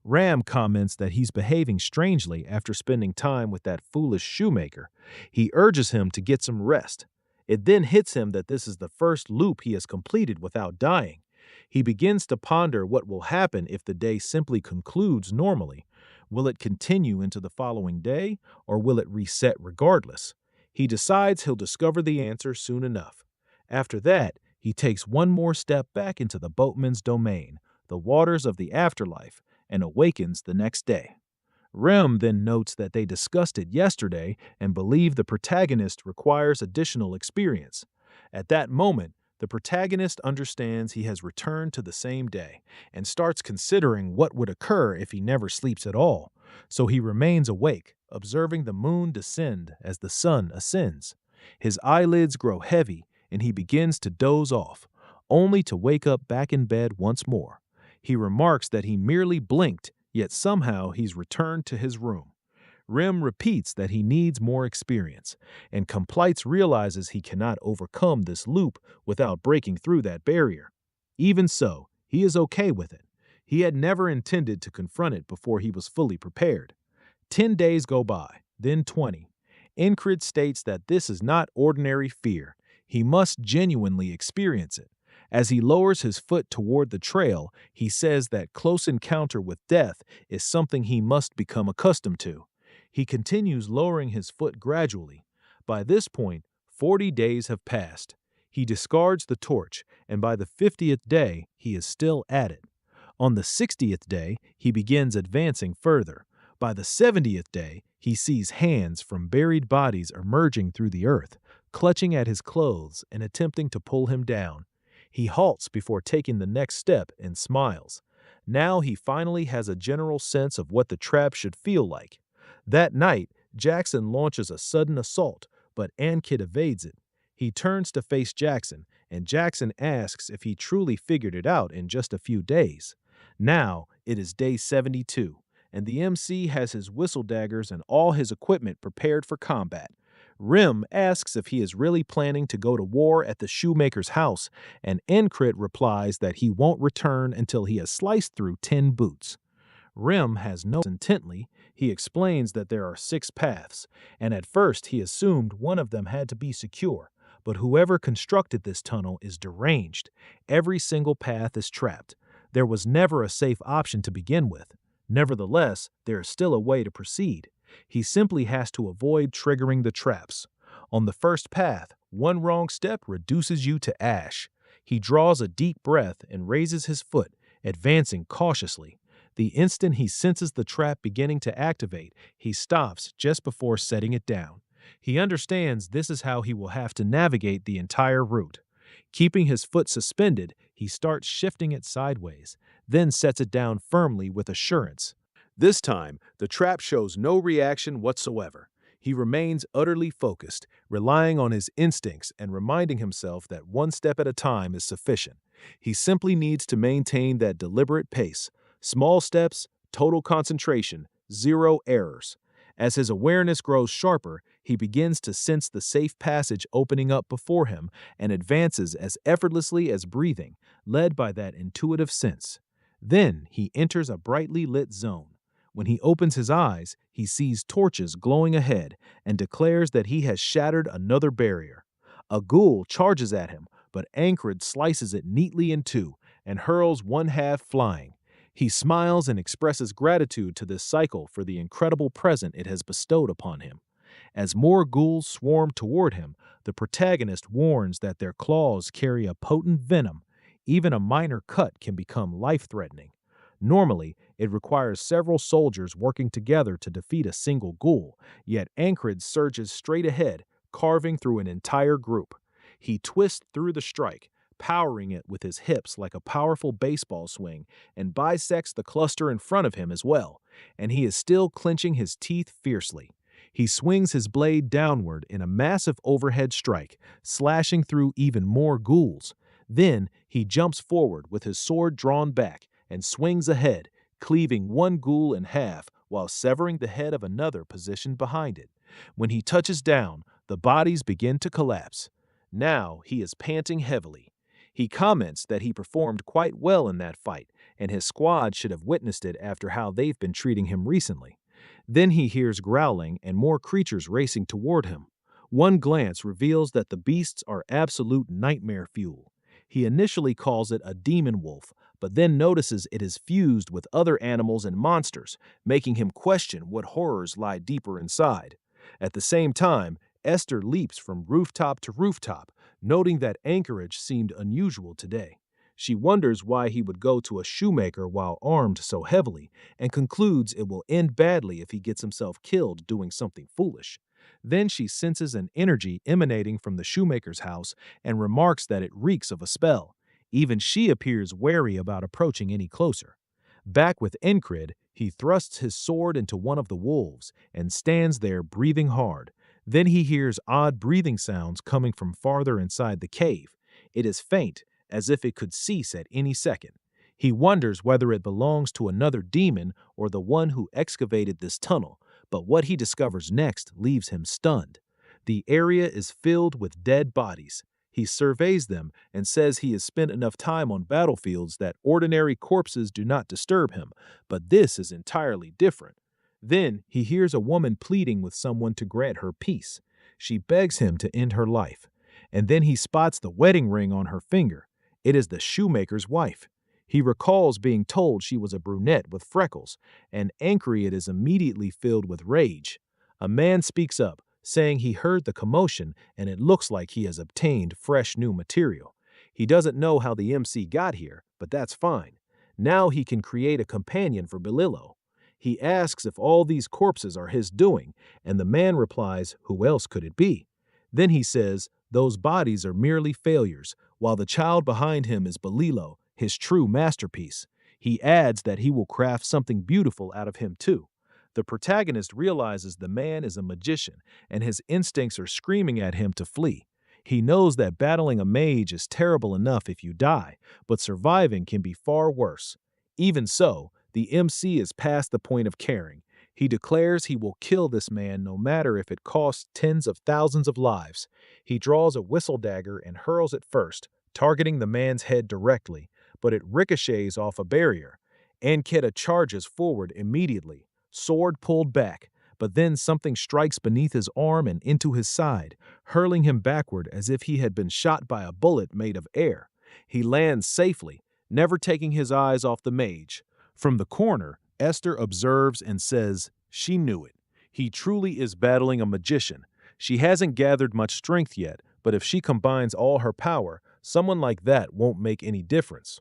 Ram comments that he's behaving strangely after spending time with that foolish shoemaker. He urges him to get some rest. It then hits him that this is the first loop he has completed without dying. He begins to ponder what will happen if the day simply concludes normally. Will it continue into the following day, or will it reset regardless? He decides he'll discover the answer soon enough. After that, he takes one more step back into the boatman's domain, the waters of the afterlife, and awakens the next day. Rem then notes that they discussed it yesterday and believe the protagonist requires additional experience. At that moment, the protagonist understands he has returned to the same day and starts considering what would occur if he never sleeps at all. So he remains awake, observing the moon descend as the sun ascends. His eyelids grow heavy and he begins to doze off, only to wake up back in bed once more. He remarks that he merely blinked, yet somehow he's returned to his room. Rem repeats that he needs more experience, and Complites realizes he cannot overcome this loop without breaking through that barrier. Even so, he is okay with it. He had never intended to confront it before he was fully prepared. 10 days go by, then 20. Encrid states that this is not ordinary fear. He must genuinely experience it. As he lowers his foot toward the trail, he says that close encounter with death is something he must become accustomed to. He continues lowering his foot gradually. By this point, 40 days have passed. He discards the torch, and by the 50th day, he is still at it. On the 60th day, he begins advancing further. By the 70th day, he sees hands from buried bodies emerging through the earth, clutching at his clothes and attempting to pull him down. He halts before taking the next step and smiles. Now he finally has a general sense of what the trap should feel like. That night, Jackson launches a sudden assault, but Ankit evades it. He turns to face Jackson, and Jackson asks if he truly figured it out in just a few days. Now, it is day 72, and the MC has his whistle daggers and all his equipment prepared for combat. Rim asks if he is really planning to go to war at the shoemaker's house, and Encrit replies that he won't return until he has sliced through 10 boots. Rim has no intently. He explains that there are 6 paths, and at first he assumed one of them had to be secure. But whoever constructed this tunnel is deranged. Every single path is trapped. There was never a safe option to begin with. Nevertheless, there is still a way to proceed. He simply has to avoid triggering the traps. On the first path, one wrong step reduces you to ash. He draws a deep breath and raises his foot, advancing cautiously. The instant he senses the trap beginning to activate, he stops just before setting it down. He understands this is how he will have to navigate the entire route. Keeping his foot suspended, he starts shifting it sideways, then sets it down firmly with assurance. This time, the trap shows no reaction whatsoever. He remains utterly focused, relying on his instincts and reminding himself that one step at a time is sufficient. He simply needs to maintain that deliberate pace. Small steps, total concentration, 0 errors. As his awareness grows sharper, he begins to sense the safe passage opening up before him and advances as effortlessly as breathing, led by that intuitive sense. Then he enters a brightly lit zone. When he opens his eyes, he sees torches glowing ahead and declares that he has shattered another barrier. A ghoul charges at him, but Ancrid slices it neatly in two and hurls one half flying. He smiles and expresses gratitude to this cycle for the incredible present it has bestowed upon him. As more ghouls swarm toward him, the protagonist warns that their claws carry a potent venom. Even a minor cut can become life-threatening. Normally, it requires several soldiers working together to defeat a single ghoul, yet Ancrid surges straight ahead, carving through an entire group. He twists through the strike, powering it with his hips like a powerful baseball swing, and bisects the cluster in front of him as well, and he is still clenching his teeth fiercely. He swings his blade downward in a massive overhead strike, slashing through even more ghouls. Then he jumps forward with his sword drawn back and swings ahead, cleaving one ghoul in half while severing the head of another positioned behind it. When he touches down, the bodies begin to collapse. Now he is panting heavily. He comments that he performed quite well in that fight, and his squad should have witnessed it after how they've been treating him recently. Then he hears growling and more creatures racing toward him. One glance reveals that the beasts are absolute nightmare fuel. He initially calls it a demon wolf, but then notices it is fused with other animals and monsters, making him question what horrors lie deeper inside. At the same time, Esther leaps from rooftop to rooftop, noting that anchorage seemed unusual today. She wonders why he would go to a shoemaker while armed so heavily, and concludes it will end badly if he gets himself killed doing something foolish. Then she senses an energy emanating from the shoemaker's house and remarks that it reeks of a spell. Even she appears wary about approaching any closer. Back with Encrid, he thrusts his sword into one of the wolves and stands there breathing hard. Then he hears odd breathing sounds coming from farther inside the cave. It is faint, as if it could cease at any second. He wonders whether it belongs to another demon or the one who excavated this tunnel, but what he discovers next leaves him stunned. The area is filled with dead bodies. He surveys them and says he has spent enough time on battlefields that ordinary corpses do not disturb him, but this is entirely different. Then he hears a woman pleading with someone to grant her peace. She begs him to end her life. And then he spots the wedding ring on her finger. It is the shoemaker's wife. He recalls being told she was a brunette with freckles, and Ancrid is immediately filled with rage. A man speaks up, saying he heard the commotion and it looks like he has obtained fresh new material. He doesn't know how the MC got here, but that's fine. Now he can create a companion for Belillo. He asks if all these corpses are his doing, and the man replies, who else could it be? Then he says, those bodies are merely failures, while the child behind him is Belillo, his true masterpiece. He adds that he will craft something beautiful out of him too. The protagonist realizes the man is a magician, and his instincts are screaming at him to flee. He knows that battling a mage is terrible enough if you die, but surviving can be far worse. Even so, the MC is past the point of caring. He declares he will kill this man no matter if it costs tens of thousands of lives. He draws a whistle dagger and hurls it first, targeting the man's head directly, but it ricochets off a barrier. Anketa charges forward immediately, sword pulled back, but then something strikes beneath his arm and into his side, hurling him backward as if he had been shot by a bullet made of air. He lands safely, never taking his eyes off the mage. From the corner, Esther observes and says, "She knew it. He truly is battling a magician. She hasn't gathered much strength yet, but if she combines all her power, someone like that won't make any difference."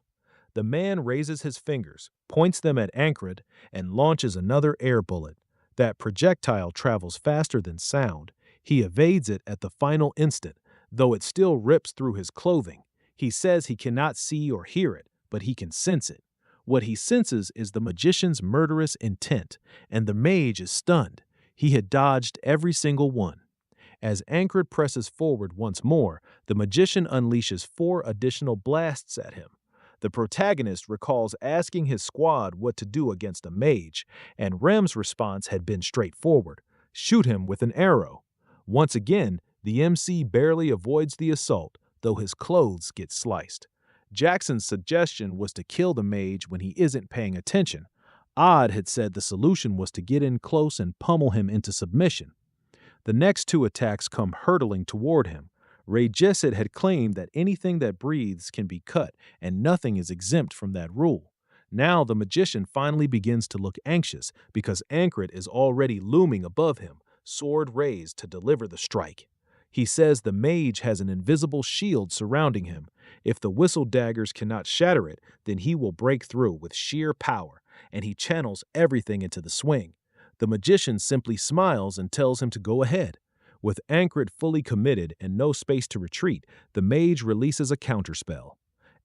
The man raises his fingers, points them at Ankred, and launches another air bullet. That projectile travels faster than sound. He evades it at the final instant, though it still rips through his clothing. He says he cannot see or hear it, but he can sense it. What he senses is the magician's murderous intent, and the mage is stunned. He had dodged every single one. As Ankred presses forward once more, the magician unleashes 4 additional blasts at him. The protagonist recalls asking his squad what to do against a mage, and Rem's response had been straightforward: shoot him with an arrow. Once again, the MC barely avoids the assault, though his clothes get sliced. Jackson's suggestion was to kill the mage when he isn't paying attention. Odd had said the solution was to get in close and pummel him into submission. The next 2 attacks come hurtling toward him. Ray Jesset had claimed that anything that breathes can be cut, and nothing is exempt from that rule. Now the magician finally begins to look anxious because Ankred is already looming above him, sword raised to deliver the strike. He says the mage has an invisible shield surrounding him. If the whistle daggers cannot shatter it, then he will break through with sheer power, and he channels everything into the swing. The magician simply smiles and tells him to go ahead. With Ankred fully committed and no space to retreat, the mage releases a counterspell.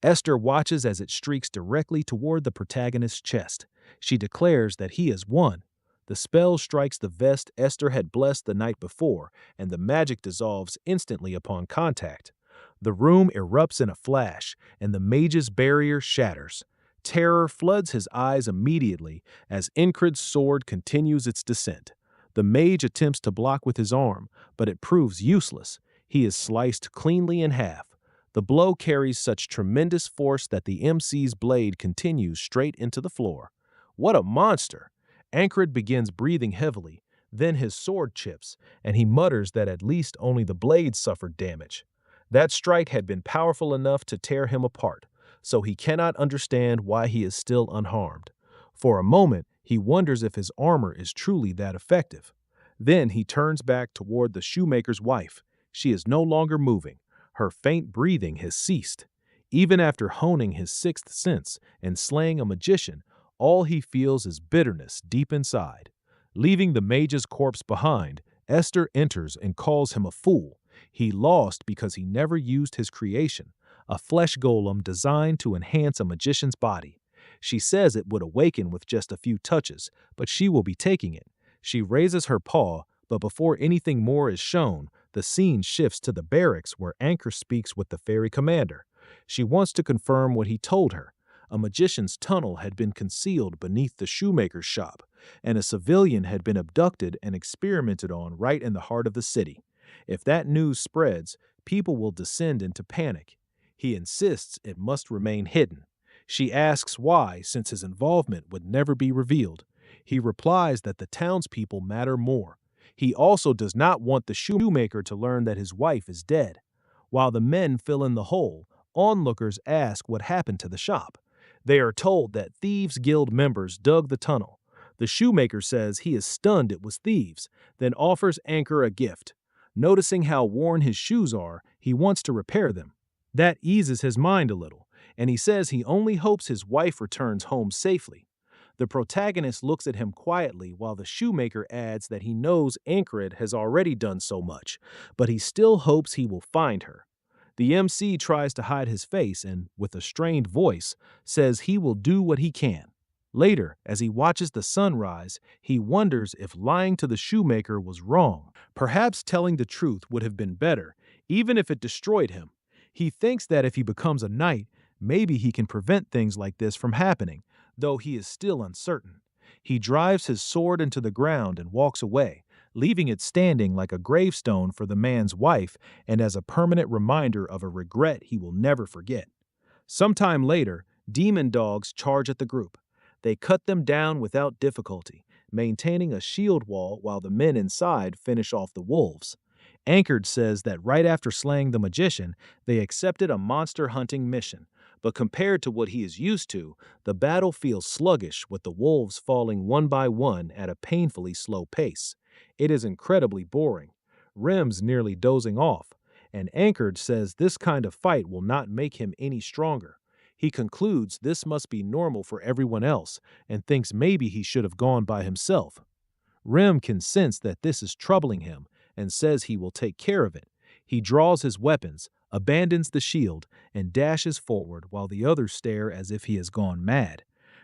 Esther watches as it streaks directly toward the protagonist's chest. She declares that he has won. The spell strikes the vest Esther had blessed the night before, and the magic dissolves instantly upon contact. The room erupts in a flash, and the mage's barrier shatters. Terror floods his eyes immediately as Ankred's sword continues its descent. The mage attempts to block with his arm, but it proves useless. He is sliced cleanly in half. The blow carries such tremendous force that the MC's blade continues straight into the floor. What a monster! Ankred begins breathing heavily, then his sword chips, and he mutters that at least only the blade suffered damage. That strike had been powerful enough to tear him apart, so he cannot understand why he is still unharmed. For a moment, he wonders if his armor is truly that effective. Then he turns back toward the shoemaker's wife. She is no longer moving. Her faint breathing has ceased. Even after honing his 6th sense and slaying a magician, all he feels is bitterness deep inside. Leaving the mage's corpse behind, Esther enters and calls him a fool. He lost because he never used his creation, a flesh golem designed to enhance a magician's body. She says it would awaken with just a few touches, but she will be taking it. She raises her paw, but before anything more is shown, the scene shifts to the barracks where Anchor speaks with the fairy commander. She wants to confirm what he told her. A magician's tunnel had been concealed beneath the shoemaker's shop, and a civilian had been abducted and experimented on right in the heart of the city. If that news spreads, people will descend into panic. He insists it must remain hidden. She asks why, since his involvement would never be revealed. He replies that the townspeople matter more. He also does not want the shoemaker to learn that his wife is dead. While the men fill in the hole, onlookers ask what happened to the shop. They are told that Thieves Guild members dug the tunnel. The shoemaker says he is stunned it was thieves, then offers Anchor a gift. Noticing how worn his shoes are, he wants to repair them. That eases his mind a little, and he says he only hopes his wife returns home safely. The protagonist looks at him quietly while the shoemaker adds that he knows Ankred has already done so much, but he still hopes he will find her. The MC tries to hide his face and, with a strained voice, says he will do what he can. Later, as he watches the sun rise, he wonders if lying to the shoemaker was wrong. Perhaps telling the truth would have been better. even if it destroyed him. He thinks that if he becomes a knight, maybe he can prevent things like this from happening, though he is still uncertain. He drives his sword into the ground and walks away, leaving it standing like a gravestone for the man's wife and as a permanent reminder of a regret he will never forget. Sometime later, demon dogs charge at the group. They cut them down without difficulty, maintaining a shield wall while the men inside finish off the wolves. Anchored says that right after slaying the magician, they accepted a monster hunting mission, but compared to what he is used to, the battle feels sluggish with the wolves falling one by one at a painfully slow pace. It is incredibly boring. Rem's nearly dozing off, and Anchored says this kind of fight will not make him any stronger. He concludes this must be normal for everyone else and thinks maybe he should have gone by himself. Rem can sense that this is troubling him and says he will take care of it. He draws his weapons, abandons the shield, and dashes forward while the others stare as if he has gone mad.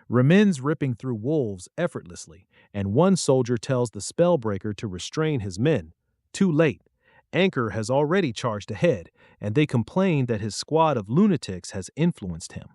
Remin's ripping through wolves effortlessly, and one soldier tells the spellbreaker to restrain his men. Too late. Anchor has already charged ahead, and they complain that his squad of lunatics has influenced him.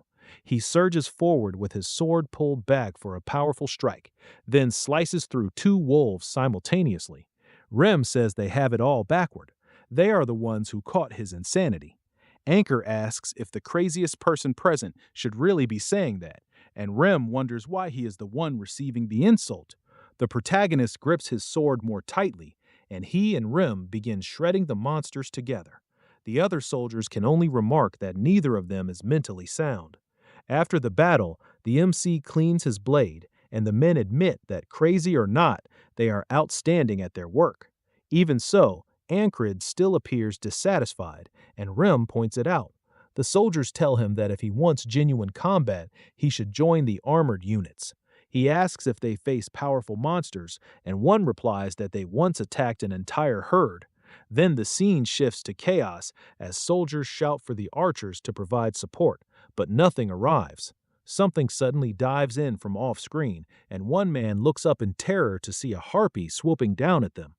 He surges forward with his sword pulled back for a powerful strike, then slices through two wolves simultaneously. Rem says they have it all backward. They are the ones who caught his insanity. Anchor asks if the craziest person present should really be saying that, and Rem wonders why he is the one receiving the insult. The protagonist grips his sword more tightly, and he and Rem begin shredding the monsters together. The other soldiers can only remark that neither of them is mentally sound. After the battle, the MC cleans his blade, and the men admit that, crazy or not, they are outstanding at their work. Even so, Ancrid still appears dissatisfied, and Rem points it out. The soldiers tell him that if he wants genuine combat, he should join the armored units. He asks if they face powerful monsters, and one replies that they once attacked an entire herd. Then the scene shifts to chaos as soldiers shout for the archers to provide support, but nothing arrives. Something suddenly dives in from off-screen, and one man looks up in terror to see a harpy swooping down at them.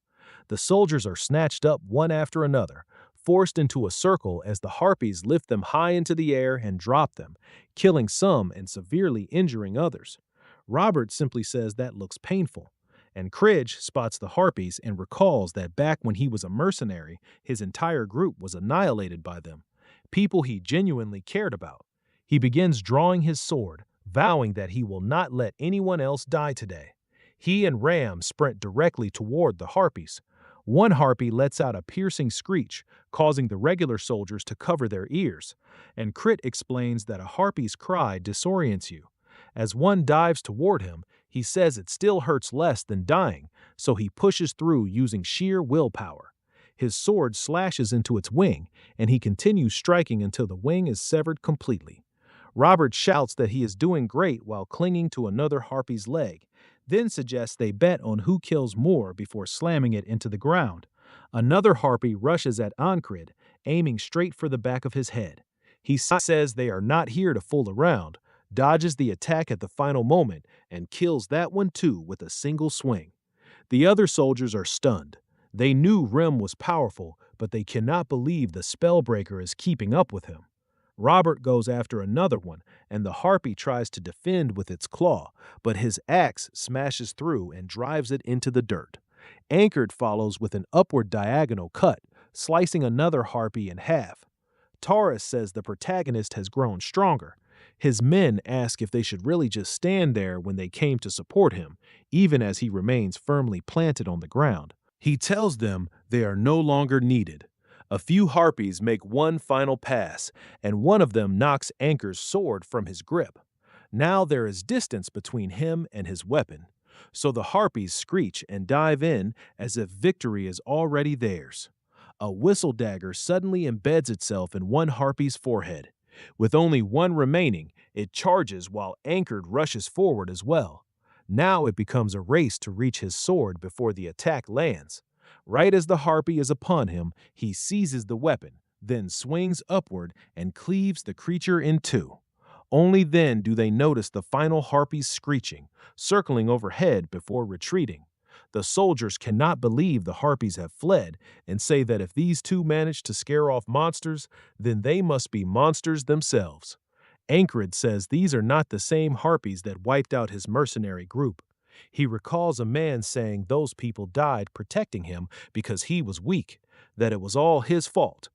The soldiers are snatched up one after another, forced into a circle as the harpies lift them high into the air and drop them, killing some and severely injuring others. Robert simply says that looks painful, and Cridge spots the harpies and recalls that back when he was a mercenary, his entire group was annihilated by them, people he genuinely cared about. He begins drawing his sword, vowing that he will not let anyone else die today. He and Ram sprint directly toward the harpies. One harpy lets out a piercing screech, causing the regular soldiers to cover their ears, and Crit explains that a harpy's cry disorients you. As one dives toward him, he says it still hurts less than dying, so he pushes through using sheer willpower. His sword slashes into its wing, and he continues striking until the wing is severed completely. Robert shouts that he is doing great while clinging to another harpy's leg, then suggests they bet on who kills more before slamming it into the ground. Another harpy rushes at Ancrid, aiming straight for the back of his head. He says they are not here to fool around, dodges the attack at the final moment, and kills that one too with a single swing. The other soldiers are stunned. They knew Rem was powerful, but they cannot believe the spellbreaker is keeping up with him. Robert goes after another one, and the harpy tries to defend with its claw, but his axe smashes through and drives it into the dirt. Anchored follows with an upward diagonal cut, slicing another harpy in half. Taurus says the protagonist has grown stronger. His men ask if they should really just stand there when they came to support him, even as he remains firmly planted on the ground. He tells them they are no longer needed. A few harpies make one final pass, and one of them knocks Anchor's sword from his grip. Now there is distance between him and his weapon, so the harpies screech and dive in as if victory is already theirs. A whistle dagger suddenly embeds itself in one harpy's forehead. With only one remaining, it charges while Anchored rushes forward as well. Now it becomes a race to reach his sword before the attack lands. Right as the harpy is upon him, he seizes the weapon, then swings upward and cleaves the creature in two. Only then do they notice the final harpy's screeching, circling overhead before retreating. The soldiers cannot believe the harpies have fled and say that if these two manage to scare off monsters, then they must be monsters themselves. Ankrid says these are not the same harpies that wiped out his mercenary group. He recalls a man saying those people died protecting him because he was weak, that it was all his fault.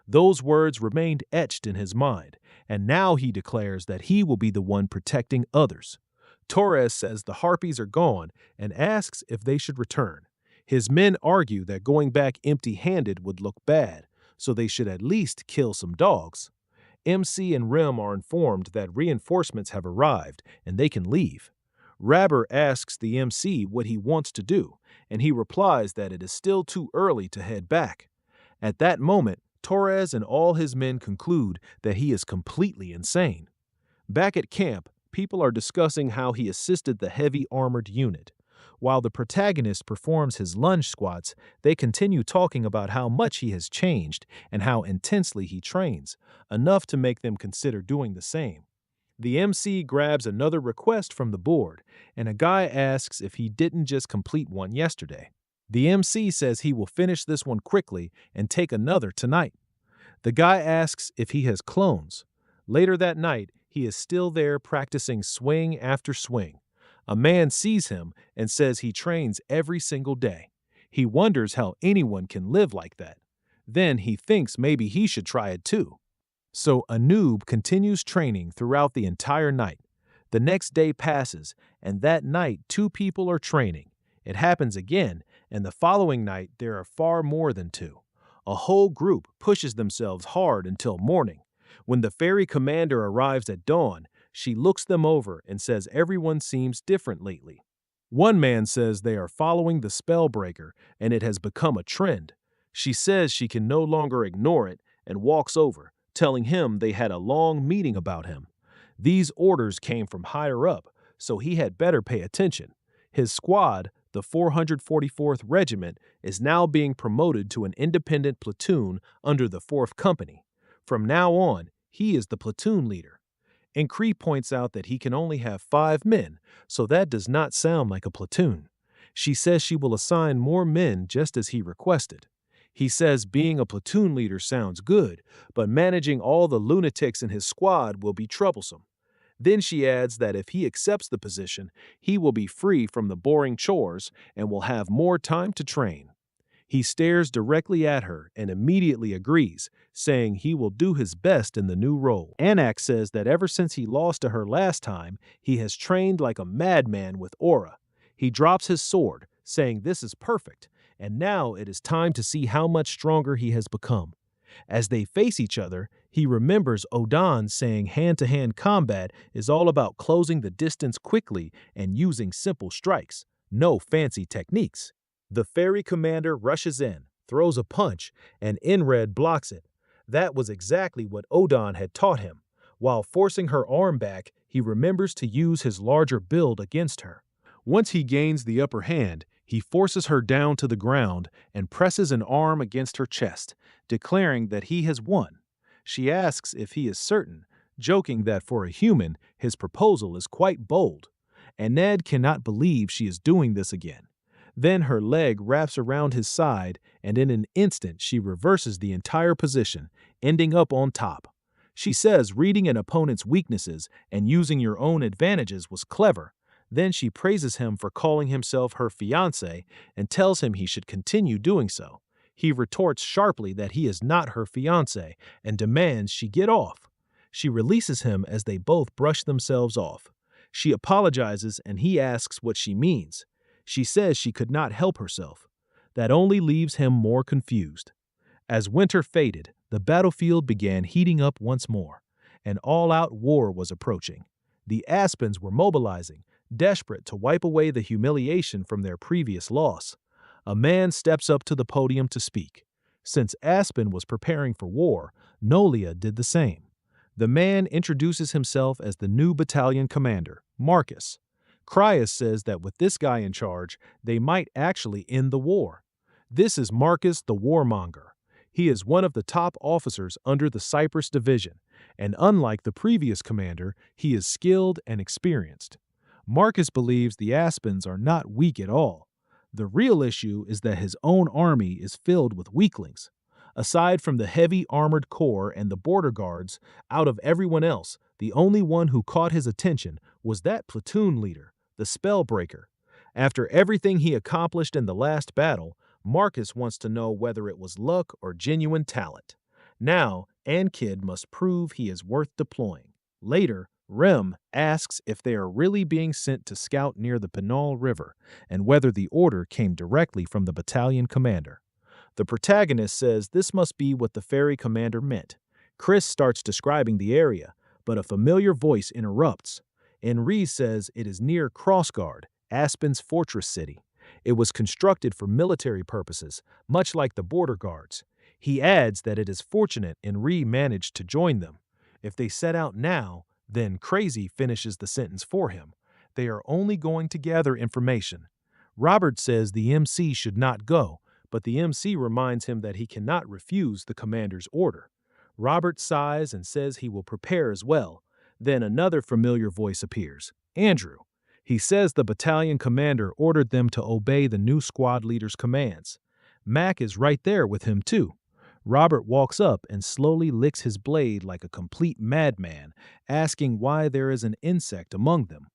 Those words remained etched in his mind, and now he declares that he will be the one protecting others. Torres says the harpies are gone and asks if they should return. His men argue that going back empty-handed would look bad, so they should at least kill some dogs. MC and Rem are informed that reinforcements have arrived and they can leave. Rabber asks the MC what he wants to do, and he replies that it is still too early to head back. At that moment, Torres and all his men conclude that he is completely insane. Back at camp, people are discussing how he assisted the heavy armored unit. While the protagonist performs his lunge squats, they continue talking about how much he has changed and how intensely he trains, enough to make them consider doing the same. The MC grabs another request from the board, and a guy asks if he didn't just complete one yesterday. The MC says he will finish this one quickly and take another tonight. The guy asks if he has clones. Later that night, he is still there practicing swing after swing. A man sees him and says he trains every single day. He wonders how anyone can live like that. Then he thinks maybe he should try it too. So Anub continues training throughout the entire night. The next day passes, and that night 2 people are training. It happens again, and the following night there are far more than 2. A whole group pushes themselves hard until morning. When the ferry commander arrives at dawn, she looks them over and says everyone seems different lately. One man says they are following the spellbreaker and it has become a trend. She says she can no longer ignore it and walks over, telling him they had a long meeting about him. These orders came from higher up, so he had better pay attention. His squad, the 444th Regiment, is now being promoted to an independent platoon under the 4th Company. From now on, he is the platoon leader. Incree points out that he can only have 5 men, so that does not sound like a platoon. She says she will assign more men just as he requested. He says being a platoon leader sounds good, but managing all the lunatics in his squad will be troublesome. Then she adds that if he accepts the position, he will be free from the boring chores and will have more time to train. He stares directly at her and immediately agrees, saying he will do his best in the new role. Anak says that ever since he lost to her last time, he has trained like a madman with aura. He drops his sword, saying this is perfect, and now it is time to see how much stronger he has become. As they face each other, he remembers Odan saying hand-to-hand combat is all about closing the distance quickly and using simple strikes, no fancy techniques. The ferry commander rushes in, throws a punch, and Enred blocks it. That was exactly what Odan had taught him. While forcing her arm back, he remembers to use his larger build against her. Once he gains the upper hand, he forces her down to the ground and presses an arm against her chest, declaring that he has won. She asks if he is certain, joking that for a human, his proposal is quite bold. And Ned cannot believe she is doing this again. Then her leg wraps around his side, and in an instant she reverses the entire position, ending up on top. She says reading an opponent's weaknesses and using your own advantages was clever. Then she praises him for calling himself her fiancé and tells him he should continue doing so. He retorts sharply that he is not her fiancé and demands she get off. She releases him as they both brush themselves off. She apologizes and he asks what she means. She says she could not help herself. That only leaves him more confused. As winter faded, the battlefield began heating up once more. An all-out war was approaching. The Aspens were mobilizing, desperate to wipe away the humiliation from their previous loss. A man steps up to the podium to speak. Since Aspen was preparing for war, Nolia did the same. The man introduces himself as the new battalion commander, Marcus. Cryas says that with this guy in charge, they might actually end the war. This is Marcus the Warmonger. He is one of the top officers under the Cyprus Division, and unlike the previous commander, he is skilled and experienced. Marcus believes the Aspens are not weak at all. The real issue is that his own army is filled with weaklings. Aside from the heavy armored corps and the border guards, out of everyone else, the only one who caught his attention was that platoon leader, the Spellbreaker. After everything he accomplished in the last battle, Marcus wants to know whether it was luck or genuine talent. Now, Ankid must prove he is worth deploying. Later, Rem asks if they are really being sent to scout near the Pinal River and whether the order came directly from the battalion commander. The protagonist says this must be what the ferry commander meant. Chris starts describing the area, but a familiar voice interrupts. Henri says it is near Crossguard, Aspen's fortress city. It was constructed for military purposes, much like the border guards. He adds that it is fortunate Henri managed to join them. If they set out now, then Crazy finishes the sentence for him. They are only going to gather information. Robert says the MC should not go, but the MC reminds him that he cannot refuse the commander's order. Robert sighs and says he will prepare as well. Then another familiar voice appears, Andrew. He says the battalion commander ordered them to obey the new squad leader's commands. Mac is right there with him too. Robert walks up and slowly licks his blade like a complete madman, asking why there is an insect among them.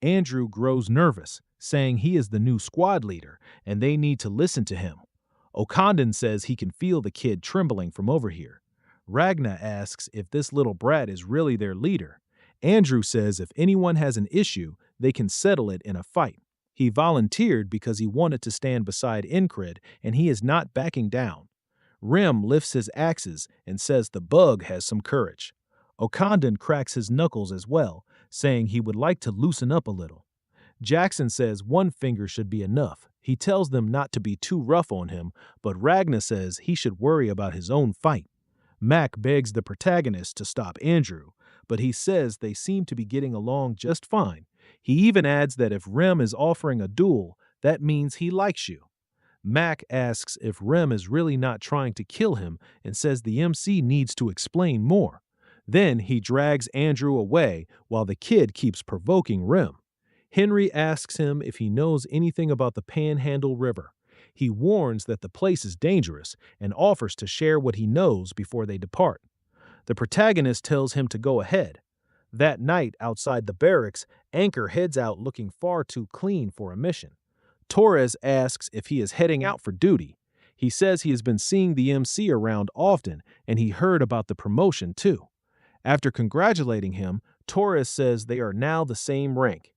Andrew grows nervous, saying he is the new squad leader and they need to listen to him. Okandon says he can feel the kid trembling from over here. Ragna asks if this little brat is really their leader. Andrew says if anyone has an issue, they can settle it in a fight. He volunteered because he wanted to stand beside Incred, and he is not backing down. Rem lifts his axes and says the bug has some courage. Okandon cracks his knuckles as well, saying he would like to loosen up a little. Jackson says one finger should be enough. He tells them not to be too rough on him, but Ragna says he should worry about his own fight. Mac begs the protagonist to stop Andrew, but he says they seem to be getting along just fine. He even adds that if Rem is offering a duel, that means he likes you. Mac asks if Rem is really not trying to kill him and says the MC needs to explain more. Then he drags Andrew away while the kid keeps provoking Rem. Henry asks him if he knows anything about the Panhandle River. He warns that the place is dangerous and offers to share what he knows before they depart. The protagonist tells him to go ahead. That night, outside the barracks, Anchor heads out looking far too clean for a mission. Torres asks if he is heading out for duty. He says he has been seeing the MC around often and he heard about the promotion too. After congratulating him, Torres says they are now the same rank.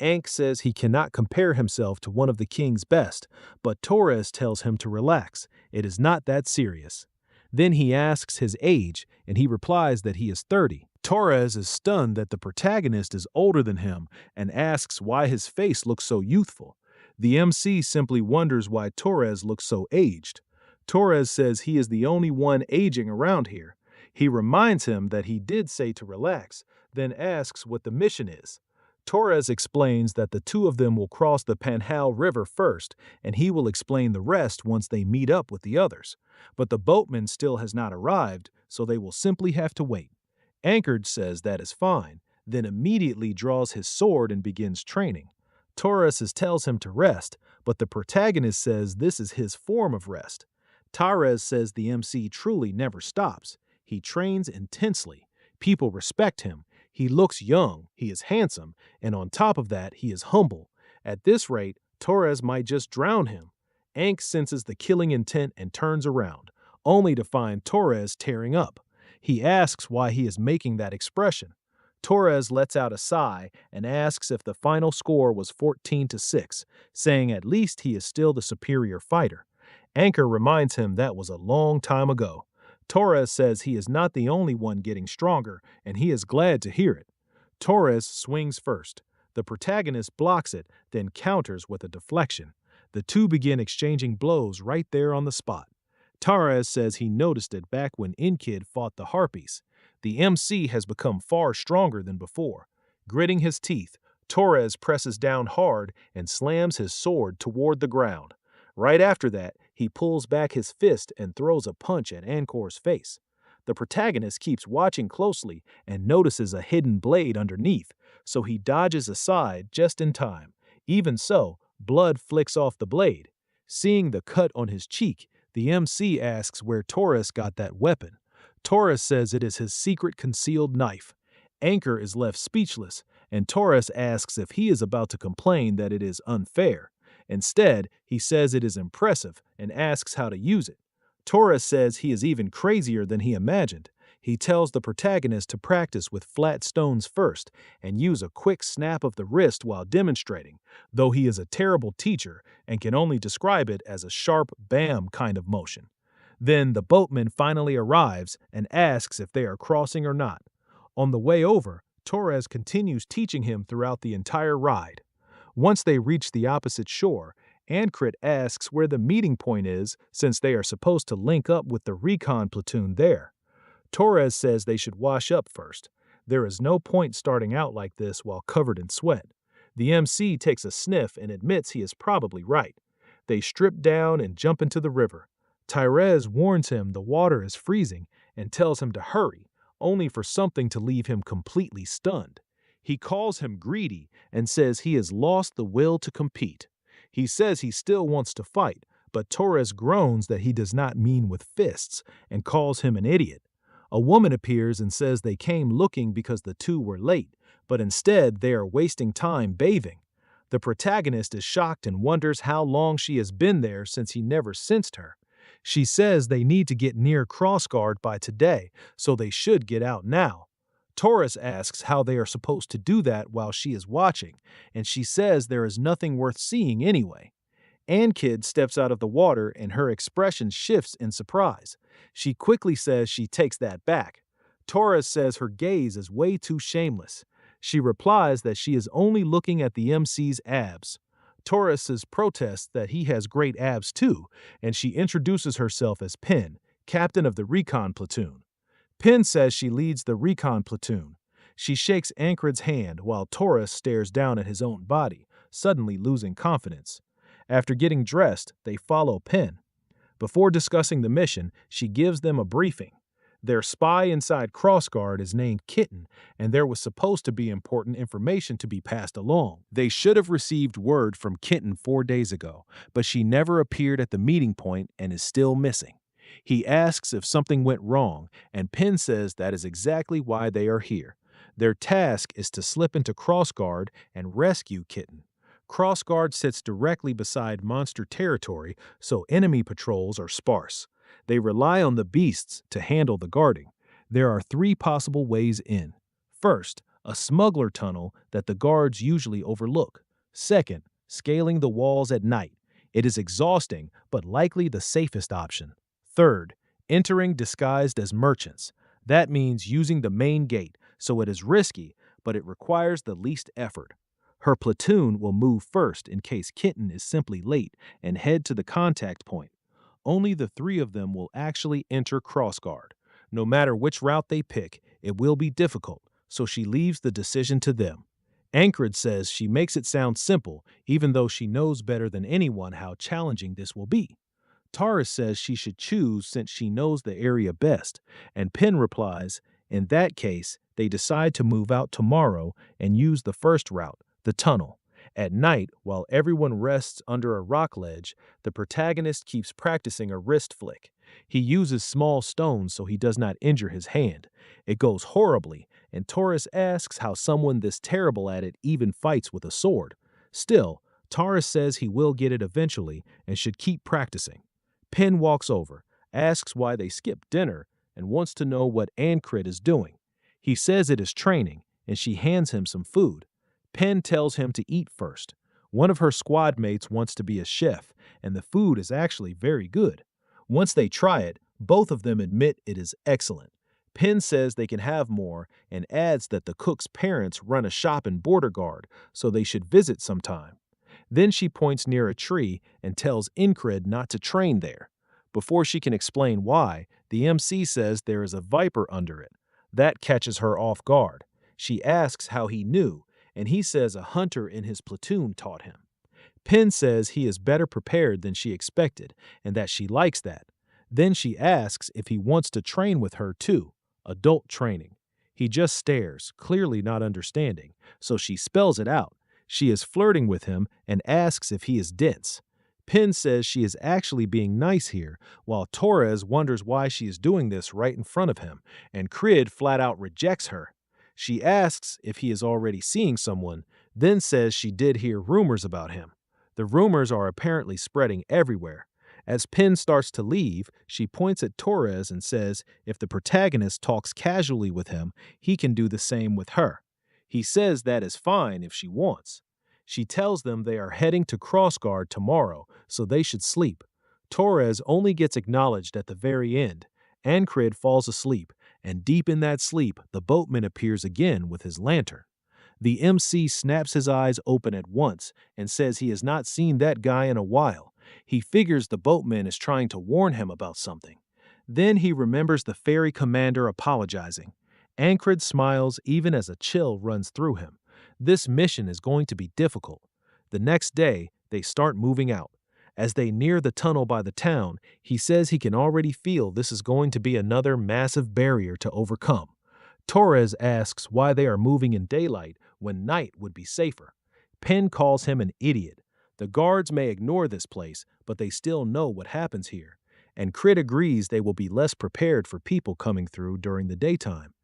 Ank says he cannot compare himself to one of the king's best, but Torres tells him to relax. It is not that serious. Then he asks his age, and he replies that he is 30. Torres is stunned that the protagonist is older than him and asks why his face looks so youthful. The MC simply wonders why Torres looks so aged. Torres says he is the only one aging around here. He reminds him that he did say to relax, then asks what the mission is. Torres explains that the two of them will cross the Panhal River first, and he will explain the rest once they meet up with the others. But the boatman still has not arrived, so they will simply have to wait. Anchored says that is fine, then immediately draws his sword and begins training. Torres tells him to rest, but the protagonist says this is his form of rest. Torres says the MC truly never stops. He trains intensely. People respect him. He looks young, he is handsome, and on top of that, he is humble. At this rate, Torres might just drown him. Ank senses the killing intent and turns around, only to find Torres tearing up. He asks why he is making that expression. Torres lets out a sigh and asks if the final score was 14-6, saying at least he is still the superior fighter. Anchor reminds him that was a long time ago. Torres says he is not the only one getting stronger, and he is glad to hear it. Torres swings first. The protagonist blocks it, then counters with a deflection. The two begin exchanging blows right there on the spot. Torres says he noticed it back when Inkid fought the Harpies. The MC has become far stronger than before. Gritting his teeth, Torres presses down hard and slams his sword toward the ground. Right after that, he pulls back his fist and throws a punch at Ankor's face. The protagonist keeps watching closely and notices a hidden blade underneath, so he dodges aside just in time. Even so, Blood flicks off the blade. Seeing the cut on his cheek, the MC asks where Taurus got that weapon. Taurus says it is his secret concealed knife. Anchor is left speechless, and Taurus asks if he is about to complain that it is unfair. Instead, he says it is impressive and asks how to use it. Taurus says he is even crazier than he imagined. He tells the protagonist to practice with flat stones first and use a quick snap of the wrist while demonstrating, though he is a terrible teacher and can only describe it as a sharp bam kind of motion. Then the boatman finally arrives and asks if they are crossing or not. On the way over, Torres continues teaching him throughout the entire ride. Once they reach the opposite shore, Ancrit asks where the meeting point is since they are supposed to link up with the recon platoon there. Torres says they should wash up first. There is no point starting out like this while covered in sweat. The MC takes a sniff and admits he is probably right. They strip down and jump into the river. Tyrese warns him the water is freezing and tells him to hurry, only for something to leave him completely stunned. He calls him greedy and says he has lost the will to compete. He says he still wants to fight, but Torres groans that he does not mean with fists and calls him an idiot. A woman appears and says they came looking because the two were late, but instead they are wasting time bathing. The protagonist is shocked and wonders how long she has been there since he never sensed her. She says they need to get near Crossguard by today, so they should get out now. Taurus asks how they are supposed to do that while she is watching, and she says there is nothing worth seeing anyway. Ankid steps out of the water and her expression shifts in surprise. She quickly says she takes that back. Taurus says her gaze is way too shameless. She replies that she is only looking at the MC's abs. Taurus protests that he has great abs too, and she introduces herself as Pen, captain of the recon platoon. Pen says she leads the recon platoon. She shakes Ankrid's hand while Taurus stares down at his own body, suddenly losing confidence. After getting dressed, they follow Pen. Before discussing the mission, she gives them a briefing. Their spy inside Crossguard is named Kitten, and there was supposed to be important information to be passed along. They should have received word from Kitten 4 days ago, but she never appeared at the meeting point and is still missing. He asks if something went wrong, and Pen says that is exactly why they are here. Their task is to slip into Crossguard and rescue Kitten. Crossguard sits directly beside monster territory, so enemy patrols are sparse. They rely on the beasts to handle the guarding. There are 3 possible ways in. First, a smuggler tunnel that the guards usually overlook. Second, scaling the walls at night. It is exhausting, but likely the safest option. Third, entering disguised as merchants. That means using the main gate, so it is risky, but it requires the least effort. Her platoon will move first in case Kitten is simply late and head to the contact point. Only the 3 of them will actually enter Crossguard. No matter which route they pick, it will be difficult, so she leaves the decision to them. Ankrid says she makes it sound simple, even though she knows better than anyone how challenging this will be. Taurus says she should choose since she knows the area best, and Pen replies, in that case, they decide to move out tomorrow and use the first route, the tunnel. At night, while everyone rests under a rock ledge, the protagonist keeps practicing a wrist flick. He uses small stones so he does not injure his hand. It goes horribly, and Taurus asks how someone this terrible at it even fights with a sword. Still, Taurus says he will get it eventually and should keep practicing. Pen walks over, asks why they skipped dinner, and wants to know what Ankrit is doing. He says it is training, and she hands him some food. Pen tells him to eat first. One of her squad mates wants to be a chef, and the food is actually very good. Once they try it, both of them admit it is excellent. Pen says they can have more and adds that the cook's parents run a shop in Border Guard, so they should visit sometime. Then she points near a tree and tells Incred not to train there. Before she can explain why, the MC says there is a viper under it. That catches her off guard. She asks how he knew, and he says a hunter in his platoon taught him. Pen says he is better prepared than she expected, and that she likes that. Then she asks if he wants to train with her too, adult training. He just stares, clearly not understanding, so she spells it out. She is flirting with him and asks if he is dense. Pin says she is actually being nice here, while Torres wonders why she is doing this right in front of him, and Crid flat out rejects her. She asks if he is already seeing someone, then says she did hear rumors about him. The rumors are apparently spreading everywhere. As Pin starts to leave, she points at Torres and says if the protagonist talks casually with him, he can do the same with her. He says that is fine if she wants. She tells them they are heading to Crossguard tomorrow, so they should sleep. Torres only gets acknowledged at the very end. Ancrid falls asleep, and deep in that sleep, the boatman appears again with his lantern. The MC snaps his eyes open at once and says he has not seen that guy in a while. He figures the boatman is trying to warn him about something. Then he remembers the ferry commander apologizing. Ancrid smiles even as a chill runs through him. This mission is going to be difficult. The next day, they start moving out. As they near the tunnel by the town, he says he can already feel this is going to be another massive barrier to overcome. Torres asks why they are moving in daylight when night would be safer. Penn calls him an idiot. The guards may ignore this place, but they still know what happens here. And Crit agrees they will be less prepared for people coming through during the daytime.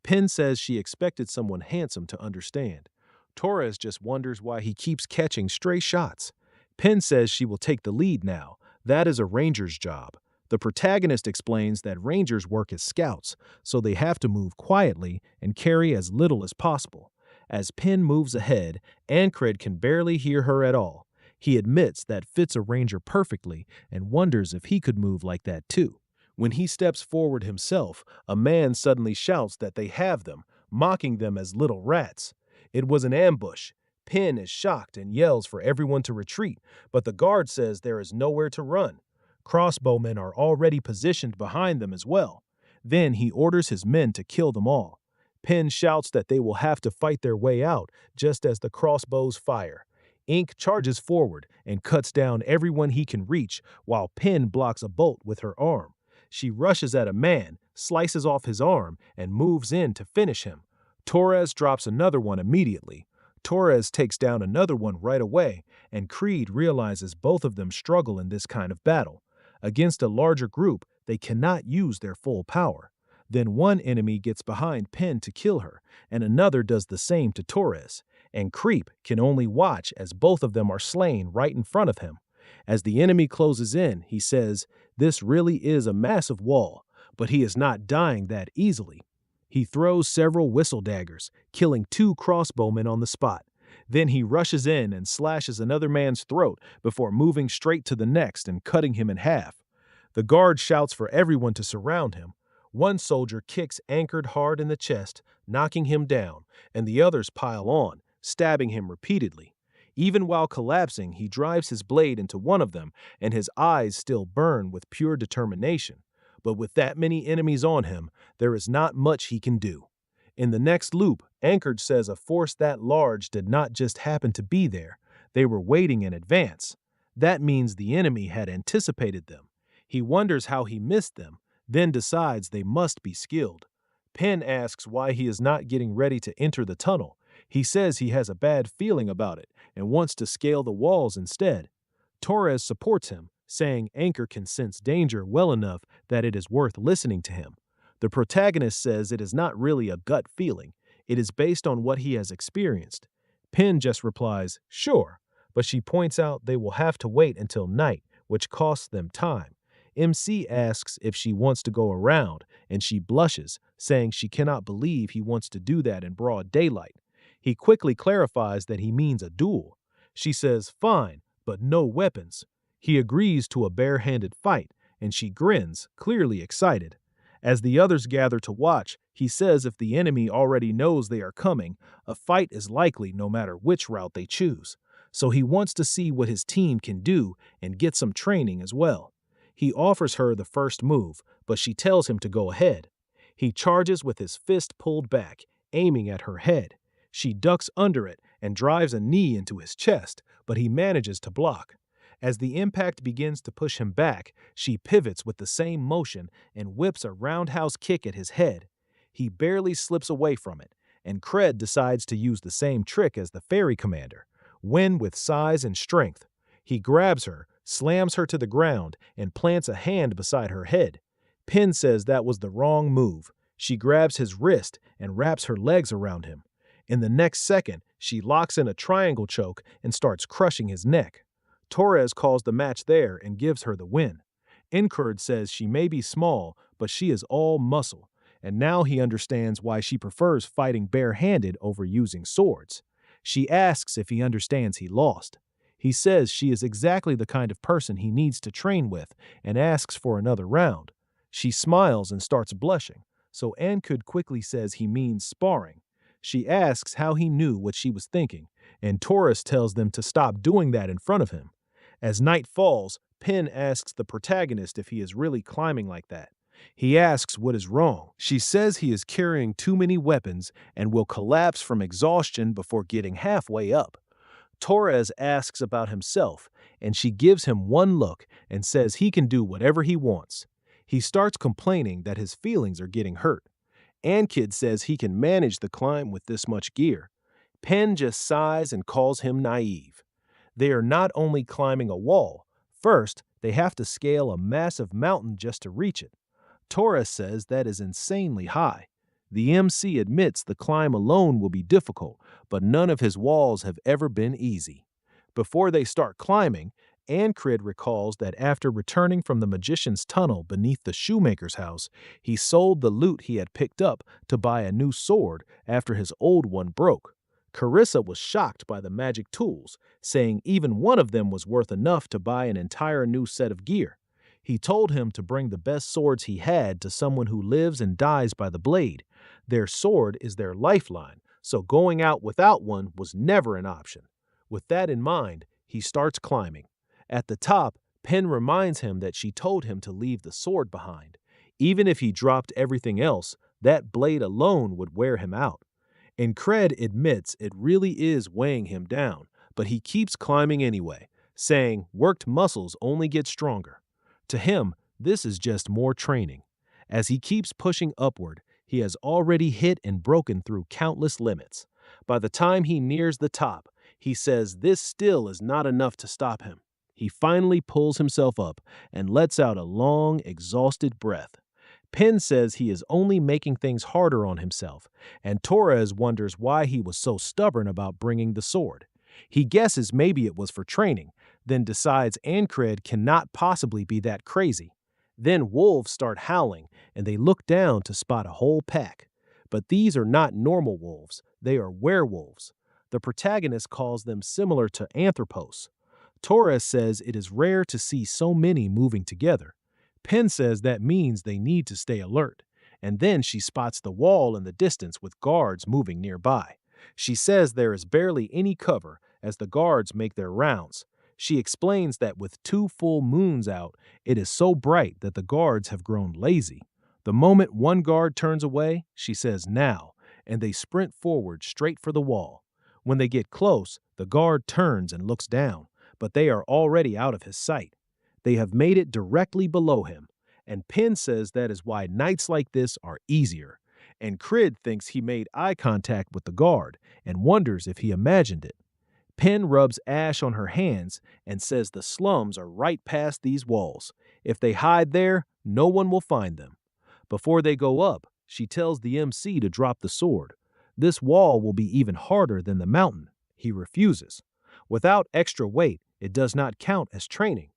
Penn says she expected someone handsome to understand. Torres just wonders why he keeps catching stray shots. Penn says she will take the lead now. That is a ranger's job. The protagonist explains that rangers work as scouts, so they have to move quietly and carry as little as possible. As Penn moves ahead, Ancred can barely hear her at all. He admits that fits a ranger perfectly and wonders if he could move like that too. When he steps forward himself, a man suddenly shouts that they have them, mocking them as little rats. It was an ambush. Penn is shocked and yells for everyone to retreat, but the guard says there is nowhere to run. Crossbowmen are already positioned behind them as well. Then he orders his men to kill them all. Penn shouts that they will have to fight their way out just as the crossbows fire. Ink charges forward and cuts down everyone he can reach while Penn blocks a bolt with her arm. She rushes at a man, slices off his arm, and moves in to finish him. Torres drops another one immediately. Torres takes down another one right away, and Creed realizes both of them struggle in this kind of battle. Against a larger group, they cannot use their full power. Then one enemy gets behind Penn to kill her, and another does the same to Torres, and Creep can only watch as both of them are slain right in front of him. As the enemy closes in, he says, "This really is a massive wall, but he is not dying that easily." He throws several whistle daggers, killing 2 crossbowmen on the spot. Then he rushes in and slashes another man's throat before moving straight to the next and cutting him in half. The guard shouts for everyone to surround him. One soldier kicks Ancred hard in the chest, knocking him down, and the others pile on, stabbing him repeatedly. Even while collapsing, he drives his blade into one of them, and his eyes still burn with pure determination. But with that many enemies on him, there is not much he can do. In the next loop, Ancred says a force that large did not just happen to be there. They were waiting in advance. That means the enemy had anticipated them. He wonders how he missed them, then decides they must be skilled. Penn asks why he is not getting ready to enter the tunnel. He says he has a bad feeling about it and wants to scale the walls instead. Torres supports him, saying Anchor can sense danger well enough that it is worth listening to him. The protagonist says it is not really a gut feeling. It is based on what he has experienced. Penn just replies, "Sure," but she points out they will have to wait until night, which costs them time. MC asks if she wants to go around, and she blushes, saying she cannot believe he wants to do that in broad daylight. He quickly clarifies that he means a duel. She says, "Fine, but no weapons." He agrees to a bare-handed fight, and she grins, clearly excited. As the others gather to watch, he says if the enemy already knows they are coming, a fight is likely no matter which route they choose. So he wants to see what his team can do and get some training as well. He offers her the first move, but she tells him to go ahead. He charges with his fist pulled back, aiming at her head. She ducks under it and drives a knee into his chest, but he manages to block. As the impact begins to push him back, she pivots with the same motion and whips a roundhouse kick at his head. He barely slips away from it, and Cred decides to use the same trick as the fairy commander, win with size and strength. He grabs her, slams her to the ground, and plants a hand beside her head. Pin says that was the wrong move. She grabs his wrist and wraps her legs around him. In the next second, she locks in a triangle choke and starts crushing his neck. Torres calls the match there and gives her the win. Incurd says she may be small, but she is all muscle, and now he understands why she prefers fighting barehanded over using swords. She asks if he understands he lost. He says she is exactly the kind of person he needs to train with and asks for another round. She smiles and starts blushing, so Ancud quickly says he means sparring. She asks how he knew what she was thinking, and Taurus tells them to stop doing that in front of him. As night falls, Pin asks the protagonist if he is really climbing like that. He asks what is wrong. She says he is carrying too many weapons and will collapse from exhaustion before getting halfway up. Torres asks about himself, and she gives him one look and says he can do whatever he wants. He starts complaining that his feelings are getting hurt. Ankid says he can manage the climb with this much gear. Pen just sighs and calls him naive. They are not only climbing a wall. First, they have to scale a massive mountain just to reach it. Torres says that is insanely high. The MC admits the climb alone will be difficult, but none of his walls have ever been easy. Before they start climbing, Ancrid recalls that after returning from the magician's tunnel beneath the shoemaker's house, he sold the loot he had picked up to buy a new sword after his old one broke. Carissa was shocked by the magic tools, saying even one of them was worth enough to buy an entire new set of gear. He told him to bring the best swords he had to someone who lives and dies by the blade. Their sword is their lifeline, so going out without one was never an option. With that in mind, he starts climbing. At the top, Pen reminds him that she told him to leave the sword behind. Even if he dropped everything else, that blade alone would wear him out. Incred admits it really is weighing him down, but he keeps climbing anyway, saying worked muscles only get stronger. To him, this is just more training. As he keeps pushing upward, he has already hit and broken through countless limits. By the time he nears the top, he says this still is not enough to stop him. He finally pulls himself up and lets out a long, exhausted breath. Pen says he is only making things harder on himself, and Torres wonders why he was so stubborn about bringing the sword. He guesses maybe it was for training, then decides Ancred cannot possibly be that crazy. Then wolves start howling, and they look down to spot a whole pack. But these are not normal wolves, they are werewolves. The protagonist calls them similar to anthropos. Torres says it is rare to see so many moving together. Pen says that means they need to stay alert, and then she spots the wall in the distance with guards moving nearby. She says there is barely any cover as the guards make their rounds. She explains that with 2 full moons out, it is so bright that the guards have grown lazy. The moment one guard turns away, she says now, and they sprint forward straight for the wall. When they get close, the guard turns and looks down, but they are already out of his sight. They have made it directly below him, and Pen says that is why nights like this are easier. And Crid thinks he made eye contact with the guard and wonders if he imagined it. Pen rubs ash on her hands and says the slums are right past these walls. If they hide there, no one will find them. Before they go up, she tells the MC to drop the sword. This wall will be even harder than the mountain. He refuses. Without extra weight, it does not count as training.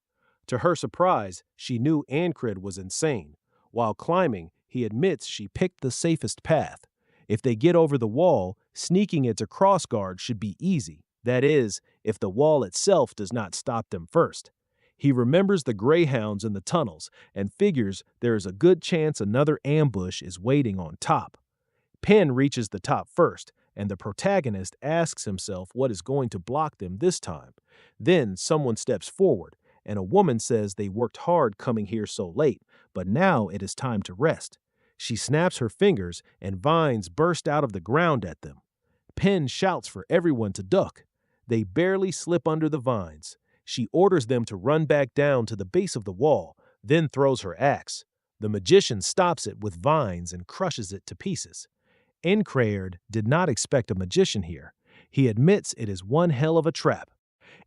To her surprise, she knew Ancred was insane. While climbing, he admits she picked the safest path. If they get over the wall, sneaking it to crossguard should be easy. That is, if the wall itself does not stop them first. He remembers the greyhounds in the tunnels and figures there is a good chance another ambush is waiting on top. Pen reaches the top first, and the protagonist asks himself what is going to block them this time. Then someone steps forward, and a woman says they worked hard coming here so late, but now it is time to rest. She snaps her fingers, and vines burst out of the ground at them. Pen shouts for everyone to duck. They barely slip under the vines. She orders them to run back down to the base of the wall, then throws her axe. The magician stops it with vines and crushes it to pieces. Encred did not expect a magician here. He admits it is one hell of a trap.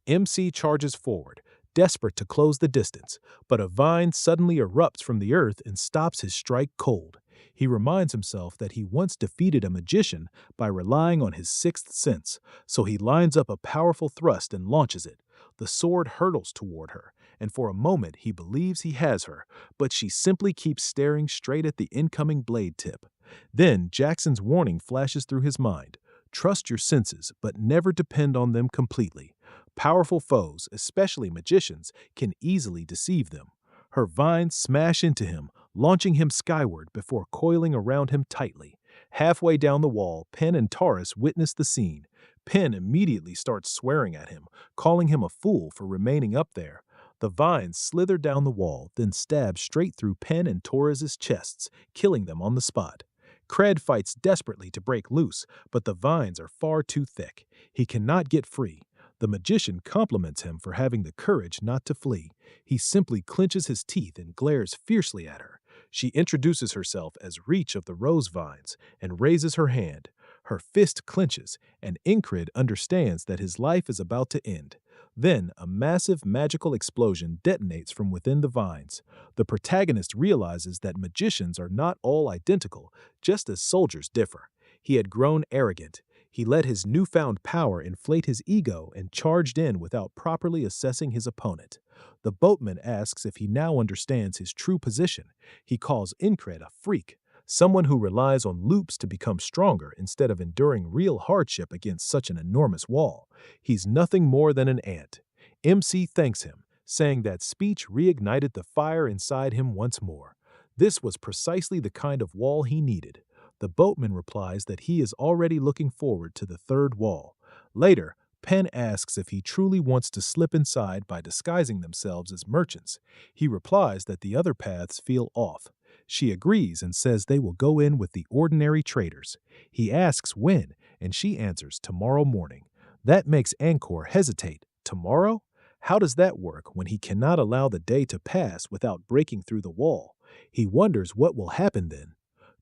MC charges forward, desperate to close the distance, but a vine suddenly erupts from the earth and stops his strike cold. He reminds himself that he once defeated a magician by relying on his sixth sense, so he lines up a powerful thrust and launches it. The sword hurtles toward her, and for a moment he believes he has her, but she simply keeps staring straight at the incoming blade tip. Then Jackson's warning flashes through his mind. Trust your senses, but never depend on them completely. Powerful foes, especially magicians, can easily deceive them. Her vines smash into him, launching him skyward before coiling around him tightly. Halfway down the wall, Penn and Taurus witness the scene. Penn immediately starts swearing at him, calling him a fool for remaining up there. The vines slither down the wall, then stab straight through Penn and Taurus's chests, killing them on the spot. Cred fights desperately to break loose, but the vines are far too thick. He cannot get free. The magician compliments him for having the courage not to flee. He simply clenches his teeth and glares fiercely at her. She introduces herself as Reach of the Rose Vines and raises her hand. Her fist clenches, and Incred understands that his life is about to end. Then, a massive magical explosion detonates from within the vines. The protagonist realizes that magicians are not all identical, just as soldiers differ. He had grown arrogant. He let his newfound power inflate his ego and charged in without properly assessing his opponent. The boatman asks if he now understands his true position. He calls Incred a freak, someone who relies on loops to become stronger instead of enduring real hardship against such an enormous wall. He's nothing more than an ant. MC thanks him, saying that speech reignited the fire inside him once more. This was precisely the kind of wall he needed. The boatman replies that he is already looking forward to the third wall. Later, Penn asks if he truly wants to slip inside by disguising themselves as merchants. He replies that the other paths feel off. She agrees and says they will go in with the ordinary traders. He asks when, and she answers tomorrow morning. That makes Angkor hesitate. Tomorrow? How does that work when he cannot allow the day to pass without breaking through the wall? He wonders what will happen then.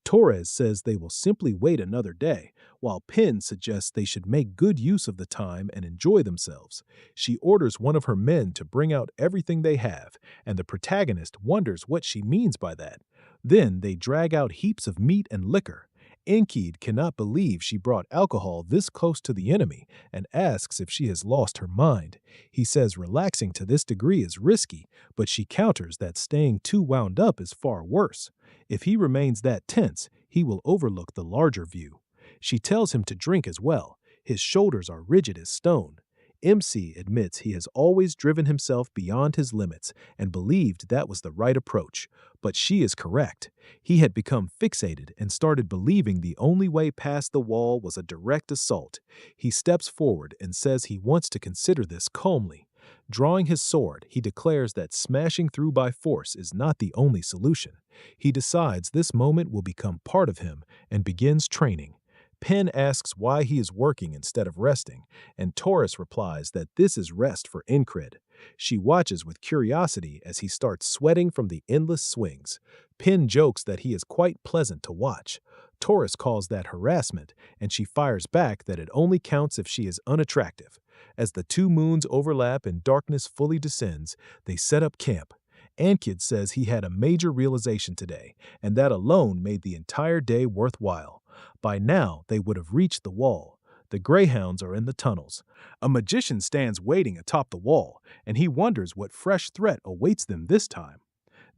Torres says they will simply wait another day, while Penn suggests they should make good use of the time and enjoy themselves. She orders one of her men to bring out everything they have, and the protagonist wonders what she means by that. Then they drag out heaps of meat and liquor. Enkied cannot believe she brought alcohol this close to the enemy and asks if she has lost her mind. He says relaxing to this degree is risky, but she counters that staying too wound up is far worse. If he remains that tense, he will overlook the larger view. She tells him to drink as well. His shoulders are rigid as stone. MC admits he has always driven himself beyond his limits and believed that was the right approach. But she is correct. He had become fixated and started believing the only way past the wall was a direct assault. He steps forward and says he wants to consider this calmly. Drawing his sword, he declares that smashing through by force is not the only solution. He decides this moment will become part of him and begins training. Penn asks why he is working instead of resting, and Taurus replies that this is rest for Incred. She watches with curiosity as he starts sweating from the endless swings. Penn jokes that he is quite pleasant to watch. Taurus calls that harassment, and she fires back that it only counts if she is unattractive. As the two moons overlap and darkness fully descends, they set up camp. Ankid says he had a major realization today, and that alone made the entire day worthwhile. By now, they would have reached the wall. The greyhounds are in the tunnels. A magician stands waiting atop the wall, and he wonders what fresh threat awaits them this time.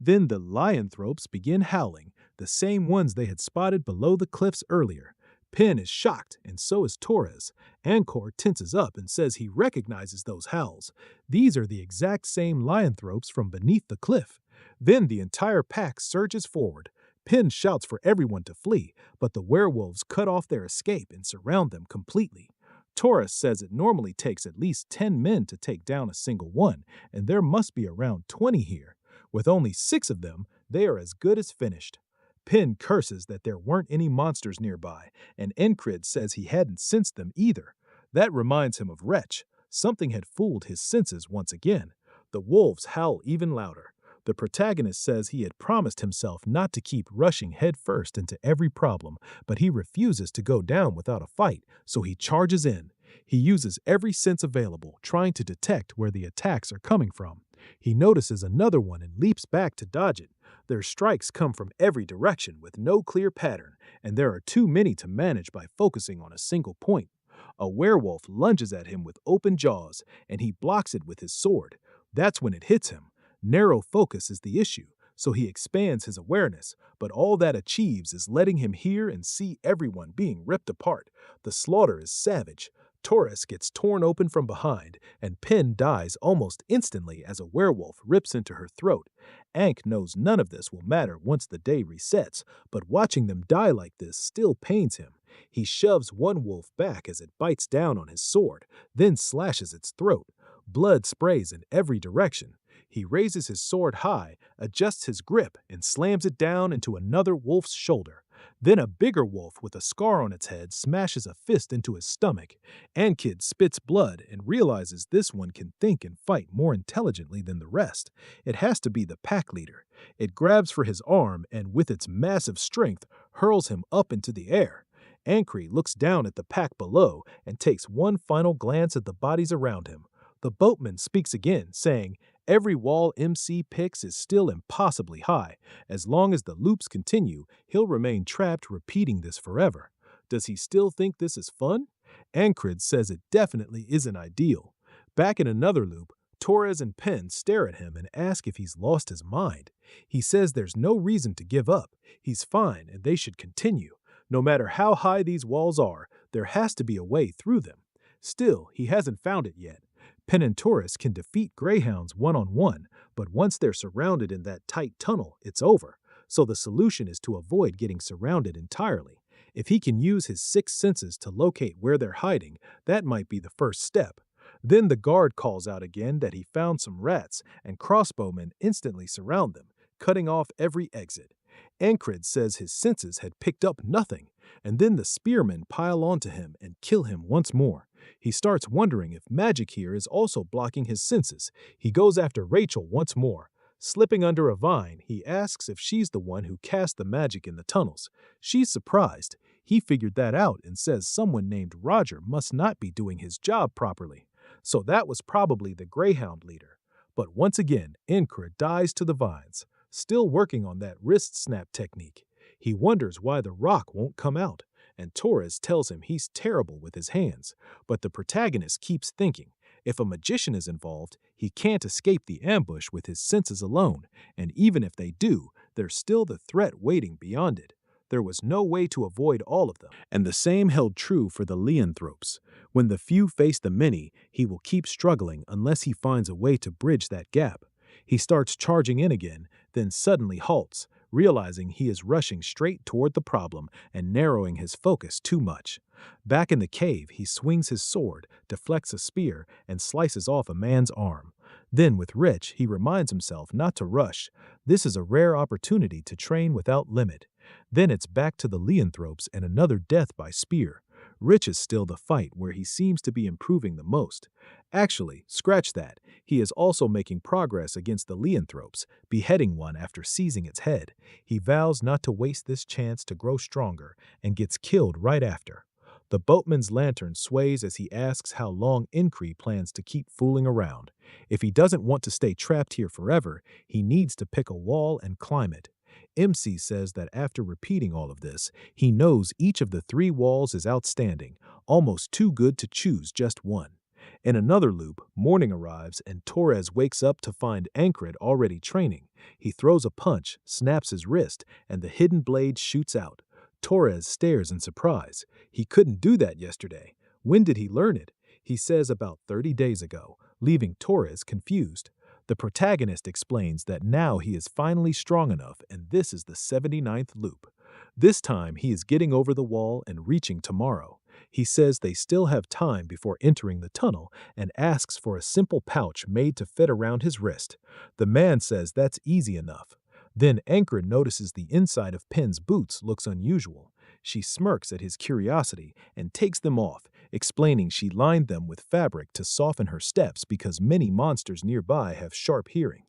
Then the lycanthropes begin howling, the same ones they had spotted below the cliffs earlier. Penn is shocked, and so is Torres. Angkor tenses up and says he recognizes those howls. These are the exact same lycanthropes from beneath the cliff. Then the entire pack surges forward. Penn shouts for everyone to flee, but the werewolves cut off their escape and surround them completely. Taurus says it normally takes at least 10 men to take down a single one, and there must be around 20 here. With only 6 of them, they are as good as finished. Penn curses that there weren't any monsters nearby, and Encrid says he hadn't sensed them either. That reminds him of Wretch. Something had fooled his senses once again. The wolves howl even louder. The protagonist says he had promised himself not to keep rushing headfirst into every problem, but he refuses to go down without a fight, so he charges in. He uses every sense available, trying to detect where the attacks are coming from. He notices another one and leaps back to dodge it. Their strikes come from every direction with no clear pattern, and there are too many to manage by focusing on a single point. A werewolf lunges at him with open jaws, and he blocks it with his sword. That's when it hits him. Narrow focus is the issue, so he expands his awareness, but all that achieves is letting him hear and see everyone being ripped apart. The slaughter is savage. Torres gets torn open from behind, and Pin dies almost instantly as a werewolf rips into her throat. Ankh knows none of this will matter once the day resets, but watching them die like this still pains him. He shoves one wolf back as it bites down on his sword, then slashes its throat. Blood sprays in every direction. He raises his sword high, adjusts his grip, and slams it down into another wolf's shoulder. Then a bigger wolf with a scar on its head smashes a fist into his stomach. Ankid spits blood and realizes this one can think and fight more intelligently than the rest. It has to be the pack leader. It grabs for his arm and, with its massive strength, hurls him up into the air. Ankri looks down at the pack below and takes one final glance at the bodies around him. The boatman speaks again, saying, "Every wall MC picks is still impossibly high. As long as the loops continue, he'll remain trapped repeating this forever." Does he still think this is fun? Ankrid says it definitely isn't ideal. Back in another loop, Torres and Penn stare at him and ask if he's lost his mind. He says there's no reason to give up. He's fine and they should continue. No matter how high these walls are, there has to be a way through them. Still, he hasn't found it yet. Penn and Torres can defeat greyhounds one-on-one, but once they're surrounded in that tight tunnel, it's over. So the solution is to avoid getting surrounded entirely. If he can use his sixth senses to locate where they're hiding, that might be the first step. Then the guard calls out again that he found some rats, and crossbowmen instantly surround them, cutting off every exit. Ankrid says his senses had picked up nothing, and then the spearmen pile onto him and kill him once more. He starts wondering if magic here is also blocking his senses. He goes after Rachel once more. Slipping under a vine, he asks if she's the one who cast the magic in the tunnels. She's surprised. He figured that out and says someone named Roger must not be doing his job properly. So that was probably the greyhound leader. But once again, Inkra dies to the vines, still working on that wrist snap technique. He wonders why the rock won't come out, and Torres tells him he's terrible with his hands. But the protagonist keeps thinking, if a magician is involved, he can't escape the ambush with his senses alone, and even if they do, there's still the threat waiting beyond it. There was no way to avoid all of them, and the same held true for the Leanthropes. When the few face the many, he will keep struggling unless he finds a way to bridge that gap. He starts charging in again, then suddenly halts, realizing he is rushing straight toward the problem and narrowing his focus too much. Back in the cave, he swings his sword, deflects a spear, and slices off a man's arm. Then, with Rich, he reminds himself not to rush. This is a rare opportunity to train without limit. Then it's back to the Leanthropes and another death by spear. Rich is still the fight where he seems to be improving the most. Actually, scratch that. He is also making progress against the Leanthropes, beheading one after seizing its head. He vows not to waste this chance to grow stronger and gets killed right after. The boatman's lantern sways as he asks how long Incree plans to keep fooling around. If he doesn't want to stay trapped here forever, he needs to pick a wall and climb it. MC says that after repeating all of this, he knows each of the 3 walls is outstanding, almost too good to choose just one. In another loop, morning arrives and Torres wakes up to find Ankrid already training. He throws a punch, snaps his wrist, and the hidden blade shoots out. Torres stares in surprise. He couldn't do that yesterday. When did he learn it? He says about 30 days ago, leaving Torres confused. The protagonist explains that now he is finally strong enough and this is the 79th loop. This time he is getting over the wall and reaching tomorrow. He says they still have time before entering the tunnel and asks for a simple pouch made to fit around his wrist. The man says that's easy enough. Then Ankrid notices the inside of Pen's boots looks unusual. She smirks at his curiosity and takes them off, explaining she lined them with fabric to soften her steps because many monsters nearby have sharp hearing.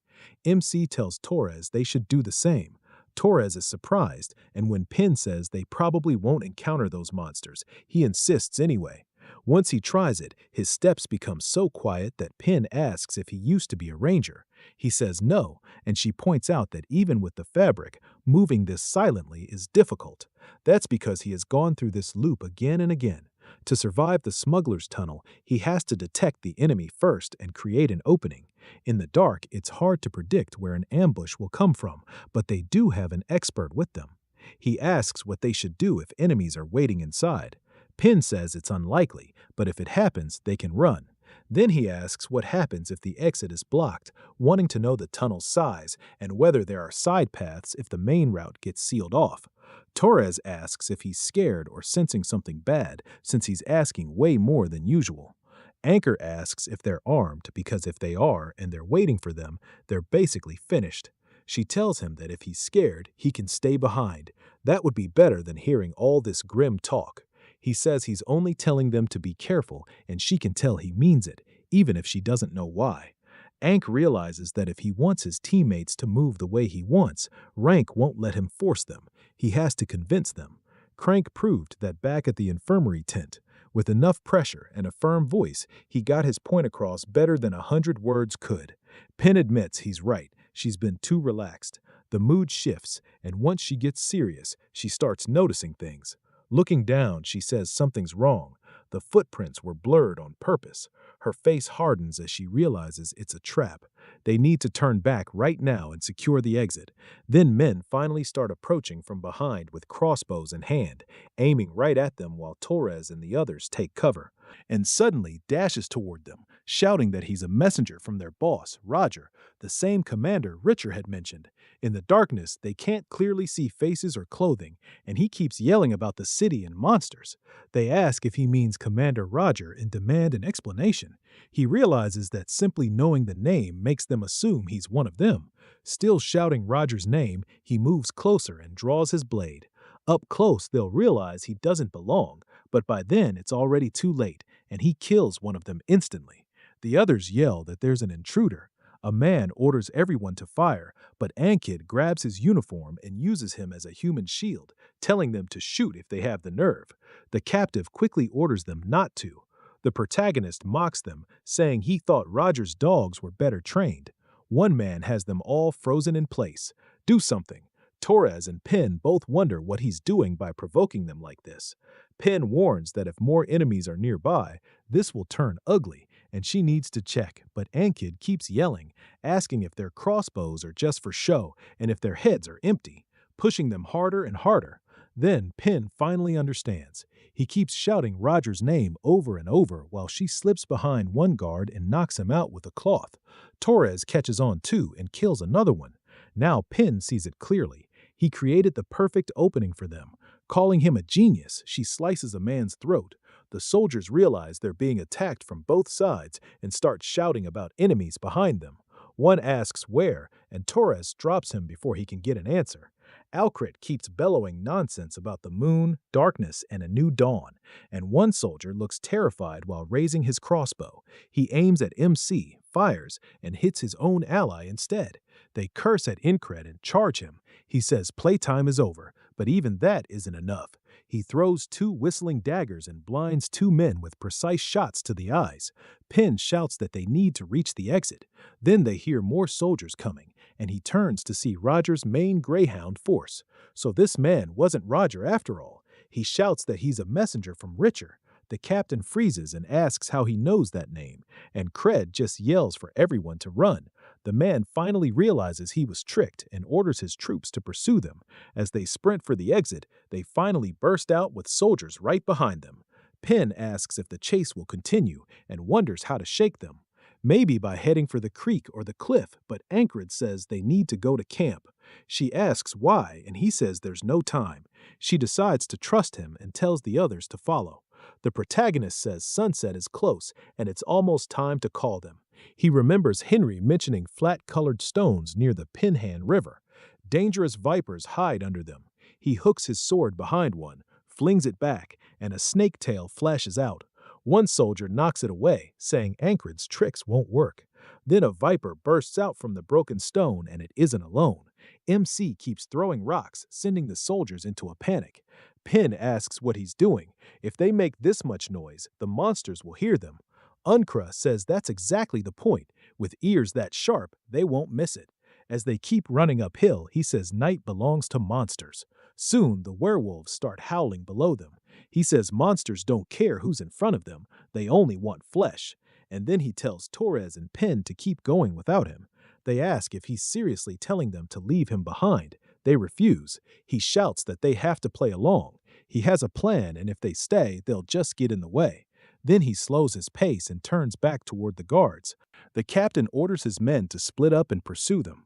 MC tells Torres they should do the same. Torres is surprised, and when Pin says they probably won't encounter those monsters, he insists anyway. Once he tries it, his steps become so quiet that Pin asks if he used to be a ranger. He says no, and she points out that even with the fabric, moving this silently is difficult. That's because he has gone through this loop again and again. To survive the smuggler's tunnel, he has to detect the enemy first and create an opening. In the dark, it's hard to predict where an ambush will come from, but they do have an expert with them. He asks what they should do if enemies are waiting inside. Pin says it's unlikely, but if it happens, they can run. Then he asks what happens if the exit is blocked, wanting to know the tunnel's size and whether there are side paths if the main route gets sealed off. Torres asks if he's scared or sensing something bad, since he's asking way more than usual. Anchor asks if they're armed because if they are and they're waiting for them, they're basically finished. She tells him that if he's scared, he can stay behind. That would be better than hearing all this grim talk. He says he's only telling them to be careful, and she can tell he means it, even if she doesn't know why. Ank realizes that if he wants his teammates to move the way he wants, Rank won't let him force them. He has to convince them. Crank proved that back at the infirmary tent. With enough pressure and a firm voice, he got his point across better than 100 words could. Penn admits he's right. She's been too relaxed. The mood shifts, and once she gets serious, she starts noticing things. Looking down, she says something's wrong. The footprints were blurred on purpose. Her face hardens as she realizes it's a trap. They need to turn back right now and secure the exit. Then men finally start approaching from behind with crossbows in hand, aiming right at them while Torres and the others take cover. And suddenly dashes toward them, shouting that he's a messenger from their boss, Roger, the same commander Richard had mentioned. In the darkness, they can't clearly see faces or clothing, and he keeps yelling about the city and monsters. They ask if he means Commander Roger and demand an explanation. He realizes that simply knowing the name makes them assume he's one of them. Still shouting Roger's name, he moves closer and draws his blade. Up close, they'll realize he doesn't belong, but by then it's already too late, and he kills one of them instantly. The others yell that there's an intruder. A man orders everyone to fire, but Ankid grabs his uniform and uses him as a human shield, telling them to shoot if they have the nerve. The captive quickly orders them not to. The protagonist mocks them, saying he thought Roger's dogs were better trained. One man has them all frozen in place. Do something. Torres and Penn both wonder what he's doing by provoking them like this. Penn warns that if more enemies are nearby, this will turn ugly, and she needs to check, but Ankid keeps yelling, asking if their crossbows are just for show and if their heads are empty, pushing them harder and harder. Then Penn finally understands. He keeps shouting Roger's name over and over while she slips behind one guard and knocks him out with a cloth. Torres catches on too and kills another one. Now Penn sees it clearly. He created the perfect opening for them. Calling him a genius, she slices a man's throat. The soldiers realize they're being attacked from both sides and start shouting about enemies behind them. One asks where, and Torres drops him before he can get an answer. Alcrit keeps bellowing nonsense about the moon, darkness, and a new dawn, and one soldier looks terrified while raising his crossbow. He aims at MC, fires, and hits his own ally instead. They curse at Incred and charge him. He says playtime is over, but even that isn't enough. He throws two whistling daggers and blinds two men with precise shots to the eyes. Penn shouts that they need to reach the exit. Then they hear more soldiers coming, and he turns to see Roger's main Greyhound force. So this man wasn't Roger after all. He shouts that he's a messenger from Richard. The captain freezes and asks how he knows that name, and Cred just yells for everyone to run. The man finally realizes he was tricked and orders his troops to pursue them. As they sprint for the exit, they finally burst out with soldiers right behind them. Penn asks if the chase will continue and wonders how to shake them. Maybe by heading for the creek or the cliff, but Ankrid says they need to go to camp. She asks why, and he says there's no time. She decides to trust him and tells the others to follow. The protagonist says sunset is close and it's almost time to call them. He remembers Henry mentioning flat-colored stones near the Pinhan River. Dangerous vipers hide under them. He hooks his sword behind one, flings it back, and a snake tail flashes out. One soldier knocks it away, saying Ankrid's tricks won't work. Then a viper bursts out from the broken stone, and it isn't alone. MC keeps throwing rocks, sending the soldiers into a panic. Pin asks what he's doing. If they make this much noise, the monsters will hear them. Unkra says that's exactly the point. With ears that sharp, they won't miss it. As they keep running uphill, he says night belongs to monsters. Soon, the werewolves start howling below them. He says monsters don't care who's in front of them, they only want flesh. And then he tells Torres and Pin to keep going without him. They ask if he's seriously telling them to leave him behind. They refuse. He shouts that they have to play along. He has a plan, and if they stay, they'll just get in the way. Then he slows his pace and turns back toward the guards. The captain orders his men to split up and pursue them.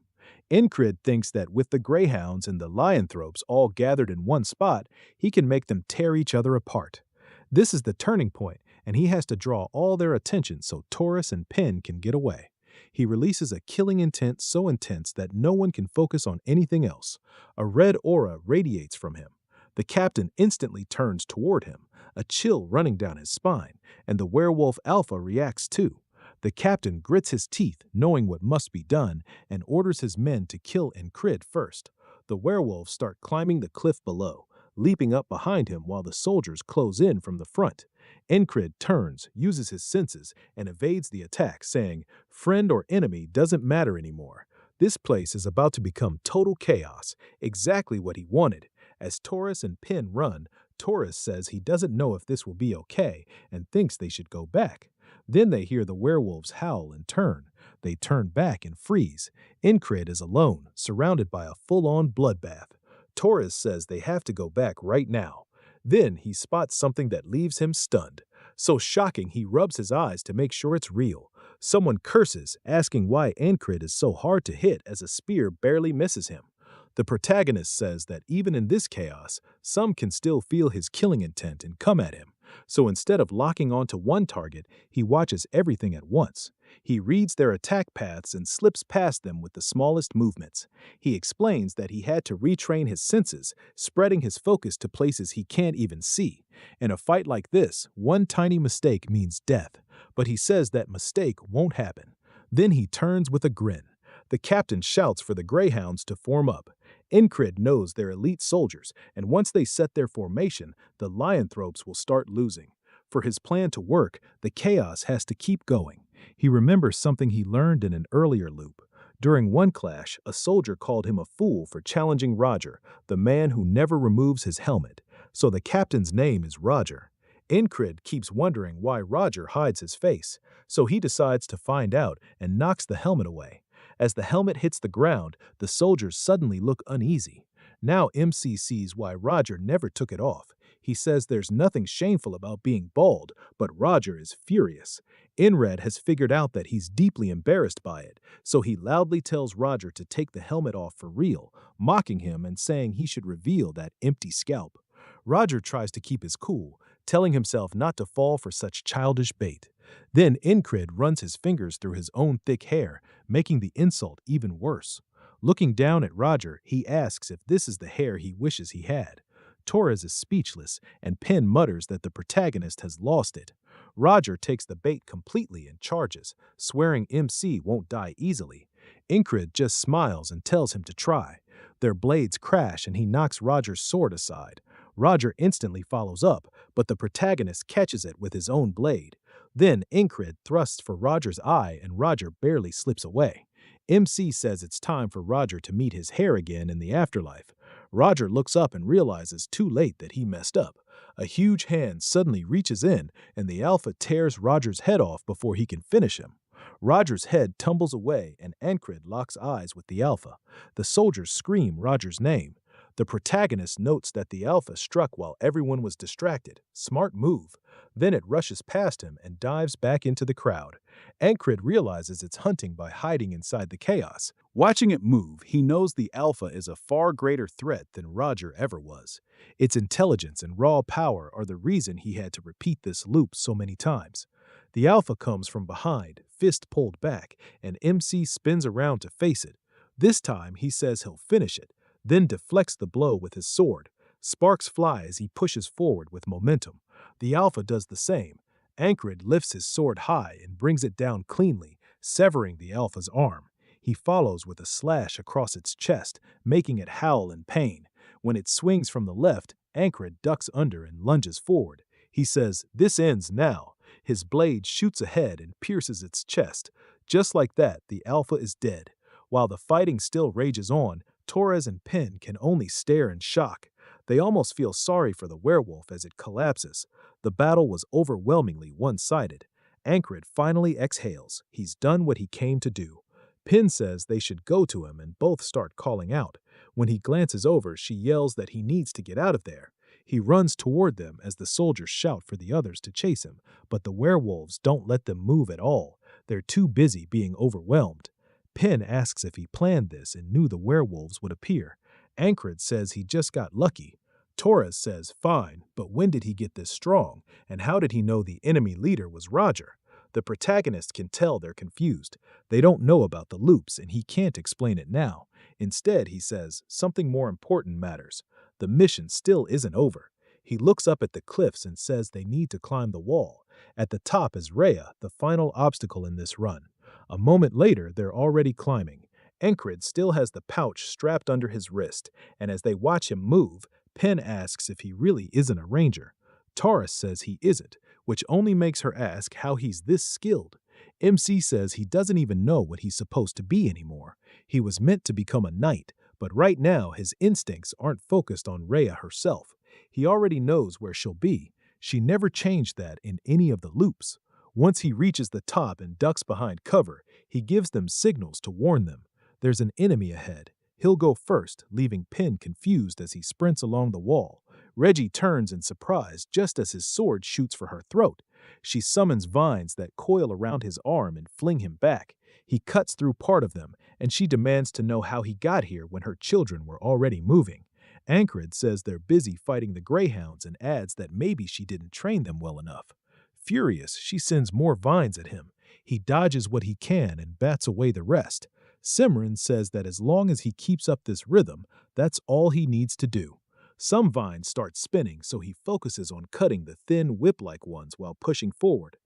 Incred thinks that with the greyhounds and the lycanthropes all gathered in one spot, he can make them tear each other apart. This is the turning point, and he has to draw all their attention so Taurus and Pin can get away. He releases a killing intent so intense that no one can focus on anything else. A red aura radiates from him. The captain instantly turns toward him, a chill running down his spine, and the werewolf alpha reacts too. The captain grits his teeth, knowing what must be done, and orders his men to kill Incrid first. The werewolves start climbing the cliff below, leaping up behind him while the soldiers close in from the front. Incrid turns, uses his senses, and evades the attack, saying, "Friend or enemy doesn't matter anymore." This place is about to become total chaos, exactly what he wanted. As Taurus and Pin run, Taurus says he doesn't know if this will be okay and thinks they should go back. Then they hear the werewolves howl and turn. They turn back and freeze. Incred is alone, surrounded by a full-on bloodbath. Taurus says they have to go back right now. Then he spots something that leaves him stunned. So shocking he rubs his eyes to make sure it's real. Someone curses, asking why Incred is so hard to hit as a spear barely misses him. The protagonist says that even in this chaos, some can still feel his killing intent and come at him. So instead of locking onto one target, he watches everything at once. He reads their attack paths and slips past them with the smallest movements. He explains that he had to retrain his senses, spreading his focus to places he can't even see. In a fight like this, one tiny mistake means death, but he says that mistake won't happen. Then he turns with a grin. The captain shouts for the greyhounds to form up. Incred knows they're elite soldiers, and once they set their formation, the lycanthropes will start losing. For his plan to work, the chaos has to keep going. He remembers something he learned in an earlier loop. During one clash, a soldier called him a fool for challenging Roger, the man who never removes his helmet. So the captain's name is Roger. Incred keeps wondering why Roger hides his face, so he decides to find out and knocks the helmet away. As the helmet hits the ground, the soldiers suddenly look uneasy. Now MC sees why Roger never took it off. He says there's nothing shameful about being bald, but Roger is furious. Inred has figured out that he's deeply embarrassed by it, so he loudly tells Roger to take the helmet off for real, mocking him and saying he should reveal that empty scalp. Roger tries to keep his cool, telling himself not to fall for such childish bait. Then Incred runs his fingers through his own thick hair, making the insult even worse. Looking down at Roger, he asks if this is the hair he wishes he had. Torres is speechless, and Pin mutters that the protagonist has lost it. Roger takes the bait completely and charges, swearing MC won't die easily. Incred just smiles and tells him to try. Their blades crash and he knocks Roger's sword aside. Roger instantly follows up, but the protagonist catches it with his own blade. Then Incred thrusts for Roger's eye and Roger barely slips away. MC says it's time for Roger to meet his hair again in the afterlife. Roger looks up and realizes too late that he messed up. A huge hand suddenly reaches in and the Alpha tears Roger's head off before he can finish him. Roger's head tumbles away and Incred locks eyes with the Alpha. The soldiers scream Roger's name. The protagonist notes that the Alpha struck while everyone was distracted. Smart move. Then it rushes past him and dives back into the crowd. Incred realizes it's hunting by hiding inside the chaos. Watching it move, he knows the Alpha is a far greater threat than Roger ever was. Its intelligence and raw power are the reason he had to repeat this loop so many times. The Alpha comes from behind, fist pulled back, and MC spins around to face it. This time, he says he'll finish it, then deflects the blow with his sword. Sparks fly as he pushes forward with momentum. The Alpha does the same. Incred lifts his sword high and brings it down cleanly, severing the alpha's arm. He follows with a slash across its chest, making it howl in pain. When it swings from the left, Ankred ducks under and lunges forward. He says, "This ends now." His blade shoots ahead and pierces its chest. Just like that, the alpha is dead. While the fighting still rages on, Torres and Pin can only stare in shock. They almost feel sorry for the werewolf as it collapses. The battle was overwhelmingly one-sided. Ankred finally exhales. He's done what he came to do. Pin says they should go to him and both start calling out. When he glances over, she yells that he needs to get out of there. He runs toward them as the soldiers shout for the others to chase him, but the werewolves don't let them move at all. They're too busy being overwhelmed. Pin asks if he planned this and knew the werewolves would appear. Ankred says he just got lucky. Torres says, "Fine, but when did he get this strong? And how did he know the enemy leader was Roger?" The protagonist can tell they're confused. They don't know about the loops, and he can't explain it now. Instead, he says, something more important matters. The mission still isn't over. He looks up at the cliffs and says they need to climb the wall. At the top is Rhea, the final obstacle in this run. A moment later, they're already climbing. Enkrid still has the pouch strapped under his wrist, and as they watch him move, Penn asks if he really isn't a ranger. Taurus says he isn't, which only makes her ask how he's this skilled. MC says he doesn't even know what he's supposed to be anymore. He was meant to become a knight, but right now his instincts aren't focused on Rhea herself. He already knows where she'll be. She never changed that in any of the loops. Once he reaches the top and ducks behind cover, he gives them signals to warn them. There's an enemy ahead. He'll go first, leaving Penn confused as he sprints along the wall. Reggie turns in surprise just as his sword shoots for her throat. She summons vines that coil around his arm and fling him back. He cuts through part of them, and she demands to know how he got here when her children were already moving. Ankrid says they're busy fighting the greyhounds and adds that maybe she didn't train them well enough. Furious, she sends more vines at him. He dodges what he can and bats away the rest. Simran says that as long as he keeps up this rhythm, that's all he needs to do. Some vines start spinning, so he focuses on cutting the thin whip-like ones while pushing forward.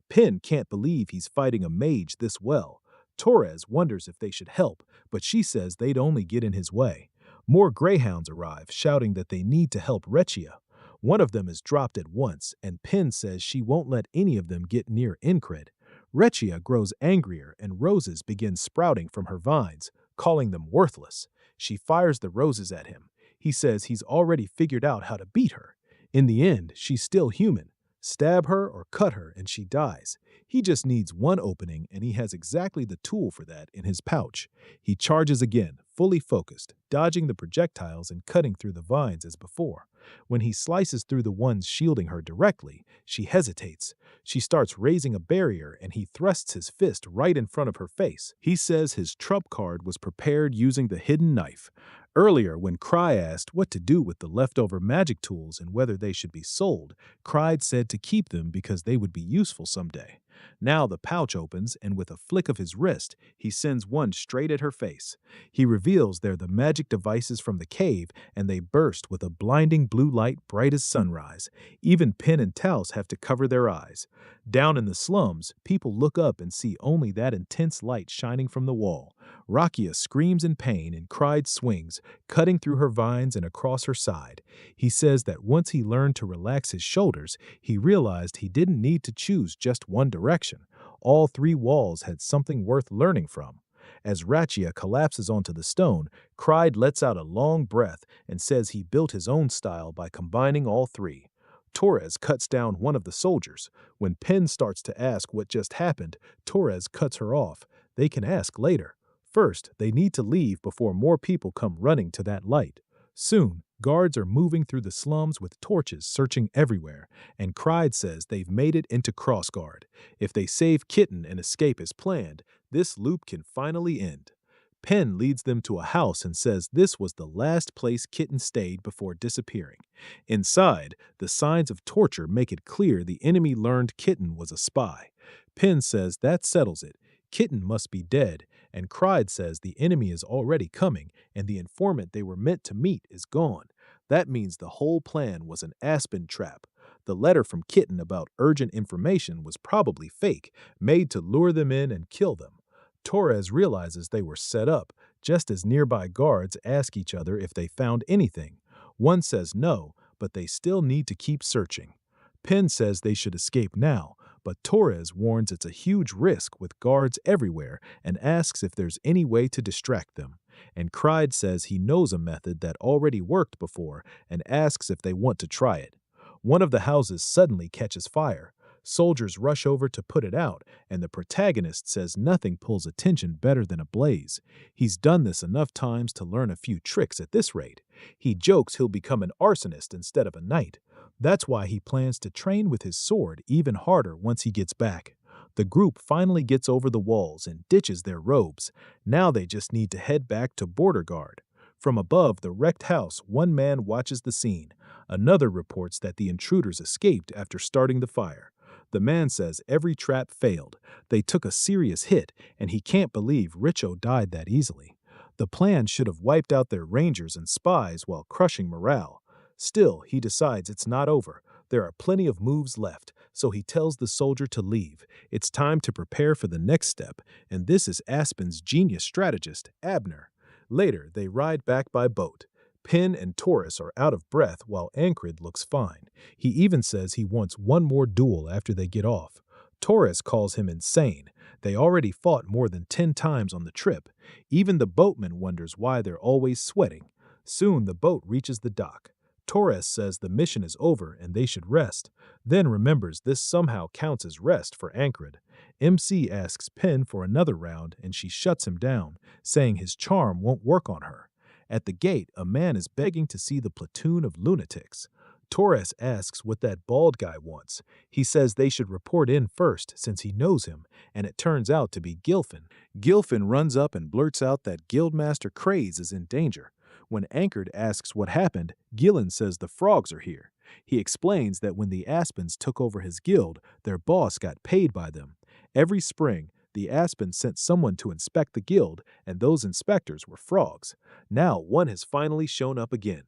Penn can't believe he's fighting a mage this well. Torres wonders if they should help, but she says they'd only get in his way. More greyhounds arrive, shouting that they need to help Rechia. One of them is dropped at once, and Penn says she won't let any of them get near Incred. Rechia grows angrier, and roses begin sprouting from her vines, calling them worthless. She fires the roses at him. He says he's already figured out how to beat her. In the end, she's still human. Stab her or cut her and she dies. He just needs one opening, and he has exactly the tool for that in his pouch. He charges again, fully focused, dodging the projectiles and cutting through the vines as before. When he slices through the ones shielding her directly, she hesitates. She starts raising a barrier, and he thrusts his fist right in front of her face. He says his trump card was prepared using the hidden knife. Earlier, when Cry asked what to do with the leftover magic tools and whether they should be sold, Cry said to keep them because they would be useful someday. Now the pouch opens, and with a flick of his wrist, he sends one straight at her face. He reveals they're the magic devices from the cave, and they burst with a blinding blue light bright as sunrise. Even Penn and Taus have to cover their eyes. Down in the slums, people look up and see only that intense light shining from the wall. Rakia screams in pain, and Cried swings, cutting through her vines and across her side. He says that once he learned to relax his shoulders, he realized he didn't need to choose just one direction. All three walls had something worth learning from. As Rachia collapses onto the stone, Cried lets out a long breath and says he built his own style by combining all three. Torres cuts down one of the soldiers. When Penn starts to ask what just happened, Torres cuts her off. They can ask later. First, they need to leave before more people come running to that light. Soon, guards are moving through the slums with torches searching everywhere, and Cried says they've made it into Crossguard. If they save Kitten and escape as planned, this loop can finally end. Penn leads them to a house and says this was the last place Kitten stayed before disappearing. Inside, the signs of torture make it clear the enemy learned Kitten was a spy. Penn says that settles it. Kitten must be dead, and Cried says the enemy is already coming, and the informant they were meant to meet is gone. That means the whole plan was an aspen trap. The letter from Kitten about urgent information was probably fake, made to lure them in and kill them. Torres realizes they were set up, just as nearby guards ask each other if they found anything. One says no, but they still need to keep searching. Penn says they should escape now, but Torres warns it's a huge risk with guards everywhere and asks if there's any way to distract them. And Cried says he knows a method that already worked before and asks if they want to try it. One of the houses suddenly catches fire. Soldiers rush over to put it out, and the protagonist says nothing pulls attention better than a blaze. He's done this enough times to learn a few tricks at this rate. He jokes he'll become an arsonist instead of a knight. That's why he plans to train with his sword even harder once he gets back. The group finally gets over the walls and ditches their robes. Now they just need to head back to border guard. From above the wrecked house, one man watches the scene. Another reports that the intruders escaped after starting the fire. The man says every trap failed. They took a serious hit, and he can't believe Richo died that easily. The plan should have wiped out their rangers and spies while crushing morale. Still, he decides it's not over. There are plenty of moves left, so he tells the soldier to leave. It's time to prepare for the next step, and this is Aspen's genius strategist, Abner. Later, they ride back by boat. Penn and Taurus are out of breath while Ancred looks fine. He even says he wants one more duel after they get off. Taurus calls him insane. They already fought more than 10 times on the trip. Even the boatman wonders why they're always sweating. Soon the boat reaches the dock. Torres says the mission is over and they should rest, then remembers this somehow counts as rest for Ancred. MC asks Penn for another round and she shuts him down, saying his charm won't work on her. At the gate, a man is begging to see the platoon of lunatics. Torres asks what that bald guy wants. He says they should report in first since he knows him, and it turns out to be Gilfin. Gilfin runs up and blurts out that Guildmaster Craze is in danger. When Ancred asks what happened, Gillen says the frogs are here. He explains that when the Aspens took over his guild, their boss got paid by them. Every spring, the Aspens sent someone to inspect the guild, and those inspectors were frogs. Now one has finally shown up again.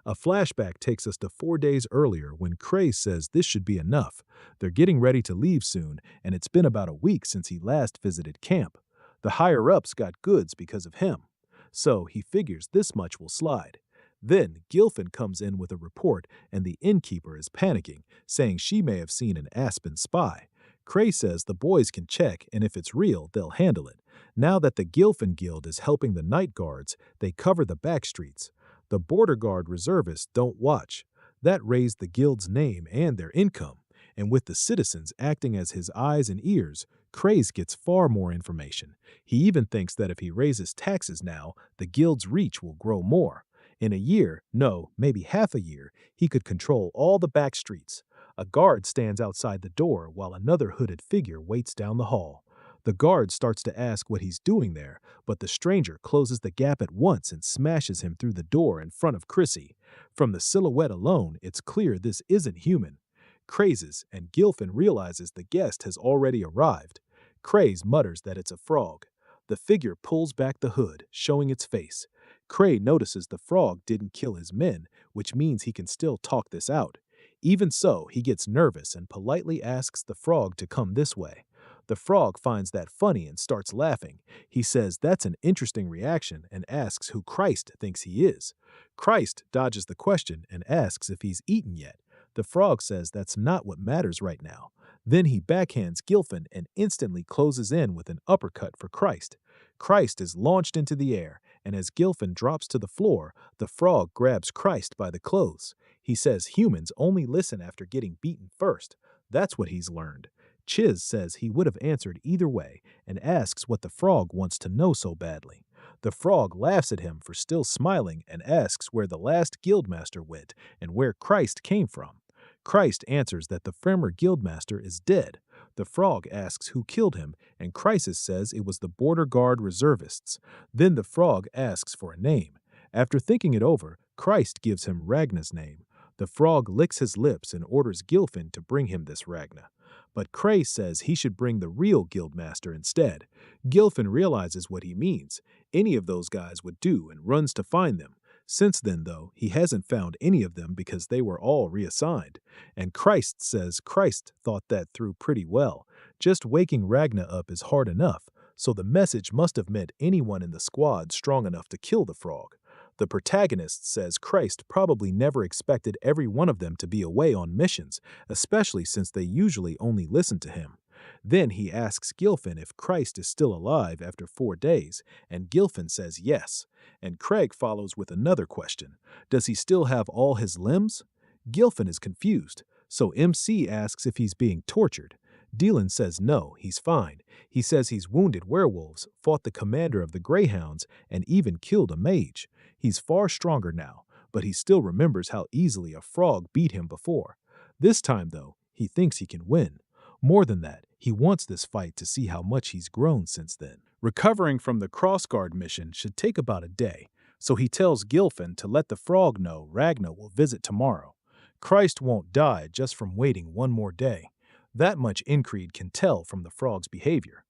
A flashback takes us to 4 days earlier when Cray says this should be enough. They're getting ready to leave soon, and it's been about a week since he last visited camp. The higher-ups got goods because of him. So he figures this much will slide. Then Gilfin comes in with a report, and the innkeeper is panicking, saying she may have seen an Aspen spy. Cray says the boys can check, and if it's real, they'll handle it. Now that the Gilfin Guild is helping the night guards, they cover the back streets. The border guard reservists don't watch. That raised the guild's name and their income, and with the citizens acting as his eyes and ears, Craze gets far more information. He even thinks that if he raises taxes now, the guild's reach will grow more. In a year, no, maybe half a year, he could control all the back streets. A guard stands outside the door while another hooded figure waits down the hall. The guard starts to ask what he's doing there, but the stranger closes the gap at once and smashes him through the door in front of Chrissy. From the silhouette alone, it's clear this isn't human. Crazes, and Gilfin realizes the guest has already arrived. Craze mutters that it's a frog. The figure pulls back the hood, showing its face. Cray notices the frog didn't kill his men, which means he can still talk this out. Even so, he gets nervous and politely asks the frog to come this way. The frog finds that funny and starts laughing. He says that's an interesting reaction and asks who Christ thinks he is. Christ dodges the question and asks if he's eaten yet. The frog says that's not what matters right now. Then he backhands Gilfin and instantly closes in with an uppercut for Christ. Christ is launched into the air, and as Gilfin drops to the floor, the frog grabs Christ by the clothes. He says humans only listen after getting beaten first. That's what he's learned. Chiz says he would have answered either way and asks what the frog wants to know so badly. The frog laughs at him for still smiling and asks where the last guildmaster went and where Christ came from. Christ answers that the former guildmaster is dead. The frog asks who killed him, and Crisis says it was the border guard reservists. Then the frog asks for a name. After thinking it over, Christ gives him Ragna's name. The frog licks his lips and orders Gilfin to bring him this Ragna. But Cray says he should bring the real guildmaster instead. Gilfin realizes what he means. Any of those guys would do and runs to find them. Since then, though, he hasn't found any of them because they were all reassigned. And Christ says Christ thought that through pretty well. Just waking Ragna up is hard enough, so the message must have meant anyone in the squad strong enough to kill the frog. The protagonist says Christ probably never expected every one of them to be away on missions, especially since they usually only listen to him. Then he asks Gilfin if Christ is still alive after 4 days, and Gilfin says yes. And Craig follows with another question. Does he still have all his limbs? Gilfin is confused, so MC asks if he's being tortured. Dylan says no, he's fine. He says he's wounded werewolves, fought the commander of the Greyhounds, and even killed a mage. He's far stronger now, but he still remembers how easily a frog beat him before. This time, though, he thinks he can win. More than that, he wants this fight to see how much he's grown since then. Recovering from the crossguard mission should take about a day, so he tells Gilfin to let the frog know Ragna will visit tomorrow. Christ won't die just from waiting one more day. That much Increed can tell from the frog's behavior.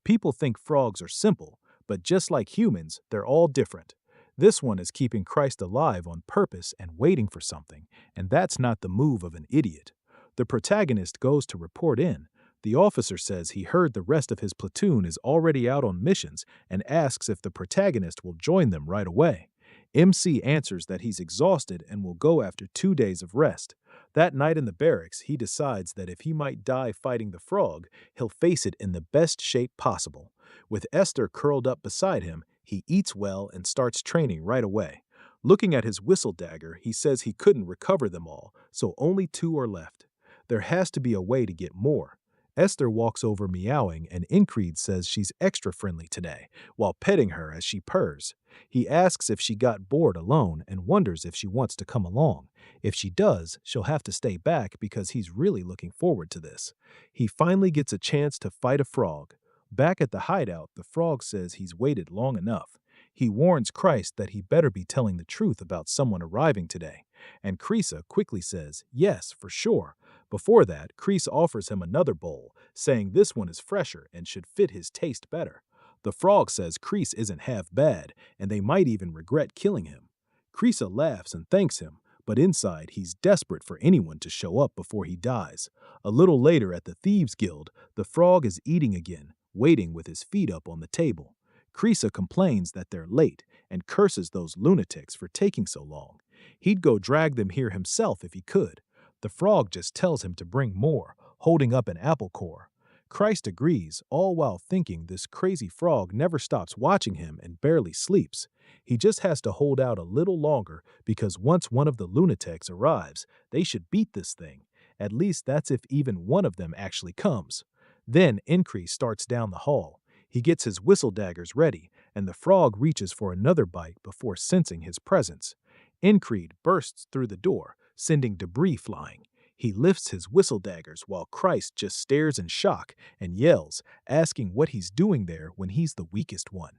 People think frogs are simple, but just like humans, they're all different. This one is keeping Christ alive on purpose and waiting for something, and that's not the move of an idiot. The protagonist goes to report in. The officer says he heard the rest of his platoon is already out on missions and asks if the protagonist will join them right away. MC answers that he's exhausted and will go after 2 days of rest. That night in the barracks, he decides that if he might die fighting the frog, he'll face it in the best shape possible. With Esther curled up beside him, he eats well and starts training right away. Looking at his whistle dagger, he says he couldn't recover them all, so only 2 are left. There has to be a way to get more. Esther walks over meowing, and Increed says she's extra friendly today, while petting her as she purrs. He asks if she got bored alone and wonders if she wants to come along. If she does, she'll have to stay back because he's really looking forward to this. He finally gets a chance to fight a frog. Back at the hideout, the frog says he's waited long enough. He warns Christ that he better be telling the truth about someone arriving today. And Creasa quickly says, yes, for sure. Before that, Kreese offers him another bowl, saying this one is fresher and should fit his taste better. The frog says Kreese isn't half bad, and they might even regret killing him. Kreese laughs and thanks him, but inside he's desperate for anyone to show up before he dies. A little later at the Thieves' Guild, the frog is eating again, waiting with his feet up on the table. Kreese complains that they're late and curses those lunatics for taking so long. He'd go drag them here himself if he could. The frog just tells him to bring more, holding up an apple core. Christ agrees, all while thinking this crazy frog never stops watching him and barely sleeps. He just has to hold out a little longer because once one of the lunatics arrives, they should beat this thing. At least that's if even one of them actually comes. Then Increase starts down the hall. He gets his whistle daggers ready, and the frog reaches for another bite before sensing his presence. Increed bursts through the door, sending debris flying. He lifts his whistle daggers while Christ just stares in shock and yells, asking what he's doing there when he's the weakest one.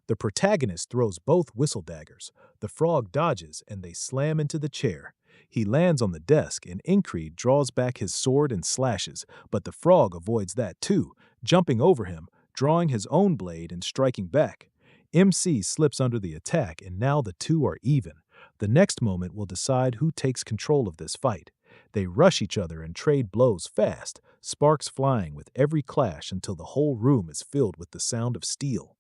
The protagonist throws both whistle daggers. The frog dodges and they slam into the chair. He lands on the desk and Increed draws back his sword and slashes, but the frog avoids that too, jumping over him, drawing his own blade and striking back. MC slips under the attack and now the two are even. The next moment will decide who takes control of this fight. They rush each other and trade blows fast, sparks flying with every clash until the whole room is filled with the sound of steel.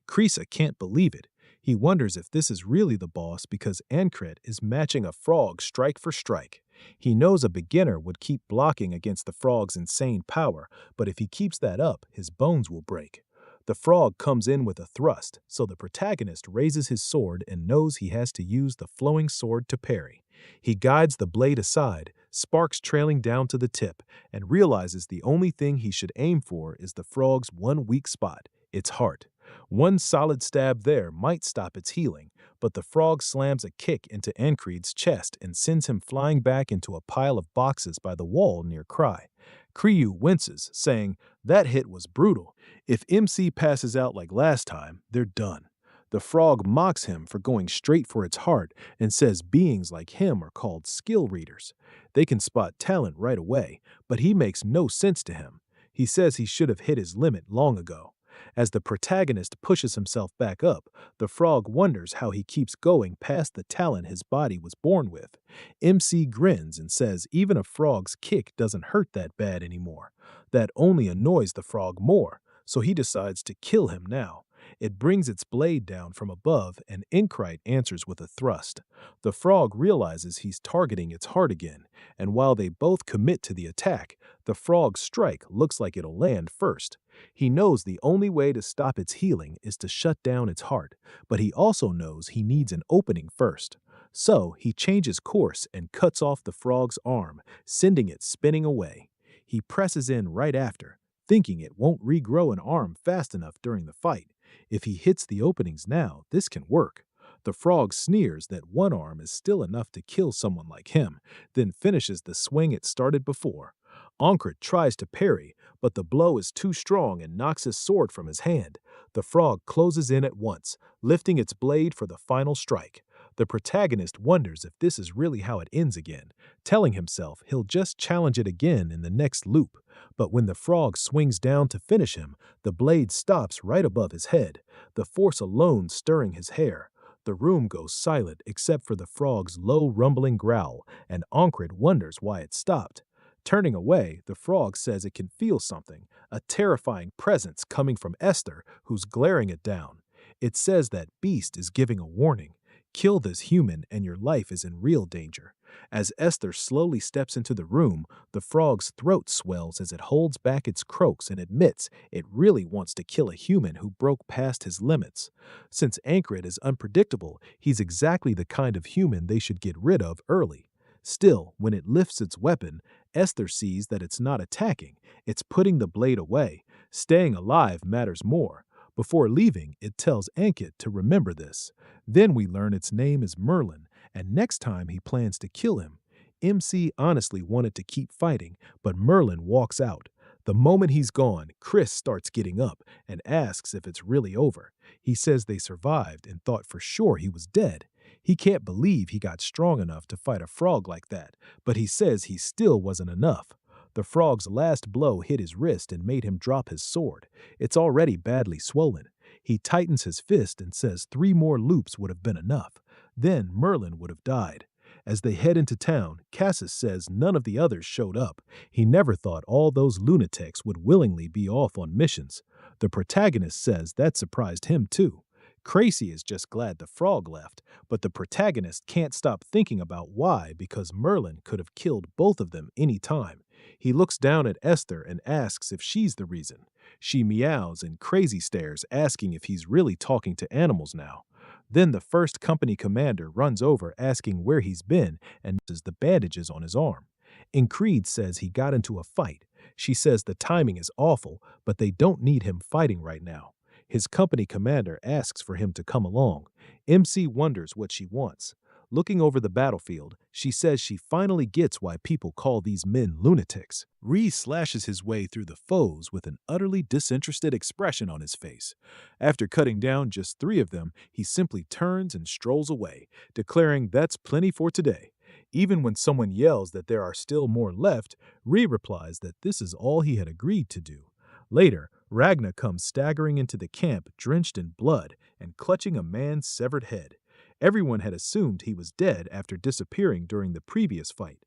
Kreasa can't believe it. He wonders if this is really the boss because Ancret is matching a frog strike for strike. He knows a beginner would keep blocking against the frog's insane power, but if he keeps that up, his bones will break. The frog comes in with a thrust, so the protagonist raises his sword and knows he has to use the flowing sword to parry. He guides the blade aside, sparks trailing down to the tip, and realizes the only thing he should aim for is the frog's one weak spot, its heart. One solid stab there might stop its healing, but the frog slams a kick into Ancreed's chest and sends him flying back into a pile of boxes by the wall near Cry. Kriyu winces, saying, "That hit was brutal. If MC passes out like last time, they're done." The frog mocks him for going straight for its heart and says beings like him are called skill readers. They can spot talent right away, but he makes no sense to him. He says he should have hit his limit long ago. As the protagonist pushes himself back up, the frog wonders how he keeps going past the talent his body was born with. MC grins and says even a frog's kick doesn't hurt that bad anymore. That only annoys the frog more, so he decides to kill him now. It brings its blade down from above, and Inkrite answers with a thrust. The frog realizes he's targeting its heart again, and while they both commit to the attack, the frog's strike looks like it'll land first. He knows the only way to stop its healing is to shut down its heart, but he also knows he needs an opening first. So he changes course and cuts off the frog's arm, sending it spinning away. He presses in right after, thinking it won't regrow an arm fast enough during the fight. If he hits the openings now, this can work. The frog sneers that one arm is still enough to kill someone like him, then finishes the swing it started before. Ankrit tries to parry, but the blow is too strong and knocks his sword from his hand. The frog closes in at once, lifting its blade for the final strike. The protagonist wonders if this is really how it ends again, telling himself he'll just challenge it again in the next loop. But when the frog swings down to finish him, the blade stops right above his head, the force alone stirring his hair. The room goes silent except for the frog's low rumbling growl, and Ankrit wonders why it stopped. Turning away, the frog says it can feel something, a terrifying presence coming from Esther, who's glaring it down. It says that Beast is giving a warning. Kill this human and your life is in real danger. As Esther slowly steps into the room, the frog's throat swells as it holds back its croaks and admits it really wants to kill a human who broke past his limits. Since Ankrit is unpredictable, he's exactly the kind of human they should get rid of early. Still, when it lifts its weapon, Esther sees that it's not attacking, it's putting the blade away. Staying alive matters more. Before leaving, it tells Ankit to remember this. Then we learn its name is Merlin, and next time he plans to kill him. MC honestly wanted to keep fighting, but Merlin walks out. The moment he's gone, Chris starts getting up and asks if it's really over. He says they survived and thought for sure he was dead. He can't believe he got strong enough to fight a frog like that, but he says he still wasn't enough. The frog's last blow hit his wrist and made him drop his sword. It's already badly swollen. He tightens his fist and says 3 more loops would have been enough. Then Merlin would have died. As they head into town, Cassis says none of the others showed up. He never thought all those lunatics would willingly be off on missions. The protagonist says that surprised him too. Crazy is just glad the frog left, but the protagonist can't stop thinking about why, because Merlin could have killed both of them any time. He looks down at Esther and asks if she's the reason. She meows and Crazy stares, asking if he's really talking to animals now. Then the first company commander runs over asking where he's been and notices the bandages on his arm. Increed says he got into a fight. She says the timing is awful, but they don't need him fighting right now. His company commander asks for him to come along. MC wonders what she wants. Looking over the battlefield, she says she finally gets why people call these men lunatics. Ree slashes his way through the foes with an utterly disinterested expression on his face. After cutting down just 3 of them, he simply turns and strolls away, declaring that's plenty for today. Even when someone yells that there are still more left, Ree replies that this is all he had agreed to do. Later, Ragna comes staggering into the camp drenched in blood and clutching a man's severed head. Everyone had assumed he was dead after disappearing during the previous fight.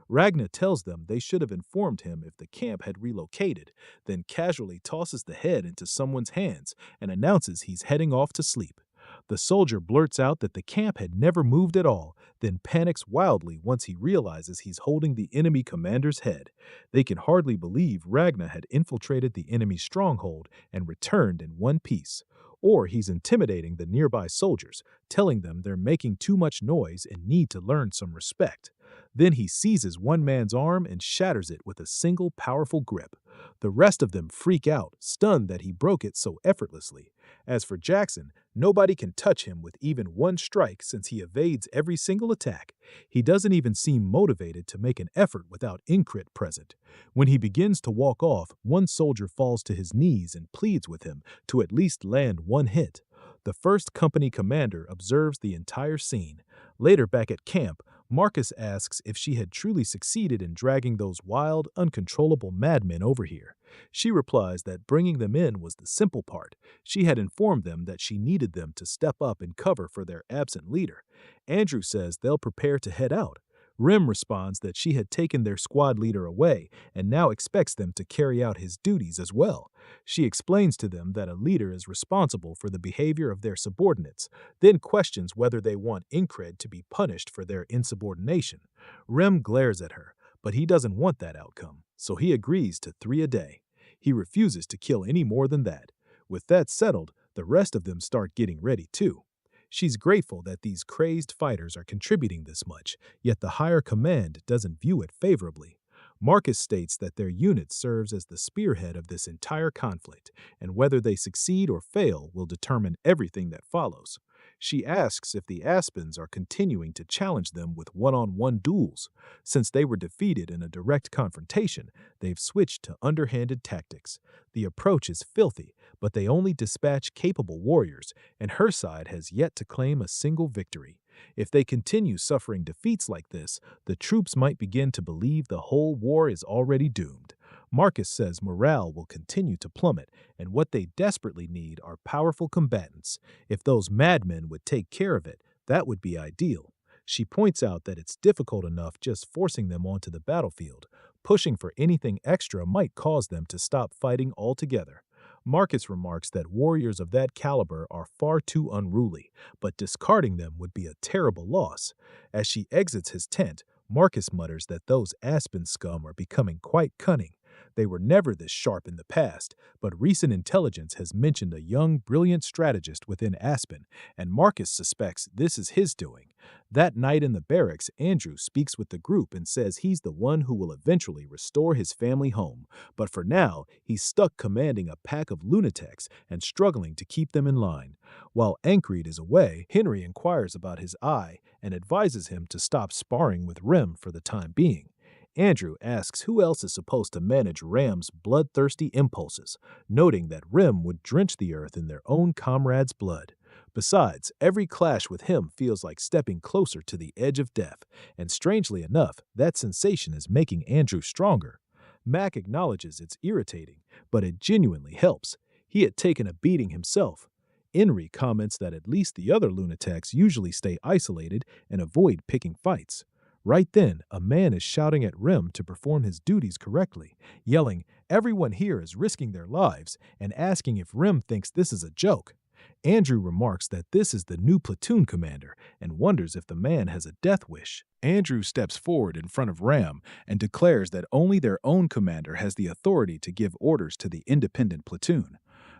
Ragna tells them they should have informed him if the camp had relocated, then casually tosses the head into someone's hands and announces he's heading off to sleep. The soldier blurts out that the camp had never moved at all, then panics wildly once he realizes he's holding the enemy commander's head. They can hardly believe Ragna had infiltrated the enemy stronghold and returned in one piece. Or he's intimidating the nearby soldiers, telling them they're making too much noise and need to learn some respect. Then he seizes one man's arm and shatters it with a single powerful grip. The rest of them freak out, stunned that he broke it so effortlessly. As for Jackson, nobody can touch him with even one strike since he evades every single attack. He doesn't even seem motivated to make an effort without Inkrit present. When he begins to walk off, one soldier falls to his knees and pleads with him to at least land one hit. The first company commander observes the entire scene. Later back at camp, Marcus asks if she had truly succeeded in dragging those wild, uncontrollable madmen over here. She replies that bringing them in was the simple part. She had informed them that she needed them to step up and cover for their absent leader. Andrew says they'll prepare to head out. Rim responds that she had taken their squad leader away and now expects them to carry out his duties as well. She explains to them that a leader is responsible for the behavior of their subordinates, then questions whether they want Incred to be punished for their insubordination. Rim glares at her, but he doesn't want that outcome, so he agrees to 3 a day. He refuses to kill any more than that. With that settled, the rest of them start getting ready too. She's grateful that these crazed fighters are contributing this much, yet the higher command doesn't view it favorably. Marcus states that their unit serves as the spearhead of this entire conflict, and whether they succeed or fail will determine everything that follows. She asks if the Aspens are continuing to challenge them with one-on-one duels. Since they were defeated in a direct confrontation, they've switched to underhanded tactics. The approach is filthy, but they only dispatch capable warriors, and her side has yet to claim a single victory. If they continue suffering defeats like this, the troops might begin to believe the whole war is already doomed. Marcus says morale will continue to plummet, and what they desperately need are powerful combatants. If those madmen would take care of it, that would be ideal. She points out that it's difficult enough just forcing them onto the battlefield. Pushing for anything extra might cause them to stop fighting altogether. Marcus remarks that warriors of that caliber are far too unruly, but discarding them would be a terrible loss. As she exits his tent, Marcus mutters that those Aspen scum are becoming quite cunning. They were never this sharp in the past, but recent intelligence has mentioned a young, brilliant strategist within Aspen, and Marcus suspects this is his doing. That night in the barracks, Andrew speaks with the group and says he's the one who will eventually restore his family home, but for now, he's stuck commanding a pack of lunatics and struggling to keep them in line. While Ancred is away, Henry inquires about his eye and advises him to stop sparring with Rim for the time being. Andrew asks who else is supposed to manage Ram's bloodthirsty impulses, noting that Rim would drench the earth in their own comrade's blood. Besides, every clash with him feels like stepping closer to the edge of death, and strangely enough, that sensation is making Andrew stronger. Mac acknowledges it's irritating, but it genuinely helps. He had taken a beating himself. Henry comments that at least the other lunatics usually stay isolated and avoid picking fights. Right then, a man is shouting at Rim to perform his duties correctly, yelling, "Everyone here is risking their lives," and asking if Rim thinks this is a joke. Andrew remarks that this is the new platoon commander and wonders if the man has a death wish. Andrew steps forward in front of Ram and declares that only their own commander has the authority to give orders to the independent platoon.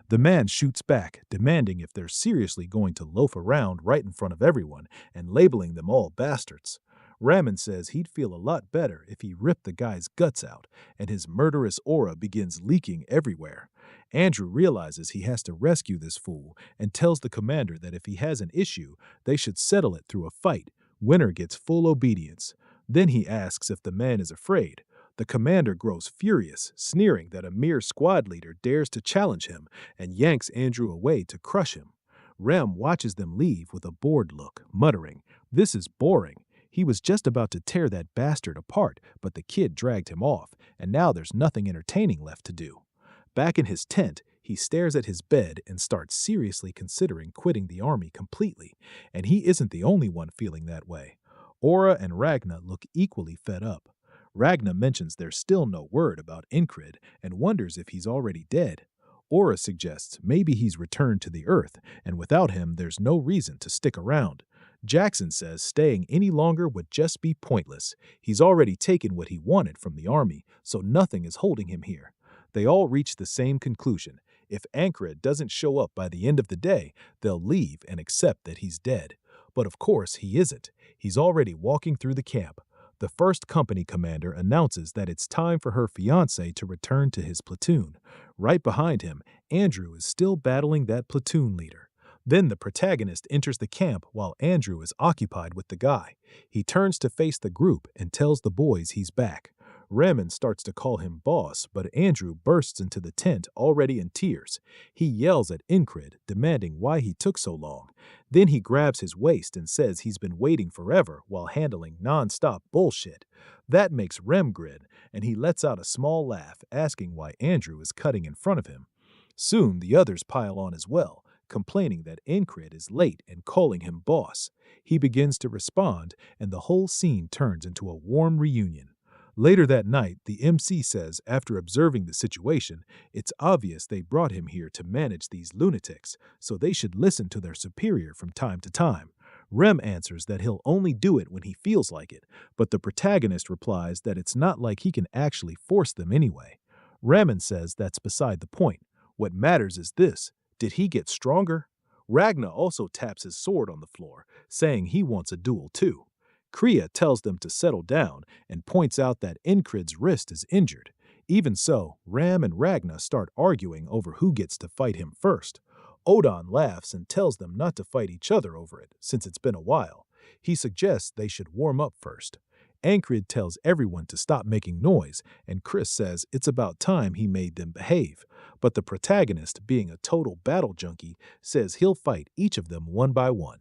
The man shoots back, demanding if they're seriously going to loaf around right in front of everyone and labeling them all bastards. Raman says he'd feel a lot better if he ripped the guy's guts out, and his murderous aura begins leaking everywhere. Andrew realizes he has to rescue this fool and tells the commander that if he has an issue, they should settle it through a fight. Winner gets full obedience. Then he asks if the man is afraid. The commander grows furious, sneering that a mere squad leader dares to challenge him, and yanks Andrew away to crush him. Rem watches them leave with a bored look, muttering, "This is boring." He was just about to tear that bastard apart, but the kid dragged him off, and now there's nothing entertaining left to do. Back in his tent, he stares at his bed and starts seriously considering quitting the army completely, and he isn't the only one feeling that way. Aura and Ragna look equally fed up. Ragna mentions there's still no word about Incred and wonders if he's already dead. Aura suggests maybe he's returned to the Earth, and without him there's no reason to stick around. Jackson says staying any longer would just be pointless. He's already taken what he wanted from the army, so nothing is holding him here. They all reach the same conclusion. If Ancred doesn't show up by the end of the day, they'll leave and accept that he's dead. But of course he isn't. He's already walking through the camp. The first company commander announces that it's time for her fiancé to return to his platoon. Right behind him, Andrew is still battling that platoon leader. Then the protagonist enters the camp while Andrew is occupied with the guy. He turns to face the group and tells the boys he's back. Raymond starts to call him boss, but Andrew bursts into the tent already in tears. He yells at Incred, demanding why he took so long. Then he grabs his waist and says he's been waiting forever while handling non-stop bullshit. That makes Rem grin, and he lets out a small laugh, asking why Andrew is cutting in front of him. Soon the others pile on as well, complaining that Incred is late and calling him boss. He begins to respond, and the whole scene turns into a warm reunion. Later that night, the MC says, after observing the situation, it's obvious they brought him here to manage these lunatics, so they should listen to their superior from time to time. Rem answers that he'll only do it when he feels like it, but the protagonist replies that it's not like he can actually force them anyway. Ramen says that's beside the point. What matters is this: did he get stronger? Ragnar also taps his sword on the floor, saying he wants a duel too. Kriya tells them to settle down and points out that Incred's wrist is injured. Even so, Ram and Ragnar start arguing over who gets to fight him first. Odin laughs and tells them not to fight each other over it, since it's been a while. He suggests they should warm up first. Ancred tells everyone to stop making noise, and Chris says it's about time he made them behave. But the protagonist, being a total battle junkie, says he'll fight each of them one by one.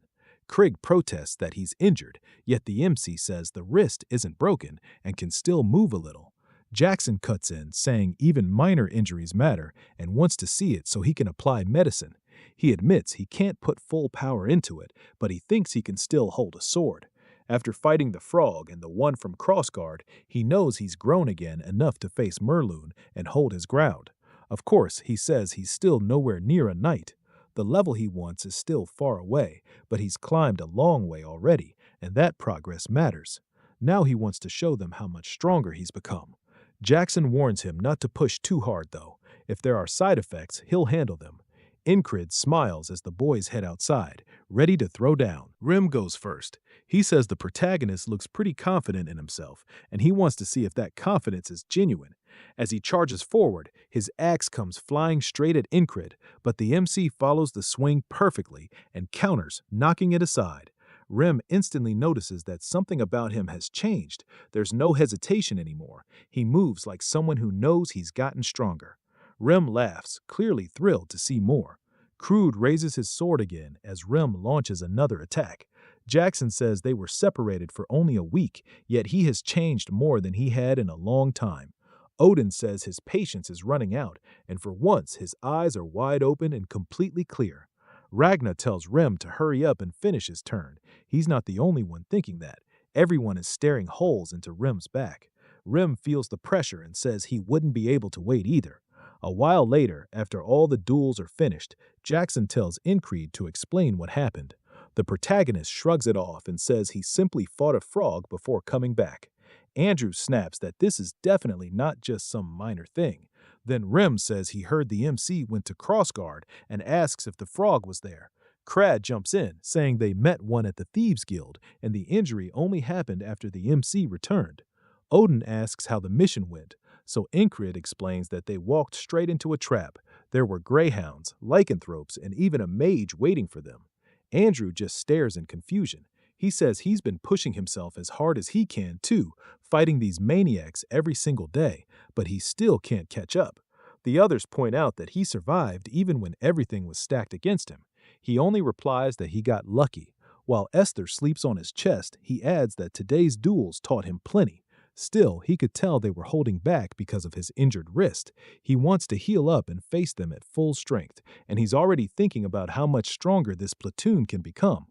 Krieg protests that he's injured, yet the MC says the wrist isn't broken and can still move a little. Jackson cuts in, saying even minor injuries matter and wants to see it so he can apply medicine. He admits he can't put full power into it, but he thinks he can still hold a sword. After fighting the frog and the one from Crossguard, he knows he's grown again enough to face Merloon and hold his ground. Of course, he says he's still nowhere near a knight. The level he wants is still far away, but he's climbed a long way already, and that progress matters. Now he wants to show them how much stronger he's become. Jackson warns him not to push too hard, though. If there are side effects, he'll handle them. Incred smiles as the boys head outside, ready to throw down. Rim goes first. He says the protagonist looks pretty confident in himself, and he wants to see if that confidence is genuine. As he charges forward, his axe comes flying straight at Incred, but the MC follows the swing perfectly and counters, knocking it aside. Rem instantly notices that something about him has changed. There's no hesitation anymore. He moves like someone who knows he's gotten stronger. Rem laughs, clearly thrilled to see more. Crude raises his sword again as Rem launches another attack. Jackson says they were separated for only a week, yet he has changed more than he had in a long time. Odin says his patience is running out, and for once his eyes are wide open and completely clear. Ragnar tells Rem to hurry up and finish his turn. He's not the only one thinking that. Everyone is staring holes into Rem's back. Rem feels the pressure and says he wouldn't be able to wait either. A while later, after all the duels are finished, Jackson tells Incred to explain what happened. The protagonist shrugs it off and says he simply fought a frog before coming back. Andrew snaps that this is definitely not just some minor thing. Then Rem says he heard the MC went to Crossguard and asks if the frog was there. Crad jumps in, saying they met one at the Thieves Guild and the injury only happened after the MC returned. Odin asks how the mission went, so Incred explains that they walked straight into a trap. There were greyhounds, lycanthropes, and even a mage waiting for them. Andrew just stares in confusion. He says he's been pushing himself as hard as he can, too, fighting these maniacs every single day, but he still can't catch up. The others point out that he survived even when everything was stacked against him. He only replies that he got lucky. While Esther sleeps on his chest, he adds that today's duels taught him plenty. Still, he could tell they were holding back because of his injured wrist. He wants to heal up and face them at full strength, and he's already thinking about how much stronger this platoon can become.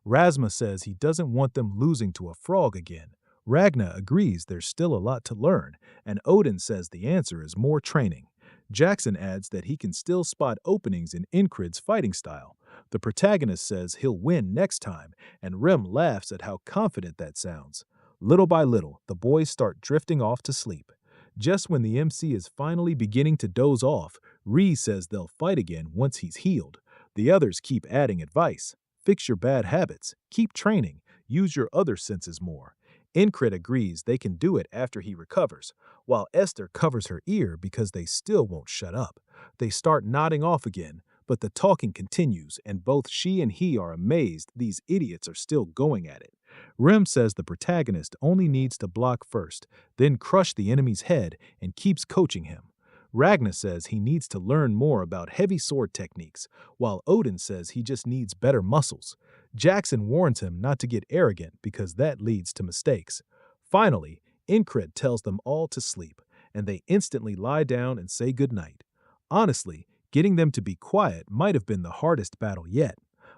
Rasma says he doesn't want them losing to a frog again. Ragnar agrees there's still a lot to learn, and Odin says the answer is more training. Jackson adds that he can still spot openings in Incred's fighting style. The protagonist says he'll win next time, and Rem laughs at how confident that sounds. Little by little, the boys start drifting off to sleep. Just when the MC is finally beginning to doze off, Ree says they'll fight again once he's healed. The others keep adding advice. Fix your bad habits, keep training, use your other senses more. Incred agrees they can do it after he recovers, while Esther covers her ear because they still won't shut up. They start nodding off again, But the talking continues, and both she and he are amazed these idiots are still going at it. Rem says the protagonist only needs to block first, then crush the enemy's head, and keeps coaching him. Ragnar says he needs to learn more about heavy sword techniques, while Odin says he just needs better muscles. Jackson warns him not to get arrogant because that leads to mistakes. Finally, Incred tells them all to sleep, and they instantly lie down and say goodnight. Honestly, getting them to be quiet might have been the hardest battle yet.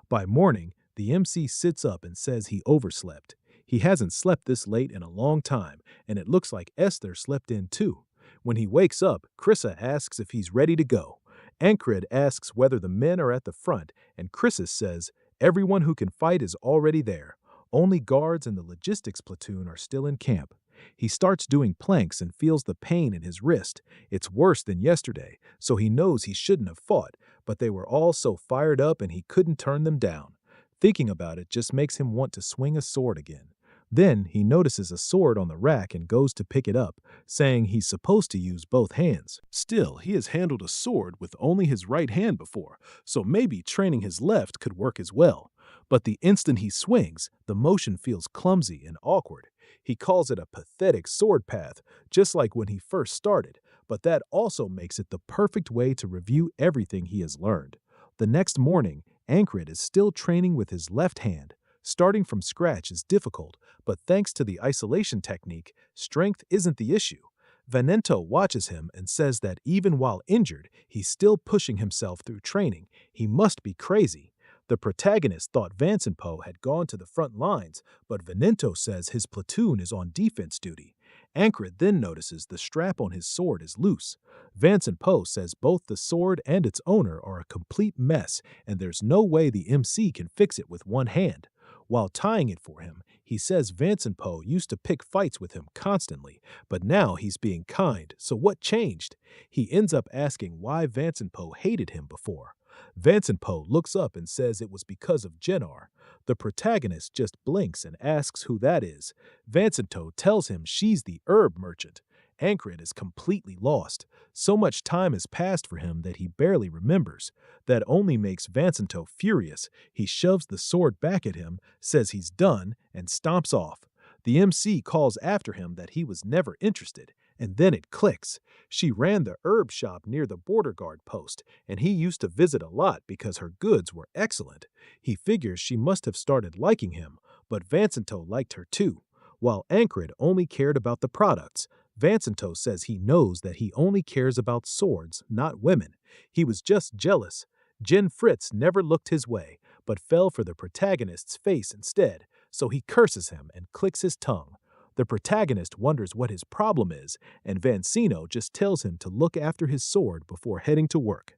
By morning, the MC sits up and says he overslept. He hasn't slept this late in a long time, and it looks like Esther slept in too. When he wakes up, Krissa asks if he's ready to go. Ankred asks whether the men are at the front, and Krissa says everyone who can fight is already there. Only guards and the logistics platoon are still in camp. He starts doing planks and feels the pain in his wrist. It's worse than yesterday, so he knows he shouldn't have fought, but they were all so fired up and he couldn't turn them down. Thinking about it just makes him want to swing a sword again. Then he notices a sword on the rack and goes to pick it up, saying he's supposed to use both hands. Still, he has handled a sword with only his right hand before, so maybe training his left could work as well. But the instant he swings, the motion feels clumsy and awkward. He calls it a pathetic sword path, just like when he first started, but that also makes it the perfect way to review everything he has learned. The next morning, Ankred is still training with his left hand. Starting from scratch is difficult, but thanks to the isolation technique, strength isn't the issue. Venento watches him and says that even while injured, he's still pushing himself through training. He must be crazy. The protagonist thought Vansenpo had gone to the front lines, but Venento says his platoon is on defense duty. Ankred then notices the strap on his sword is loose. Vansenpo says both the sword and its owner are a complete mess, and there's no way the MC can fix it with one hand. While tying it for him, he says Vansenpo used to pick fights with him constantly, but now he's being kind, so what changed? He ends up asking why Vansenpo hated him before. Vansenpo looks up and says it was because of Jenar. The protagonist just blinks and asks who that is. Vansento tells him she's the herb merchant. Ankred is completely lost. So much time has passed for him that he barely remembers. That only makes Vansento furious. He shoves the sword back at him, says he's done, and stomps off. The MC calls after him that he was never interested, and then it clicks. She ran the herb shop near the border guard post, and he used to visit a lot because her goods were excellent. He figures she must have started liking him, but Vansento liked her too. While Ankred only cared about the products, Vansento says he knows that he only cares about swords, not women. He was just jealous. Jen Fritz never looked his way, but fell for the protagonist's face instead, so he curses him and clicks his tongue. The protagonist wonders what his problem is, and Vansino just tells him to look after his sword before heading to work.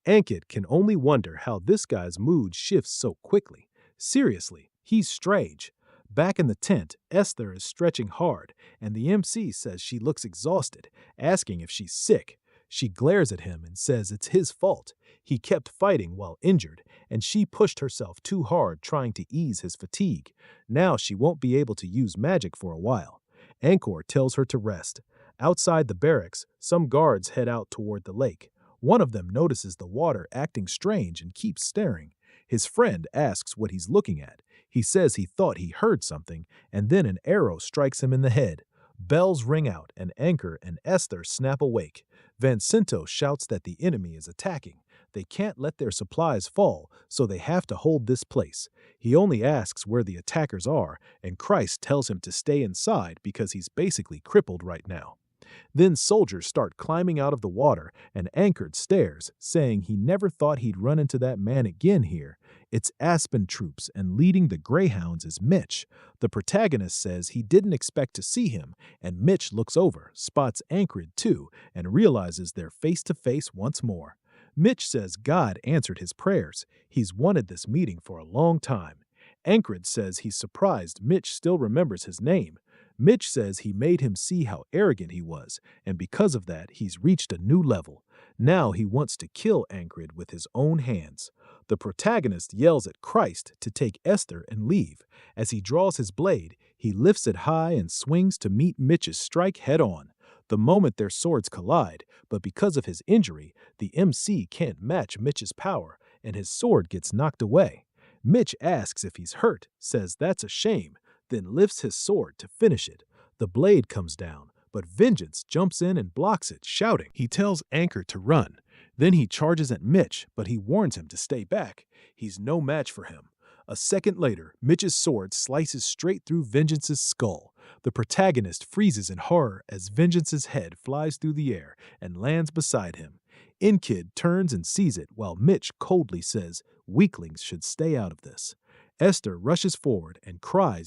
Ankit can only wonder how this guy's mood shifts so quickly. Seriously, he's strange. Back in the tent, Esther is stretching hard, and the MC says she looks exhausted, asking if she's sick. She glares at him and says it's his fault. He kept fighting while injured, and she pushed herself too hard trying to ease his fatigue. Now she won't be able to use magic for a while. Ankor tells her to rest. Outside the barracks, some guards head out toward the lake. One of them notices the water acting strange and keeps staring. His friend asks what he's looking at. He says he thought he heard something, and then an arrow strikes him in the head. Bells ring out, and Anchor and Esther snap awake. Vansento shouts that the enemy is attacking. They can't let their supplies fall, so they have to hold this place. He only asks where the attackers are, and Christ tells him to stay inside because he's basically crippled right now. Then soldiers start climbing out of the water, and Anchored stares, saying he never thought he'd run into that man again here. It's Aspen troops, and leading the Greyhounds is Mitch. The protagonist says he didn't expect to see him, and Mitch looks over, spots Anchored too, and realizes they're face to face once more. Mitch says God answered his prayers. He's wanted this meeting for a long time. Ankred says he's surprised Mitch still remembers his name. Mitch says he made him see how arrogant he was, and because of that, he's reached a new level. Now he wants to kill Ankred with his own hands. The protagonist yells at Christ to take Esther and leave. As he draws his blade, he lifts it high and swings to meet Mitch's strike head on. the moment their swords collide, but because of his injury, the MC can't match Mitch's power, and his sword gets knocked away. Mitch asks if he's hurt, says that's a shame, then lifts his sword to finish it. The blade comes down, but Vengeance jumps in and blocks it, shouting. He tells Anchor to run. Then he charges at Mitch, but he warns him to stay back. He's no match for him. A second later, Mitch's sword slices straight through Vengeance's skull. The protagonist freezes in horror as Vengeance's head flies through the air and lands beside him. Inkid turns and sees it, while Mitch coldly says, "Weaklings should stay out of this." Esther rushes forward and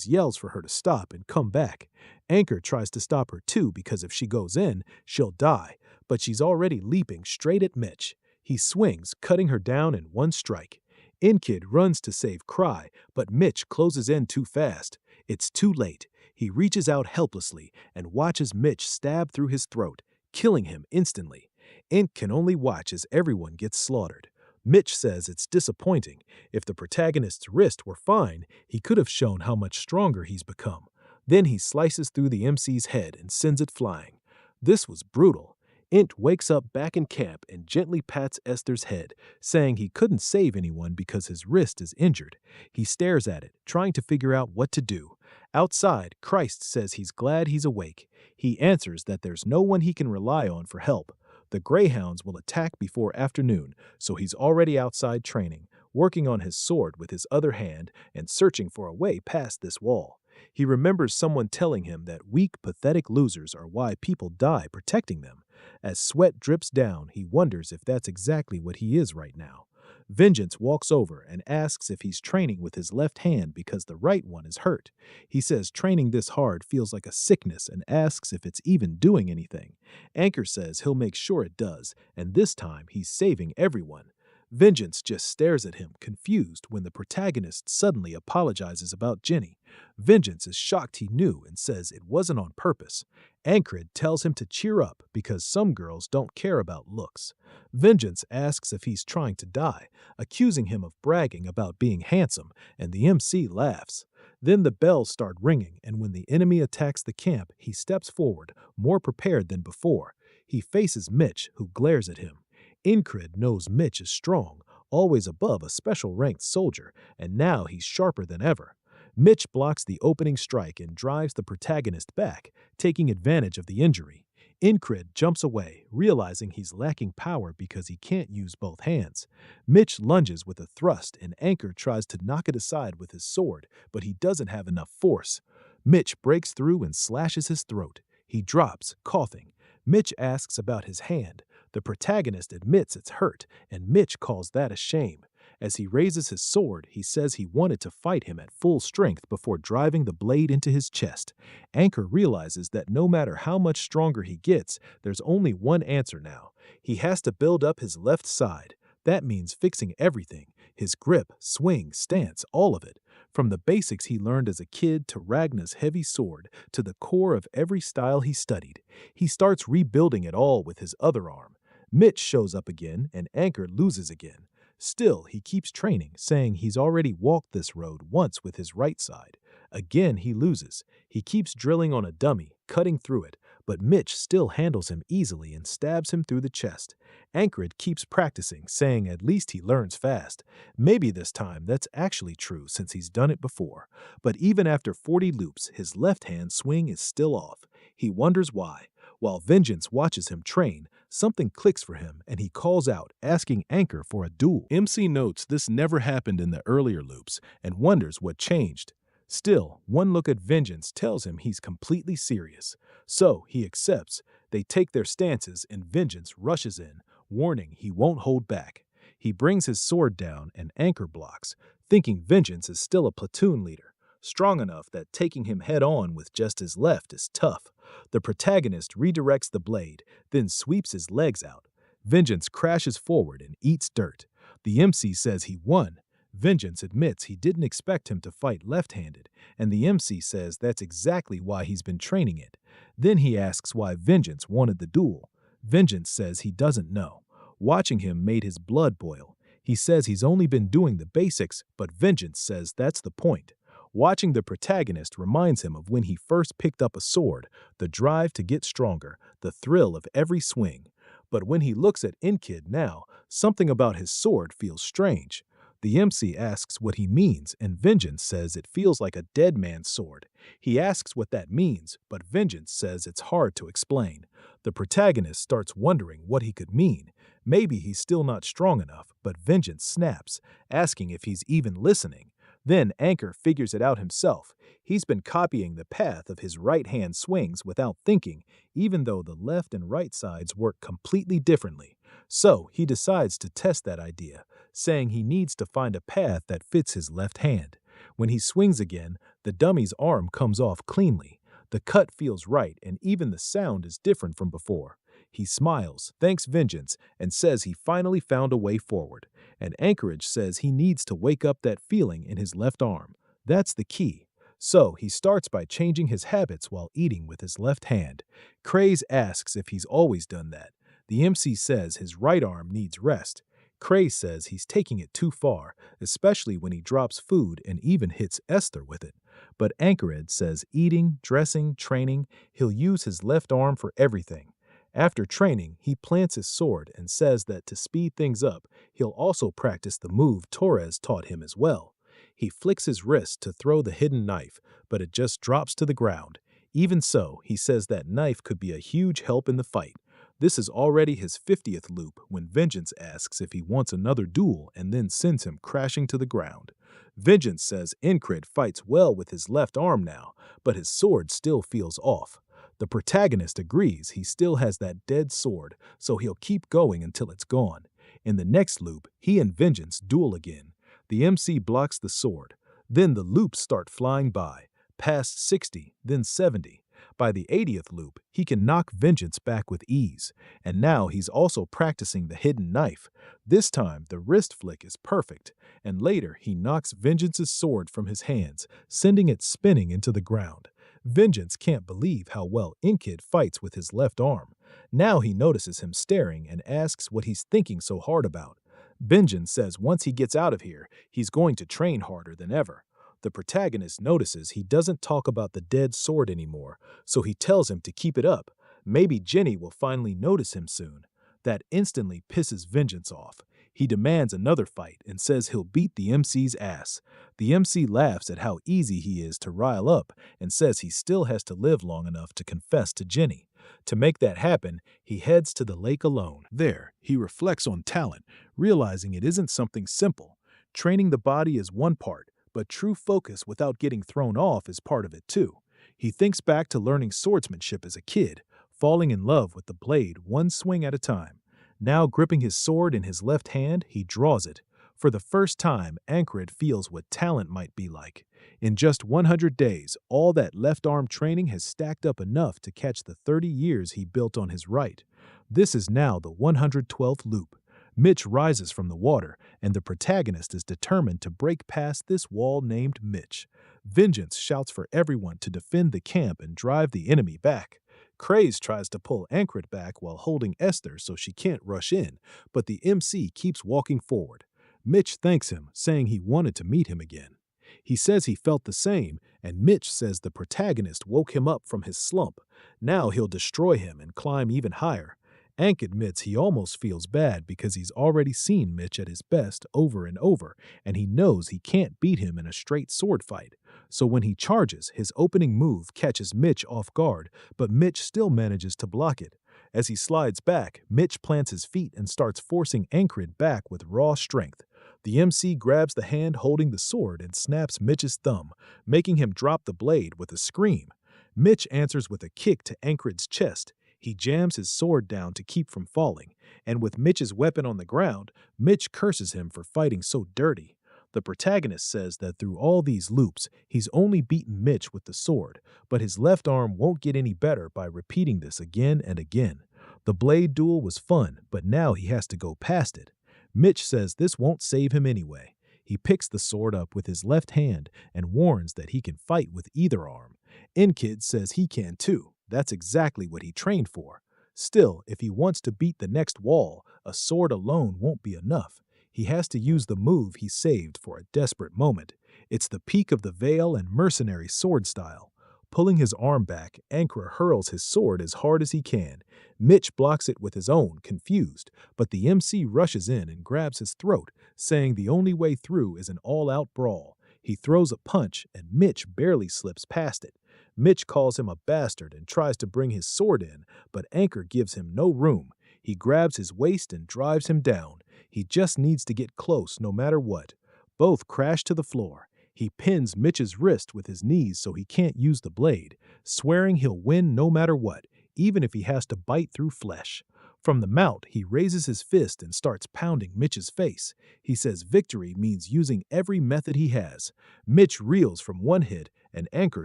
yells for her to stop and come back. Anchor tries to stop her too because if she goes in, she'll die, but she's already leaping straight at Mitch. He swings, cutting her down in one strike. Inkid runs to save Cry, but Mitch closes in too fast. It's too late. He reaches out helplessly and watches Mitch stab through his throat, killing him instantly. Ink can only watch as everyone gets slaughtered. Mitch says it's disappointing. If the protagonist's wrist were fine, he could have shown how much stronger he's become. Then he slices through the MC's head and sends it flying. This was brutal. Int wakes up back in camp and gently pats Esther's head, saying he couldn't save anyone because his wrist is injured. He stares at it, trying to figure out what to do. Outside, Christ says he's glad he's awake. He answers that there's no one he can rely on for help. The Greyhounds will attack before afternoon, so he's already outside training, working on his sword with his other hand and searching for a way past this wall. He remembers someone telling him that weak, pathetic losers are why people die protecting them. As sweat drips down, he wonders if that's exactly what he is right now. Vengeance walks over and asks if he's training with his left hand because the right one is hurt. He says training this hard feels like a sickness and asks if it's even doing anything. Anchor says he'll make sure it does, and this time he's saving everyone. Vengeance just stares at him, confused, when the protagonist suddenly apologizes about Jenny. Vengeance is shocked he knew and says it wasn't on purpose. Ankrid tells him to cheer up because some girls don't care about looks. Vengeance asks if he's trying to die, accusing him of bragging about being handsome, and the MC laughs. Then the bells start ringing, and when the enemy attacks the camp, he steps forward, more prepared than before. He faces Mitch, who glares at him. Incred knows Mitch is strong, always above a special-ranked soldier, and now he's sharper than ever. Mitch blocks the opening strike and drives the protagonist back, taking advantage of the injury. Incred jumps away, realizing he's lacking power because he can't use both hands. Mitch lunges with a thrust, and Anchor tries to knock it aside with his sword, but he doesn't have enough force. Mitch breaks through and slashes his throat. He drops, coughing. Mitch asks about his hand. The protagonist admits it's hurt, and Mitch calls that a shame. As he raises his sword, he says he wanted to fight him at full strength before driving the blade into his chest. Anchor realizes that no matter how much stronger he gets, there's only one answer now. He has to build up his left side. That means fixing everything: his grip, swing, stance, all of it. From the basics he learned as a kid to Ragnar's heavy sword to the core of every style he studied. He starts rebuilding it all with his other arm. Mitch shows up again, and Anchor loses again. Still, he keeps training, saying he's already walked this road once with his right side. Again, he loses. He keeps drilling on a dummy, cutting through it, but Mitch still handles him easily and stabs him through the chest. Ankrid keeps practicing, saying at least he learns fast. Maybe this time that's actually true since he's done it before. But even after 40 loops, his left-hand swing is still off. He wonders why. While Vengeance watches him train, something clicks for him and he calls out, asking Anchor for a duel. MC notes this never happened in the earlier loops and wonders what changed. Still, one look at Vengeance tells him he's completely serious. So he accepts. They take their stances and Vengeance rushes in, warning he won't hold back. He brings his sword down and Anchor blocks, thinking Vengeance is still a platoon leader, strong enough that taking him head-on with just his left is tough. The protagonist redirects the blade, then sweeps his legs out. Vengeance crashes forward and eats dirt. The MC says he won. Vengeance admits he didn't expect him to fight left-handed, and the MC says that's exactly why he's been training it. Then he asks why Vengeance wanted the duel. Vengeance says he doesn't know. Watching him made his blood boil. He says he's only been doing the basics, but Vengeance says that's the point. Watching the protagonist reminds him of when he first picked up a sword, the drive to get stronger, the thrill of every swing. But when he looks at Enkid now, something about his sword feels strange. The MC asks what he means, and Vengeance says it feels like a dead man's sword. He asks what that means, but Vengeance says it's hard to explain. The protagonist starts wondering what he could mean. Maybe he's still not strong enough, but Vengeance snaps, asking if he's even listening. Then Anchor figures it out himself. He's been copying the path of his right-hand swings without thinking, even though the left and right sides work completely differently. So he decides to test that idea, saying he needs to find a path that fits his left hand. When he swings again, the dummy's arm comes off cleanly. The cut feels right, and even the sound is different from before. He smiles, thanks Vengeance, and says he finally found a way forward. And Anchorage says he needs to wake up that feeling in his left arm. That's the key. So he starts by changing his habits while eating with his left hand. Craze asks if he's always done that. The MC says his right arm needs rest. Craze says he's taking it too far, especially when he drops food and even hits Esther with it. But Anchored says eating, dressing, training, he'll use his left arm for everything. After training, he plants his sword and says that to speed things up, he'll also practice the move Torres taught him as well. He flicks his wrist to throw the hidden knife, but it just drops to the ground. Even so, he says that knife could be a huge help in the fight. This is already his 50th loop when Vengeance asks if he wants another duel and then sends him crashing to the ground. Vengeance says Enkid fights well with his left arm now, but his sword still feels off. The protagonist agrees he still has that dead sword, so he'll keep going until it's gone. In the next loop, he and Vengeance duel again. The MC blocks the sword. Then the loops start flying by, past 60, then 70. By the 80th loop, he can knock Vengeance back with ease. And now he's also practicing the hidden knife. This time, the wrist flick is perfect. And later, he knocks Vengeance's sword from his hands, sending it spinning into the ground. Vengeance can't believe how well Enkid fights with his left arm. Now he notices him staring and asks what he's thinking so hard about. Vengeance says once he gets out of here, he's going to train harder than ever. The protagonist notices he doesn't talk about the dead sword anymore, so he tells him to keep it up. Maybe Jenny will finally notice him soon. That instantly pisses Vengeance off. He demands another fight and says he'll beat the MC's ass. The MC laughs at how easy he is to rile up and says he still has to live long enough to confess to Jenny. To make that happen, he heads to the lake alone. There, he reflects on talent, realizing it isn't something simple. Training the body is one part, but true focus without getting thrown off is part of it too. He thinks back to learning swordsmanship as a kid, falling in love with the blade one swing at a time. Now gripping his sword in his left hand, he draws it. For the first time, Anchored feels what talent might be like. In just 100 days, all that left arm training has stacked up enough to catch the 30 years he built on his right. This is now the 112th loop. Mitch rises from the water, and the protagonist is determined to break past this wall named Mitch. Vengeance shouts for everyone to defend the camp and drive the enemy back. Craze tries to pull Anchored back while holding Esther so she can't rush in, but the MC keeps walking forward. Mitch thanks him, saying he wanted to meet him again. He says he felt the same, and Mitch says the protagonist woke him up from his slump. Now he'll destroy him and climb even higher. Ank admits he almost feels bad because he's already seen Mitch at his best over and over, and he knows he can't beat him in a straight sword fight. So when he charges, his opening move catches Mitch off guard, but Mitch still manages to block it. As he slides back, Mitch plants his feet and starts forcing Anchored back with raw strength. The MC grabs the hand holding the sword and snaps Mitch's thumb, making him drop the blade with a scream. Mitch answers with a kick to Anchored's chest. He jams his sword down to keep from falling, and with Mitch's weapon on the ground, Mitch curses him for fighting so dirty. The protagonist says that through all these loops, he's only beaten Mitch with the sword, but his left arm won't get any better by repeating this again and again. The blade duel was fun, but now he has to go past it. Mitch says this won't save him anyway. He picks the sword up with his left hand and warns that he can fight with either arm. Enkid says he can too. That's exactly what he trained for. Still, if he wants to beat the next wall, a sword alone won't be enough. He has to use the move he saved for a desperate moment. It's the peak of the veil and mercenary sword style. Pulling his arm back, Ankra hurls his sword as hard as he can. Mitch blocks it with his own, confused, but the MC rushes in and grabs his throat, saying the only way through is an all-out brawl. He throws a punch, and Mitch barely slips past it. Mitch calls him a bastard and tries to bring his sword in, but Anchor gives him no room. He grabs his waist and drives him down. He just needs to get close no matter what. Both crash to the floor. He pins Mitch's wrist with his knees so he can't use the blade, swearing he'll win no matter what, even if he has to bite through flesh. From the mount, he raises his fist and starts pounding Mitch's face. He says victory means using every method he has. Mitch reels from one hit, and Anchor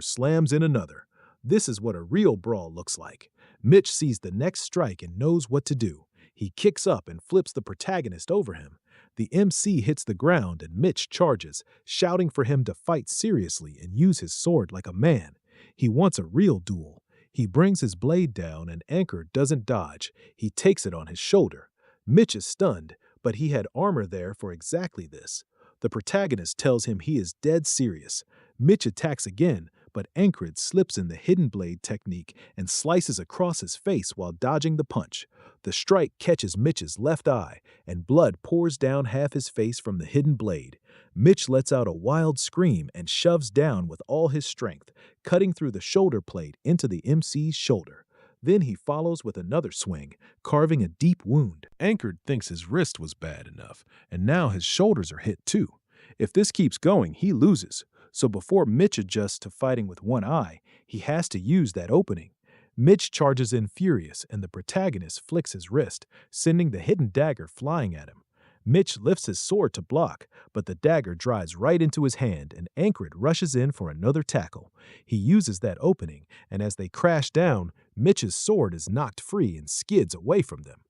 slams in another. This is what a real brawl looks like. Mitch sees the next strike and knows what to do. He kicks up and flips the protagonist over him. The MC hits the ground and Mitch charges, shouting for him to fight seriously and use his sword like a man. He wants a real duel. He brings his blade down and Anchor doesn't dodge. He takes it on his shoulder. Mitch is stunned, but he had armor there for exactly this. The protagonist tells him he is dead serious. Mitch attacks again, but Ankrid slips in the hidden blade technique and slices across his face while dodging the punch. The strike catches Mitch's left eye, and blood pours down half his face from the hidden blade. Mitch lets out a wild scream and shoves down with all his strength, cutting through the shoulder plate into the MC's shoulder. Then he follows with another swing, carving a deep wound. Ankrid thinks his wrist was bad enough, and now his shoulders are hit too. If this keeps going, he loses. So before Mitch adjusts to fighting with one eye, he has to use that opening. Mitch charges in furious, and the protagonist flicks his wrist, sending the hidden dagger flying at him. Mitch lifts his sword to block, but the dagger drives right into his hand, and Ankrid rushes in for another tackle. He uses that opening, and as they crash down, Mitch's sword is knocked free and skids away from them.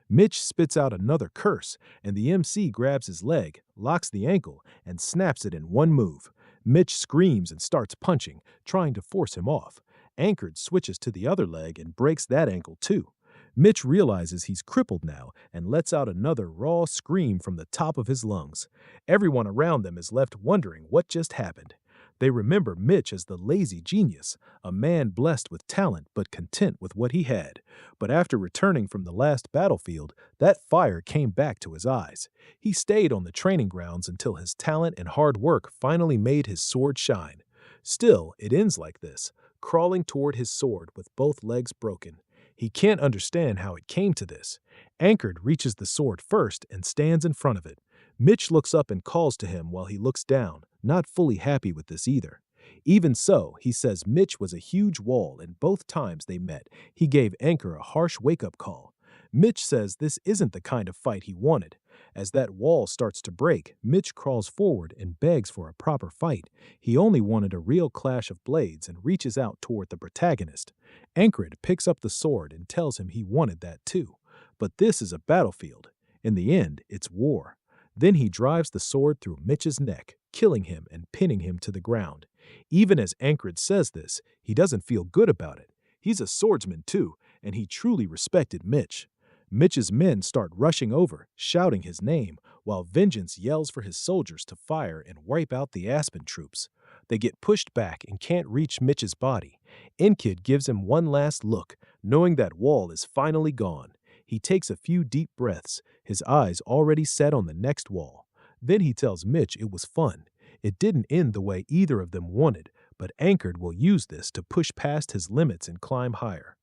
Mitch spits out another curse, and the MC grabs his leg, locks the ankle, and snaps it in one move. Mitch screams and starts punching, trying to force him off. Ankrid switches to the other leg and breaks that ankle too. Mitch realizes he's crippled now and lets out another raw scream from the top of his lungs. Everyone around them is left wondering what just happened. They remember Mitch as the lazy genius, a man blessed with talent but content with what he had. But after returning from the last battlefield, that fire came back to his eyes. He stayed on the training grounds until his talent and hard work finally made his sword shine. Still, it ends like this, crawling toward his sword with both legs broken. He can't understand how it came to this. Ankrid reaches the sword first and stands in front of it. Mitch looks up and calls to him while he looks down, not fully happy with this either. Even so, he says Mitch was a huge wall, and both times they met, he gave Anchor a harsh wake-up call. Mitch says this isn't the kind of fight he wanted. As that wall starts to break, Mitch crawls forward and begs for a proper fight. He only wanted a real clash of blades and reaches out toward the protagonist. Ankrid picks up the sword and tells him he wanted that too. But this is a battlefield. In the end, it's war. Then he drives the sword through Mitch's neck, killing him and pinning him to the ground. Even as Ankrid says this, he doesn't feel good about it. He's a swordsman too, and he truly respected Mitch. Mitch's men start rushing over, shouting his name, while Vengeance yells for his soldiers to fire and wipe out the Aspen troops. They get pushed back and can't reach Mitch's body. Enkid gives him one last look, knowing that wall is finally gone. He takes a few deep breaths, his eyes already set on the next wall. Then he tells Mitch it was fun. It didn't end the way either of them wanted, but Ankrid will use this to push past his limits and climb higher.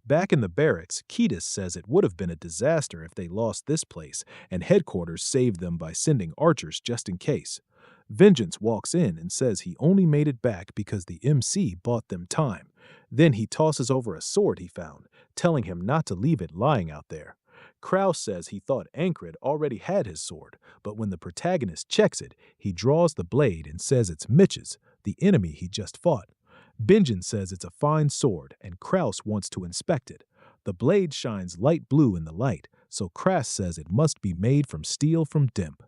Back in the barracks, Ketis says it would have been a disaster if they lost this place, and headquarters saved them by sending archers just in case. Vengeance walks in and says he only made it back because the MC bought them time. Then he tosses over a sword he found, telling him not to leave it lying out there. Kraus says he thought Ankrid already had his sword, but when the protagonist checks it, he draws the blade and says it's Mitch's, the enemy he just fought. Benjen says it's a fine sword, and Kraus wants to inspect it. The blade shines light blue in the light, so Kraus says it must be made from steel from Dimp.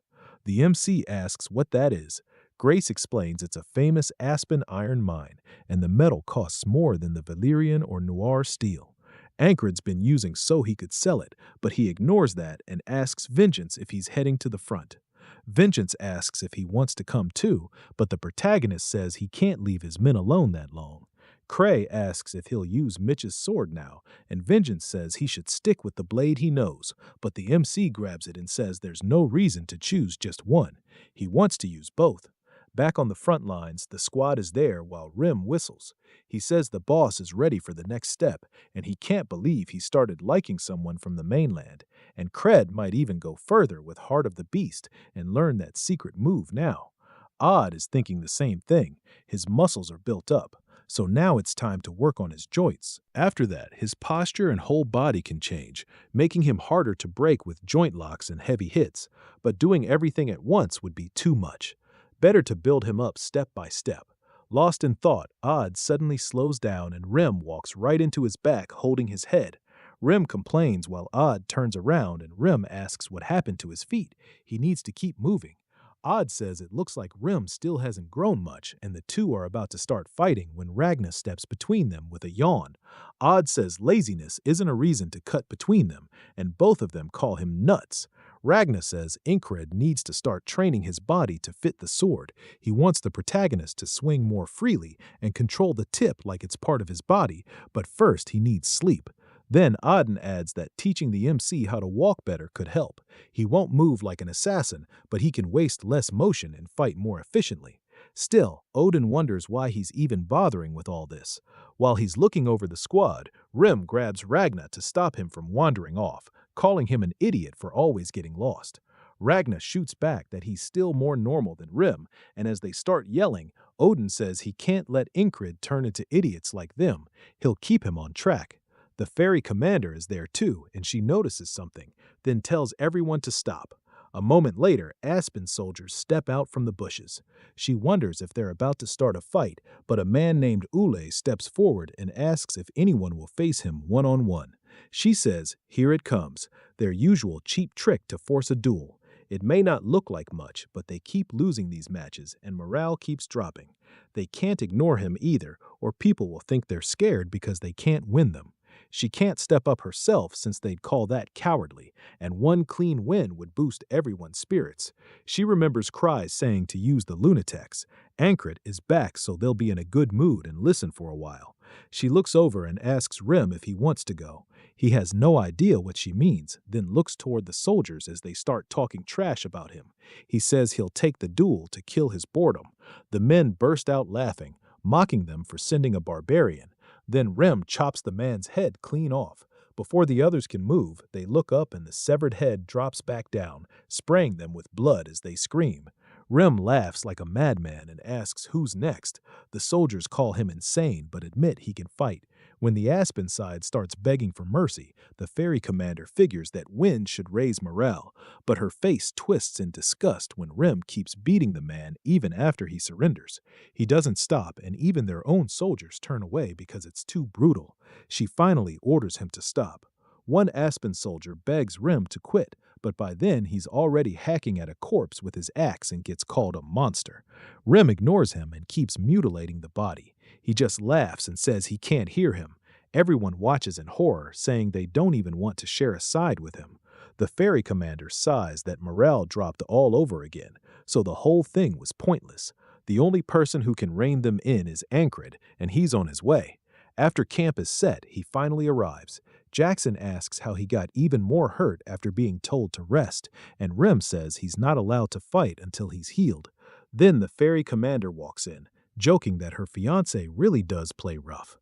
The MC asks what that is. Grace explains it's a famous Aspen iron mine, and the metal costs more than the Valyrian or Noir steel. Ankrid's been using so he could sell it, but he ignores that and asks Vengeance if he's heading to the front. Vengeance asks if he wants to come too, but the protagonist says he can't leave his men alone that long. Cray asks if he'll use Mitch's sword now, and Vengeance says he should stick with the blade he knows, but the MC grabs it and says there's no reason to choose just one. He wants to use both. Back on the front lines, the squad is there while Rim whistles. He says the boss is ready for the next step, and he can't believe he started liking someone from the mainland. And Cred might even go further with Heart of the Beast and learn that secret move now. Odd is thinking the same thing. His muscles are built up, so now it's time to work on his joints. After that, his posture and whole body can change, making him harder to break with joint locks and heavy hits, but doing everything at once would be too much. Better to build him up step by step. Lost in thought, Odd suddenly slows down and Rim walks right into his back holding his head. Rim complains while Odd turns around and Rim asks what happened to his feet. He needs to keep moving. Odd says it looks like Rim still hasn't grown much and the two are about to start fighting when Ragna steps between them with a yawn. Odd says laziness isn't a reason to cut between them and both of them call him nuts. Ragna says Inkred needs to start training his body to fit the sword. He wants the protagonist to swing more freely and control the tip like it's part of his body, but first he needs sleep. Then Odin adds that teaching the MC how to walk better could help. He won't move like an assassin, but he can waste less motion and fight more efficiently. Still, Odin wonders why he's even bothering with all this. While he's looking over the squad, Rim grabs Ragna to stop him from wandering off, calling him an idiot for always getting lost. Ragna shoots back that he's still more normal than Rim, and as they start yelling, Odin says he can't let Inkred turn into idiots like them. He'll keep him on track. The ferry commander is there too, and she notices something, then tells everyone to stop. A moment later, Aspen soldiers step out from the bushes. She wonders if they're about to start a fight, but a man named Ule steps forward and asks if anyone will face him one-on-one. She says, here it comes, their usual cheap trick to force a duel. It may not look like much, but they keep losing these matches and morale keeps dropping. They can't ignore him either, or people will think they're scared because they can't win them. She can't step up herself since they'd call that cowardly, and one clean win would boost everyone's spirits. She remembers Cry's saying to use the Lunatex. Ankret is back so they'll be in a good mood and listen for a while. She looks over and asks Rim if he wants to go. He has no idea what she means, then looks toward the soldiers as they start talking trash about him. He says he'll take the duel to kill his boredom. The men burst out laughing, mocking them for sending a barbarian. Then Rem chops the man's head clean off. Before the others can move, they look up and the severed head drops back down, spraying them with blood as they scream. Rem laughs like a madman and asks who's next. The soldiers call him insane but admit he can fight. When the Aspen side starts begging for mercy, the ferry commander figures that Wind should raise morale, but her face twists in disgust when Rem keeps beating the man even after he surrenders. He doesn't stop, and even their own soldiers turn away because it's too brutal. She finally orders him to stop. One Aspen soldier begs Rem to quit, but by then he's already hacking at a corpse with his axe and gets called a monster. Rem ignores him and keeps mutilating the body. He just laughs and says he can't hear him. Everyone watches in horror, saying they don't even want to share a side with him. The ferry commander sighs that morale dropped all over again, so the whole thing was pointless. The only person who can rein them in is Ankred, and he's on his way. After camp is set, he finally arrives. Jackson asks how he got even more hurt after being told to rest, and Rem says he's not allowed to fight until he's healed. Then the ferry commander walks in, joking that her fiancé really does play rough.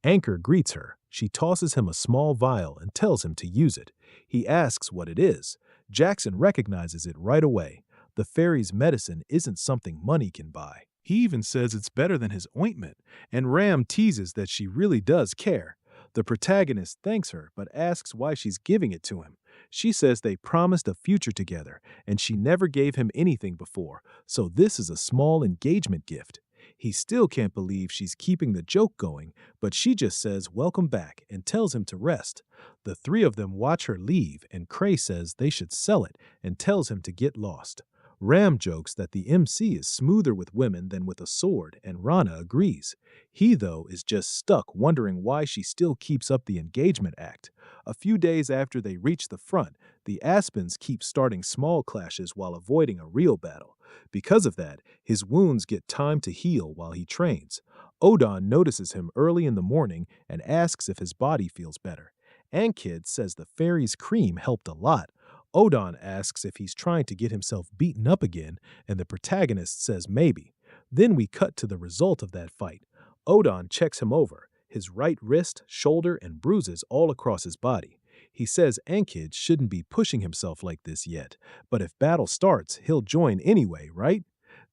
Anchor greets her. She tosses him a small vial and tells him to use it. He asks what it is. Jackson recognizes it right away. The ferry's medicine isn't something money can buy. He even says it's better than his ointment, and Ram teases that she really does care. The protagonist thanks her but asks why she's giving it to him. She says they promised a future together, and she never gave him anything before, so this is a small engagement gift. He still can't believe she's keeping the joke going, but she just says welcome back and tells him to rest. The three of them watch her leave, and Cray says they should sell it and tells him to get lost. Ram jokes that the MC is smoother with women than with a sword, and Rana agrees. He, though, is just stuck wondering why she still keeps up the engagement act. A few days after they reach the front, the Aspens keep starting small clashes while avoiding a real battle. Because of that, his wounds get time to heal while he trains. Odon notices him early in the morning and asks if his body feels better. Ankid says the fairy's cream helped a lot. Odon asks if he's trying to get himself beaten up again, and the protagonist says maybe. Then we cut to the result of that fight. Odon checks him over, his right wrist, shoulder, and bruises all across his body. He says Ankid shouldn't be pushing himself like this yet, but if battle starts, he'll join anyway, right?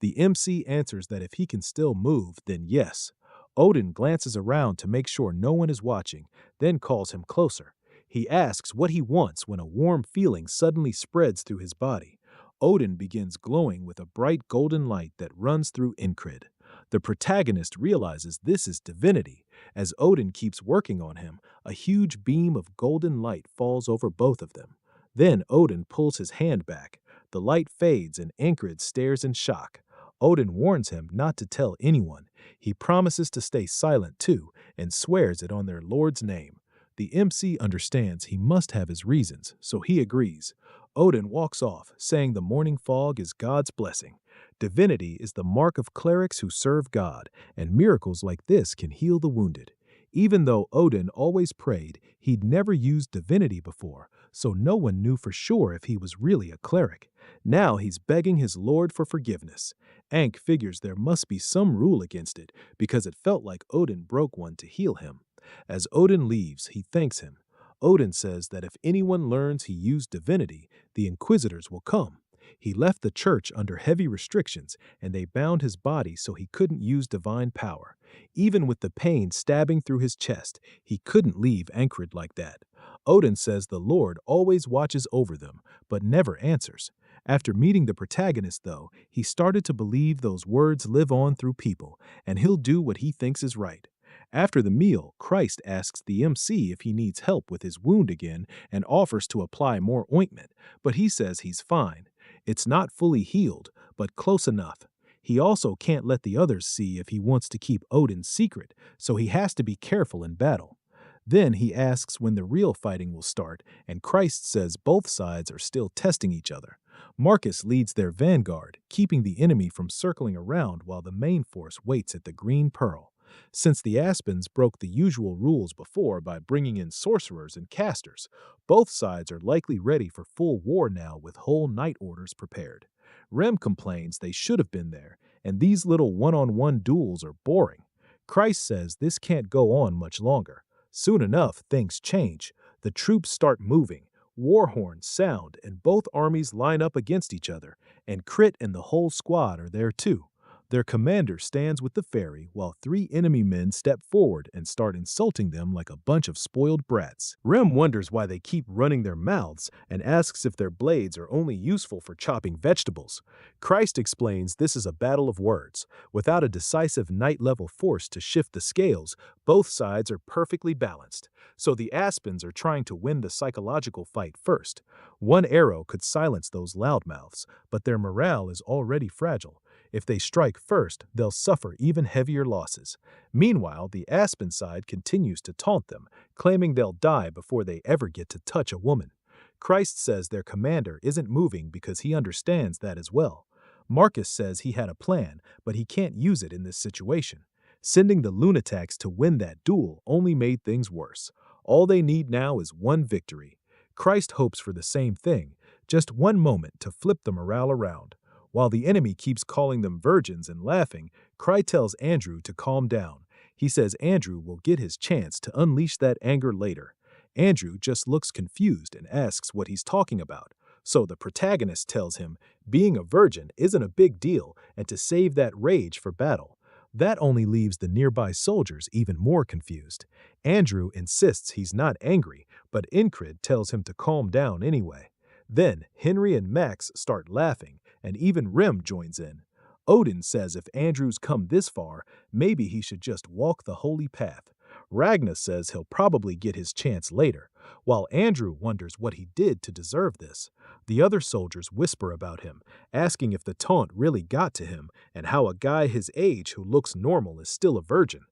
The MC answers that if he can still move, then yes. Odin glances around to make sure no one is watching, then calls him closer. He asks what he wants when a warm feeling suddenly spreads through his body. Odin begins glowing with a bright golden light that runs through Incred. The protagonist realizes this is divinity. As Odin keeps working on him, a huge beam of golden light falls over both of them. Then Odin pulls his hand back. The light fades and Incred stares in shock. Odin warns him not to tell anyone. He promises to stay silent too and swears it on their lord's name. The MC understands he must have his reasons, so he agrees. Odin walks off, saying the morning fog is God's blessing. Divinity is the mark of clerics who serve God, and miracles like this can heal the wounded. Even though Odin always prayed, he'd never used divinity before, so no one knew for sure if he was really a cleric. Now he's begging his lord for forgiveness. Ankh figures there must be some rule against it, because it felt like Odin broke one to heal him. As Odin leaves, he thanks him. Odin says that if anyone learns he used divinity, the Inquisitors will come. He left the church under heavy restrictions, and they bound his body so he couldn't use divine power. Even with the pain stabbing through his chest, he couldn't leave Ankred like that. Odin says the Lord always watches over them, but never answers. After meeting the protagonist, though, he started to believe those words live on through people, and he'll do what he thinks is right. After the meal, Christ asks the MC if he needs help with his wound again and offers to apply more ointment, but he says he's fine. It's not fully healed, but close enough. He also can't let the others see if he wants to keep Odin's secret, so he has to be careful in battle. Then he asks when the real fighting will start, and Christ says both sides are still testing each other. Marcus leads their vanguard, keeping the enemy from circling around while the main force waits at the Green Pearl. Since the Aspens broke the usual rules before by bringing in sorcerers and casters, both sides are likely ready for full war now with whole night orders prepared. Rem complains they should have been there, and these little one-on-one duels are boring. Christ says this can't go on much longer. Soon enough, things change. The troops start moving, war horns sound, and both armies line up against each other, and Crit and the whole squad are there too. Their commander stands with the fairy while 3 enemy men step forward and start insulting them like a bunch of spoiled brats. Rem wonders why they keep running their mouths and asks if their blades are only useful for chopping vegetables. Christ explains this is a battle of words. Without a decisive night-level force to shift the scales, both sides are perfectly balanced. So the Aspens are trying to win the psychological fight first. One arrow could silence those loudmouths, but their morale is already fragile. If they strike first, they'll suffer even heavier losses. Meanwhile, the Aspen side continues to taunt them, claiming they'll die before they ever get to touch a woman. Christ says their commander isn't moving because he understands that as well. Marcus says he had a plan, but he can't use it in this situation. Sending the Lunatics to win that duel only made things worse. All they need now is one victory. Christ hopes for the same thing, just one moment to flip the morale around. While the enemy keeps calling them virgins and laughing, Cry tells Andrew to calm down. He says Andrew will get his chance to unleash that anger later. Andrew just looks confused and asks what he's talking about. So the protagonist tells him being a virgin isn't a big deal and to save that rage for battle. That only leaves the nearby soldiers even more confused. Andrew insists he's not angry, but Incred tells him to calm down anyway. Then Henry and Max start laughing, and even Rem joins in. Odin says if Andrew's come this far, maybe he should just walk the holy path. Ragnar says he'll probably get his chance later, while Andrew wonders what he did to deserve this. The other soldiers whisper about him, asking if the taunt really got to him and how a guy his age who looks normal is still a virgin.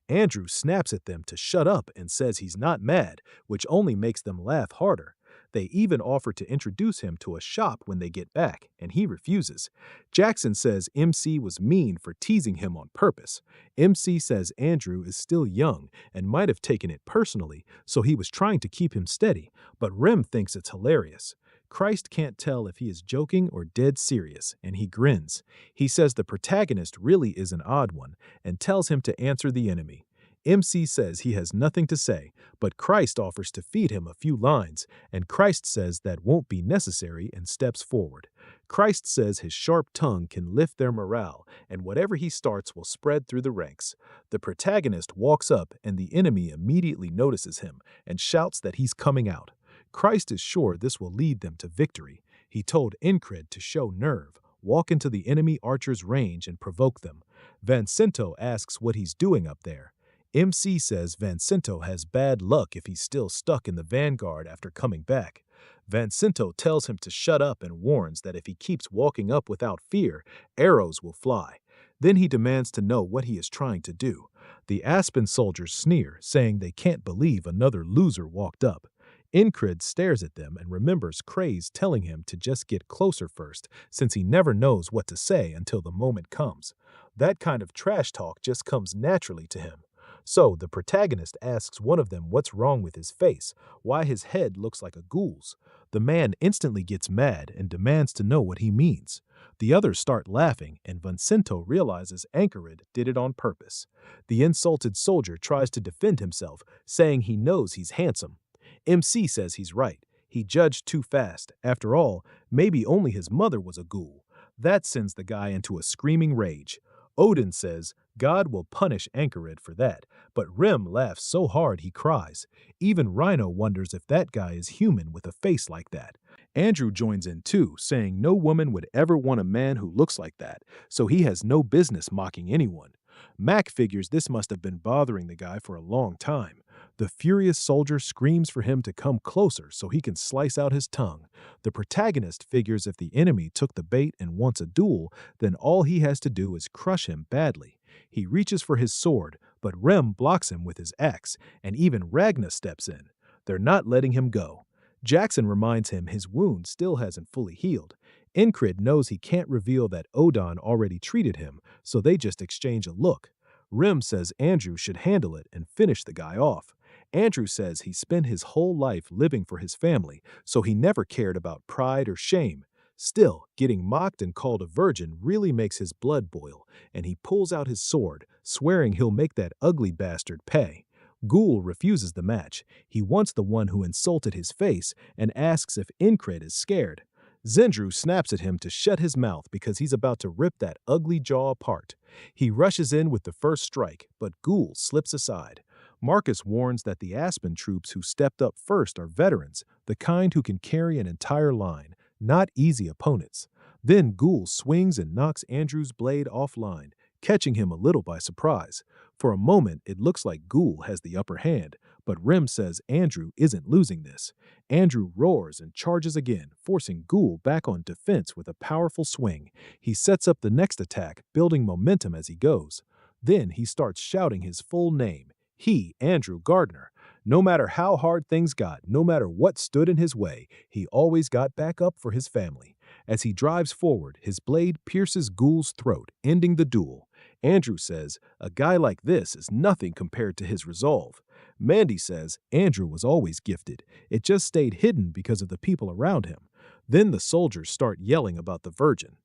Andrew snaps at them to shut up and says he's not mad, which only makes them laugh harder. They even offer to introduce him to a shop when they get back, and he refuses. Jackson says MC was mean for teasing him on purpose. MC says Andrew is still young and might have taken it personally, so he was trying to keep him steady, but Rem thinks it's hilarious. Christ can't tell if he is joking or dead serious, and he grins. He says the protagonist really is an odd one and tells him to answer the enemy. MC says he has nothing to say, but Christ offers to feed him a few lines, and Christ says that won't be necessary and steps forward. Christ says his sharp tongue can lift their morale, and whatever he starts will spread through the ranks. The protagonist walks up, and the enemy immediately notices him and shouts that he's coming out. Christ is sure this will lead them to victory. He told Incred to show nerve, walk into the enemy archer's range and provoke them. Vincento asks what he's doing up there. MC says Vincento has bad luck if he's still stuck in the vanguard after coming back. Vincento tells him to shut up and warns that if he keeps walking up without fear, arrows will fly. Then he demands to know what he is trying to do. The Aspen soldiers sneer, saying they can't believe another loser walked up. Incred stares at them and remembers Craze telling him to just get closer first, since he never knows what to say until the moment comes. That kind of trash talk just comes naturally to him. So the protagonist asks one of them what's wrong with his face, why his head looks like a ghoul's. The man instantly gets mad and demands to know what he means. The others start laughing, and Vincento realizes Anchorid did it on purpose. The insulted soldier tries to defend himself, saying he knows he's handsome. MC says he's right. He judged too fast. After all, maybe only his mother was a ghoul. That sends the guy into a screaming rage. Odin says God will punish Anchorid for that, but Rem laughs so hard he cries. Even Rhino wonders if that guy is human with a face like that. Andrew joins in too, saying no woman would ever want a man who looks like that, so he has no business mocking anyone. Mac figures this must have been bothering the guy for a long time. The furious soldier screams for him to come closer so he can slice out his tongue. The protagonist figures if the enemy took the bait and wants a duel, then all he has to do is crush him badly. He reaches for his sword, but Rem blocks him with his axe, and even Ragna steps in. They're not letting him go. Jackson reminds him his wound still hasn't fully healed. Incred knows he can't reveal that Odin already treated him, so they just exchange a look. Rem says Andrew should handle it and finish the guy off. Andrew says he spent his whole life living for his family, so he never cared about pride or shame. Still, getting mocked and called a virgin really makes his blood boil, and he pulls out his sword, swearing he'll make that ugly bastard pay. Ghoul refuses the match. He wants the one who insulted his face and asks if Incred is scared. Zendru snaps at him to shut his mouth because he's about to rip that ugly jaw apart. He rushes in with the first strike, but Ghoul slips aside. Marcus warns that the Aspen troops who stepped up first are veterans, the kind who can carry an entire line, not easy opponents. Then Ghoul swings and knocks Andrew's blade offline, catching him a little by surprise. For a moment, it looks like Ghoul has the upper hand, but Rem says Andrew isn't losing this. Andrew roars and charges again, forcing Ghoul back on defense with a powerful swing. He sets up the next attack, building momentum as he goes. Then he starts shouting his full name. He, Andrew Gardner. No matter how hard things got, no matter what stood in his way, he always got back up for his family. As he drives forward, his blade pierces Ghoul's throat, ending the duel. Andrew says, a guy like this is nothing compared to his resolve. Mandy says, Andrew was always gifted. It just stayed hidden because of the people around him. Then the soldiers start yelling about the virgin.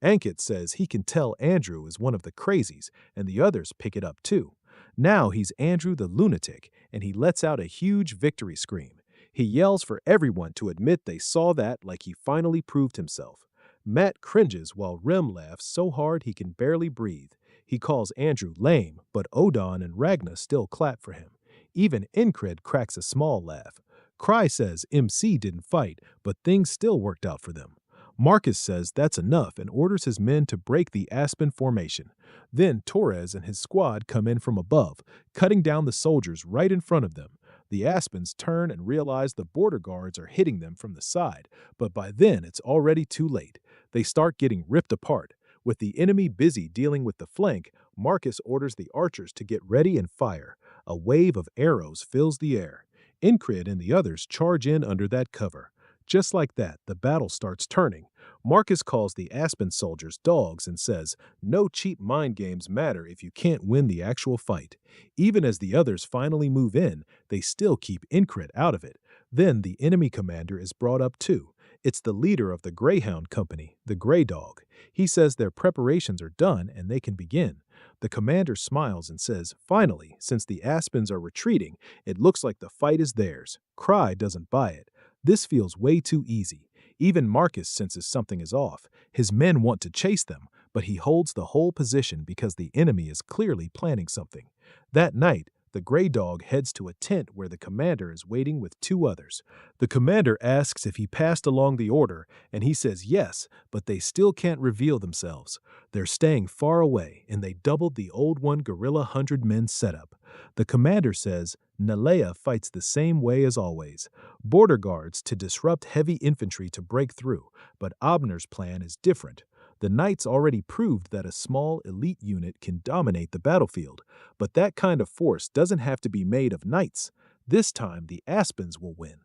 Ankit says he can tell Andrew is one of the crazies, and the others pick it up too. Now he's Andrew the lunatic, and he lets out a huge victory scream. He yells for everyone to admit they saw that like he finally proved himself. Matt cringes while Rem laughs so hard he can barely breathe. He calls Andrew lame, but Odin and Ragna still clap for him. Even Incred cracks a small laugh. Cry says MC didn't fight, but things still worked out for them. Marcus says that's enough and orders his men to break the Aspen formation. Then Torres and his squad come in from above, cutting down the soldiers right in front of them. The Aspens turn and realize the border guards are hitting them from the side, but by then it's already too late. They start getting ripped apart. With the enemy busy dealing with the flank, Marcus orders the archers to get ready and fire. A wave of arrows fills the air. Incred and the others charge in under that cover. Just like that, the battle starts turning. Marcus calls the Aspen soldiers dogs and says, "No cheap mind games matter if you can't win the actual fight." Even as the others finally move in, they still keep Incred out of it. Then the enemy commander is brought up too. It's the leader of the Greyhound Company, the Grey Dog. He says their preparations are done and they can begin. The commander smiles and says, "Finally, since the Aspens are retreating, it looks like the fight is theirs." Cry doesn't buy it. This feels way too easy. Even Marcus senses something is off. His men want to chase them, but he holds the whole position because the enemy is clearly planning something. That night, the Grey Dog heads to a tent where the commander is waiting with two others. The commander asks if he passed along the order, and he says yes, but they still can't reveal themselves. They're staying far away, and they doubled the old one guerrilla 100-men setup. The commander says, Nalea fights the same way as always. Border guards to disrupt heavy infantry to break through, but Abner's plan is different. The Knights already proved that a small elite unit can dominate the battlefield, but that kind of force doesn't have to be made of knights. This time, the Aspens will win.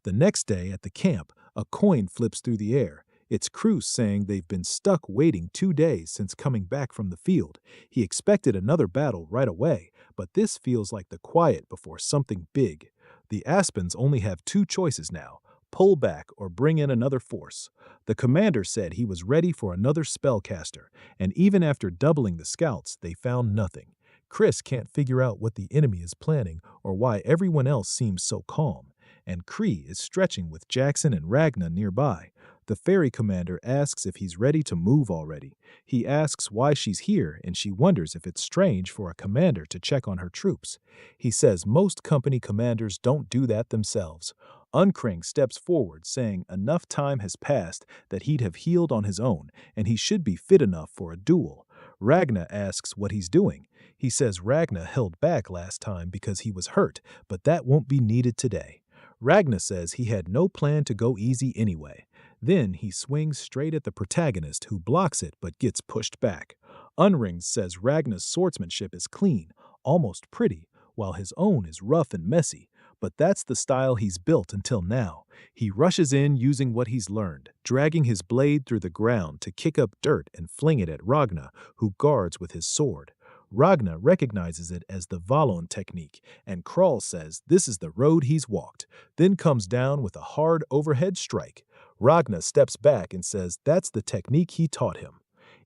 The next day at the camp, a coin flips through the air. It's Cruz saying they've been stuck waiting 2 days since coming back from the field. He expected another battle right away, but this feels like the quiet before something big. The Aspens only have 2 choices now: pull back or bring in another force. The commander said he was ready for another spellcaster, and even after doubling the scouts, they found nothing. Chris can't figure out what the enemy is planning or why everyone else seems so calm, and Cree is stretching with Jackson and Ragna nearby. The ferry commander asks if he's ready to move already. He asks why she's here, and she wonders if it's strange for a commander to check on her troops. He says most company commanders don't do that themselves. Unkring steps forward, saying enough time has passed that he'd have healed on his own, and he should be fit enough for a duel. Ragna asks what he's doing. He says Ragna held back last time because he was hurt, but that won't be needed today. Ragna says he had no plan to go easy anyway. Then he swings straight at the protagonist, who blocks it but gets pushed back. Unring says Ragna's swordsmanship is clean, almost pretty, while his own is rough and messy. But that's the style he's built until now. He rushes in using what he's learned, dragging his blade through the ground to kick up dirt and fling it at Ragna, who guards with his sword. Ragna recognizes it as the Valon technique, and Kral says this is the road he's walked, then comes down with a hard overhead strike. Ragna steps back and says that's the technique he taught him.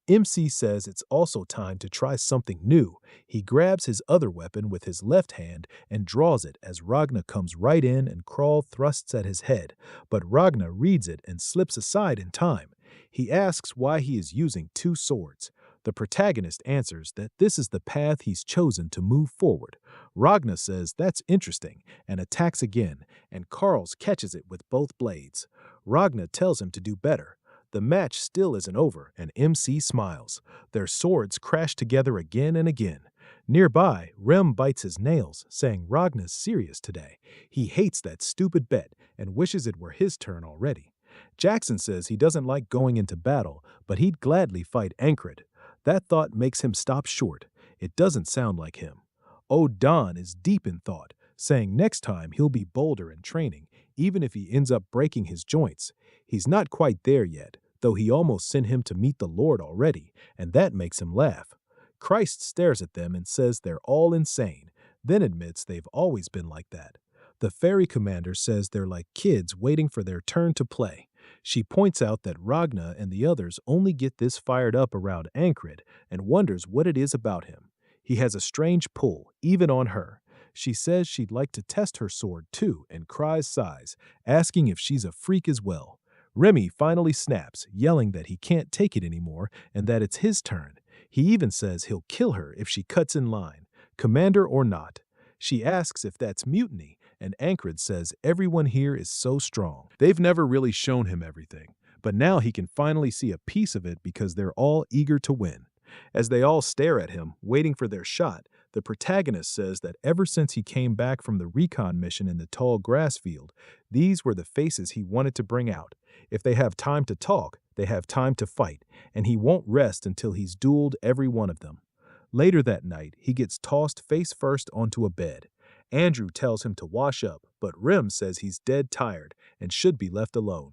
MC says it's also time to try something new. He grabs his other weapon with his left hand and draws it as Ragna comes right in and Kral thrusts at his head, but Ragna reads it and slips aside in time. He asks why he is using 2 swords. The protagonist answers that this is the path he's chosen to move forward. Ragna says that's interesting and attacks again, and Karls catches it with both blades. Ragna tells him to do better. The match still isn't over, and MC smiles. Their swords crash together again and again. Nearby, Rem bites his nails, saying Ragna's serious today. He hates that stupid bet and wishes it were his turn already. Jackson says he doesn't like going into battle, but he'd gladly fight Ankred. That thought makes him stop short. It doesn't sound like him. O'Don is deep in thought, saying next time he'll be bolder in training, even if he ends up breaking his joints. He's not quite there yet, though he almost sent him to meet the Lord already, and that makes him laugh. Christ stares at them and says they're all insane, then admits they've always been like that. The ferry commander says they're like kids waiting for their turn to play. She points out that Ragna and the others only get this fired up around Ankred and wonders what it is about him. He has a strange pull, even on her. She says she'd like to test her sword too and cries sighs, asking if she's a freak as well. Remy finally snaps, yelling that he can't take it anymore and that it's his turn. He even says he'll kill her if she cuts in line, commander or not. She asks if that's mutiny, and Ankred says everyone here is so strong. They've never really shown him everything, but now he can finally see a piece of it because they're all eager to win. As they all stare at him, waiting for their shot, the protagonist says that ever since he came back from the recon mission in the tall grass field, these were the faces he wanted to bring out. If they have time to talk, they have time to fight, and he won't rest until he's dueled every one of them. Later that night, he gets tossed face first onto a bed. Andrew tells him to wash up, but Rim says he's dead tired and should be left alone.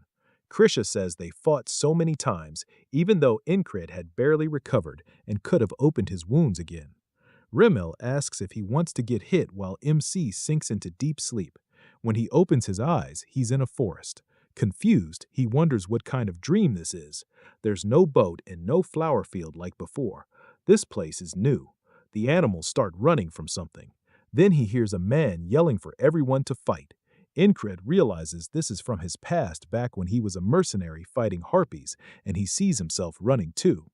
Krisha says they fought so many times, even though Incred had barely recovered and could have opened his wounds again. Rimmel asks if he wants to get hit while MC sinks into deep sleep. When he opens his eyes, he's in a forest. Confused, he wonders what kind of dream this is. There's no boat and no flower field like before. This place is new. The animals start running from something. Then he hears a man yelling for everyone to fight. Incred realizes this is from his past back when he was a mercenary fighting harpies, and he sees himself running too.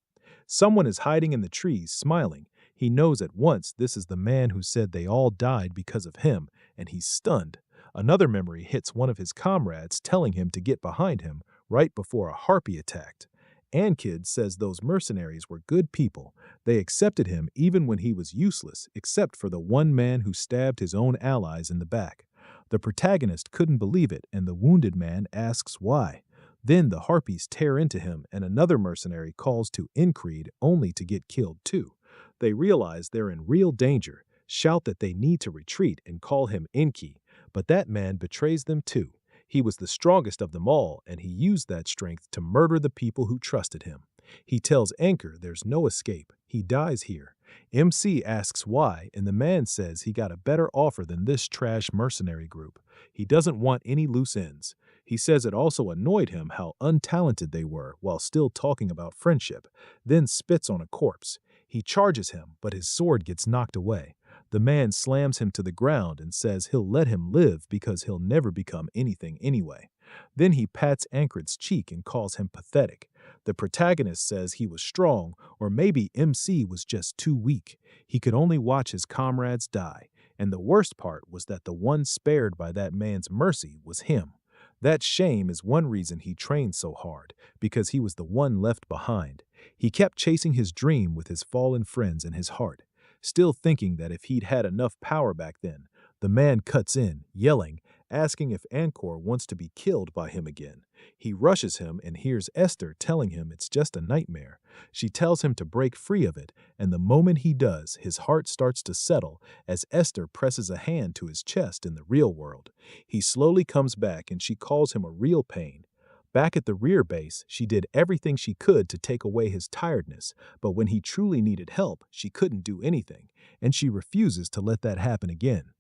Someone is hiding in the trees, smiling. He knows at once this is the man who said they all died because of him, and he's stunned. Another memory hits one of his comrades, telling him to get behind him right before a harpy attacked. Ankid says those mercenaries were good people. They accepted him even when he was useless, except for the one man who stabbed his own allies in the back. The protagonist couldn't believe it, and the wounded man asks why. Then the harpies tear into him, and another mercenary calls to Incred only to get killed too. They realize they're in real danger, shout that they need to retreat, and call him Inki, but that man betrays them too. He was the strongest of them all, and he used that strength to murder the people who trusted him. He tells Anchor there's no escape. He dies here. MC asks why, and the man says he got a better offer than this trash mercenary group. He doesn't want any loose ends. He says it also annoyed him how untalented they were while still talking about friendship, then spits on a corpse. He charges him, but his sword gets knocked away. The man slams him to the ground and says he'll let him live because he'll never become anything anyway. Then he pats Ankred's cheek and calls him pathetic. The protagonist says he was strong, or maybe MC was just too weak. He could only watch his comrades die, and the worst part was that the one spared by that man's mercy was him. That shame is one reason he trained so hard, because he was the one left behind. He kept chasing his dream with his fallen friends in his heart, still thinking that if he'd had enough power back then. The man cuts in, yelling, asking if Ankor wants to be killed by him again. He rushes him and hears Esther telling him it's just a nightmare. She tells him to break free of it, and the moment he does, his heart starts to settle as Esther presses a hand to his chest in the real world. He slowly comes back and she calls him a real pain. Back at the rear base, she did everything she could to take away his tiredness, but when he truly needed help, she couldn't do anything, and she refuses to let that happen again.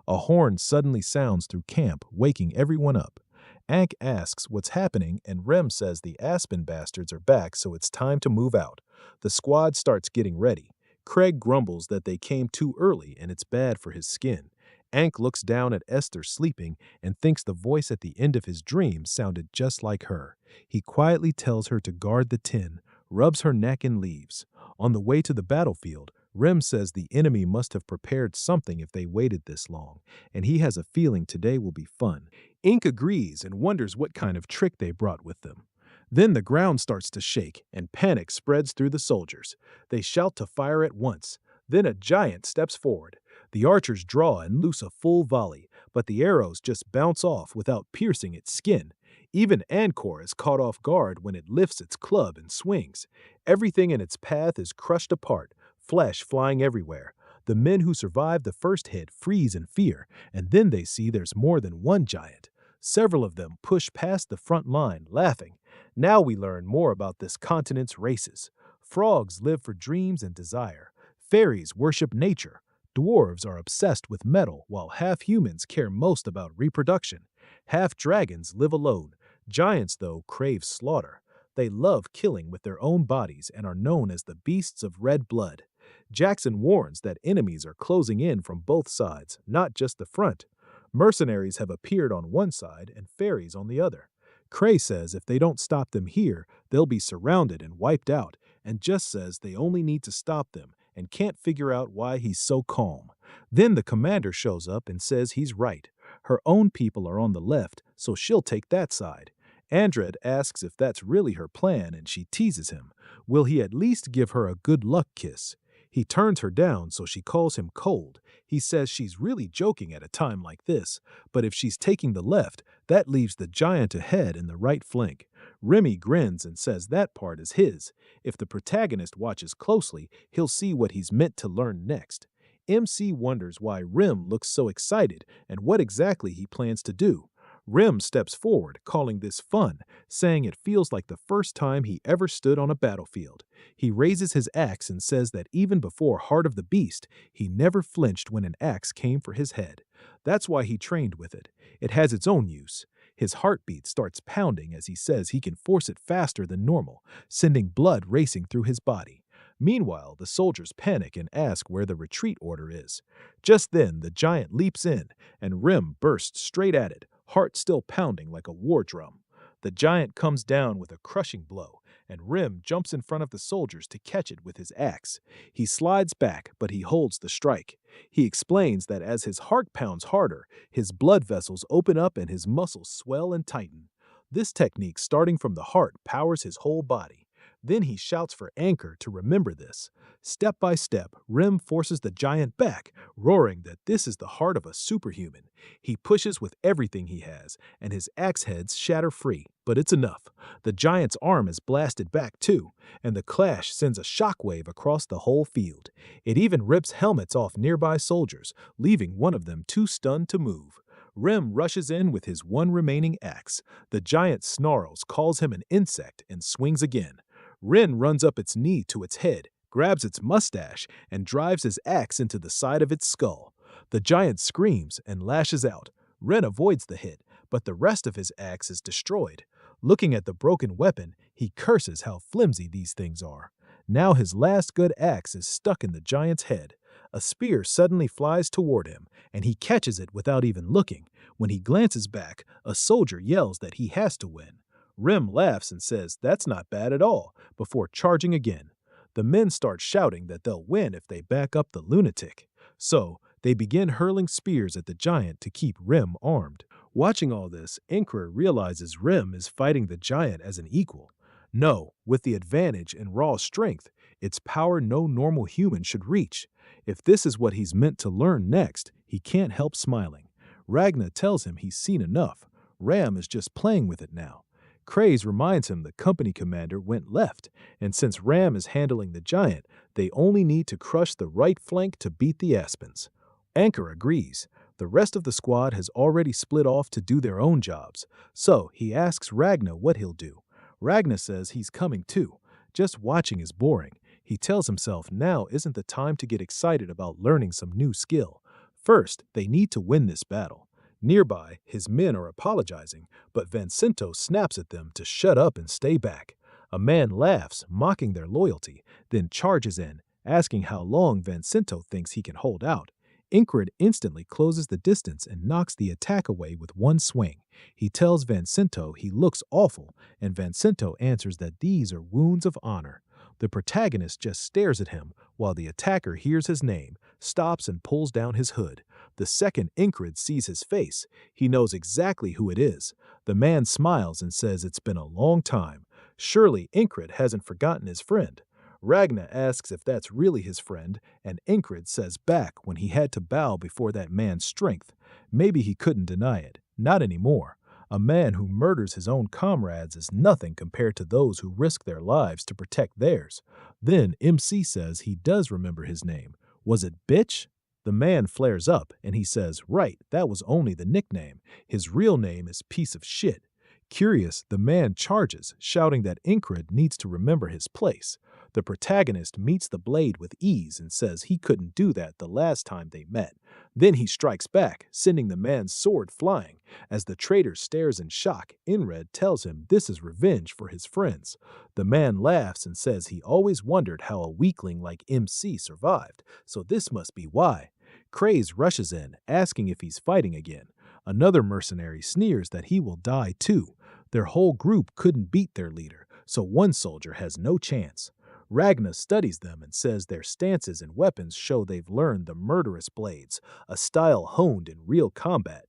A horn suddenly sounds through camp, waking everyone up. Ank asks what's happening, and Rem says the Aspen bastards are back, so it's time to move out. The squad starts getting ready. Craig grumbles that they came too early and it's bad for his skin. Ank looks down at Esther sleeping and thinks the voice at the end of his dream sounded just like her. He quietly tells her to guard the tin, rubs her neck and leaves. On the way to the battlefield, Rem says the enemy must have prepared something if they waited this long, and he has a feeling today will be fun. Ink agrees and wonders what kind of trick they brought with them. Then the ground starts to shake, and panic spreads through the soldiers. They shout to fire at once. Then a giant steps forward. The archers draw and loose a full volley, but the arrows just bounce off without piercing its skin. Even Ankor is caught off guard when it lifts its club and swings. Everything in its path is crushed apart, flesh flying everywhere. The men who survive the first hit freeze in fear, and then they see there's more than one giant. Several of them push past the front line, laughing. Now we learn more about this continent's races. Frogs live for dreams and desire. Fairies worship nature. Dwarves are obsessed with metal, while half-humans care most about reproduction. Half-dragons live alone. Giants, though, crave slaughter. They love killing with their own bodies and are known as the beasts of red blood. Jackson warns that enemies are closing in from both sides, not just the front. Mercenaries have appeared on one side and fairies on the other. Cray says if they don't stop them here, they'll be surrounded and wiped out, and just says they only need to stop them and can't figure out why he's so calm. Then the commander shows up and says he's right. Her own people are on the left, so she'll take that side. Andred asks if that's really her plan and she teases him. Will he at least give her a good luck kiss? He turns her down, so she calls him cold. He says she's really joking at a time like this, but if she's taking the left, that leaves the giant ahead in the right flank. Remy grins and says that part is his. If the protagonist watches closely, he'll see what he's meant to learn next. MC wonders why Rim looks so excited and what exactly he plans to do. Rim steps forward, calling this fun, saying it feels like the first time he ever stood on a battlefield. He raises his axe and says that even before Heart of the Beast, he never flinched when an axe came for his head. That's why he trained with it. It has its own use. His heartbeat starts pounding as he says he can force it faster than normal, sending blood racing through his body. Meanwhile, the soldiers panic and ask where the retreat order is. Just then, the giant leaps in, and Rim bursts straight at it, heart still pounding like a war drum. The giant comes down with a crushing blow, and Rim jumps in front of the soldiers to catch it with his axe. He slides back, but he holds the strike. He explains that as his heart pounds harder, his blood vessels open up and his muscles swell and tighten. This technique, starting from the heart, powers his whole body. Then he shouts for Anchor to remember this. Step by step, Rim forces the giant back, roaring that this is the heart of a superhuman. He pushes with everything he has, and his axe heads shatter free, but it's enough. The giant's arm is blasted back too, and the clash sends a shockwave across the whole field. It even rips helmets off nearby soldiers, leaving one of them too stunned to move. Rim rushes in with his one remaining axe. The giant snarls, calls him an insect, and swings again. Rin runs up its knee to its head, grabs its mustache, and drives his axe into the side of its skull. The giant screams and lashes out. Rin avoids the hit, but the rest of his axe is destroyed. Looking at the broken weapon, he curses how flimsy these things are. Now his last good axe is stuck in the giant's head. A spear suddenly flies toward him, and he catches it without even looking. When he glances back, a soldier yells that he has to win. Rim laughs and says that's not bad at all, before charging again. The men start shouting that they'll win if they back up the lunatic. So, they begin hurling spears at the giant to keep Rim armed. Watching all this, Inkra realizes Rim is fighting the giant as an equal. No, with the advantage in raw strength, its power no normal human should reach. If this is what he's meant to learn next, he can't help smiling. Ragna tells him he's seen enough. Ram is just playing with it now. Craze reminds him the company commander went left, and since Ram is handling the giant, they only need to crush the right flank to beat the Aspens. Anchor agrees. The rest of the squad has already split off to do their own jobs, so he asks Ragna what he'll do. Ragna says he's coming too. Just watching is boring. He tells himself now isn't the time to get excited about learning some new skill. First, they need to win this battle. Nearby, his men are apologizing, but Vincento snaps at them to shut up and stay back. A man laughs, mocking their loyalty, then charges in, asking how long Vincento thinks he can hold out. Inkrid instantly closes the distance and knocks the attack away with one swing. He tells Vincento he looks awful, and Vincento answers that these are wounds of honor. The protagonist just stares at him, while the attacker hears his name, stops and pulls down his hood. The second Inkrid sees his face, he knows exactly who it is. The man smiles and says it's been a long time. Surely Inkrid hasn't forgotten his friend. Ragna asks if that's really his friend, and Inkrid says back when he had to bow before that man's strength. Maybe he couldn't deny it. Not anymore. A man who murders his own comrades is nothing compared to those who risk their lives to protect theirs. Then MC says he does remember his name. Was it Bitch? The man flares up, and he says, right, that was only the nickname. His real name is Piece of Shit. Curious, the man charges, shouting that Inkrid needs to remember his place. The protagonist meets the blade with ease and says he couldn't do that the last time they met. Then he strikes back, sending the man's sword flying. As the traitor stares in shock, Inred tells him this is revenge for his friends. The man laughs and says he always wondered how a weakling like MC survived, so this must be why. Craze rushes in, asking if he's fighting again. Another mercenary sneers that he will die too. Their whole group couldn't beat their leader, so one soldier has no chance. Ragna studies them and says their stances and weapons show they've learned the murderous blades, a style honed in real combat.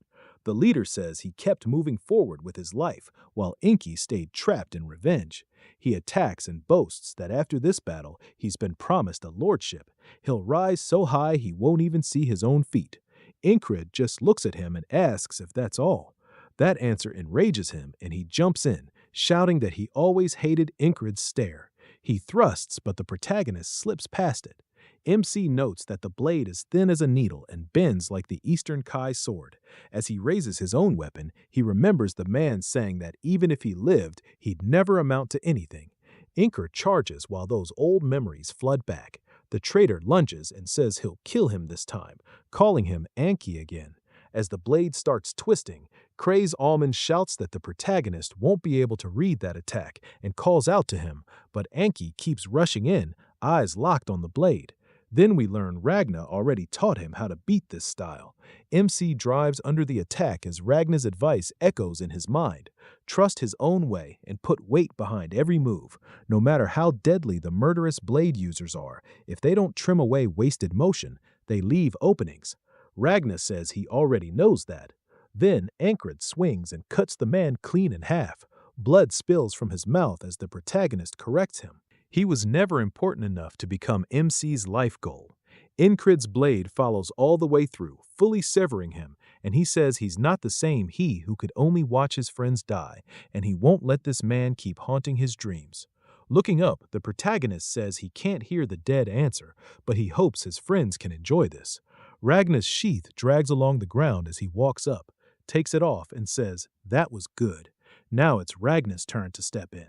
The leader says he kept moving forward with his life, while Inky stayed trapped in revenge. He attacks and boasts that after this battle, he's been promised a lordship. He'll rise so high he won't even see his own feet. Incred just looks at him and asks if that's all. That answer enrages him, and he jumps in, shouting that he always hated Incred's stare. He thrusts, but the protagonist slips past it. MC notes that the blade is thin as a needle and bends like the Eastern Kai sword. As he raises his own weapon, he remembers the man saying that even if he lived, he'd never amount to anything. Inker charges while those old memories flood back. The traitor lunges and says he'll kill him this time, calling him Anki again. As the blade starts twisting, Craze Almond shouts that the protagonist won't be able to read that attack and calls out to him, but Anki keeps rushing in, eyes locked on the blade. Then we learn Ragna already taught him how to beat this style. MC drives under the attack as Ragna's advice echoes in his mind. Trust his own way and put weight behind every move. No matter how deadly the murderous blade users are, if they don't trim away wasted motion, they leave openings. Ragna says he already knows that. Then Ankred swings and cuts the man clean in half. Blood spills from his mouth as the protagonist corrects him. He was never important enough to become MC's life goal. Incred's blade follows all the way through, fully severing him, and he says he's not the same he who could only watch his friends die, and he won't let this man keep haunting his dreams. Looking up, the protagonist says he can't hear the dead answer, but he hopes his friends can enjoy this. Ragna's sheath drags along the ground as he walks up, takes it off, and says, "That was good." Now it's Ragna's turn to step in.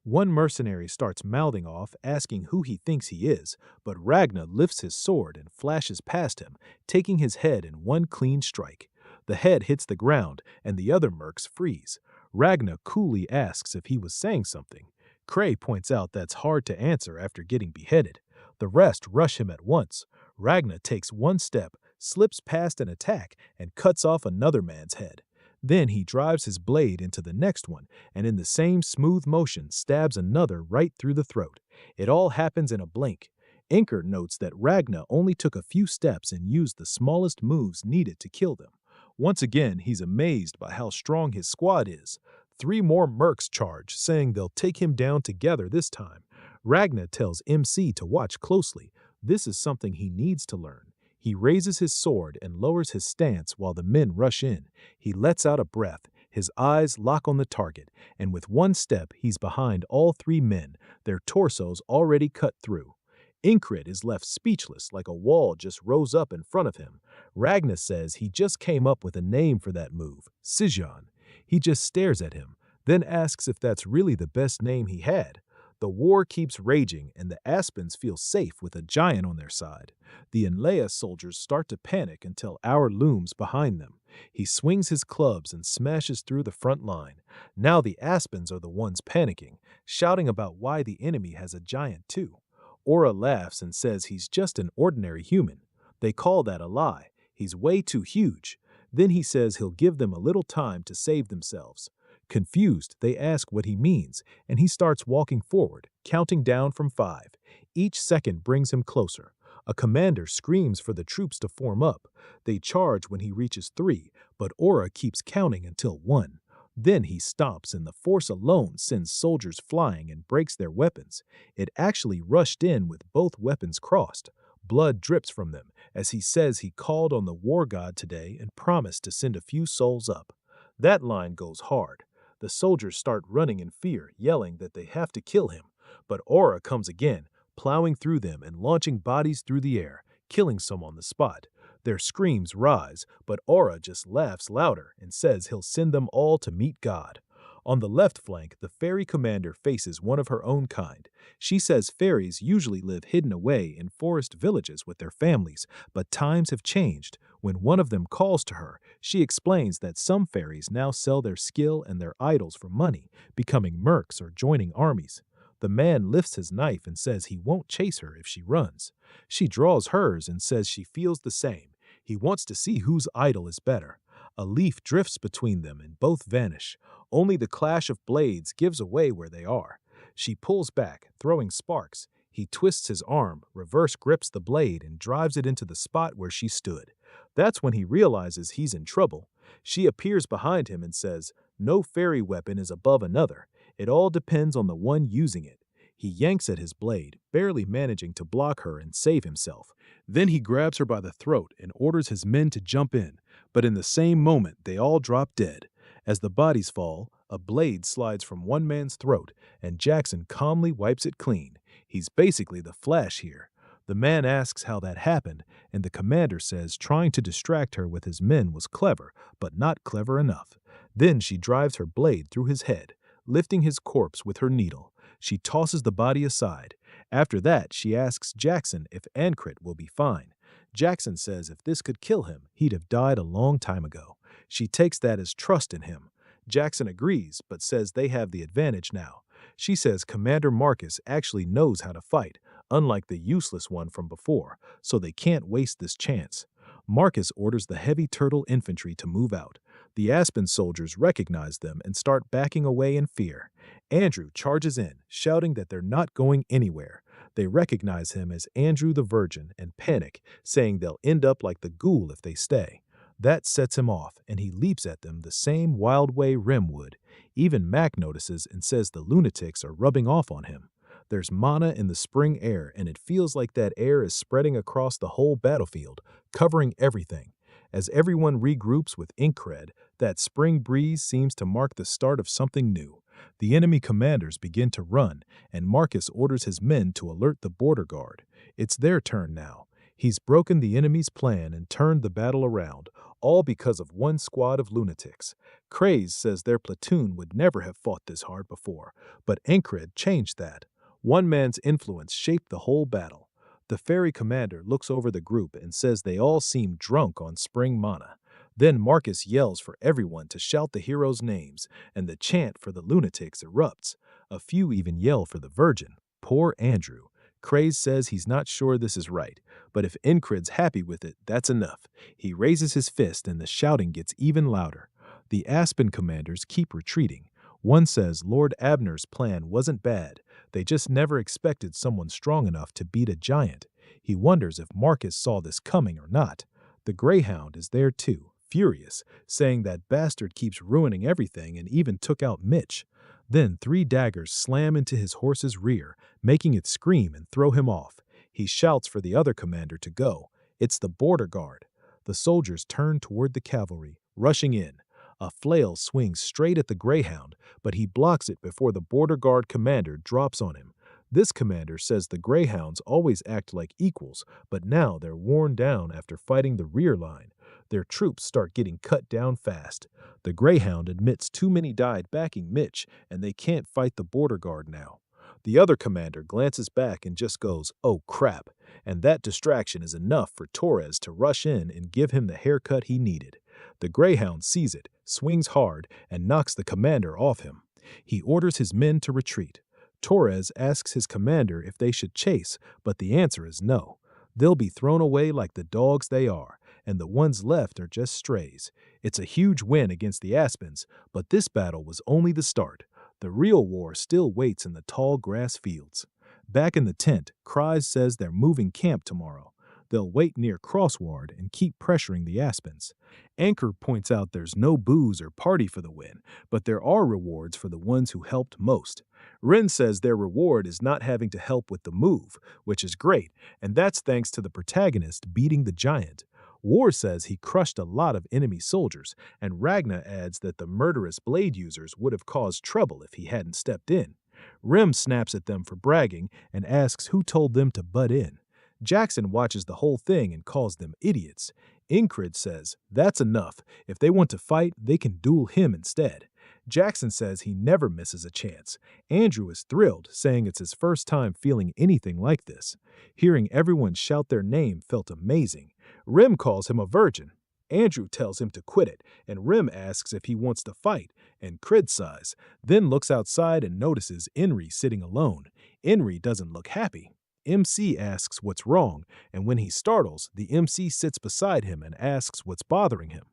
One mercenary starts mouthing off, asking who he thinks he is, but Ragna lifts his sword and flashes past him, taking his head in one clean strike. The head hits the ground, and the other mercs freeze. Ragna coolly asks if he was saying something. Cray points out that's hard to answer after getting beheaded. The rest rush him at once. Ragna takes one step, slips past an attack, and cuts off another man's head. Then he drives his blade into the next one, and in the same smooth motion stabs another right through the throat. It all happens in a blink. Inker notes that Ragna only took a few steps and used the smallest moves needed to kill them. Once again, he's amazed by how strong his squad is. 3 more mercs charge, saying they'll take him down together this time. Ragna tells MC to watch closely. This is something he needs to learn. He raises his sword and lowers his stance while the men rush in. He lets out a breath, his eyes lock on the target, and with one step he's behind all 3 men, their torsos already cut through. Incred is left speechless like a wall just rose up in front of him. Ragna says he just came up with a name for that move, Sijan. He just stares at him, then asks if that's really the best name he had. The war keeps raging, and the Aspens feel safe with a giant on their side. The Enlea soldiers start to panic until Our looms behind them. He swings his clubs and smashes through the front line. Now the Aspens are the ones panicking, shouting about why the enemy has a giant too. Aura laughs and says he's just an ordinary human. They call that a lie. He's way too huge. Then he says he'll give them a little time to save themselves. Confused, they ask what he means, and he starts walking forward, counting down from 5. Each second brings him closer. A commander screams for the troops to form up. They charge when he reaches 3, but Aura keeps counting until 1. Then he stops, and the force alone sends soldiers flying and breaks their weapons. It actually rushed in with both weapons crossed. Blood drips from them, as he says he called on the war god today and promised to send a few souls up. That line goes hard. The soldiers start running in fear, yelling that they have to kill him. But Aura comes again, plowing through them and launching bodies through the air, killing some on the spot. Their screams rise, but Aura just laughs louder and says he'll send them all to meet God. On the left flank, the fairy commander faces one of her own kind. She says fairies usually live hidden away in forest villages with their families, but times have changed. When one of them calls to her, she explains that some fairies now sell their skill and their idols for money, becoming mercs or joining armies. The man lifts his knife and says he won't chase her if she runs. She draws hers and says she feels the same. He wants to see whose idol is better. A leaf drifts between them and both vanish. Only the clash of blades gives away where they are. She pulls back, throwing sparks. He twists his arm, reverse grips the blade, and drives it into the spot where she stood. That's when he realizes he's in trouble. She appears behind him and says, "No fairy weapon is above another. It all depends on the one using it." He yanks at his blade, barely managing to block her and save himself. Then he grabs her by the throat and orders his men to jump in, but in the same moment they all drop dead. As the bodies fall, a blade slides from one man's throat, and Jackson calmly wipes it clean. He's basically the Flash here. The man asks how that happened, and the commander says trying to distract her with his men was clever, but not clever enough. Then she drives her blade through his head, lifting his corpse with her needle. She tosses the body aside. After that, she asks Jackson if Ancrit will be fine. Jackson says if this could kill him, he'd have died a long time ago. She takes that as trust in him. Jackson agrees, but says they have the advantage now. She says Commander Marcus actually knows how to fight, unlike the useless one from before, so they can't waste this chance. Marcus orders the heavy turtle infantry to move out. The Aspen soldiers recognize them and start backing away in fear. Andrew charges in, shouting that they're not going anywhere. They recognize him as Andrew the Virgin and panic, saying they'll end up like the ghoul if they stay. That sets him off, and he leaps at them the same wild way Rem would. Even Mac notices and says the lunatics are rubbing off on him. There's mana in the spring air, and it feels like that air is spreading across the whole battlefield, covering everything. As everyone regroups with Inkred, that spring breeze seems to mark the start of something new. The enemy commanders begin to run, and Marcus orders his men to alert the border guard. It's their turn now. He's broken the enemy's plan and turned the battle around, all because of one squad of lunatics. Craze says their platoon would never have fought this hard before, but Encred changed that. One man's influence shaped the whole battle. The fairy commander looks over the group and says they all seem drunk on spring mana. Then Marcus yells for everyone to shout the heroes' names, and the chant for the lunatics erupts. A few even yell for the Virgin. Poor Andrew. Craze says he's not sure this is right, but if Incred's happy with it, that's enough. He raises his fist and the shouting gets even louder. The Aspen commanders keep retreating. One says Lord Abner's plan wasn't bad. They just never expected someone strong enough to beat a giant. He wonders if Marcus saw this coming or not. The Greyhound is there too, furious, saying that bastard keeps ruining everything and even took out Mitch. Then 3 daggers slam into his horse's rear, making it scream and throw him off. He shouts for the other commander to go. It's the border guard. The soldiers turn toward the cavalry, rushing in. A flail swings straight at the Greyhound, but he blocks it before the border guard commander drops on him. This commander says the Greyhounds always act like equals, but now they're worn down after fighting the rear line. Their troops start getting cut down fast. The Greyhound admits too many died backing Mitch, and they can't fight the border guard now. The other commander glances back and just goes, "Oh crap," and that distraction is enough for Torres to rush in and give him the haircut he needed. The Greyhound sees it, swings hard, and knocks the commander off him. He orders his men to retreat. Torres asks his commander if they should chase, but the answer is no. They'll be thrown away like the dogs they are, and the ones left are just strays. It's a huge win against the Aspens, but this battle was only the start. The real war still waits in the tall grass fields. Back in the tent, Cries says they're moving camp tomorrow. They'll wait near Crossward and keep pressuring the Aspens. Anchor points out there's no booze or party for the win, but there are rewards for the ones who helped most. Ren says their reward is not having to help with the move, which is great, and that's thanks to the protagonist beating the giant. War says he crushed a lot of enemy soldiers, and Ragna adds that the murderous blade users would have caused trouble if he hadn't stepped in. Rem snaps at them for bragging and asks who told them to butt in. Jackson watches the whole thing and calls them idiots. Incred says, that's enough. If they want to fight, they can duel him instead. Jackson says he never misses a chance. Andrew is thrilled, saying it's his first time feeling anything like this. Hearing everyone shout their name felt amazing. Rem calls him a virgin. Andrew tells him to quit it, and Rem asks if he wants to fight, and Crid sighs, then looks outside and notices Enri sitting alone. Enri doesn't look happy. MC asks what's wrong, and when he startles, the MC sits beside him and asks what's bothering him.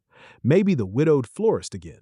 Maybe the widowed florist again.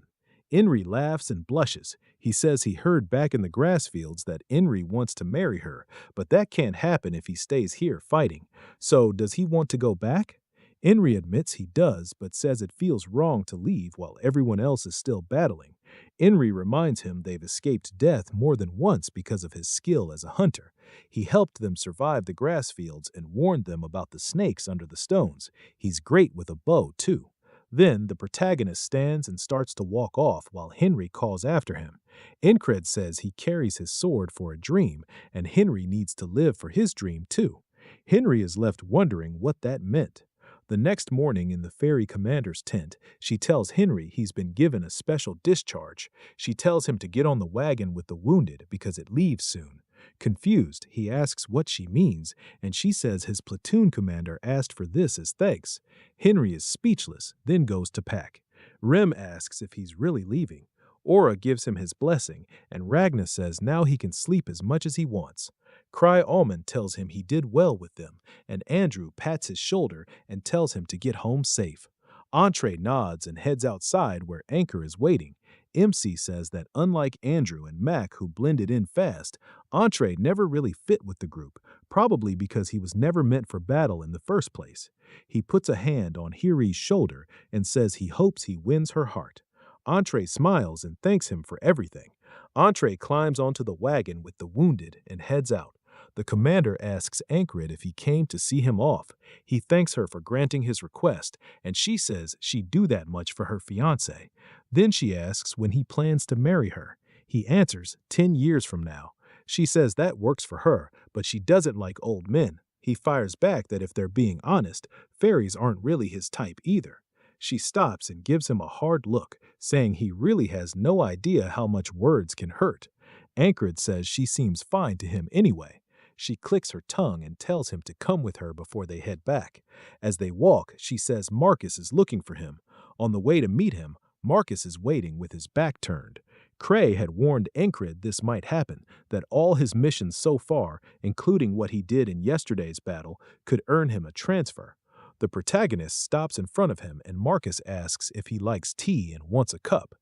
Enri laughs and blushes. He says he heard back in the grass fields that Enri wants to marry her, but that can't happen if he stays here fighting. So does he want to go back? Henry admits he does, but says it feels wrong to leave while everyone else is still battling. Henry reminds him they've escaped death more than once because of his skill as a hunter. He helped them survive the grass fields and warned them about the snakes under the stones. He's great with a bow, too. Then the protagonist stands and starts to walk off while Henry calls after him. Incred says he carries his sword for a dream, and Henry needs to live for his dream, too. Henry is left wondering what that meant. The next morning in the ferry commander's tent, she tells Henry he's been given a special discharge. She tells him to get on the wagon with the wounded because it leaves soon. Confused, he asks what she means, and she says his platoon commander asked for this as thanks. Henry is speechless, then goes to pack. Rem asks if he's really leaving. Aura gives him his blessing, and Ragna says now he can sleep as much as he wants. Cry Almond tells him he did well with them, and Andrew pats his shoulder and tells him to get home safe. Entree nods and heads outside where Anchor is waiting. MC says that unlike Andrew and Mac, who blended in fast, Entree never really fit with the group, probably because he was never meant for battle in the first place. He puts a hand on Hiri's shoulder and says he hopes he wins her heart. Entree smiles and thanks him for everything. Entree climbs onto the wagon with the wounded and heads out. The commander asks Ankrid if he came to see him off. He thanks her for granting his request, and she says she'd do that much for her fiancé. Then she asks when he plans to marry her. He answers 10 years from now. She says that works for her, but she doesn't like old men. He fires back that if they're being honest, fairies aren't really his type either. She stops and gives him a hard look, saying he really has no idea how much words can hurt. Ankrid says she seems fine to him anyway. She clicks her tongue and tells him to come with her before they head back. As they walk, she says Marcus is looking for him. On the way to meet him, Marcus is waiting with his back turned. Cray had warned Ankrid this might happen, that all his missions so far, including what he did in yesterday's battle, could earn him a transfer. The protagonist stops in front of him and Marcus asks if he likes tea and wants a cup.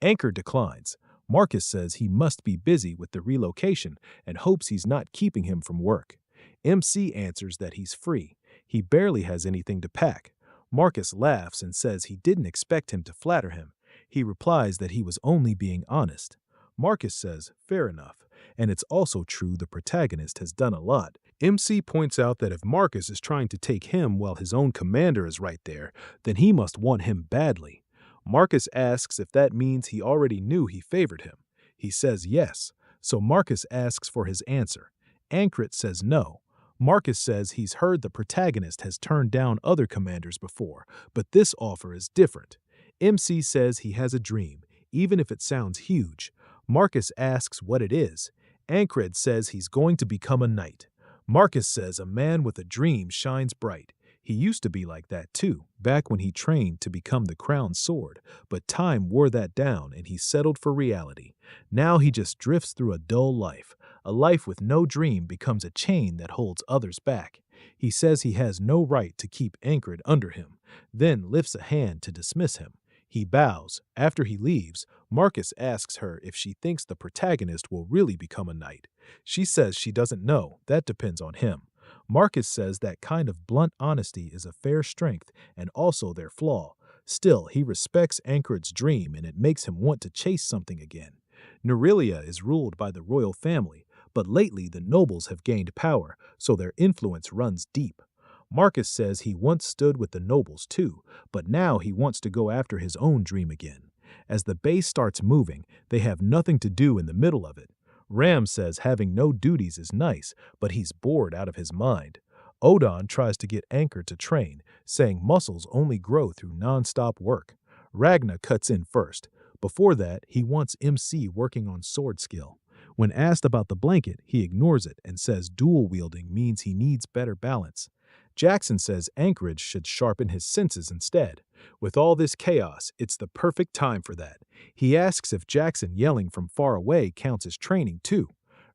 Anchor declines. Marcus says he must be busy with the relocation and hopes he's not keeping him from work. MC answers that he's free. He barely has anything to pack. Marcus laughs and says he didn't expect him to flatter him. He replies that he was only being honest. Marcus says, fair enough, and it's also true the protagonist has done a lot. MC points out that if Marcus is trying to take him while his own commander is right there, then he must want him badly. Marcus asks if that means he already knew he favored him. He says yes, so Marcus asks for his answer. Ankrit says no. Marcus says he's heard the protagonist has turned down other commanders before, but this offer is different. MC says he has a dream, even if it sounds huge. Marcus asks what it is. Ankred says he's going to become a knight. Marcus says a man with a dream shines bright. He used to be like that too, back when he trained to become the crown sword, but time wore that down and he settled for reality. Now he just drifts through a dull life. A life with no dream becomes a chain that holds others back. He says he has no right to keep Ankred under him, then lifts a hand to dismiss him. He bows. After he leaves, Marcus asks her if she thinks the protagonist will really become a knight. She says she doesn't know, that depends on him. Marcus says that kind of blunt honesty is a fair strength and also their flaw. Still, he respects Ankred's dream and it makes him want to chase something again. Nerelia is ruled by the royal family, but lately the nobles have gained power, so their influence runs deep. Marcus says he once stood with the nobles too, but now he wants to go after his own dream again. As the base starts moving, they have nothing to do in the middle of it. Ram says having no duties is nice, but he's bored out of his mind. Odon tries to get Anchor to train, saying muscles only grow through non-stop work. Ragna cuts in first. Before that, he wants MC working on sword skill. When asked about the blanket, he ignores it and says dual wielding means he needs better balance. Jackson says Anchorage should sharpen his senses instead. With all this chaos, it's the perfect time for that. He asks if Jackson yelling from far away counts as training too.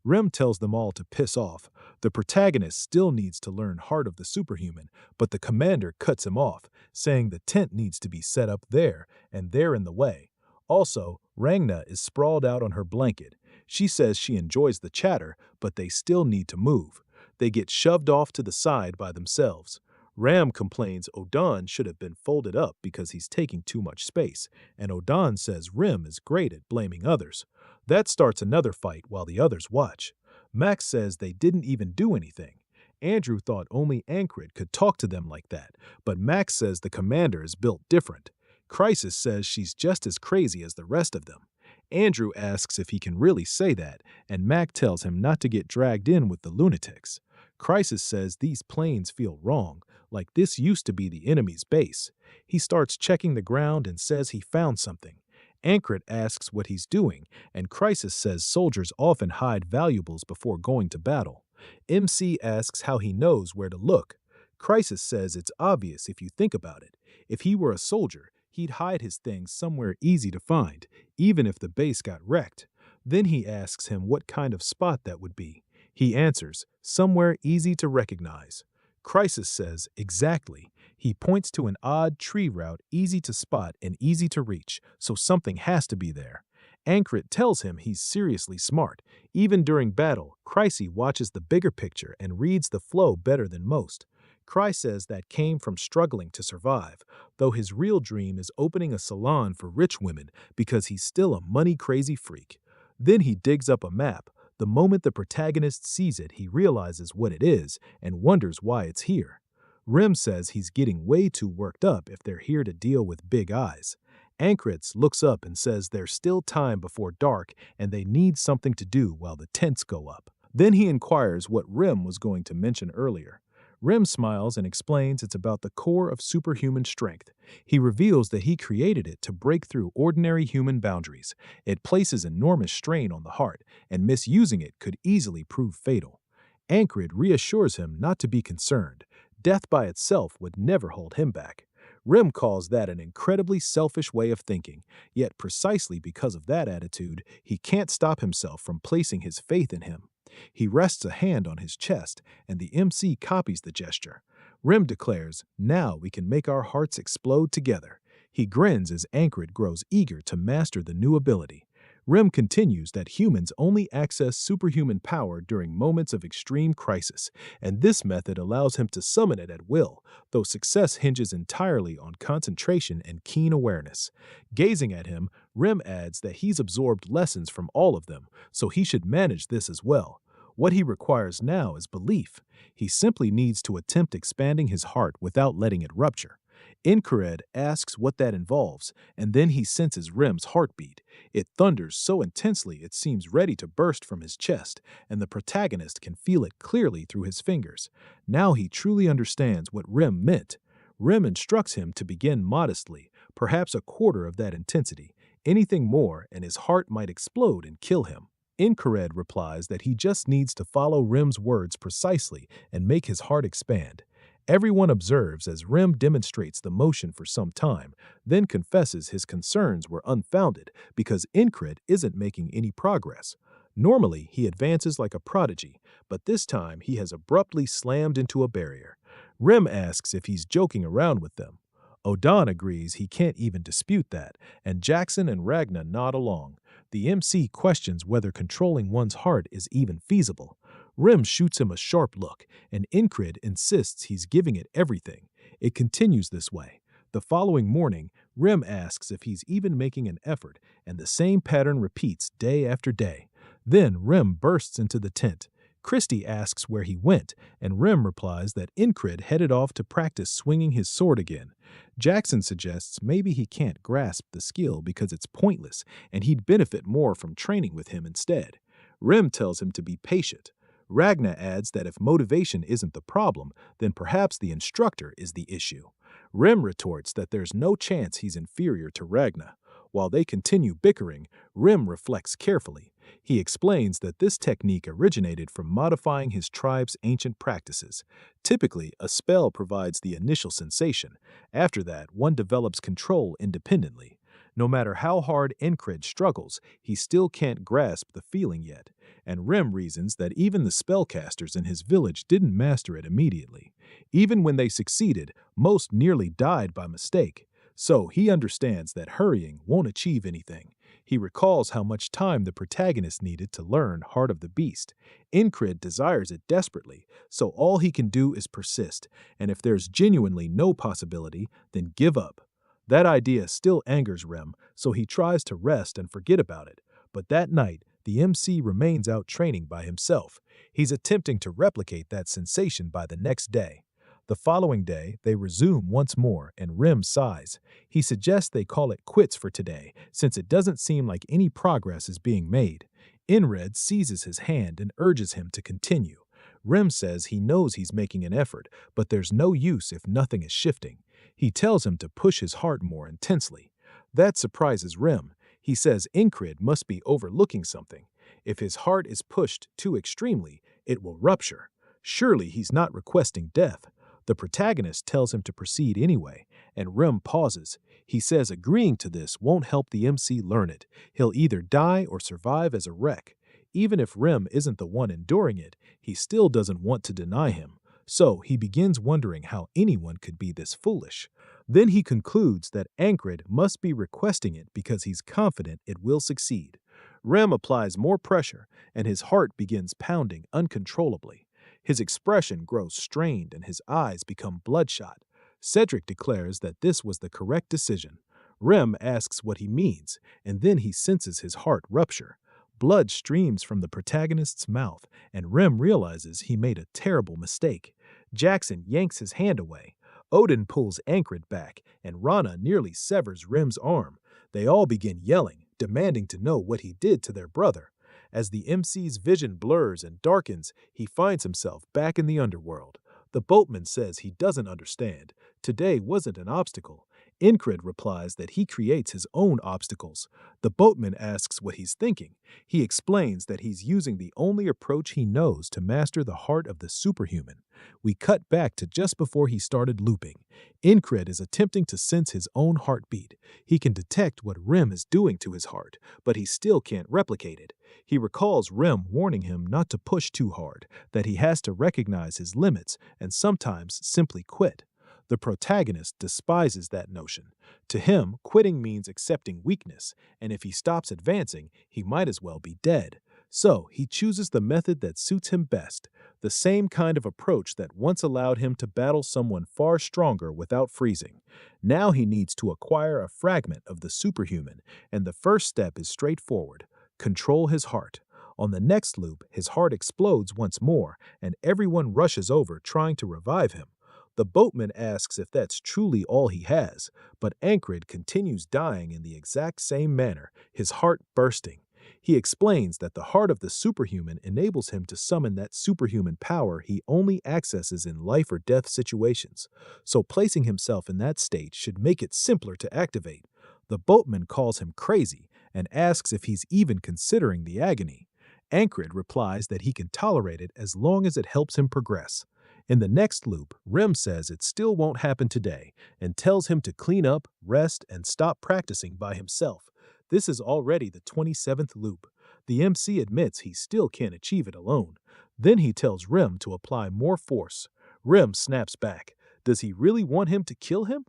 Rem tells them all to piss off. The protagonist still needs to learn Heart of the Superhuman, but the commander cuts him off, saying the tent needs to be set up there, and they're in the way. Also, Ragna is sprawled out on her blanket. She says she enjoys the chatter, but they still need to move. They get shoved off to the side by themselves. Ram complains Odan should have been folded up because he's taking too much space, and Odan says Rim is great at blaming others. That starts another fight while the others watch. Max says they didn't even do anything. Andrew thought only Ankrid could talk to them like that, but Max says the commander is built different. Crisis says she's just as crazy as the rest of them. Andrew asks if he can really say that, and Mac tells him not to get dragged in with the lunatics. Crisis says these planes feel wrong, like this used to be the enemy's base. He starts checking the ground and says he found something. Ankrit asks what he's doing, and Crisis says soldiers often hide valuables before going to battle. MC asks how he knows where to look. Crisis says it's obvious if you think about it. If he were a soldier, he'd hide his things somewhere easy to find, even if the base got wrecked. Then he asks him what kind of spot that would be. He answers, somewhere easy to recognize. Crisis says, exactly. He points to an odd tree route easy to spot and easy to reach, so something has to be there. Ankrit tells him he's seriously smart. Even during battle, Crisis watches the bigger picture and reads the flow better than most. Cry says that came from struggling to survive, though his real dream is opening a salon for rich women because he's still a money-crazy freak. Then he digs up a map. The moment the protagonist sees it, he realizes what it is and wonders why it's here. Rim says he's getting way too worked up if they're here to deal with big eyes. Ankritz looks up and says there's still time before dark and they need something to do while the tents go up. Then he inquires what Rim was going to mention earlier. Rim smiles and explains it's about the core of superhuman strength. He reveals that he created it to break through ordinary human boundaries. It places enormous strain on the heart, and misusing it could easily prove fatal. Ankrid reassures him not to be concerned. Death by itself would never hold him back. Rim calls that an incredibly selfish way of thinking, yet precisely because of that attitude, he can't stop himself from placing his faith in him. He rests a hand on his chest, and the MC copies the gesture. Rim declares, now we can make our hearts explode together. He grins as Ankrid grows eager to master the new ability. Rim continues that humans only access superhuman power during moments of extreme crisis, and this method allows him to summon it at will, though success hinges entirely on concentration and keen awareness. Gazing at him, Rim adds that he's absorbed lessons from all of them, so he should manage this as well. What he requires now is belief. He simply needs to attempt expanding his heart without letting it rupture. Incared asks what that involves, and then he senses Rim's heartbeat. It thunders so intensely it seems ready to burst from his chest, and the protagonist can feel it clearly through his fingers. Now he truly understands what Rim meant. Rim instructs him to begin modestly, perhaps a quarter of that intensity. Anything more, and his heart might explode and kill him. Incared replies that he just needs to follow Rim's words precisely and make his heart expand. Everyone observes as Rim demonstrates the motion for some time, then confesses his concerns were unfounded because Incred isn't making any progress. Normally, he advances like a prodigy, but this time he has abruptly slammed into a barrier. Rim asks if he's joking around with them. Odan agrees he can't even dispute that, and Jackson and Ragna nod along. The MC questions whether controlling one's heart is even feasible. Rim shoots him a sharp look, and Incrid insists he's giving it everything. It continues this way. The following morning, Rim asks if he's even making an effort, and the same pattern repeats day after day. Then Rim bursts into the tent. Christie asks where he went, and Rim replies that Incrid headed off to practice swinging his sword again. Jackson suggests maybe he can't grasp the skill because it's pointless, and he'd benefit more from training with him instead. Rim tells him to be patient. Ragna adds that if motivation isn't the problem, then perhaps the instructor is the issue. Rim retorts that there's no chance he's inferior to Ragna. While they continue bickering, Rim reflects carefully. He explains that this technique originated from modifying his tribe's ancient practices. Typically, a spell provides the initial sensation. After that, one develops control independently. No matter how hard Incred struggles, he still can't grasp the feeling yet. And Rim reasons that even the spellcasters in his village didn't master it immediately. Even when they succeeded, most nearly died by mistake. So he understands that hurrying won't achieve anything. He recalls how much time the protagonist needed to learn Heart of the Beast. Incred desires it desperately, so all he can do is persist, and if there's genuinely no possibility, then give up. That idea still angers Rem, so he tries to rest and forget about it. But that night, the MC remains out training by himself. He's attempting to replicate that sensation by the next day. The following day, they resume once more, and Rim sighs. He suggests they call it quits for today, since it doesn't seem like any progress is being made. Inred seizes his hand and urges him to continue. Rim says he knows he's making an effort, but there's no use if nothing is shifting. He tells him to push his heart more intensely. That surprises Rim. He says Incred must be overlooking something. If his heart is pushed too extremely, it will rupture. Surely he's not requesting death. The protagonist tells him to proceed anyway, and Rem pauses. He says agreeing to this won't help the MC learn it. He'll either die or survive as a wreck. Even if Rem isn't the one enduring it, he still doesn't want to deny him. So he begins wondering how anyone could be this foolish. Then he concludes that Ankred must be requesting it because he's confident it will succeed. Rem applies more pressure, and his heart begins pounding uncontrollably. His expression grows strained and his eyes become bloodshot. Cedric declares that this was the correct decision. Rem asks what he means, and then he senses his heart rupture. Blood streams from the protagonist's mouth, and Rem realizes he made a terrible mistake. Jackson yanks his hand away. Odin pulls Ankred back, and Rana nearly severs Rem's arm. They all begin yelling, demanding to know what he did to their brother. As the MC's vision blurs and darkens, he finds himself back in the underworld. The boatman says he doesn't understand. Today wasn't an obstacle. Incred replies that he creates his own obstacles. The boatman asks what he's thinking. He explains that he's using the only approach he knows to master the heart of the superhuman. We cut back to just before he started looping. Incred is attempting to sense his own heartbeat. He can detect what Rem is doing to his heart, but he still can't replicate it. He recalls Rem warning him not to push too hard, that he has to recognize his limits and sometimes simply quit. The protagonist despises that notion. To him, quitting means accepting weakness, and if he stops advancing, he might as well be dead. So he chooses the method that suits him best, the same kind of approach that once allowed him to battle someone far stronger without freezing. Now he needs to acquire a fragment of the superhuman, and the first step is straightforward: control his heart. On the next loop, his heart explodes once more, and everyone rushes over trying to revive him. The boatman asks if that's truly all he has, but Ankred continues dying in the exact same manner, his heart bursting. He explains that the heart of the superhuman enables him to summon that superhuman power he only accesses in life or death situations, so placing himself in that state should make it simpler to activate. The boatman calls him crazy and asks if he's even considering the agony. Ankred replies that he can tolerate it as long as it helps him progress. In the next loop, Rem says it still won't happen today and tells him to clean up, rest, and stop practicing by himself. This is already the 27th loop. The MC admits he still can't achieve it alone. Then he tells Rem to apply more force. Rem snaps back. Does he really want him to kill him?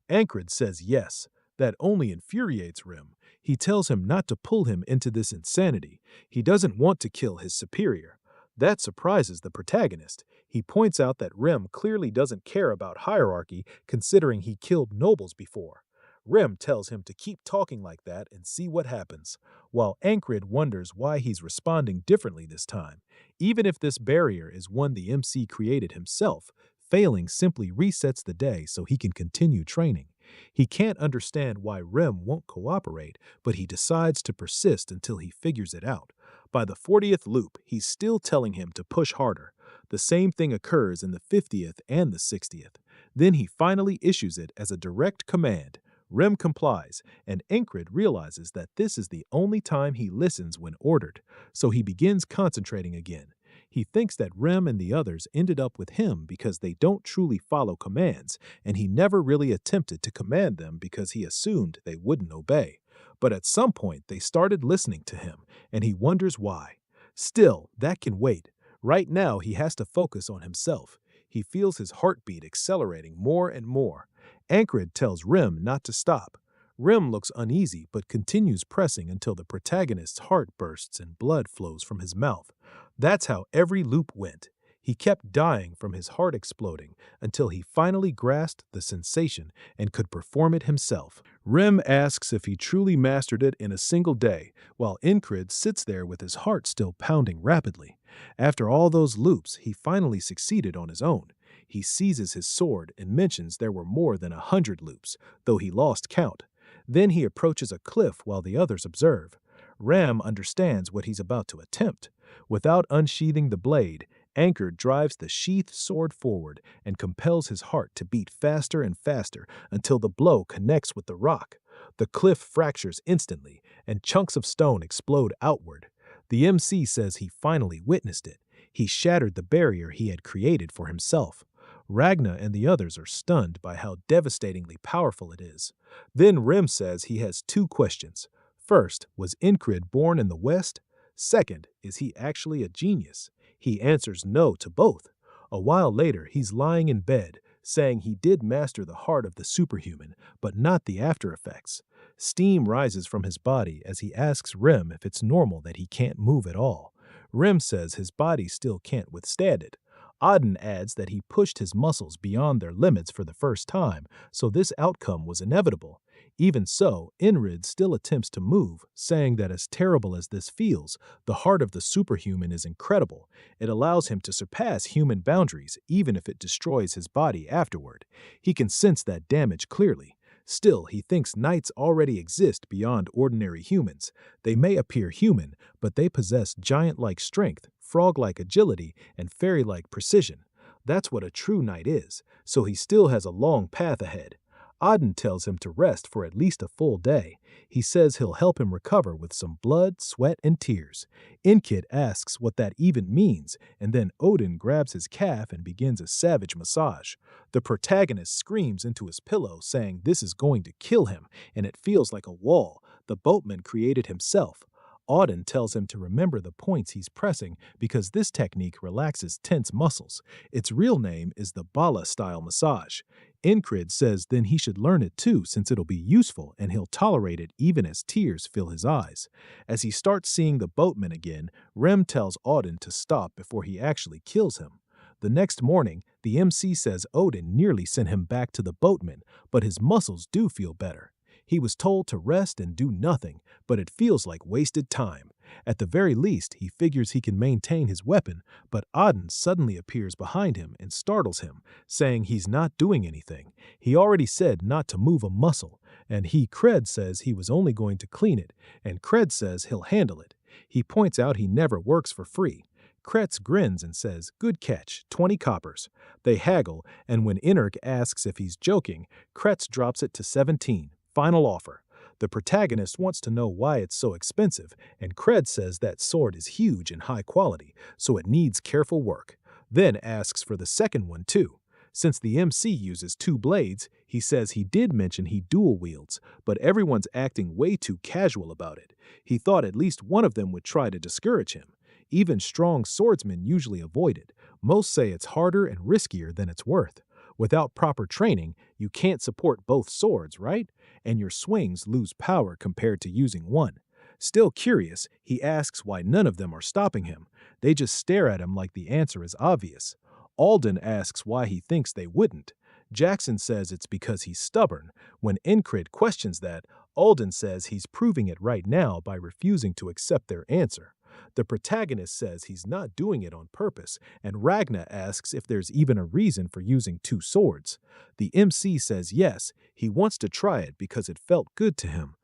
Ankred says yes. That only infuriates Rem. He tells him not to pull him into this insanity. He doesn't want to kill his superior. That surprises the protagonist. He points out that Rem clearly doesn't care about hierarchy, considering he killed nobles before. Rem tells him to keep talking like that and see what happens, while Ankred wonders why he's responding differently this time. Even if this barrier is one the MC created himself, failing simply resets the day so he can continue training. He can't understand why Rem won't cooperate, but he decides to persist until he figures it out. By the 40th loop, he's still telling him to push harder. The same thing occurs in the 50th and the 60th. Then he finally issues it as a direct command. Rem complies, and Ankred realizes that this is the only time he listens when ordered, so he begins concentrating again. He thinks that Rem and the others ended up with him because they don't truly follow commands, and he never really attempted to command them because he assumed they wouldn't obey. But at some point, they started listening to him, and he wonders why. Still, that can wait. Right now, he has to focus on himself. He feels his heartbeat accelerating more and more. Ankred tells Rem not to stop. Rim looks uneasy but continues pressing until the protagonist's heart bursts and blood flows from his mouth. That's how every loop went. He kept dying from his heart exploding until he finally grasped the sensation and could perform it himself. Rim asks if he truly mastered it in a single day, while Incrid sits there with his heart still pounding rapidly. After all those loops, he finally succeeded on his own. He seizes his sword and mentions there were more than 100 loops, though he lost count. Then he approaches a cliff while the others observe. Ram understands what he's about to attempt. Without unsheathing the blade, Anchor drives the sheathed sword forward and compels his heart to beat faster and faster until the blow connects with the rock. The cliff fractures instantly, and chunks of stone explode outward. The MC says he finally witnessed it. He shattered the barrier he had created for himself. Ragna and the others are stunned by how devastatingly powerful it is. Then Rim says he has two questions. First, was Incrid born in the West? Second, is he actually a genius? He answers no to both. A while later, he's lying in bed, saying he did master the heart of the superhuman, but not the after effects. Steam rises from his body as he asks Rim if it's normal that he can't move at all. Rim says his body still can't withstand it. Auden adds that he pushed his muscles beyond their limits for the first time, so this outcome was inevitable. Even so, Enrid still attempts to move, saying that as terrible as this feels, the heart of the superhuman is incredible. It allows him to surpass human boundaries, even if it destroys his body afterward. He can sense that damage clearly. Still, he thinks knights already exist beyond ordinary humans. They may appear human, but they possess giant-like strength, frog-like agility, and fairy-like precision. That's what a true knight is, so he still has a long path ahead. Auden tells him to rest for at least a full day. He says he'll help him recover with some blood, sweat, and tears. Inkid asks what that even means, and then Odin grabs his calf and begins a savage massage. The protagonist screams into his pillow, saying this is going to kill him, and it feels like a wall the boatman created himself. Auden tells him to remember the points he's pressing because this technique relaxes tense muscles. Its real name is the Bala-style massage. Incrid says then he should learn it too since it'll be useful and he'll tolerate it even as tears fill his eyes. As he starts seeing the boatman again, Rem tells Auden to stop before he actually kills him. The next morning, the MC says Odin nearly sent him back to the boatman, but his muscles do feel better. He was told to rest and do nothing, but it feels like wasted time. At the very least, he figures he can maintain his weapon, but Auden suddenly appears behind him and startles him, saying he's not doing anything. He already said not to move a muscle, and Kred says he was only going to clean it, and Kred says he'll handle it. He points out he never works for free. Kretz grins and says, "Good catch, 20 coppers." They haggle, and when Inerk asks if he's joking, Kretz drops it to 17. Final offer. The protagonist wants to know why it's so expensive, and Kred says that sword is huge and high quality, so it needs careful work. Then asks for the second one too. Since the MC uses 2 blades, he says he did mention he dual wields, but everyone's acting way too casual about it. He thought at least one of them would try to discourage him. Even strong swordsmen usually avoid it. Most say it's harder and riskier than it's worth. Without proper training, you can't support both swords, right? And your swings lose power compared to using one. Still curious, he asks why none of them are stopping him. They just stare at him like the answer is obvious. Alden asks why he thinks they wouldn't. Jackson says it's because he's stubborn. When Incrid questions that, Alden says he's proving it right now by refusing to accept their answer. The protagonist says he's not doing it on purpose, and Ragna asks if there's even a reason for using 2 swords. The MC says yes, he wants to try it because it felt good to him.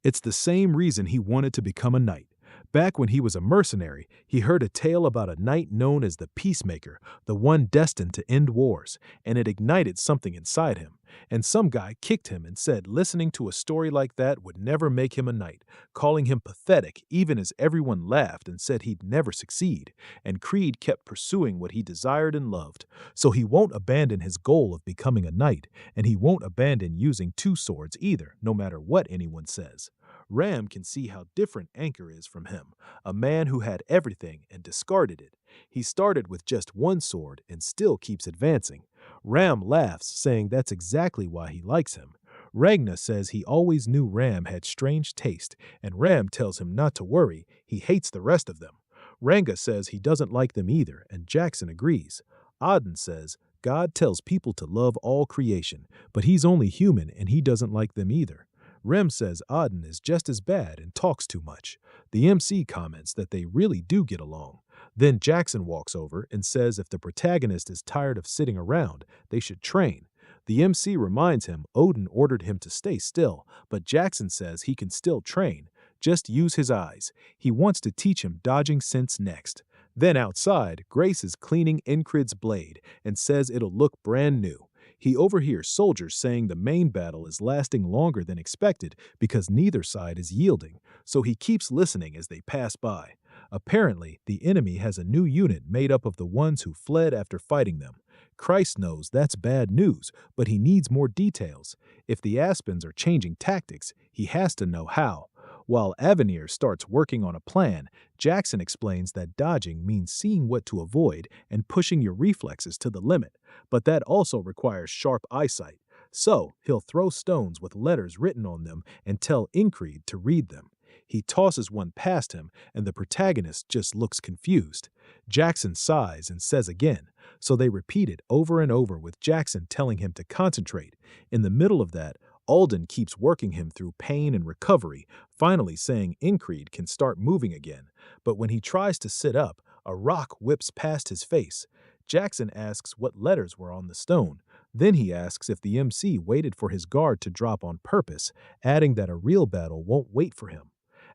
It's the same reason he wanted to become a knight. Back when he was a mercenary, he heard a tale about a knight known as the Peacemaker, the one destined to end wars, and it ignited something inside him. And some guy kicked him and said listening to a story like that would never make him a knight, calling him pathetic even as everyone laughed and said he'd never succeed. And Creed kept pursuing what he desired and loved. So he won't abandon his goal of becoming a knight, and he won't abandon using 2 swords either, no matter what anyone says. Ram can see how different Anchor is from him, a man who had everything and discarded it. He started with just 1 sword and still keeps advancing. Ram laughs, saying that's exactly why he likes him. Ragna says he always knew Ram had strange taste, and Ram tells him not to worry, he hates the rest of them. Ranga says he doesn't like them either, and Jackson agrees. Auden says God tells people to love all creation, but he's only human and he doesn't like them either. Rem says Auden is just as bad and talks too much. The MC comments that they really do get along. Then Jackson walks over and says if the protagonist is tired of sitting around, they should train. The MC reminds him Odin ordered him to stay still, but Jackson says he can still train. Just use his eyes. He wants to teach him dodging sense next. Then outside, Grace is cleaning Incrid's blade and says it'll look brand new. He overhears soldiers saying the main battle is lasting longer than expected because neither side is yielding, so he keeps listening as they pass by. Apparently, the enemy has a new unit made up of the ones who fled after fighting them. Christ knows that's bad news, but he needs more details. If the Aspens are changing tactics, he has to know how. While Avenir starts working on a plan, Jackson explains that dodging means seeing what to avoid and pushing your reflexes to the limit, but that also requires sharp eyesight. So, he'll throw stones with letters written on them and tell Increed to read them. He tosses one past him, and the protagonist just looks confused. Jackson sighs and says again, so they repeat it over and over with Jackson telling him to concentrate. In the middle of that, Alden keeps working him through pain and recovery, finally saying Increed can start moving again. But when he tries to sit up, a rock whips past his face. Jackson asks what letters were on the stone. Then he asks if the MC waited for his guard to drop on purpose, adding that a real battle won't wait for him.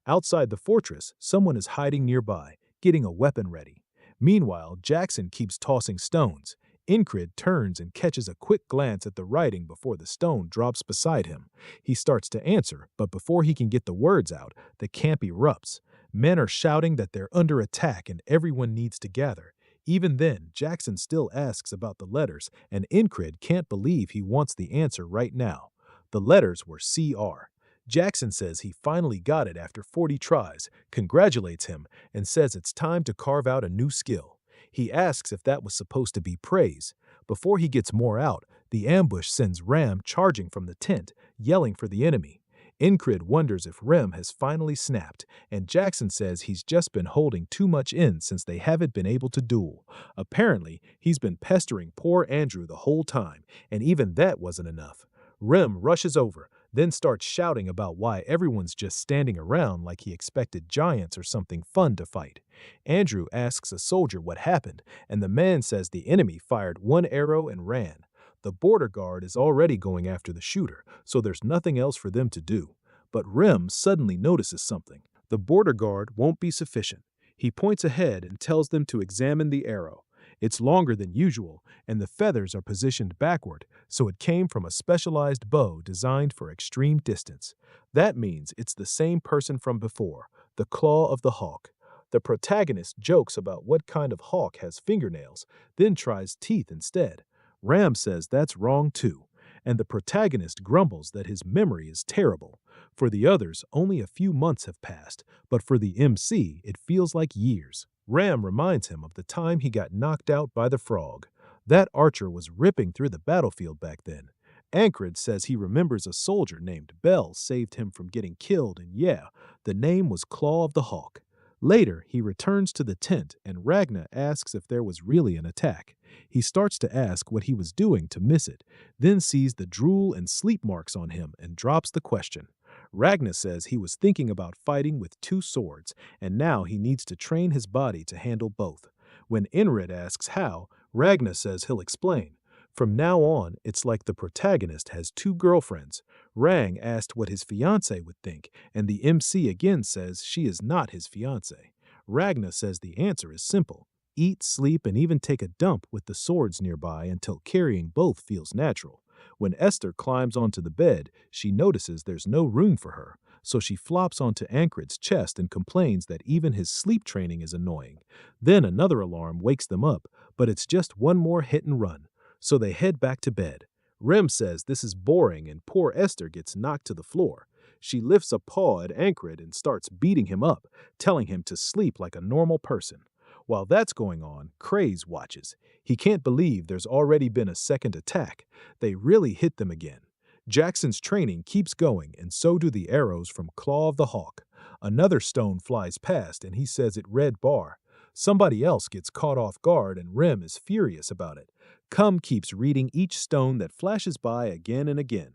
Outside the fortress, someone is hiding nearby, getting a weapon ready. Meanwhile, Jackson keeps tossing stones. Incrid turns and catches a quick glance at the writing before the stone drops beside him. He starts to answer, but before he can get the words out, the camp erupts. Men are shouting that they're under attack and everyone needs to gather. Even then, Jackson still asks about the letters, and Incrid can't believe he wants the answer right now. The letters were CR. Jackson says he finally got it after 40 tries, congratulates him, and says it's time to carve out a new skill. He asks if that was supposed to be praise. Before he gets more out, the ambush sends Ram charging from the tent, yelling for the enemy. Incrid wonders if Rem has finally snapped, and Jackson says he's just been holding too much in since they haven't been able to duel. Apparently, he's been pestering poor Andrew the whole time, and even that wasn't enough. Rem rushes over, then starts shouting about why everyone's just standing around like he expected giants or something fun to fight. Andrew asks a soldier what happened, and the man says the enemy fired one arrow and ran. The border guard is already going after the shooter, so there's nothing else for them to do. But Rem suddenly notices something. The border guard won't be sufficient. He points ahead and tells them to examine the arrow. It's longer than usual, and the feathers are positioned backward, so it came from a specialized bow designed for extreme distance. That means it's the same person from before, the claw of the hawk. The protagonist jokes about what kind of hawk has fingernails, then tries teeth instead. Ram says that's wrong too, and the protagonist grumbles that his memory is terrible. For the others, only a few months have passed, but for the MC, it feels like years. Ram reminds him of the time he got knocked out by the frog. That archer was ripping through the battlefield back then. Ancrid says he remembers a soldier named Bell saved him from getting killed, and yeah, the name was Claw of the Hawk. Later, he returns to the tent, and Ragna asks if there was really an attack. He starts to ask what he was doing to miss it, then sees the drool and sleep marks on him and drops the question. Ragna says he was thinking about fighting with two swords, and now he needs to train his body to handle both. When Enrid asks how, Ragna says he'll explain. From now on, it's like the protagonist has two girlfriends. Rang asked what his fiancé would think, and the MC again says she is not his fiancé. Ragna says the answer is simple. Eat, sleep, and even take a dump with the swords nearby until carrying both feels natural. When Esther climbs onto the bed, she notices there's no room for her, so she flops onto Ancrid's chest and complains that even his sleep training is annoying. Then another alarm wakes them up, but it's just one more hit and run, so they head back to bed. Rem says this is boring and poor Esther gets knocked to the floor. She lifts a paw at Ancrid and starts beating him up, telling him to sleep like a normal person. While that's going on, Craze watches. He can't believe there's already been a second attack. They really hit them again. Jackson's training keeps going, and so do the arrows from Claw of the Hawk. Another stone flies past, and he says it red bar. Somebody else gets caught off guard, and Rem is furious about it. Cum keeps reading each stone that flashes by again and again.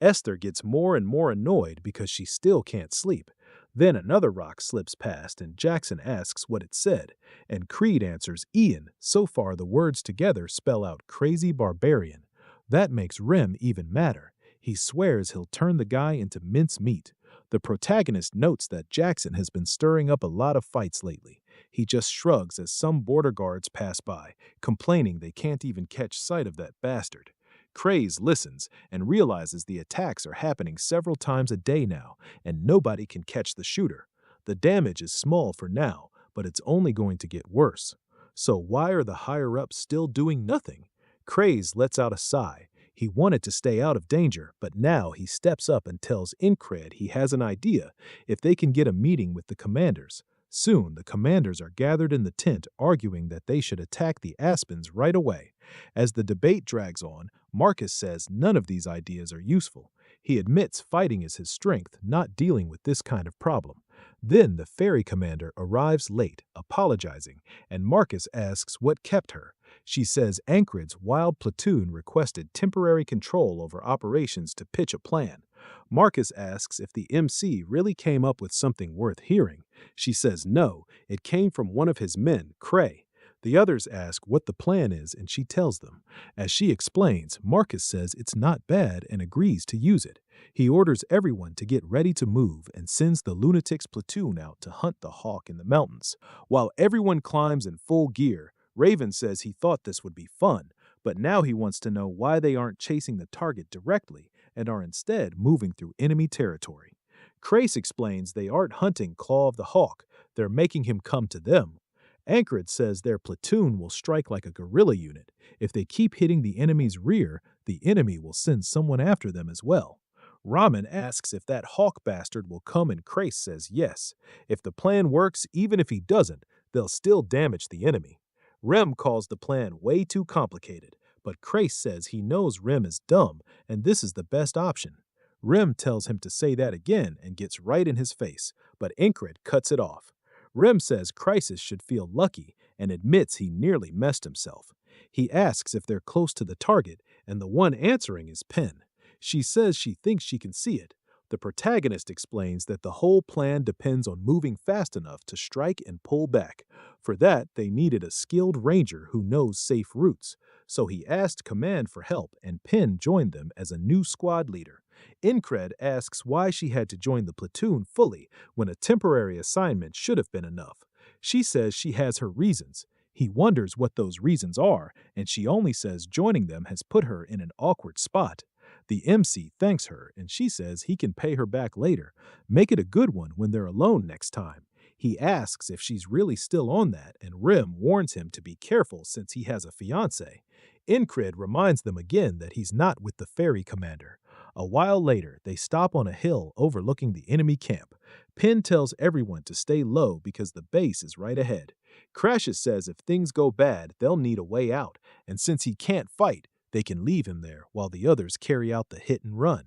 Esther gets more and more annoyed because she still can't sleep. Then another rock slips past, and Jackson asks what it said, and Creed answers Ian. So far, the words together spell out crazy barbarian. That makes Rem even madder. He swears he'll turn the guy into mincemeat. The protagonist notes that Jackson has been stirring up a lot of fights lately. He just shrugs as some border guards pass by, complaining they can't even catch sight of that bastard. Craze listens and realizes the attacks are happening several times a day now, and nobody can catch the shooter. The damage is small for now, but it's only going to get worse. So why are the higher-ups still doing nothing? Craze lets out a sigh. He wanted to stay out of danger, but now he steps up and tells Incred he has an idea if they can get a meeting with the commanders. Soon, the commanders are gathered in the tent arguing that they should attack the Aspens right away. As the debate drags on, Marcus says none of these ideas are useful. He admits fighting is his strength, not dealing with this kind of problem. Then the ferry commander arrives late, apologizing, and Marcus asks what kept her. She says Ankred's wild platoon requested temporary control over operations to pitch a plan. Marcus asks if the MC really came up with something worth hearing. She says no, it came from one of his men, Cray. The others ask what the plan is, and she tells them. As she explains, Marcus says it's not bad and agrees to use it. He orders everyone to get ready to move and sends the Lunatics platoon out to hunt the hawk in the mountains. While everyone climbs in full gear, Raven says he thought this would be fun, but now he wants to know why they aren't chasing the target directly and are instead moving through enemy territory. Crace explains they aren't hunting Claw of the Hawk, they're making him come to them. Ankred says their platoon will strike like a guerrilla unit. If they keep hitting the enemy's rear, the enemy will send someone after them as well. Ramen asks if that hawk bastard will come, and Crace says yes. If the plan works, even if he doesn't, they'll still damage the enemy. Rem calls the plan way too complicated, but Crace says he knows Rem is dumb and this is the best option. Rem tells him to say that again and gets right in his face, but Incred cuts it off. Rem says Crisis should feel lucky and admits he nearly messed himself. He asks if they're close to the target, and the one answering is Pen. She says she thinks she can see it. The protagonist explains that the whole plan depends on moving fast enough to strike and pull back. For that, they needed a skilled ranger who knows safe routes. So he asked Command for help, and Pen joined them as a new squad leader. Incred asks why she had to join the platoon fully when a temporary assignment should have been enough. She says she has her reasons. He wonders what those reasons are, and she only says joining them has put her in an awkward spot. The MC thanks her, and she says he can pay her back later. Make it a good one when they're alone next time. He asks if she's really still on that, and Rem warns him to be careful since he has a fiancé. Incred reminds them again that he's not with the ferry commander. A while later, they stop on a hill overlooking the enemy camp. Penn tells everyone to stay low because the base is right ahead. Crashes says if things go bad, they'll need a way out, and since he can't fight, they can leave him there while the others carry out the hit and run.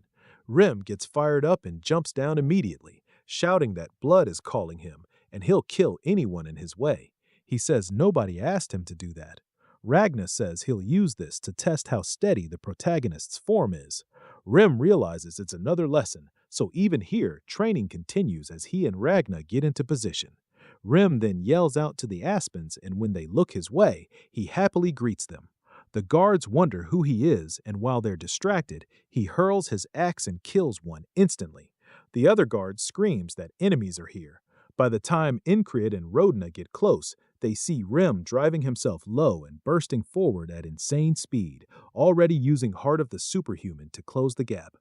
Rem gets fired up and jumps down immediately, shouting that blood is calling him, and he'll kill anyone in his way. He says nobody asked him to do that. Ragnar says he'll use this to test how steady the protagonist's form is. Rem realizes it's another lesson, so even here, training continues as he and Ragnar get into position. Rem then yells out to the Aspens, and when they look his way, he happily greets them. The guards wonder who he is, and while they're distracted, he hurls his axe and kills one instantly. The other guard screams that enemies are here. By the time Incred and Rodna get close, they see Rem driving himself low and bursting forward at insane speed, already using Heart of the Superhuman to close the gap.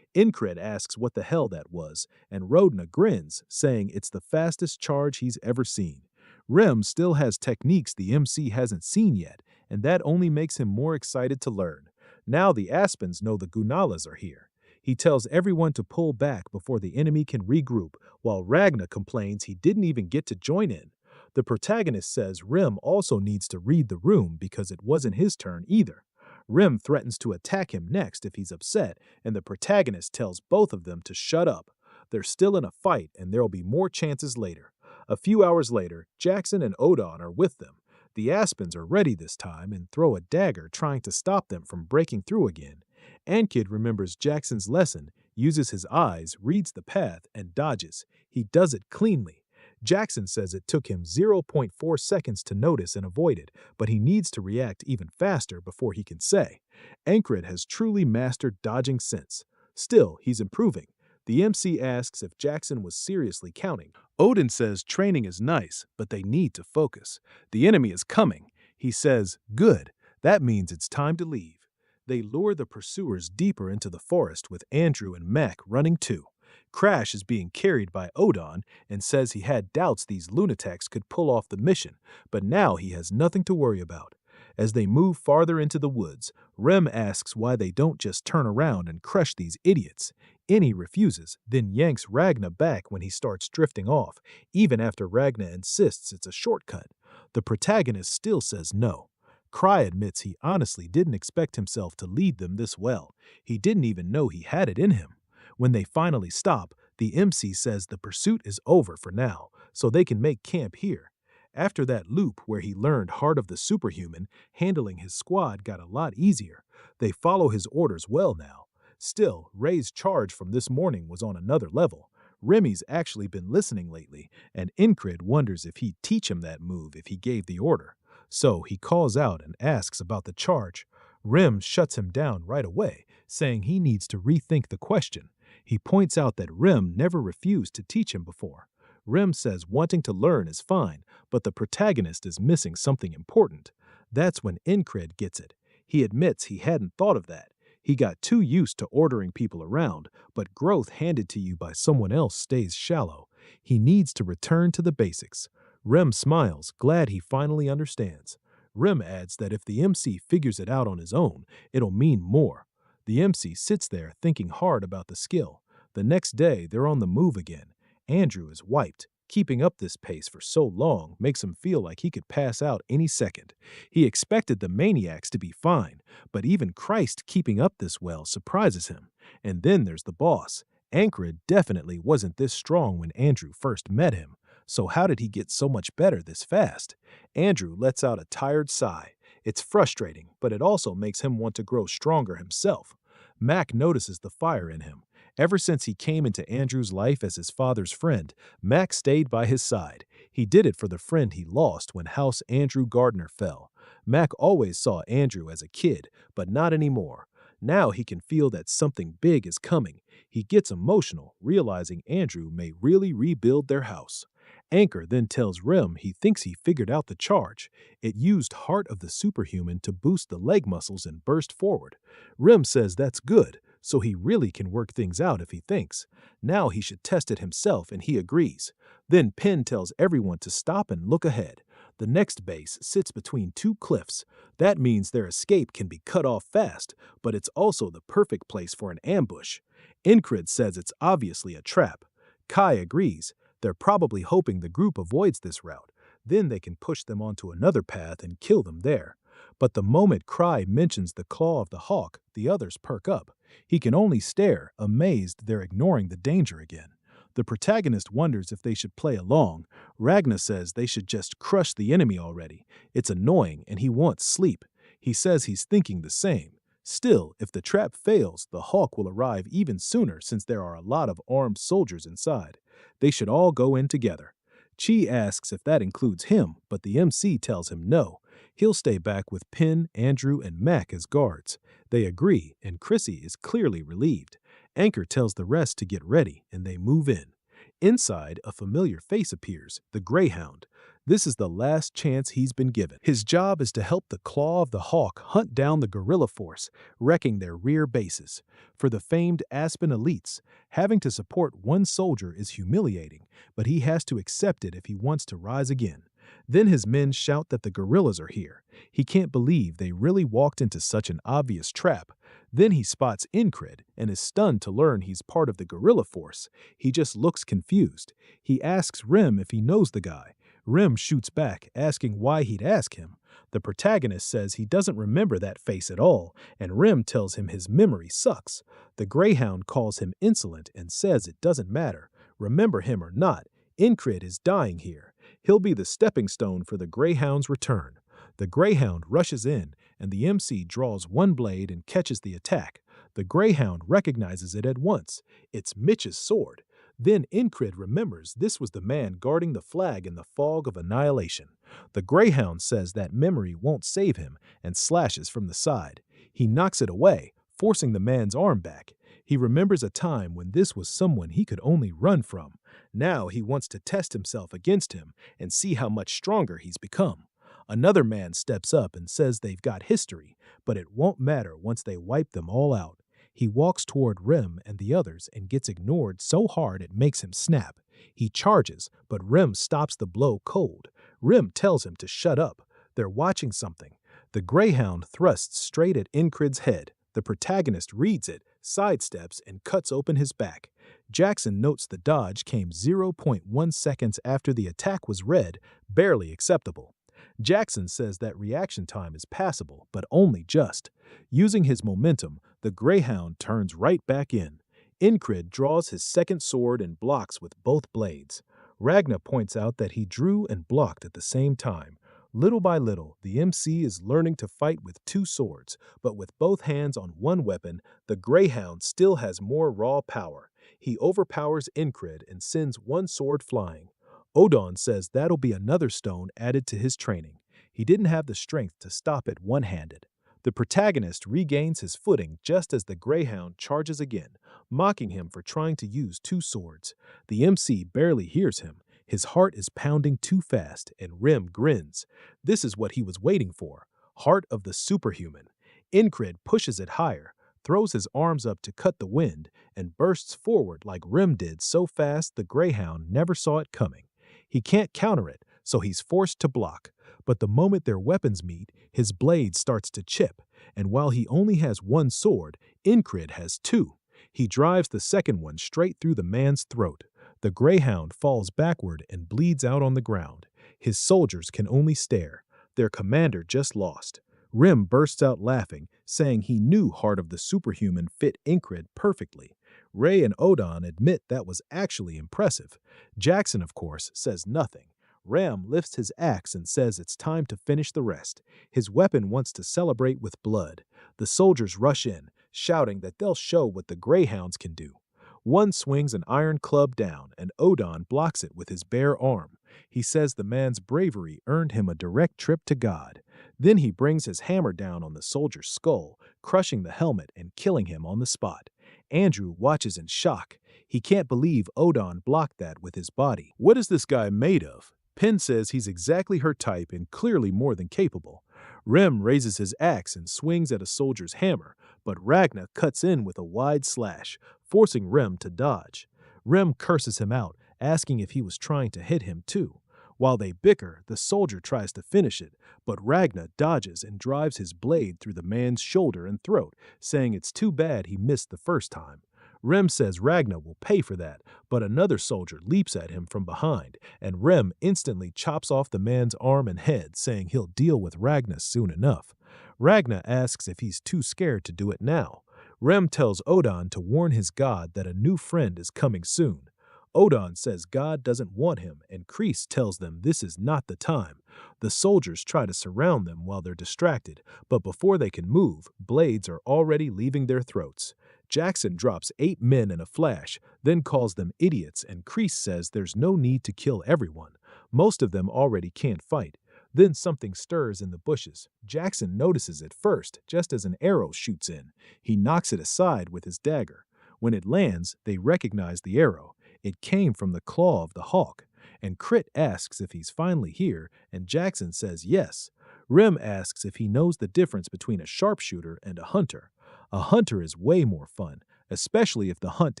Incred asks what the hell that was, and Rodna grins, saying it's the fastest charge he's ever seen. Rem still has techniques the MC hasn't seen yet, and that only makes him more excited to learn. Now the Aspens know the Gunalas are here. He tells everyone to pull back before the enemy can regroup, while Ragnar complains he didn't even get to join in. The protagonist says Rem also needs to read the room because it wasn't his turn either. Rim threatens to attack him next if he's upset, and the protagonist tells both of them to shut up. They're still in a fight, and there'll be more chances later. A few hours later, Jackson and Odon are with them. The Aspens are ready this time and throw a dagger trying to stop them from breaking through again. Ankid remembers Jackson's lesson, uses his eyes, reads the path, and dodges. He does it cleanly. Jackson says it took him zero point 0.4 seconds to notice and avoid it, but he needs to react even faster before he can say. Ankrid has truly mastered dodging since. Still, he's improving. The MC asks if Jackson was seriously counting. Odin says training is nice, but they need to focus. The enemy is coming. He says, good. That means it's time to leave. They lure the pursuers deeper into the forest with Andrew and Mac running too. Crash is being carried by Odon and says he had doubts these lunatics could pull off the mission, but now he has nothing to worry about. As they move farther into the woods, Rem asks why they don't just turn around and crush these idiots. Innie refuses, then yanks Ragna back when he starts drifting off, even after Ragna insists it's a shortcut. The protagonist still says no. Cry admits he honestly didn't expect himself to lead them this well. He didn't even know he had it in him. When they finally stop, the MC says the pursuit is over for now, so they can make camp here. After that loop where he learned Heart of the Superhuman, handling his squad got a lot easier. They follow his orders well now. Still, Ray's charge from this morning was on another level. Remy's actually been listening lately, and Incrid wonders if he'd teach him that move if he gave the order. So he calls out and asks about the charge. Rem shuts him down right away, saying he needs to rethink the question. He points out that Rem never refused to teach him before. Rem says wanting to learn is fine, but the protagonist is missing something important. That's when Incred gets it. He admits he hadn't thought of that. He got too used to ordering people around, but growth handed to you by someone else stays shallow. He needs to return to the basics. Rem smiles, glad he finally understands. Rem adds that if the MC figures it out on his own, it'll mean more. The MC sits there thinking hard about the skill. The next day, they're on the move again. Andrew is wiped. Keeping up this pace for so long makes him feel like he could pass out any second. He expected the maniacs to be fine, but even Christ keeping up this well surprises him. And then there's the boss. Ankrid definitely wasn't this strong when Andrew first met him. So how did he get so much better this fast? Andrew lets out a tired sigh. It's frustrating, but it also makes him want to grow stronger himself. Mac notices the fire in him. Ever since he came into Andrew's life as his father's friend, Mac stayed by his side. He did it for the friend he lost when House Andrew Gardner fell. Mac always saw Andrew as a kid, but not anymore. Now he can feel that something big is coming. He gets emotional, realizing Andrew may really rebuild their house. Anchor then tells Rem he thinks he figured out the charge. It used Heart of the Superhuman to boost the leg muscles and burst forward. Rem says that's good, so he really can work things out if he thinks. Now he should test it himself, and he agrees. Then Penn tells everyone to stop and look ahead. The next base sits between two cliffs. That means their escape can be cut off fast, but it's also the perfect place for an ambush. Incrid says it's obviously a trap. Kai agrees. They're probably hoping the group avoids this route. Then they can push them onto another path and kill them there. But the moment Cry mentions the claw of the hawk, the others perk up. He can only stare, amazed they're ignoring the danger again. The protagonist wonders if they should play along. Ragna says they should just crush the enemy already. It's annoying and he wants sleep. He says he's thinking the same. Still, if the trap fails, the hawk will arrive even sooner since there are a lot of armed soldiers inside. They should all go in together. Chi asks if that includes him, but the MC tells him no. He'll stay back with Penn, Andrew, and Mac as guards. They agree, and Chrissy is clearly relieved. Anchor tells the rest to get ready, and they move in. Inside, a familiar face appears, the Greyhound. This is the last chance he's been given. His job is to help the Claw of the Hawk hunt down the guerrilla force, wrecking their rear bases. For the famed Aspen elites, having to support one soldier is humiliating, but he has to accept it if he wants to rise again. Then his men shout that the guerrillas are here. He can't believe they really walked into such an obvious trap. Then he spots Incred and is stunned to learn he's part of the guerrilla force. He just looks confused. He asks Rem if he knows the guy. Rim shoots back, asking why he'd ask him. The protagonist says he doesn't remember that face at all, and Rim tells him his memory sucks. The Greyhound calls him insolent and says it doesn't matter. Remember him or not, Incrid is dying here. He'll be the stepping stone for the Greyhound's return. The Greyhound rushes in, and the MC draws one blade and catches the attack. The Greyhound recognizes it at once. It's Mitch's sword. Then Incrid remembers this was the man guarding the flag in the fog of annihilation. The Greyhound says that memory won't save him and slashes from the side. He knocks it away, forcing the man's arm back. He remembers a time when this was someone he could only run from. Now he wants to test himself against him and see how much stronger he's become. Another man steps up and says they've got history, but it won't matter once they wipe them all out. He walks toward Rim and the others and gets ignored so hard it makes him snap. He charges, but Rim stops the blow cold. Rim tells him to shut up. They're watching something. The Greyhound thrusts straight at Incrid's head. The protagonist reads it, sidesteps, and cuts open his back. Jackson notes the dodge came 0.1 seconds after the attack was read, barely acceptable. Jackson says that reaction time is passable, but only just. Using his momentum, the Greyhound turns right back in. Incrid draws his second sword and blocks with both blades. Ragna points out that he drew and blocked at the same time. Little by little, the MC is learning to fight with two swords, but with both hands on one weapon, the Greyhound still has more raw power. He overpowers Incrid and sends one sword flying. Odon says that'll be another stone added to his training. He didn't have the strength to stop it one-handed. The protagonist regains his footing just as the Greyhound charges again, mocking him for trying to use two swords. The MC barely hears him. His heart is pounding too fast, and Rim grins. This is what he was waiting for. Heart of the superhuman. Incrid pushes it higher, throws his arms up to cut the wind, and bursts forward like Rim did so fast the Greyhound never saw it coming. He can't counter it, so he's forced to block. But the moment their weapons meet, his blade starts to chip, and while he only has one sword, Incrid has two. He drives the second one straight through the man's throat. The Greyhound falls backward and bleeds out on the ground. His soldiers can only stare. Their commander just lost. Rim bursts out laughing, saying he knew Heart of the Superhuman fit Incrid perfectly. Ray and Odon admit that was actually impressive. Jackson, of course, says nothing. Ram lifts his axe and says it's time to finish the rest. His weapon wants to celebrate with blood. The soldiers rush in, shouting that they'll show what the Greyhounds can do. One swings an iron club down, and Odon blocks it with his bare arm. He says the man's bravery earned him a direct trip to God. Then he brings his hammer down on the soldier's skull, crushing the helmet and killing him on the spot. Andrew watches in shock. He can't believe Odon blocked that with his body. What is this guy made of? Penn says he's exactly her type and clearly more than capable. Rem raises his axe and swings at a soldier's hammer, but Ragna cuts in with a wide slash, forcing Rem to dodge. Rem curses him out, asking if he was trying to hit him too. While they bicker, the soldier tries to finish it, but Ragna dodges and drives his blade through the man's shoulder and throat, saying it's too bad he missed the first time. Rem says Ragna will pay for that, but another soldier leaps at him from behind, and Rem instantly chops off the man's arm and head, saying he'll deal with Ragna soon enough. Ragna asks if he's too scared to do it now. Rem tells Odon to warn his god that a new friend is coming soon. Odon says God doesn't want him, and Kreese tells them this is not the time. The soldiers try to surround them while they're distracted, but before they can move, blades are already leaving their throats. Jackson drops 8 men in a flash, then calls them idiots, and Kreese says there's no need to kill everyone. Most of them already can't fight. Then something stirs in the bushes. Jackson notices it first, just as an arrow shoots in. He knocks it aside with his dagger. When it lands, they recognize the arrow. It came from the claw of the hawk. And Crit asks if he's finally here, and Jackson says yes. Rem asks if he knows the difference between a sharpshooter and a hunter. A hunter is way more fun, especially if the hunt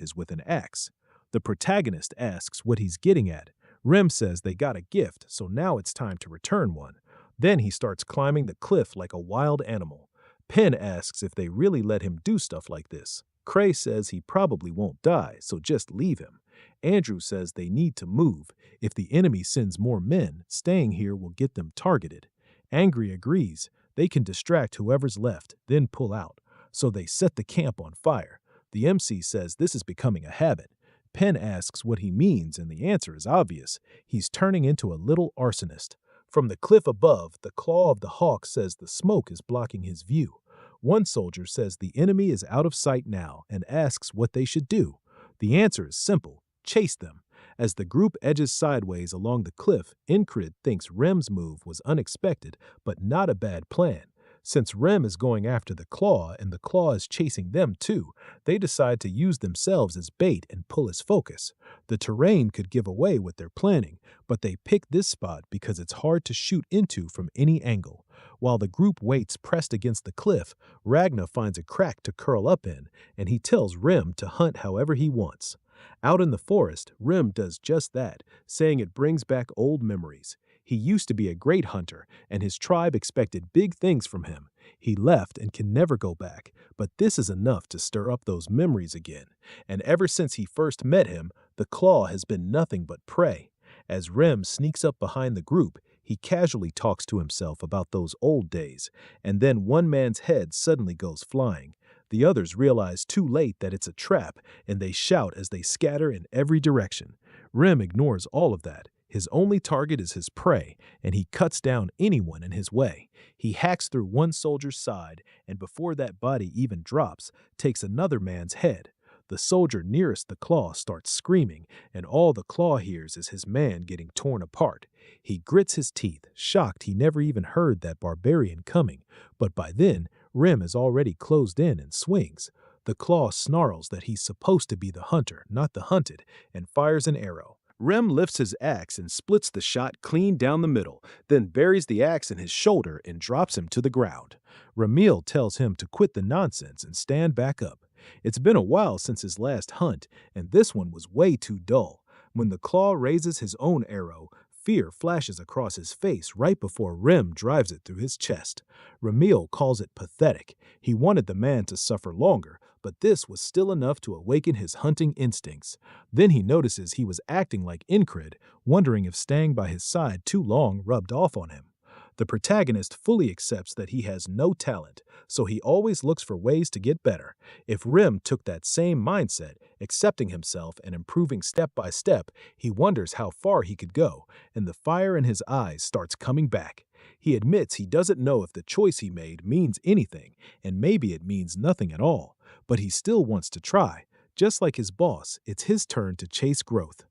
is with an axe. The protagonist asks what he's getting at. Rem says they got a gift, so now it's time to return one. Then he starts climbing the cliff like a wild animal. Penn asks if they really let him do stuff like this. Cray says he probably won't die, so just leave him. Andrew says they need to move. If the enemy sends more men, staying here will get them targeted. Angry agrees. They can distract whoever's left, then pull out. So they set the camp on fire. The MC says this is becoming a habit. Penn asks what he means, and the answer is obvious. He's turning into a little arsonist. From the cliff above, the claw of the hawk says the smoke is blocking his view. One soldier says the enemy is out of sight now and asks what they should do. The answer is simple: chase them. As the group edges sideways along the cliff, Incrid thinks Rem's move was unexpected, but not a bad plan. Since Rem is going after the claw and the claw is chasing them too, they decide to use themselves as bait and pull his focus. The terrain could give away what they're planning, but they pick this spot because it's hard to shoot into from any angle. While the group waits pressed against the cliff, Ragna finds a crack to curl up in, and he tells Rem to hunt however he wants. Out in the forest, Rem does just that, saying it brings back old memories. He used to be a great hunter, and his tribe expected big things from him. He left and can never go back, but this is enough to stir up those memories again. And ever since he first met him, the claw has been nothing but prey. As Rem sneaks up behind the group, he casually talks to himself about those old days, and then one man's head suddenly goes flying. The others realize too late that it's a trap, and they shout as they scatter in every direction. Rem ignores all of that. His only target is his prey, and he cuts down anyone in his way. He hacks through one soldier's side, and before that body even drops, takes another man's head. The soldier nearest the claw starts screaming, and all the claw hears is his man getting torn apart. He grits his teeth, shocked he never even heard that barbarian coming, but by then, Rem is already closed in and swings. The claw snarls that he's supposed to be the hunter, not the hunted, and fires an arrow. Rem lifts his axe and splits the shot clean down the middle, then buries the axe in his shoulder and drops him to the ground. Ramil tells him to quit the nonsense and stand back up. It's been a while since his last hunt, and this one was way too dull. When the claw raises his own arrow, fear flashes across his face right before Rem drives it through his chest. Ramil calls it pathetic. He wanted the man to suffer longer, but this was still enough to awaken his hunting instincts. Then he notices he was acting like Incrid, wondering if staying by his side too long rubbed off on him. The protagonist fully accepts that he has no talent, so he always looks for ways to get better. If Rem took that same mindset, accepting himself and improving step by step, he wonders how far he could go, and the fire in his eyes starts coming back. He admits he doesn't know if the choice he made means anything, and maybe it means nothing at all, but he still wants to try. Just like his boss, it's his turn to chase growth.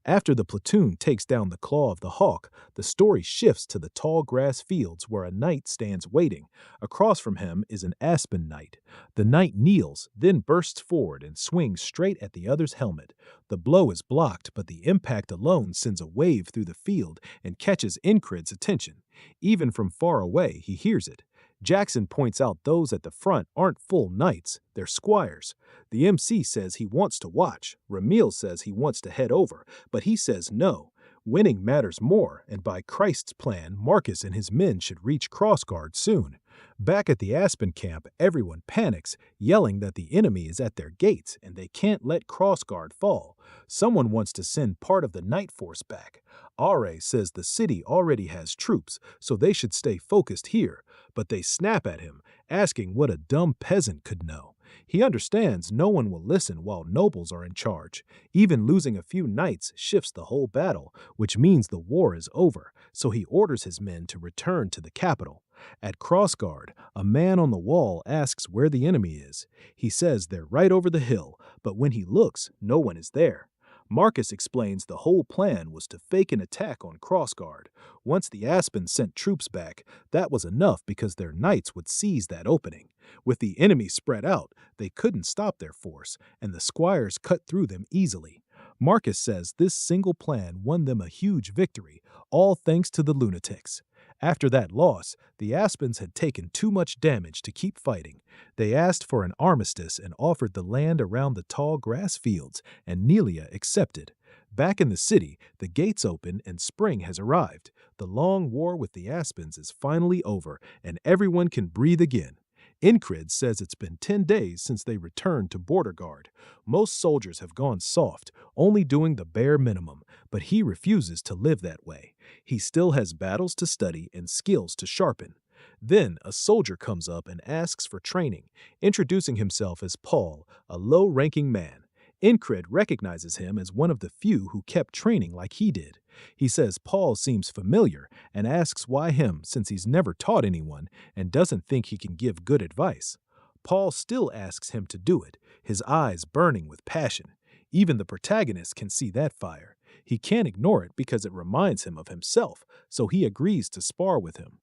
After the platoon takes down the claw of the hawk, the story shifts to the tall grass fields where a knight stands waiting. Across from him is an aspen knight. The knight kneels, then bursts forward and swings straight at the other's helmet. The blow is blocked, but the impact alone sends a wave through the field and catches Incrid's attention. Even from far away, he hears it. Jackson points out those at the front aren't full knights, they're squires. The MC says he wants to watch. Ramil says he wants to head over, but he says no. Winning matters more, and by Christ's plan, Marcus and his men should reach Crossguard soon. Back at the Aspen camp, everyone panics, yelling that the enemy is at their gates and they can't let Crossguard fall. Someone wants to send part of the night force back. Are says the city already has troops, so they should stay focused here, but they snap at him, asking what a dumb peasant could know. He understands no one will listen while nobles are in charge. Even losing a few knights shifts the whole battle, which means the war is over, so he orders his men to return to the capital. At Crossguard, a man on the wall asks where the enemy is. He says they're right over the hill, but when he looks, no one is there. Marcus explains the whole plan was to fake an attack on Crossguard. Once the Aspens sent troops back, that was enough because their knights would seize that opening. With the enemy spread out, they couldn't stop their force, and the squires cut through them easily. Marcus says this single plan won them a huge victory, all thanks to the lunatics. After that loss, the Aspens had taken too much damage to keep fighting. They asked for an armistice and offered the land around the tall grass fields, and Nelia accepted. Back in the city, the gates open and spring has arrived. The long war with the Aspens is finally over, and everyone can breathe again. Incred says it's been 10 days since they returned to border guard. Most soldiers have gone soft, only doing the bare minimum, but he refuses to live that way. He still has battles to study and skills to sharpen. Then a soldier comes up and asks for training, introducing himself as Paul, a low-ranking man. Incred recognizes him as one of the few who kept training like he did. He says Paul seems familiar and asks why him since he's never taught anyone and doesn't think he can give good advice. Paul still asks him to do it, his eyes burning with passion. Even the protagonist can see that fire. He can't ignore it because it reminds him of himself, so he agrees to spar with him.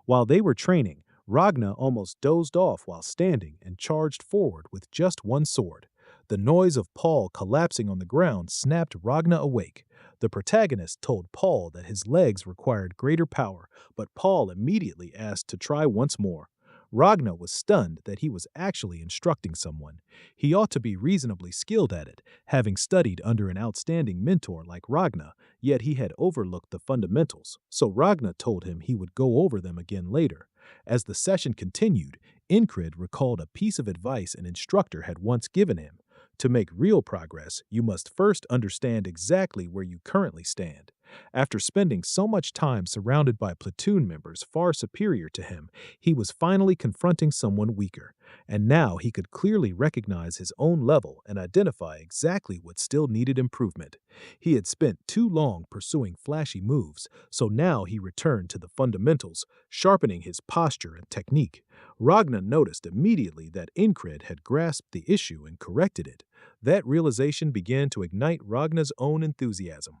While they were training, Ragna almost dozed off while standing and charged forward with just one sword. The noise of Paul collapsing on the ground snapped Ragna awake. The protagonist told Paul that his legs required greater power, but Paul immediately asked to try once more. Ragna was stunned that he was actually instructing someone. He ought to be reasonably skilled at it, having studied under an outstanding mentor like Ragna, yet he had overlooked the fundamentals, so Ragna told him he would go over them again later. As the session continued, Incred recalled a piece of advice an instructor had once given him. To make real progress, you must first understand exactly where you currently stand. After spending so much time surrounded by platoon members far superior to him, he was finally confronting someone weaker, and now he could clearly recognize his own level and identify exactly what still needed improvement. He had spent too long pursuing flashy moves, so now he returned to the fundamentals, sharpening his posture and technique. Ragna noticed immediately that Incred had grasped the issue and corrected it. That realization began to ignite Ragna's own enthusiasm.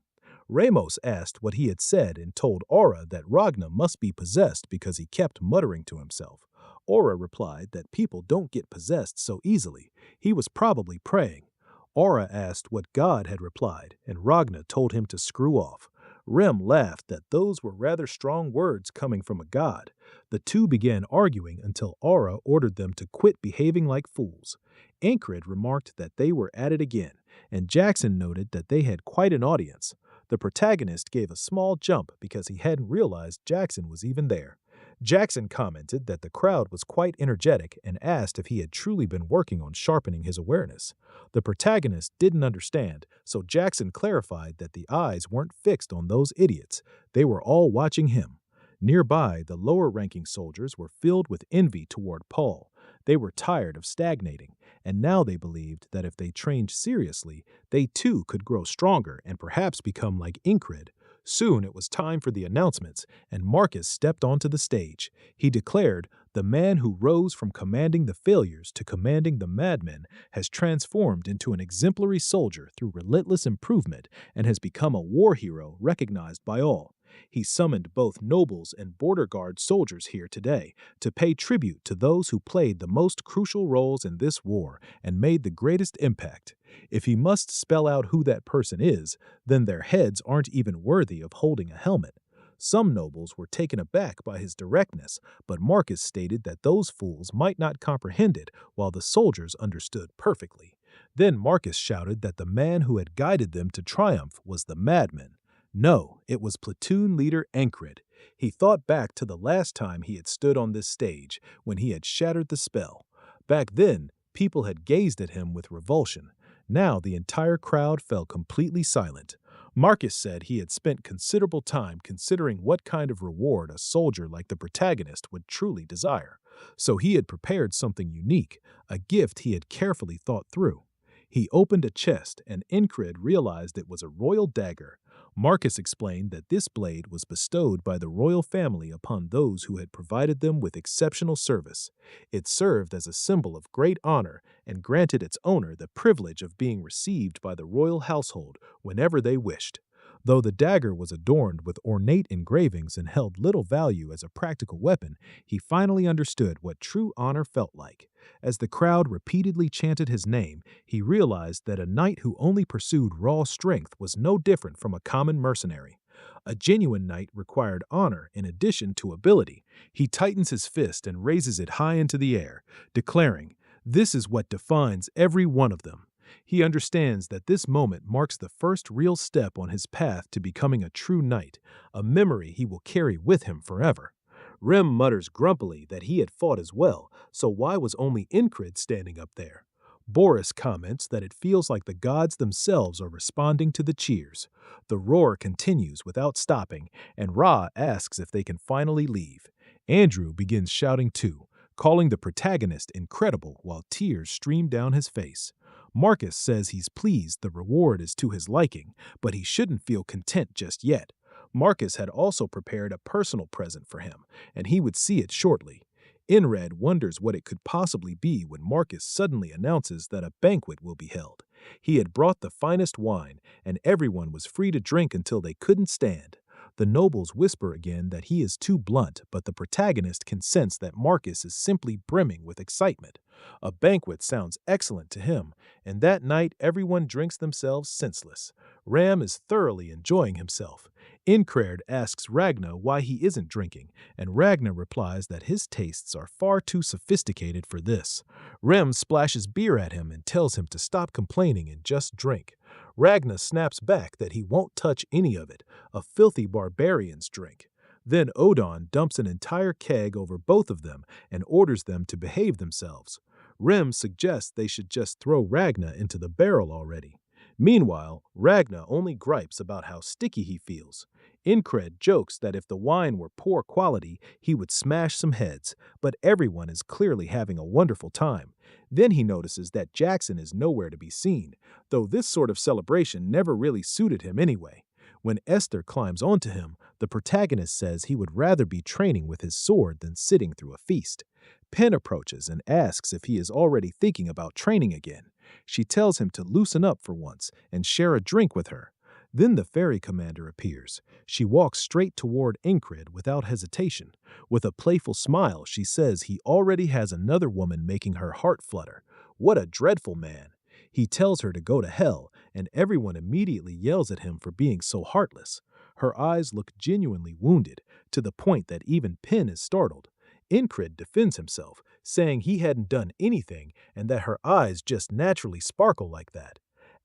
Ramos asked what he had said and told Aura that Ragna must be possessed because he kept muttering to himself. Aura replied that people don't get possessed so easily. He was probably praying. Aura asked what God had replied, and Ragna told him to screw off. Rem laughed that those were rather strong words coming from a god. The two began arguing until Aura ordered them to quit behaving like fools. Incred remarked that they were at it again, and Jackson noted that they had quite an audience. The protagonist gave a small jump because he hadn't realized Jackson was even there. Jackson commented that the crowd was quite energetic and asked if he had truly been working on sharpening his awareness. The protagonist didn't understand, so Jackson clarified that the eyes weren't fixed on those idiots. They were all watching him. Nearby, the lower-ranking soldiers were filled with envy toward Paul. They were tired of stagnating, and now they believed that if they trained seriously, they too could grow stronger and perhaps become like Incred. Soon it was time for the announcements, and Marcus stepped onto the stage. He declared, "The man who rose from commanding the failures to commanding the madmen has transformed into an exemplary soldier through relentless improvement and has become a war hero recognized by all." He summoned both nobles and border guard soldiers here today to pay tribute to those who played the most crucial roles in this war and made the greatest impact. If he must spell out who that person is, then their heads aren't even worthy of holding a helmet. Some nobles were taken aback by his directness, but Marcus stated that those fools might not comprehend it, while the soldiers understood perfectly. Then Marcus shouted that the man who had guided them to triumph was the madman. No, it was platoon leader Incred. He thought back to the last time he had stood on this stage, when he had shattered the spell. Back then, people had gazed at him with revulsion. Now the entire crowd fell completely silent. Marcus said he had spent considerable time considering what kind of reward a soldier like the protagonist would truly desire. So he had prepared something unique, a gift he had carefully thought through. He opened a chest, and Incred realized it was a royal dagger. Marcus explained that this blade was bestowed by the royal family upon those who had provided them with exceptional service. It served as a symbol of great honor and granted its owner the privilege of being received by the royal household whenever they wished. Though the dagger was adorned with ornate engravings and held little value as a practical weapon, he finally understood what true honor felt like. As the crowd repeatedly chanted his name, he realized that a knight who only pursued raw strength was no different from a common mercenary. A genuine knight required honor in addition to ability. He tightens his fist and raises it high into the air, declaring, "This is what defines every one of them." He understands that this moment marks the first real step on his path to becoming a true knight, a memory he will carry with him forever. Rem mutters grumpily that he had fought as well, so why was only Incred standing up there? Boris comments that it feels like the gods themselves are responding to the cheers. The roar continues without stopping, and Ra asks if they can finally leave. Andrew begins shouting too, calling the protagonist incredible while tears stream down his face. Marcus says he's pleased the reward is to his liking, but he shouldn't feel content just yet. Marcus had also prepared a personal present for him, and he would see it shortly. Inred wonders what it could possibly be when Marcus suddenly announces that a banquet will be held. He had brought the finest wine, and everyone was free to drink until they couldn't stand. The nobles whisper again that he is too blunt, but the protagonist can sense that Marcus is simply brimming with excitement. A banquet sounds excellent to him, and that night everyone drinks themselves senseless. Ram is thoroughly enjoying himself. Incred asks Ragna why he isn't drinking, and Ragna replies that his tastes are far too sophisticated for this. Rem splashes beer at him and tells him to stop complaining and just drink. Ragna snaps back that he won't touch any of it, a filthy barbarian's drink. Then Odon dumps an entire keg over both of them and orders them to behave themselves. Rem suggests they should just throw Ragna into the barrel already. Meanwhile, Ragna only gripes about how sticky he feels. Incred jokes that if the wine were poor quality, he would smash some heads, but everyone is clearly having a wonderful time. Then he notices that Jackson is nowhere to be seen, though this sort of celebration never really suited him anyway. When Esther climbs onto him, the protagonist says he would rather be training with his sword than sitting through a feast. Penn approaches and asks if he is already thinking about training again. She tells him to loosen up for once and share a drink with her. Then the ferry commander appears. She walks straight toward Incred without hesitation. With a playful smile, she says he already has another woman making her heart flutter. What a dreadful man! He tells her to go to hell, and everyone immediately yells at him for being so heartless. Her eyes look genuinely wounded, to the point that even Penn is startled. Incred defends himself, saying he hadn't done anything and that her eyes just naturally sparkle like that.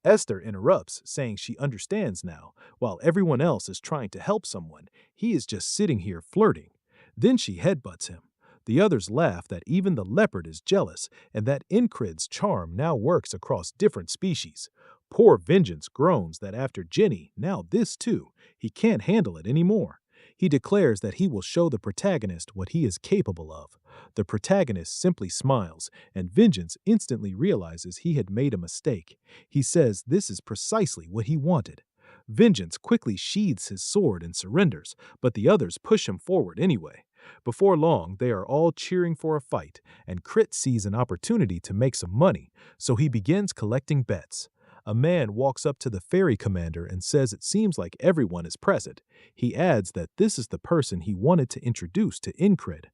Esther interrupts, saying she understands now. While everyone else is trying to help someone, he is just sitting here flirting. Then she headbutts him. The others laugh that even the leopard is jealous and that Incred's charm now works across different species. Poor Vengeance groans that after Jenny, now this too, he can't handle it anymore. He declares that he will show the protagonist what he is capable of. The protagonist simply smiles, and Vengeance instantly realizes he had made a mistake. He says this is precisely what he wanted. Vengeance quickly sheathes his sword and surrenders, but the others push him forward anyway. Before long, they are all cheering for a fight, and Crit sees an opportunity to make some money, so he begins collecting bets. A man walks up to the ferry commander and says it seems like everyone is present. He adds that this is the person he wanted to introduce to Incred.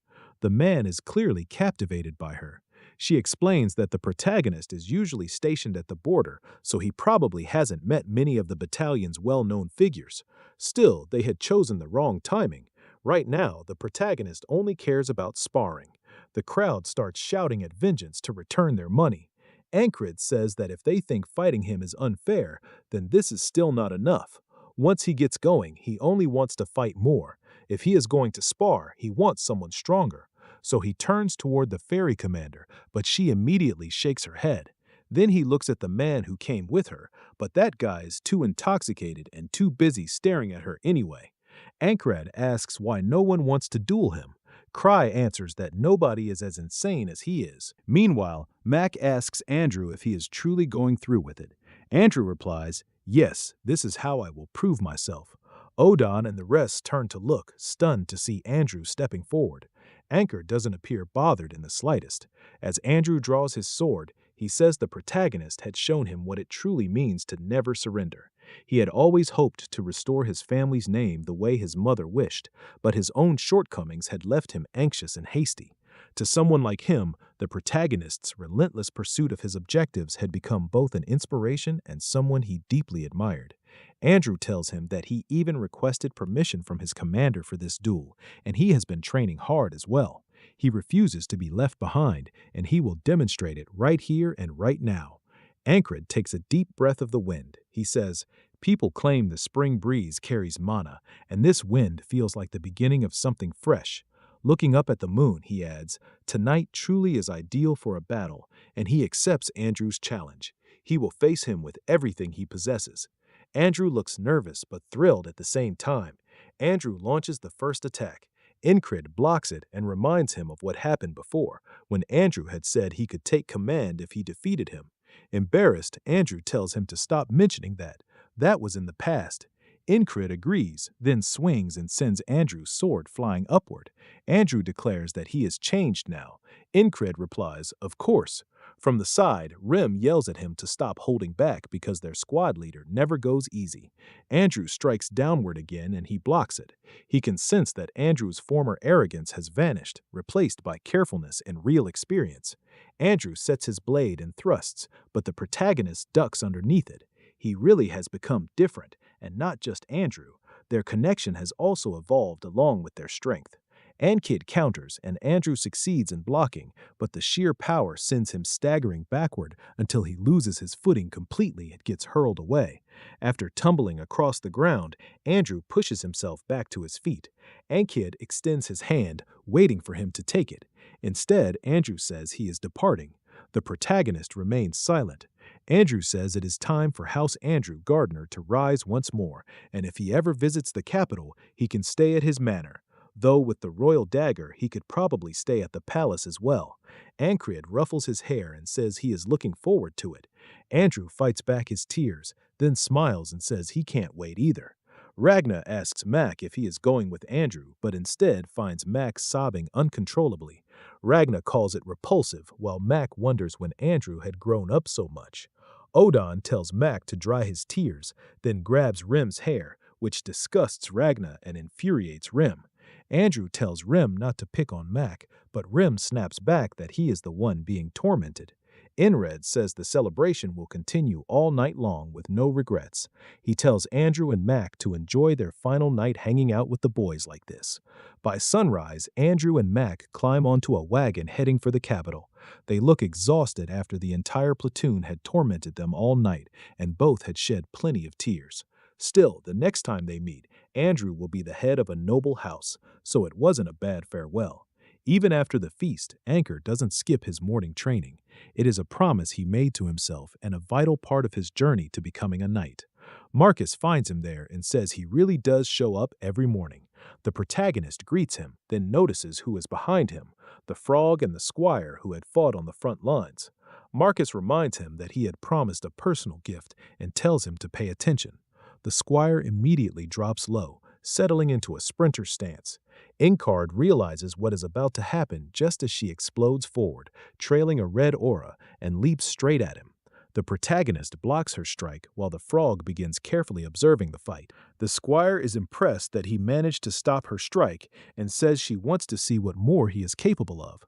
The man is clearly captivated by her. She explains that the protagonist is usually stationed at the border, so he probably hasn't met many of the battalion's well-known figures. Still, they had chosen the wrong timing. Right now, the protagonist only cares about sparring. The crowd starts shouting at Vengeance to return their money. Ancred says that if they think fighting him is unfair, then this is still not enough. Once he gets going, he only wants to fight more. If he is going to spar, he wants someone stronger. So he turns toward the ferry commander, but she immediately shakes her head. Then he looks at the man who came with her, but that guy is too intoxicated and too busy staring at her anyway. Ancred asks why no one wants to duel him. Cry answers that nobody is as insane as he is. Meanwhile, Mac asks Andrew if he is truly going through with it. Andrew replies, "Yes, this is how I will prove myself." Odon and the rest turn to look, stunned to see Andrew stepping forward. Anchor doesn't appear bothered in the slightest. As Andrew draws his sword, he says the protagonist had shown him what it truly means to never surrender. He had always hoped to restore his family's name the way his mother wished, but his own shortcomings had left him anxious and hasty. To someone like him, the protagonist's relentless pursuit of his objectives had become both an inspiration and someone he deeply admired. Andrew tells him that he even requested permission from his commander for this duel, and he has been training hard as well. He refuses to be left behind, and he will demonstrate it right here and right now. Ancred takes a deep breath of the wind. He says, "People claim the spring breeze carries mana, and this wind feels like the beginning of something fresh. Looking up at the moon, he adds, "Tonight truly is ideal for a battle," and he accepts Andrew's challenge. He will face him with everything he possesses. Andrew looks nervous but thrilled at the same time. Andrew launches the first attack. Incred blocks it and reminds him of what happened before, when Andrew had said he could take command if he defeated him. Embarrassed, Andrew tells him to stop mentioning that. That was in the past. Incred agrees, then swings and sends Andrew's sword flying upward. Andrew declares that he is changed now. Incred replies, "Of course." From the side, Rem yells at him to stop holding back because their squad leader never goes easy. Andrew strikes downward again and he blocks it. He can sense that Andrew's former arrogance has vanished, replaced by carefulness and real experience. Andrew sets his blade and thrusts, but the protagonist ducks underneath it. He really has become different, and not just Andrew. Their connection has also evolved along with their strength. Ankid counters, and Andrew succeeds in blocking, but the sheer power sends him staggering backward until he loses his footing completely and gets hurled away. After tumbling across the ground, Andrew pushes himself back to his feet. Ankid extends his hand, waiting for him to take it. Instead, Andrew says he is departing. The protagonist remains silent. Andrew says it is time for House Andrew Gardner to rise once more, and if he ever visits the capital, he can stay at his manor. Though with the royal dagger, he could probably stay at the palace as well. Ankrid ruffles his hair and says he is looking forward to it. Andrew fights back his tears, then smiles and says he can't wait either. Ragna asks Mac if he is going with Andrew, but instead finds Mac sobbing uncontrollably. Ragna calls it repulsive, while Mac wonders when Andrew had grown up so much. Odon tells Mac to dry his tears, then grabs Rem's hair, which disgusts Ragna and infuriates Rem. Andrew tells Rem not to pick on Mac, but Rem snaps back that he is the one being tormented. Inred says the celebration will continue all night long with no regrets. He tells Andrew and Mac to enjoy their final night hanging out with the boys like this. By sunrise, Andrew and Mac climb onto a wagon heading for the capital. They look exhausted after the entire platoon had tormented them all night, and both had shed plenty of tears. Still, the next time they meet, Andrew will be the head of a noble house, so it wasn't a bad farewell. Even after the feast, Anchor doesn't skip his morning training. It is a promise he made to himself and a vital part of his journey to becoming a knight. Marcus finds him there and says he really does show up every morning. The protagonist greets him, then notices who is behind him, the frog and the squire who had fought on the front lines. Marcus reminds him that he had promised a personal gift and tells him to pay attention. The squire immediately drops low, settling into a sprinter stance. Incard realizes what is about to happen just as she explodes forward, trailing a red aura, and leaps straight at him. The protagonist blocks her strike while the frog begins carefully observing the fight. The squire is impressed that he managed to stop her strike and says she wants to see what more he is capable of.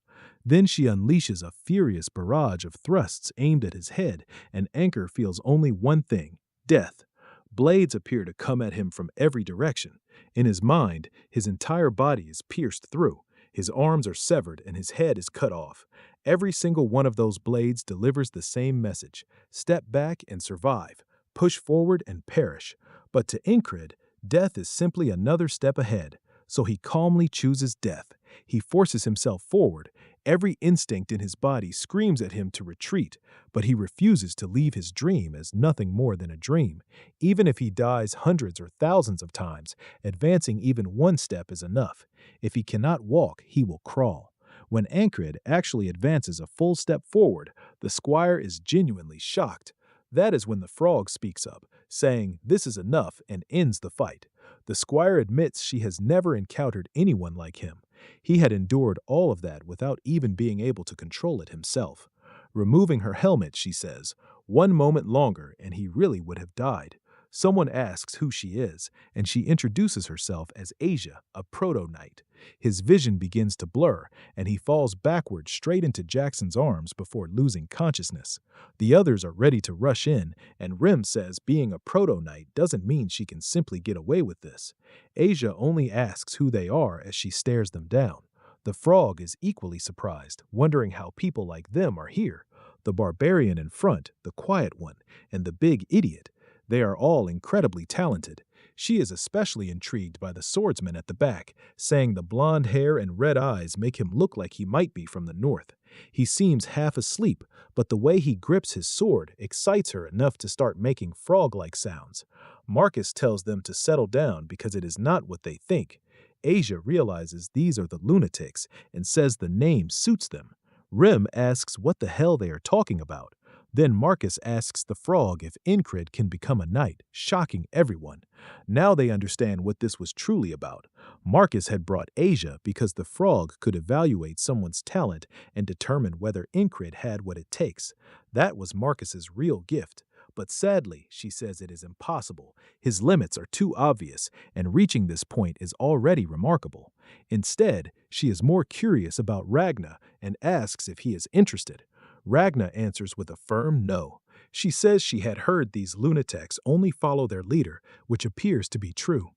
Then she unleashes a furious barrage of thrusts aimed at his head, and Anchor feels only one thing: death. Blades appear to come at him from every direction. In his mind, his entire body is pierced through. His arms are severed and his head is cut off. Every single one of those blades delivers the same message: step back and survive, push forward and perish. But to Incred, death is simply another step ahead. So he calmly chooses death. He forces himself forward. Every instinct in his body screams at him to retreat, but he refuses to leave his dream as nothing more than a dream. Even if he dies hundreds or thousands of times, advancing even one step is enough. If he cannot walk, he will crawl. When Ankrid actually advances a full step forward, the squire is genuinely shocked. That is when the frog speaks up, saying this is enough, and ends the fight. The squire admits she has never encountered anyone like him. He had endured all of that without even being able to control it himself. Removing her helmet, she says, one moment longer and he really would have died. Someone asks who she is, and she introduces herself as Asia, a proto-knight. His vision begins to blur, and he falls backward straight into Jackson's arms before losing consciousness. The others are ready to rush in, and Rem says being a proto-knight doesn't mean she can simply get away with this. Asia only asks who they are as she stares them down. The frog is equally surprised, wondering how people like them are here. The barbarian in front, the quiet one, and the big idiot. They are all incredibly talented. She is especially intrigued by the swordsman at the back, saying the blonde hair and red eyes make him look like he might be from the north. He seems half asleep, but the way he grips his sword excites her enough to start making frog-like sounds. Marcus tells them to settle down because it is not what they think. Asia realizes these are the lunatics and says the name suits them. Rim asks what the hell they are talking about. Then Marcus asks the frog if Incred can become a knight, shocking everyone. Now they understand what this was truly about. Marcus had brought Asia because the frog could evaluate someone's talent and determine whether Incred had what it takes. That was Marcus's real gift. But sadly, she says it is impossible. His limits are too obvious, and reaching this point is already remarkable. Instead, she is more curious about Ragna and asks if he is interested. Ragna answers with a firm no. She says she had heard these lunatics only follow their leader, which appears to be true.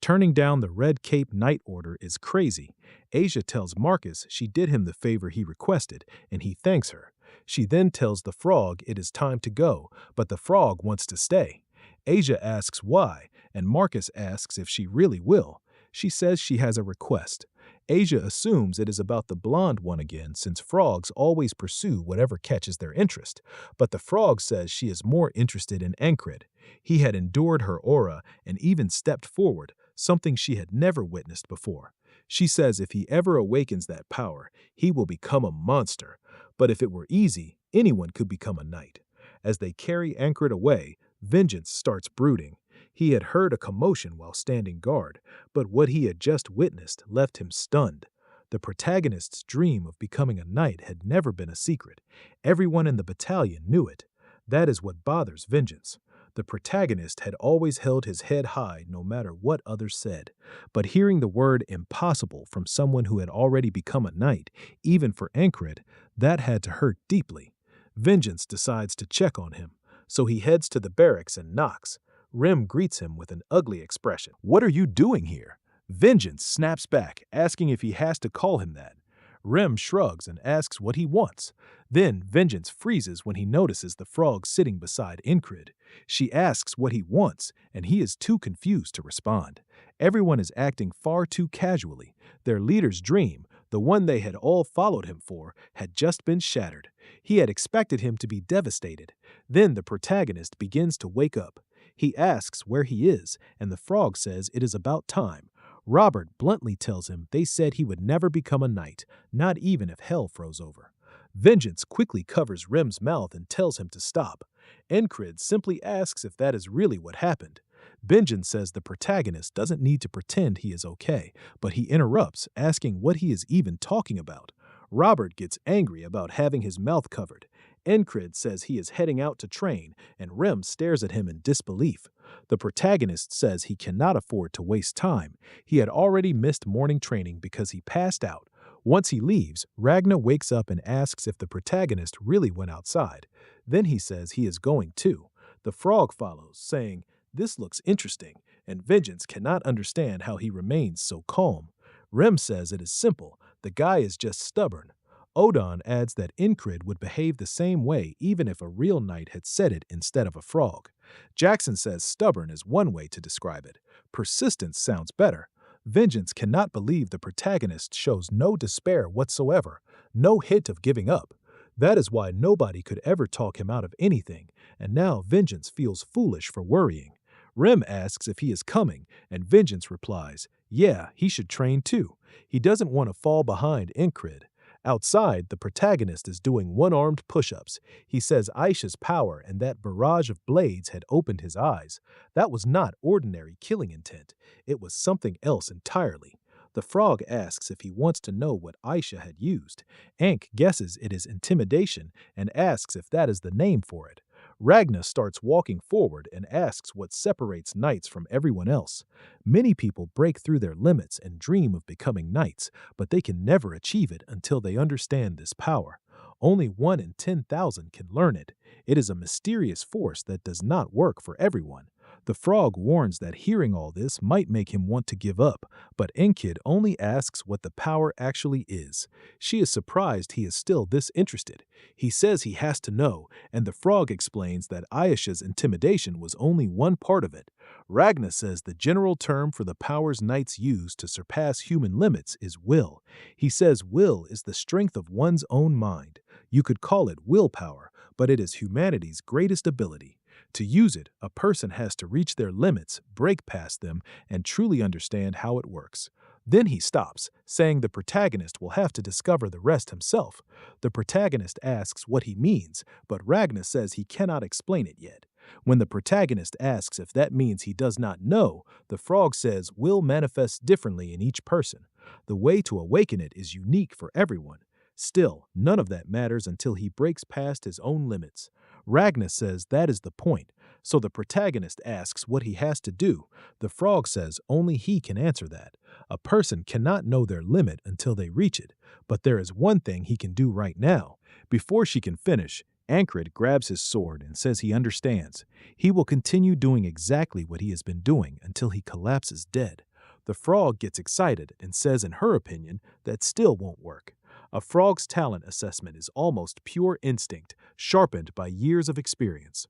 Turning down the Red Cape Knight order is crazy. Asia tells Marcus she did him the favor he requested, and he thanks her. She then tells the frog it is time to go, but the frog wants to stay. Asia asks why, and Marcus asks if she really will. She says she has a request. Asia assumes it is about the blonde one again, since frogs always pursue whatever catches their interest. But the frog says she is more interested in Ancred. He had endured her aura and even stepped forward, something she had never witnessed before. She says if he ever awakens that power, he will become a monster. But if it were easy, anyone could become a knight. As they carry Ancred away, vengeance starts brooding. He had heard a commotion while standing guard, but what he had just witnessed left him stunned. The protagonist's dream of becoming a knight had never been a secret. Everyone in the battalion knew it. That is what bothers vengeance. The protagonist had always held his head high no matter what others said. But hearing the word impossible from someone who had already become a knight, even for Ancred, that had to hurt deeply. Vengeance decides to check on him, so he heads to the barracks and knocks. Rim greets him with an ugly expression. "What are you doing here?" Vengeance snaps back, asking if he has to call him that. Rim shrugs and asks what he wants. Then Vengeance freezes when he notices the frog sitting beside Incred. She asks what he wants, and he is too confused to respond. Everyone is acting far too casually. Their leader's dream, the one they had all followed him for, had just been shattered. He had expected him to be devastated. Then the protagonist begins to wake up. He asks where he is, and the frog says it is about time. Robert bluntly tells him they said he would never become a knight, not even if hell froze over. Vengeance quickly covers Rim's mouth and tells him to stop. Encred simply asks if that is really what happened. Vengeance says the protagonist doesn't need to pretend he is okay, but he interrupts, asking what he is even talking about. Robert gets angry about having his mouth covered. Encred says he is heading out to train, and Rem stares at him in disbelief. The protagonist says he cannot afford to waste time. He had already missed morning training because he passed out. Once he leaves, Ragna wakes up and asks if the protagonist really went outside. Then he says he is going too. The frog follows, saying, "This looks interesting," and Vengeance cannot understand how he remains so calm. Rem says it is simple. The guy is just stubborn. Odon adds that Incred would behave the same way even if a real knight had said it instead of a frog. Jackson says stubborn is one way to describe it. Persistence sounds better. Vengeance cannot believe the protagonist shows no despair whatsoever, no hint of giving up. That is why nobody could ever talk him out of anything, and now Vengeance feels foolish for worrying. Rem asks if he is coming, and Vengeance replies, yeah, he should train too. He doesn't want to fall behind Incred. Outside, the protagonist is doing one-armed push-ups. He says Aisha's power and that barrage of blades had opened his eyes. That was not ordinary killing intent. It was something else entirely. The frog asks if he wants to know what Aisha had used. Ankh guesses it is intimidation and asks if that is the name for it. Ragna starts walking forward and asks what separates knights from everyone else. Many people break through their limits and dream of becoming knights, but they can never achieve it until they understand this power. Only 1 in 10,000 can learn it. It is a mysterious force that does not work for everyone. The frog warns that hearing all this might make him want to give up, but Enkid only asks what the power actually is. She is surprised he is still this interested. He says he has to know, and the frog explains that Ayesha's intimidation was only one part of it. Ragna says the general term for the powers knights use to surpass human limits is will. He says will is the strength of one's own mind. You could call it willpower, but it is humanity's greatest ability. To use it, a person has to reach their limits, break past them, and truly understand how it works. Then he stops, saying the protagonist will have to discover the rest himself. The protagonist asks what he means, but Ragna says he cannot explain it yet. When the protagonist asks if that means he does not know, the frog says will manifests differently in each person. The way to awaken it is unique for everyone. Still, none of that matters until he breaks past his own limits. Ragna says that is the point, so the protagonist asks what he has to do. The frog says only he can answer that. A person cannot know their limit until they reach it, but there is one thing he can do right now. Before she can finish, Ancred grabs his sword and says he understands. He will continue doing exactly what he has been doing until he collapses dead. The frog gets excited and says in her opinion that still won't work. A frog's talent assessment is almost pure instinct, sharpened by years of experience.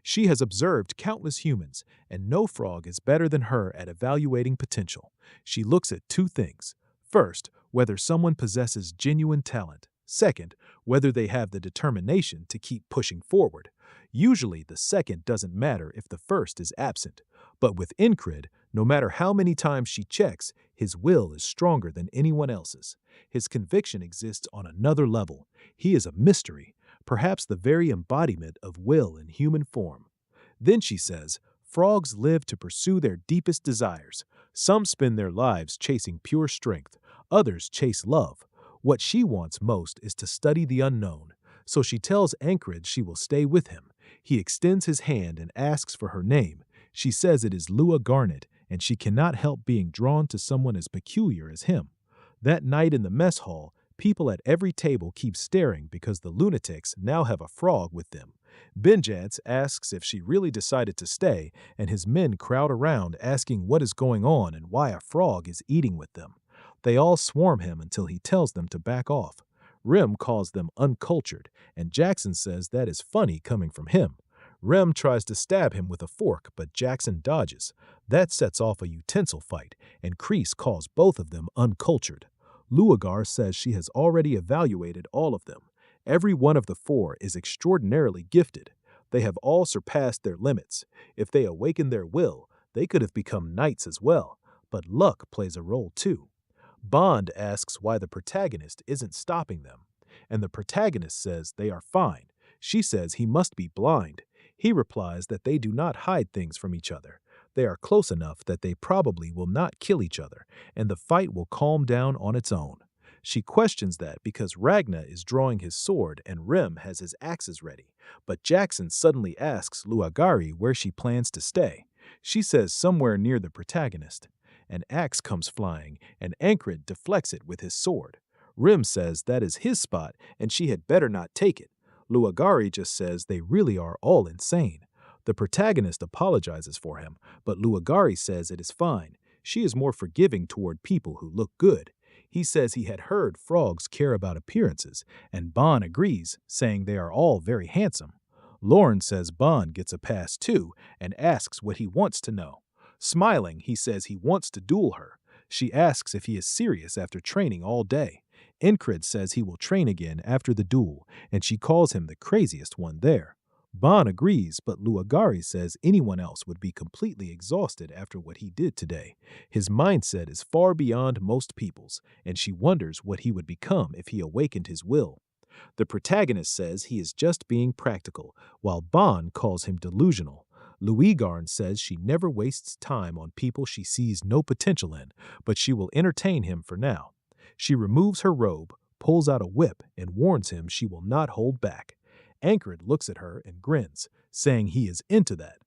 She has observed countless humans, and no frog is better than her at evaluating potential. She looks at two things. First, whether someone possesses genuine talent. Second, whether they have the determination to keep pushing forward. Usually, the second doesn't matter if the first is absent. But with Incred, no matter how many times she checks, his will is stronger than anyone else's. His conviction exists on another level. He is a mystery, perhaps the very embodiment of will in human form. Then she says, frogs live to pursue their deepest desires. Some spend their lives chasing pure strength. Others chase love. What she wants most is to study the unknown. So she tells Ancred she will stay with him. He extends his hand and asks for her name. She says it is Lua Garnet, and she cannot help being drawn to someone as peculiar as him. That night in the mess hall, people at every table keep staring because the lunatics now have a frog with them. Benjats asks if she really decided to stay, and his men crowd around asking what is going on and why a frog is eating with them. They all swarm him until he tells them to back off. Rem calls them uncultured, and Jackson says that is funny coming from him. Rem tries to stab him with a fork, but Jackson dodges. That sets off a utensil fight, and Kreese calls both of them uncultured. Luagar says she has already evaluated all of them. Every one of the four is extraordinarily gifted. They have all surpassed their limits. If they awaken their will, they could have become knights as well. But luck plays a role too. Bond asks why the protagonist isn't stopping them, and the protagonist says they are fine. She says he must be blind. He replies that they do not hide things from each other. They are close enough that they probably will not kill each other, and the fight will calm down on its own. She questions that because Ragna is drawing his sword and Rem has his axes ready, but Jackson suddenly asks Luagari where she plans to stay. She says somewhere near the protagonist. An axe comes flying, and Ancred deflects it with his sword. Rem says that is his spot, and she had better not take it. Luagari just says they really are all insane. The protagonist apologizes for him, but Luagari says it is fine. She is more forgiving toward people who look good. He says he had heard frogs care about appearances, and Bon agrees, saying they are all very handsome. Lorne says Bon gets a pass too, and asks what he wants to know. Smiling, he says he wants to duel her. She asks if he is serious after training all day. Incred says he will train again after the duel, and she calls him the craziest one there. Bon agrees, but Luagari says anyone else would be completely exhausted after what he did today. His mindset is far beyond most people's, and she wonders what he would become if he awakened his will. The protagonist says he is just being practical, while Bon calls him delusional. Louis-Garn says she never wastes time on people she sees no potential in, but she will entertain him for now. She removes her robe, pulls out a whip, and warns him she will not hold back. Ancred looks at her and grins, saying he is into that.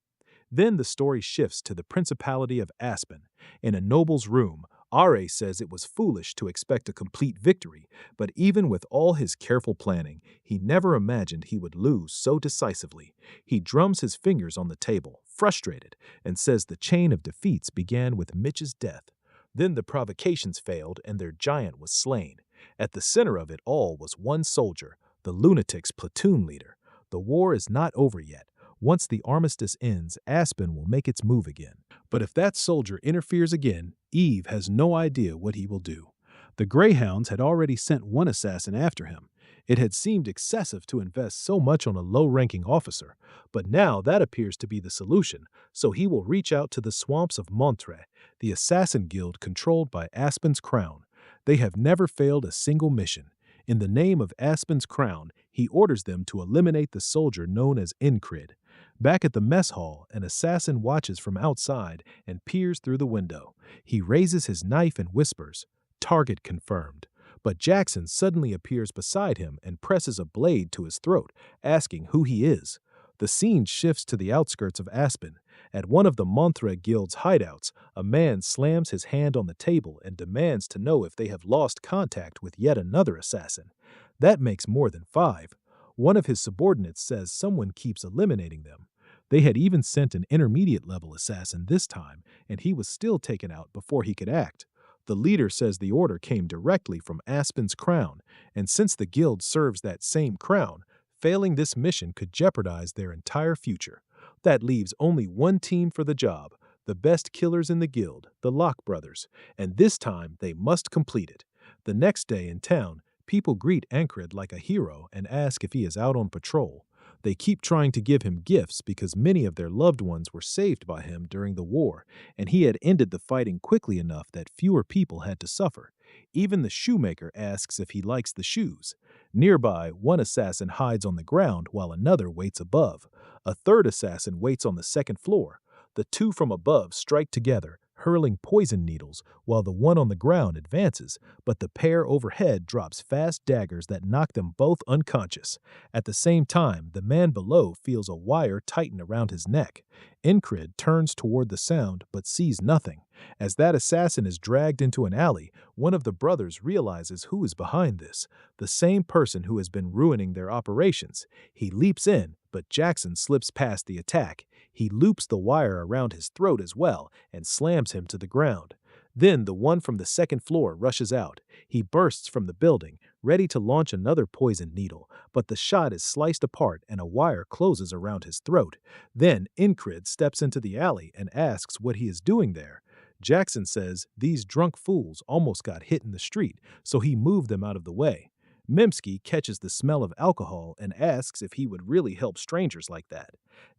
Then the story shifts to the Principality of Aspen. In a noble's room, Are says it was foolish to expect a complete victory, but even with all his careful planning, he never imagined he would lose so decisively. He drums his fingers on the table, frustrated, and says the chain of defeats began with Mitch's death. Then the provocations failed and their giant was slain. At the center of it all was one soldier, the lunatic's platoon leader. The war is not over yet. Once the armistice ends, Aspen will make its move again. But if that soldier interferes again, Eve has no idea what he will do. The Greyhounds had already sent one assassin after him. It had seemed excessive to invest so much on a low-ranking officer, but now that appears to be the solution, so he will reach out to the swamps of Montre, the assassin guild controlled by Aspen's Crown. They have never failed a single mission. In the name of Aspen's Crown, he orders them to eliminate the soldier known as Incrid. Back at the mess hall, an assassin watches from outside and peers through the window. He raises his knife and whispers, "Target confirmed." But Jackson suddenly appears beside him and presses a blade to his throat, asking who he is. The scene shifts to the outskirts of Aspen. At one of the Montre Guild's hideouts, a man slams his hand on the table and demands to know if they have lost contact with yet another assassin. That makes more than 5. One of his subordinates says someone keeps eliminating them. They had even sent an intermediate-level assassin this time, and he was still taken out before he could act. The leader says the order came directly from Aspen's Crown, and since the guild serves that same crown, failing this mission could jeopardize their entire future. That leaves only one team for the job, the best killers in the guild, the Locke brothers, and this time they must complete it. The next day in town, people greet Ancred like a hero and ask if he is out on patrol. They keep trying to give him gifts because many of their loved ones were saved by him during the war, and he had ended the fighting quickly enough that fewer people had to suffer. Even the shoemaker asks if he likes the shoes. Nearby, one assassin hides on the ground while another waits above. A third assassin waits on the second floor. The two from above strike together, hurling poison needles, while the one on the ground advances, but the pair overhead drops fast daggers that knock them both unconscious. At the same time, the man below feels a wire tighten around his neck. Incrid turns toward the sound, but sees nothing. As that assassin is dragged into an alley, one of the brothers realizes who is behind this, the same person who has been ruining their operations. He leaps in, but Jackson slips past the attack. He loops the wire around his throat as well and slams him to the ground. Then the one from the second floor rushes out. He bursts from the building, ready to launch another poison needle, but the shot is sliced apart and a wire closes around his throat. Then Incrid steps into the alley and asks what he is doing there. Jackson says these drunk fools almost got hit in the street, so he moved them out of the way. Memsky catches the smell of alcohol and asks if he would really help strangers like that.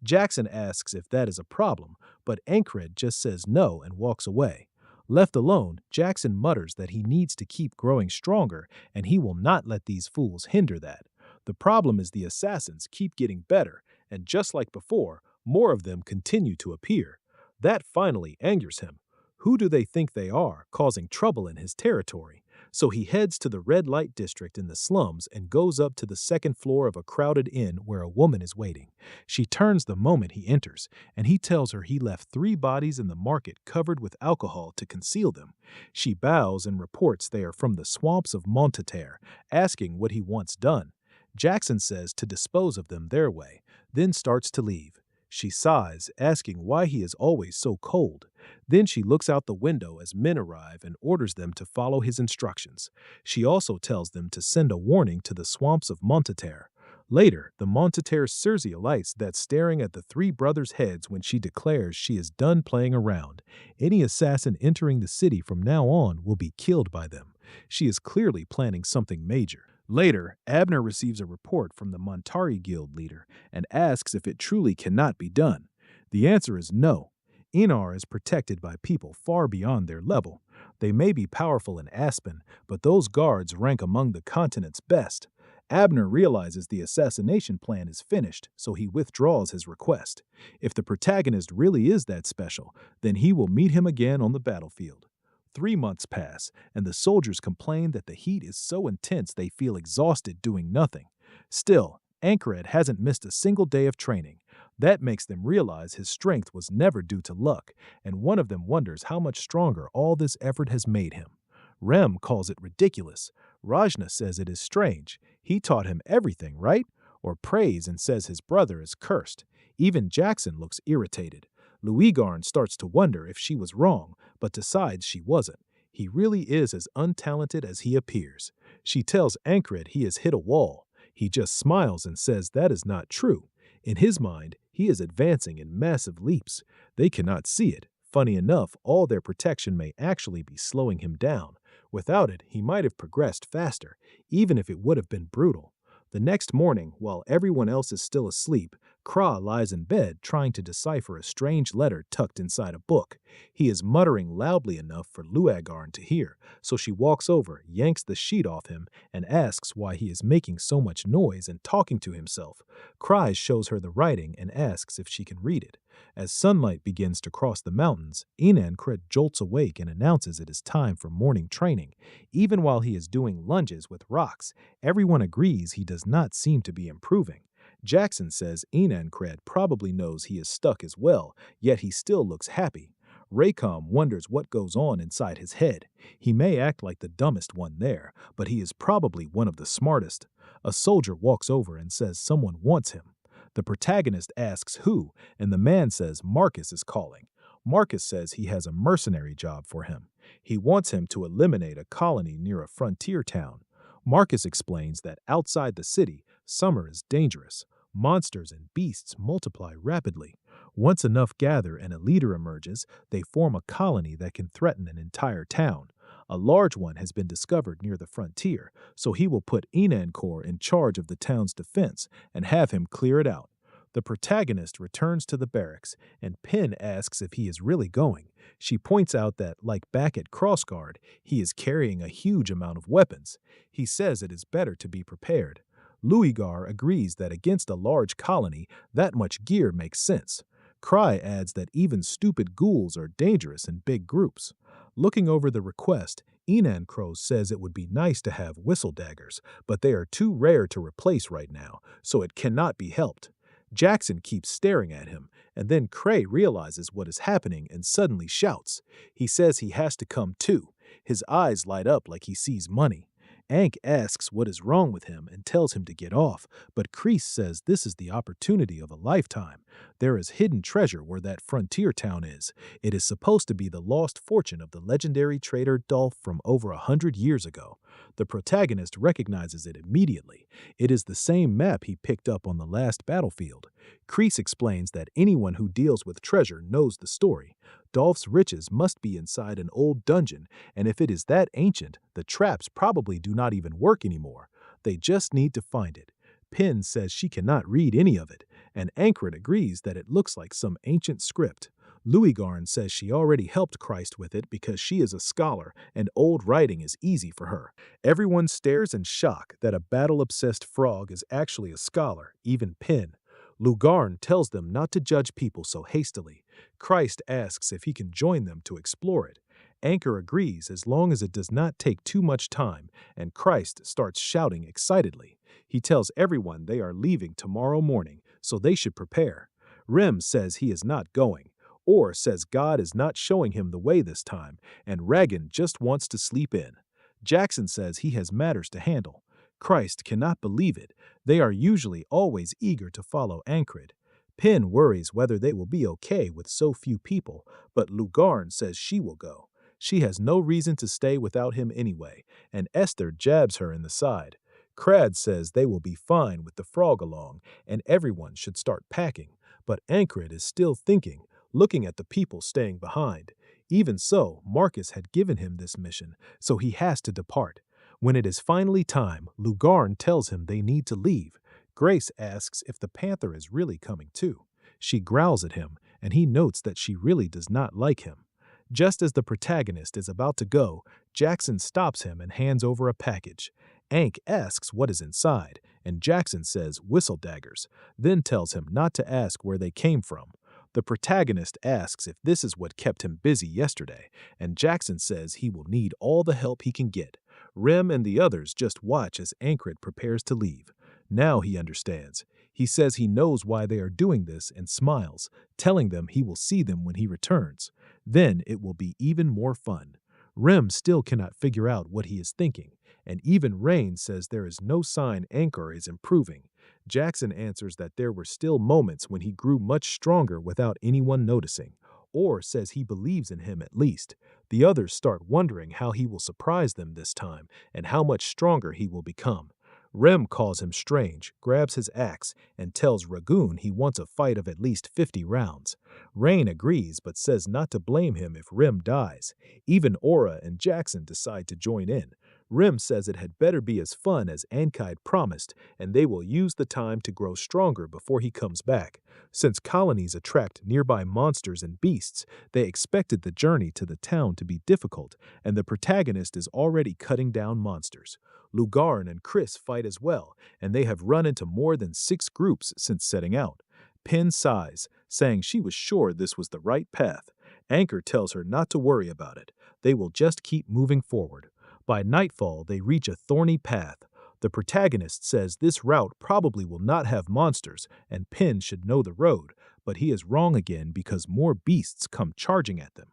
Jackson asks if that is a problem, but Ancred just says no and walks away. Left alone, Jackson mutters that he needs to keep growing stronger and he will not let these fools hinder that. The problem is the assassins keep getting better, and just like before, more of them continue to appear. That finally angers him. Who do they think they are, causing trouble in his territory? So he heads to the red light district in the slums and goes up to the second floor of a crowded inn where a woman is waiting. She turns the moment he enters, and he tells her he left 3 bodies in the market covered with alcohol to conceal them. She bows and reports they are from the swamps of Monteterre, asking what he wants done. Jackson says to dispose of them their way, then starts to leave. She sighs, asking why he is always so cold. Then she looks out the window as men arrive and orders them to follow his instructions. She also tells them to send a warning to the swamps of Monteterre. Later, the Monteterre Circe alights that's staring at the 3 brothers' heads when she declares she is done playing around. Any assassin entering the city from now on will be killed by them. She is clearly planning something major. Later, Abner receives a report from the Montari Guild leader and asks if it truly cannot be done. The answer is no. Enar is protected by people far beyond their level. They may be powerful in Aspen, but those guards rank among the continent's best. Abner realizes the assassination plan is finished, so he withdraws his request. If the protagonist really is that special, then he will meet him again on the battlefield. 3 months pass, and the soldiers complain that the heat is so intense they feel exhausted doing nothing. Still, Ancred hasn't missed a single day of training. That makes them realize his strength was never due to luck, and one of them wonders how much stronger all this effort has made him. Rem calls it ridiculous. Rajna says it is strange. He taught him everything, right? Or prays and says his brother is cursed. Even Jackson looks irritated. Louis starts to wonder if she was wrong, but decides she wasn't. He really is as untalented as he appears. She tells Ankred he has hit a wall. He just smiles and says that is not true. In his mind, he is advancing in massive leaps. They cannot see it. Funny enough, all their protection may actually be slowing him down. Without it, he might have progressed faster, even if it would have been brutal. The next morning, while everyone else is still asleep, Kra lies in bed trying to decipher a strange letter tucked inside a book. He is muttering loudly enough for Luagarn to hear, so she walks over, yanks the sheet off him, and asks why he is making so much noise and talking to himself. Kra shows her the writing and asks if she can read it. As sunlight begins to cross the mountains, Enankred jolts awake and announces it is time for morning training. Even while he is doing lunges with rocks, everyone agrees he does not seem to be improving. Jackson says Enankred probably knows he is stuck as well, yet he still looks happy. Raycom wonders what goes on inside his head. He may act like the dumbest one there, but he is probably one of the smartest. A soldier walks over and says someone wants him. The protagonist asks who, and the man says Marcus is calling. Marcus says he has a mercenary job for him. He wants him to eliminate a colony near a frontier town. Marcus explains that outside the city, summer is dangerous. Monsters and beasts multiply rapidly. Once enough gather and a leader emerges, they form a colony that can threaten an entire town. A large one has been discovered near the frontier, so he will put Enankor in charge of the town's defense and have him clear it out. The protagonist returns to the barracks, and Pin asks if he is really going. She points out that, like back at Crossguard, he is carrying a huge amount of weapons. He says it is better to be prepared. Louisgar agrees that against a large colony, that much gear makes sense. Cry adds that even stupid ghouls are dangerous in big groups. Looking over the request, Enankro says it would be nice to have whistle daggers, but they are too rare to replace right now, so it cannot be helped. Jackson keeps staring at him, and then Cray realizes what is happening and suddenly shouts. He says he has to come too. His eyes light up like he sees money. Ank asks what is wrong with him and tells him to get off, but Kreese says this is the opportunity of a lifetime. There is hidden treasure where that frontier town is. It is supposed to be the lost fortune of the legendary trader Dolph from over 100 years ago. The protagonist recognizes it immediately. It is the same map he picked up on the last battlefield. Kreese explains that anyone who deals with treasure knows the story. Dolph's riches must be inside an old dungeon, and if it is that ancient, the traps probably do not even work anymore. They just need to find it. Pin says she cannot read any of it, and Ankred agrees that it looks like some ancient script. Louisgarn says she already helped Christ with it because she is a scholar and old writing is easy for her. Everyone stares in shock that a battle-obsessed frog is actually a scholar, even Pin. Lugarn tells them not to judge people so hastily. Christ asks if he can join them to explore it. Anchor agrees as long as it does not take too much time, and Christ starts shouting excitedly. He tells everyone they are leaving tomorrow morning, so they should prepare. Rem says he is not going, or says God is not showing him the way this time, and Regan just wants to sleep in. Jackson says he has matters to handle. Christ cannot believe it. They are usually always eager to follow Ankred. Pin worries whether they will be okay with so few people, but Lugarn says she will go. She has no reason to stay without him anyway, and Esther jabs her in the side. Crad says they will be fine with the frog along, and everyone should start packing, but Ankred is still thinking, looking at the people staying behind. Even so, Marcus had given him this mission, so he has to depart. When it is finally time, Lugarn tells him they need to leave. Grace asks if the panther is really coming too. She growls at him, and he notes that she really does not like him. Just as the protagonist is about to go, Jackson stops him and hands over a package. Ank asks what is inside, and Jackson says whistle daggers, then tells him not to ask where they came from. The protagonist asks if this is what kept him busy yesterday, and Jackson says he will need all the help he can get. Rem and the others just watch as Ankred prepares to leave. Now he understands. He says he knows why they are doing this and smiles, telling them he will see them when he returns. Then it will be even more fun. Rem still cannot figure out what he is thinking, and even Rain says there is no sign Anchor is improving. Jackson answers that there were still moments when he grew much stronger without anyone noticing, or says he believes in him at least. The others start wondering how he will surprise them this time and how much stronger he will become. Rem calls him strange, grabs his axe, and tells Ragoon he wants a fight of at least 50 rounds. Rain agrees but says not to blame him if Rem dies. Even Aura and Jackson decide to join in. Rem says it had better be as fun as Ankide promised, and they will use the time to grow stronger before he comes back. Since colonies attract nearby monsters and beasts, they expected the journey to the town to be difficult, and the protagonist is already cutting down monsters. Lugarn and Chris fight as well, and they have run into more than 6 groups since setting out. Pin sighs, saying she was sure this was the right path. Anchor tells her not to worry about it. They will just keep moving forward. By nightfall, they reach a thorny path. The protagonist says this route probably will not have monsters, and Pin should know the road, but he is wrong again because more beasts come charging at them.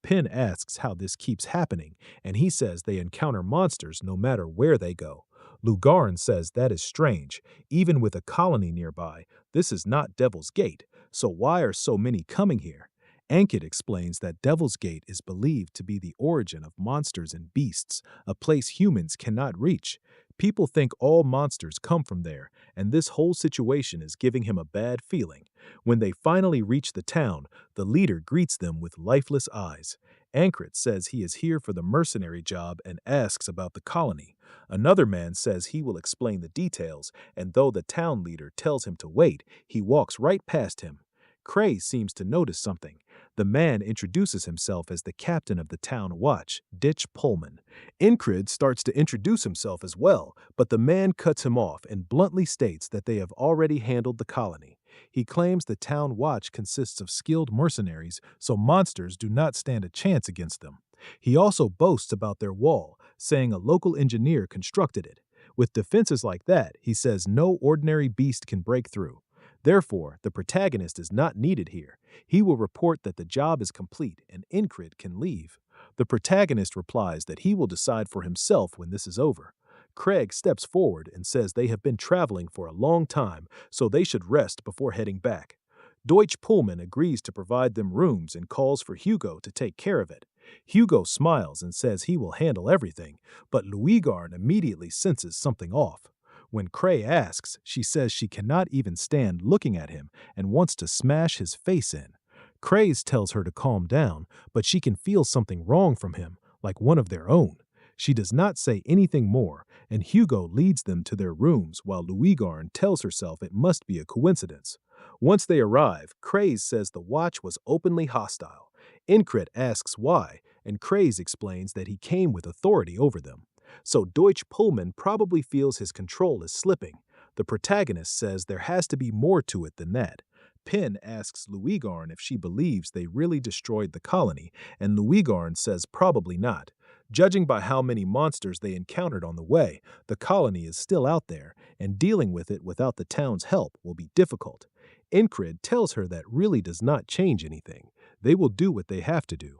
Pin asks how this keeps happening, and he says they encounter monsters no matter where they go. Lugarn says that is strange. Even with a colony nearby, this is not Devil's Gate, so why are so many coming here? Ankit explains that Devil's Gate is believed to be the origin of monsters and beasts, a place humans cannot reach. People think all monsters come from there, and this whole situation is giving him a bad feeling. When they finally reach the town, the leader greets them with lifeless eyes. Ankrit says he is here for the mercenary job and asks about the colony. Another man says he will explain the details, and though the town leader tells him to wait, he walks right past him. Cray seems to notice something. The man introduces himself as the captain of the town watch, Ditch Pullman. Incrid starts to introduce himself as well, but the man cuts him off and bluntly states that they have already handled the colony. He claims the town watch consists of skilled mercenaries, so monsters do not stand a chance against them. He also boasts about their wall, saying a local engineer constructed it. With defenses like that, he says no ordinary beast can break through. Therefore, the protagonist is not needed here. He will report that the job is complete and Incrid can leave. The protagonist replies that he will decide for himself when this is over. Craig steps forward and says they have been traveling for a long time, so they should rest before heading back. Deutsch Pullman agrees to provide them rooms and calls for Hugo to take care of it. Hugo smiles and says he will handle everything, but Luigarn immediately senses something off. When Cray asks, she says she cannot even stand looking at him and wants to smash his face in. Craze tells her to calm down, but she can feel something wrong from him, like one of their own. She does not say anything more, and Hugo leads them to their rooms while Luigarn tells herself it must be a coincidence. Once they arrive, Craze says the watch was openly hostile. Incrit asks why, and Craze explains that he came with authority over them. So Deutsch Pullman probably feels his control is slipping. The protagonist says there has to be more to it than that. Pin asks Luigarn if she believes they really destroyed the colony, and Luigarn says probably not. Judging by how many monsters they encountered on the way, the colony is still out there, and dealing with it without the town's help will be difficult. Incrid tells her that really does not change anything. They will do what they have to do.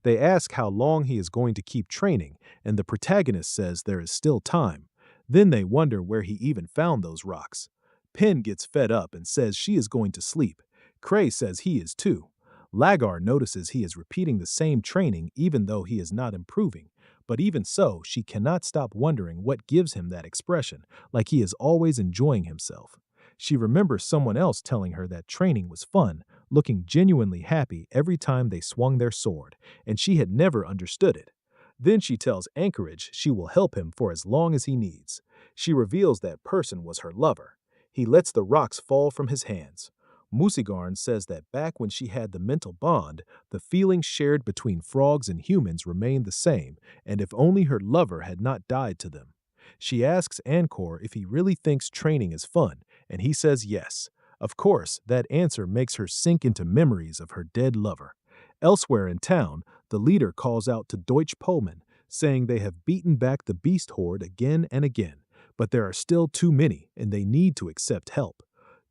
They ask how long he is going to keep training, and the protagonist says there is still time. Then they wonder where he even found those rocks. Pin gets fed up and says she is going to sleep. Cray says he is too. Lagar notices he is repeating the same training even though he is not improving, but even so, she cannot stop wondering what gives him that expression, like he is always enjoying himself. She remembers someone else telling her that training was fun, looking genuinely happy every time they swung their sword, and she had never understood it. Then she tells Anchorage she will help him for as long as he needs. She reveals that person was her lover. He lets the rocks fall from his hands. Musigarn says that back when she had the mental bond, the feelings shared between frogs and humans remained the same, and if only her lover had not died to them. She asks Ancor if he really thinks training is fun, and he says yes. Of course, that answer makes her sink into memories of her dead lover. Elsewhere in town, the leader calls out to Deutsch Pullman, saying they have beaten back the beast horde again and again, but there are still too many and they need to accept help.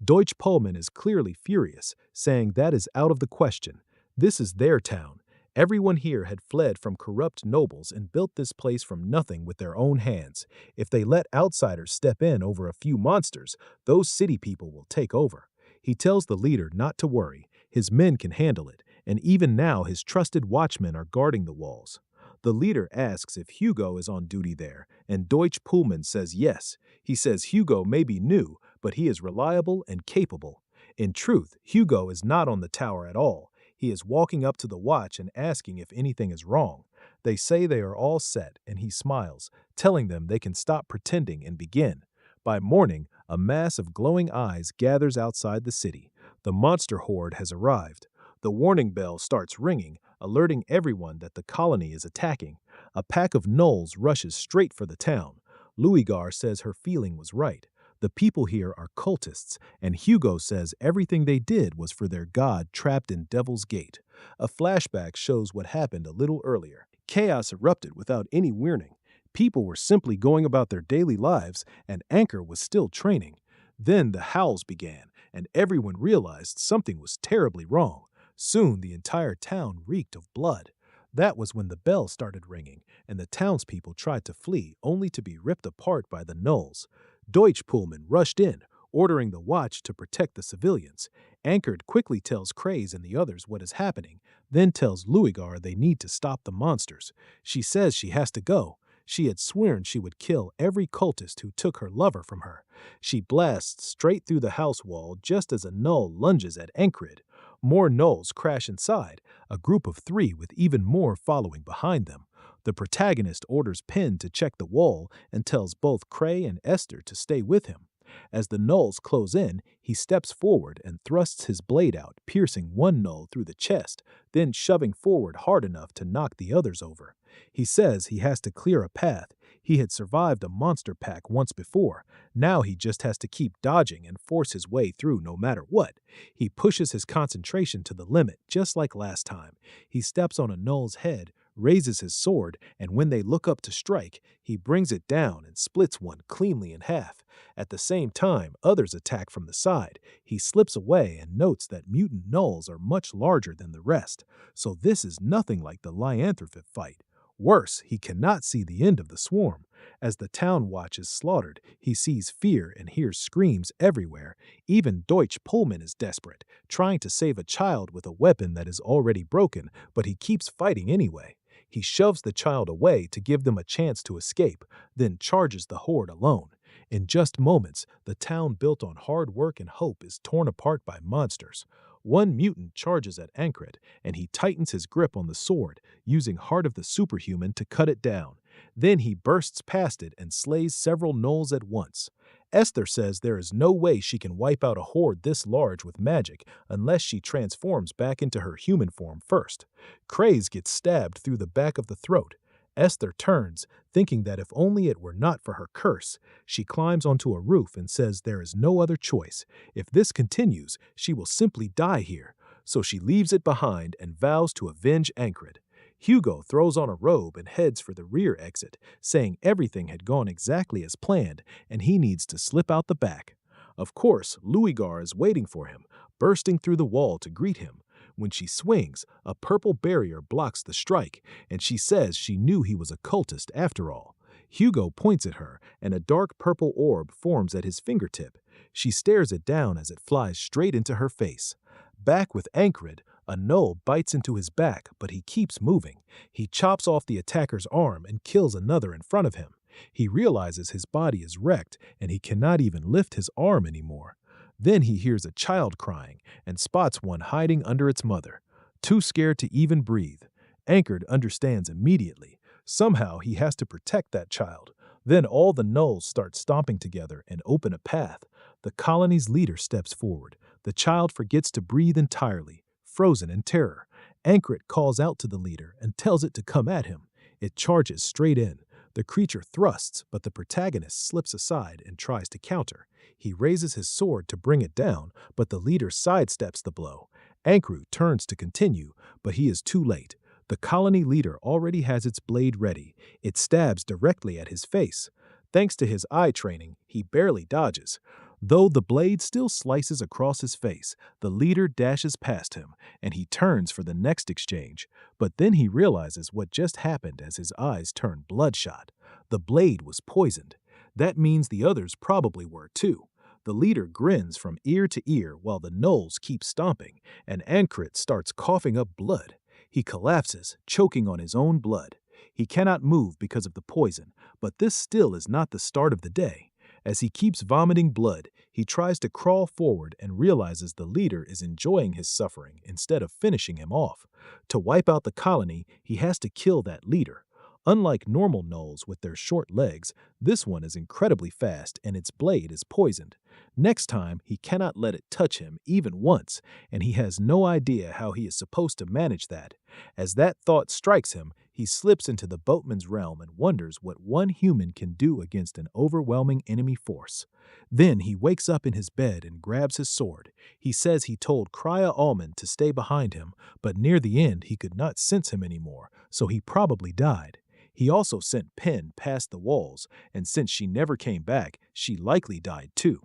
Deutsch Pullman is clearly furious, saying that is out of the question. This is their town. Everyone here had fled from corrupt nobles and built this place from nothing with their own hands. If they let outsiders step in over a few monsters, those city people will take over. He tells the leader not to worry. His men can handle it, and even now his trusted watchmen are guarding the walls. The leader asks if Hugo is on duty there, and Deutsch Pullman says yes. He says Hugo may be new, but he is reliable and capable. In truth, Hugo is not on the tower at all. He is walking up to the watch and asking if anything is wrong. They say they are all set, and he smiles, telling them they can stop pretending and begin. By morning, a mass of glowing eyes gathers outside the city. The monster horde has arrived. The warning bell starts ringing, alerting everyone that the colony is attacking. A pack of gnolls rushes straight for the town. Louigar says her feeling was right. The people here are cultists, and Hugo says everything they did was for their god trapped in Devil's Gate. A flashback shows what happened a little earlier. Chaos erupted without any warning. People were simply going about their daily lives, and Anchor was still training. Then the howls began, and everyone realized something was terribly wrong. Soon the entire town reeked of blood. That was when the bell started ringing, and the townspeople tried to flee, only to be ripped apart by the gnolls. Deutsch Pullman rushed in, ordering the watch to protect the civilians. Anchored quickly tells Craze and the others what is happening, then tells Louigar they need to stop the monsters. She says she has to go. She had sworn she would kill every cultist who took her lover from her. She blasts straight through the house wall just as a gnoll lunges at Ankrid. More gnolls crash inside, a group of 3 with even more following behind them. The protagonist orders Penn to check the wall and tells both Cray and Esther to stay with him. As the gnolls close in, he steps forward and thrusts his blade out, piercing one gnoll through the chest, then shoving forward hard enough to knock the others over. He says he has to clear a path. He had survived a monster pack once before. Now he just has to keep dodging and force his way through no matter what. He pushes his concentration to the limit, just like last time. He steps on a gnoll's head, raises his sword, and when they look up to strike, he brings it down and splits one cleanly in half. At the same time, others attack from the side. He slips away and notes that mutant gnolls are much larger than the rest, so this is nothing like the Lyanthropid fight. Worse, he cannot see the end of the swarm. As the town watch is slaughtered, he sees fear and hears screams everywhere. Even Deutsch Pullman is desperate, trying to save a child with a weapon that is already broken, but he keeps fighting anyway. He shoves the child away to give them a chance to escape, then charges the horde alone. In just moments, the town built on hard work and hope is torn apart by monsters. One mutant charges at Ankrid, and he tightens his grip on the sword, using Heart of the Superhuman to cut it down. Then he bursts past it and slays several gnolls at once. Esther says there is no way she can wipe out a horde this large with magic unless she transforms back into her human form first. Craze gets stabbed through the back of the throat. Esther turns, thinking that if only it were not for her curse. She climbs onto a roof and says there is no other choice. If this continues, she will simply die here. So she leaves it behind and vows to avenge Ankrid. Hugo throws on a robe and heads for the rear exit, saying everything had gone exactly as planned and he needs to slip out the back. Of course, Louigar is waiting for him, bursting through the wall to greet him. When she swings, a purple barrier blocks the strike, and she says she knew he was a cultist after all. Hugo points at her, and a dark purple orb forms at his fingertip. She stares it down as it flies straight into her face. Back with Ankrid, a gnoll bites into his back, but he keeps moving. He chops off the attacker's arm and kills another in front of him. He realizes his body is wrecked, and he cannot even lift his arm anymore. Then he hears a child crying and spots one hiding under its mother, too scared to even breathe. Ankrid understands immediately. Somehow he has to protect that child. Then all the gnolls start stomping together and open a path. The colony's leader steps forward. The child forgets to breathe entirely, frozen in terror. Ankrid calls out to the leader and tells it to come at him. It charges straight in. The creature thrusts, but the protagonist slips aside and tries to counter. He raises his sword to bring it down, but the leader sidesteps the blow. Ankru turns to continue, but he is too late. The colony leader already has its blade ready. It stabs directly at his face. Thanks to his eye training, he barely dodges. Though the blade still slices across his face, the leader dashes past him, and he turns for the next exchange. But then he realizes what just happened as his eyes turn bloodshot. The blade was poisoned. That means the others probably were too. The leader grins from ear to ear while the gnolls keep stomping, and Ankrit starts coughing up blood. He collapses, choking on his own blood. He cannot move because of the poison, but this still is not the start of the day. As he keeps vomiting blood, he tries to crawl forward and realizes the leader is enjoying his suffering instead of finishing him off. To wipe out the colony, he has to kill that leader. Unlike normal gnolls with their short legs, this one is incredibly fast and its blade is poisoned. Next time, he cannot let it touch him even once, and he has no idea how he is supposed to manage that. As that thought strikes him, he slips into the boatman's realm and wonders what one human can do against an overwhelming enemy force. Then he wakes up in his bed and grabs his sword. He says he told Krya Almond to stay behind him, but near the end he could not sense him anymore, so he probably died. He also sent Pen past the walls, and since she never came back, she likely died too.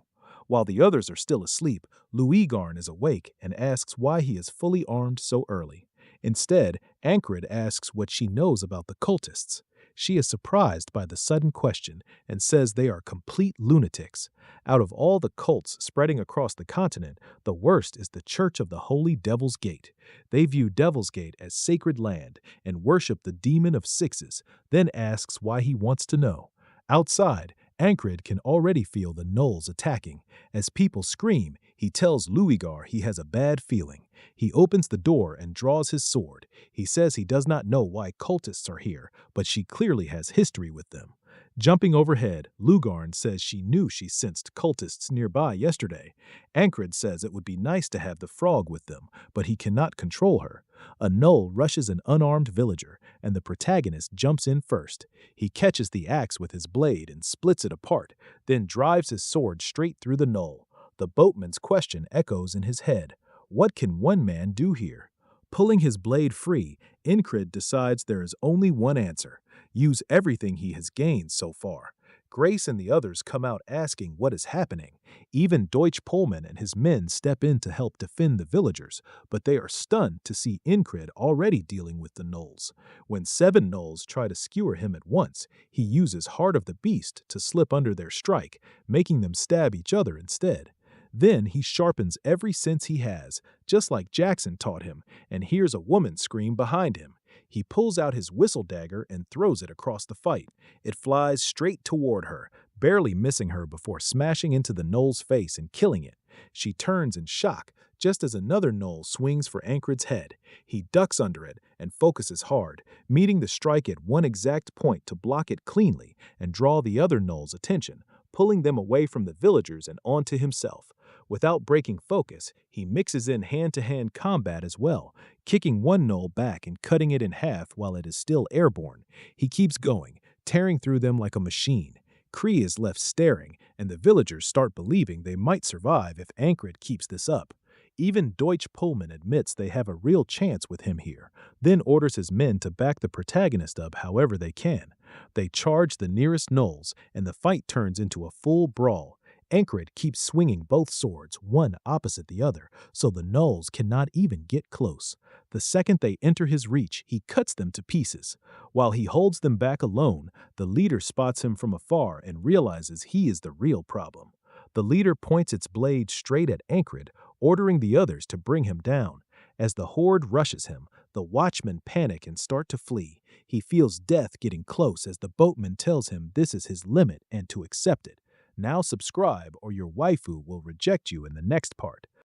While the others are still asleep, Luigarn is awake and asks why he is fully armed so early. Instead, Ankrid asks what she knows about the cultists. She is surprised by the sudden question and says they are complete lunatics. Out of all the cults spreading across the continent, the worst is the Church of the Holy Devil's Gate. They view Devil's Gate as sacred land and worship the demon of sixes, then asks why he wants to know. Outside, Ankrid can already feel the gnolls attacking. As people scream, he tells Luigar he has a bad feeling. He opens the door and draws his sword. He says he does not know why cultists are here, but she clearly has history with them. Jumping overhead, Lugarn says she knew she sensed cultists nearby yesterday. Ankrid says it would be nice to have the frog with them, but he cannot control her. A gnoll rushes an unarmed villager, and the protagonist jumps in first. He catches the axe with his blade and splits it apart, then drives his sword straight through the gnoll. The boatman's question echoes in his head. What can one man do here? Pulling his blade free, Incrid decides there is only one answer. Use everything he has gained so far. Grace and the others come out asking what is happening. Even Deutsch Pullman and his men step in to help defend the villagers, but they are stunned to see Incrid already dealing with the gnolls. When 7 gnolls try to skewer him at once, he uses Heart of the Beast to slip under their strike, making them stab each other instead. Then he sharpens every sense he has, just like Jackson taught him, and hears a woman scream behind him. He pulls out his whistle dagger and throws it across the fight. It flies straight toward her, barely missing her before smashing into the gnoll's face and killing it. She turns in shock, just as another gnoll swings for Ankrid's head. He ducks under it and focuses hard, meeting the strike at one exact point to block it cleanly and draw the other gnoll's attention, pulling them away from the villagers and onto himself. Without breaking focus, he mixes in hand-to-hand combat as well, kicking one gnoll back and cutting it in half while it is still airborne. He keeps going, tearing through them like a machine. Kree is left staring, and the villagers start believing they might survive if Ankrid keeps this up. Even Deutsch Pullman admits they have a real chance with him here, then orders his men to back the protagonist up however they can. They charge the nearest gnolls, and the fight turns into a full brawl. Ankrid keeps swinging both swords, one opposite the other, so the gnolls cannot even get close. The second they enter his reach, he cuts them to pieces. While he holds them back alone, the leader spots him from afar and realizes he is the real problem. The leader points its blade straight at Ankrid, ordering the others to bring him down. As the horde rushes him, the watchmen panic and start to flee. He feels death getting close as the boatman tells him this is his limit and to accept it. Now subscribe or your waifu will reject you in the next part.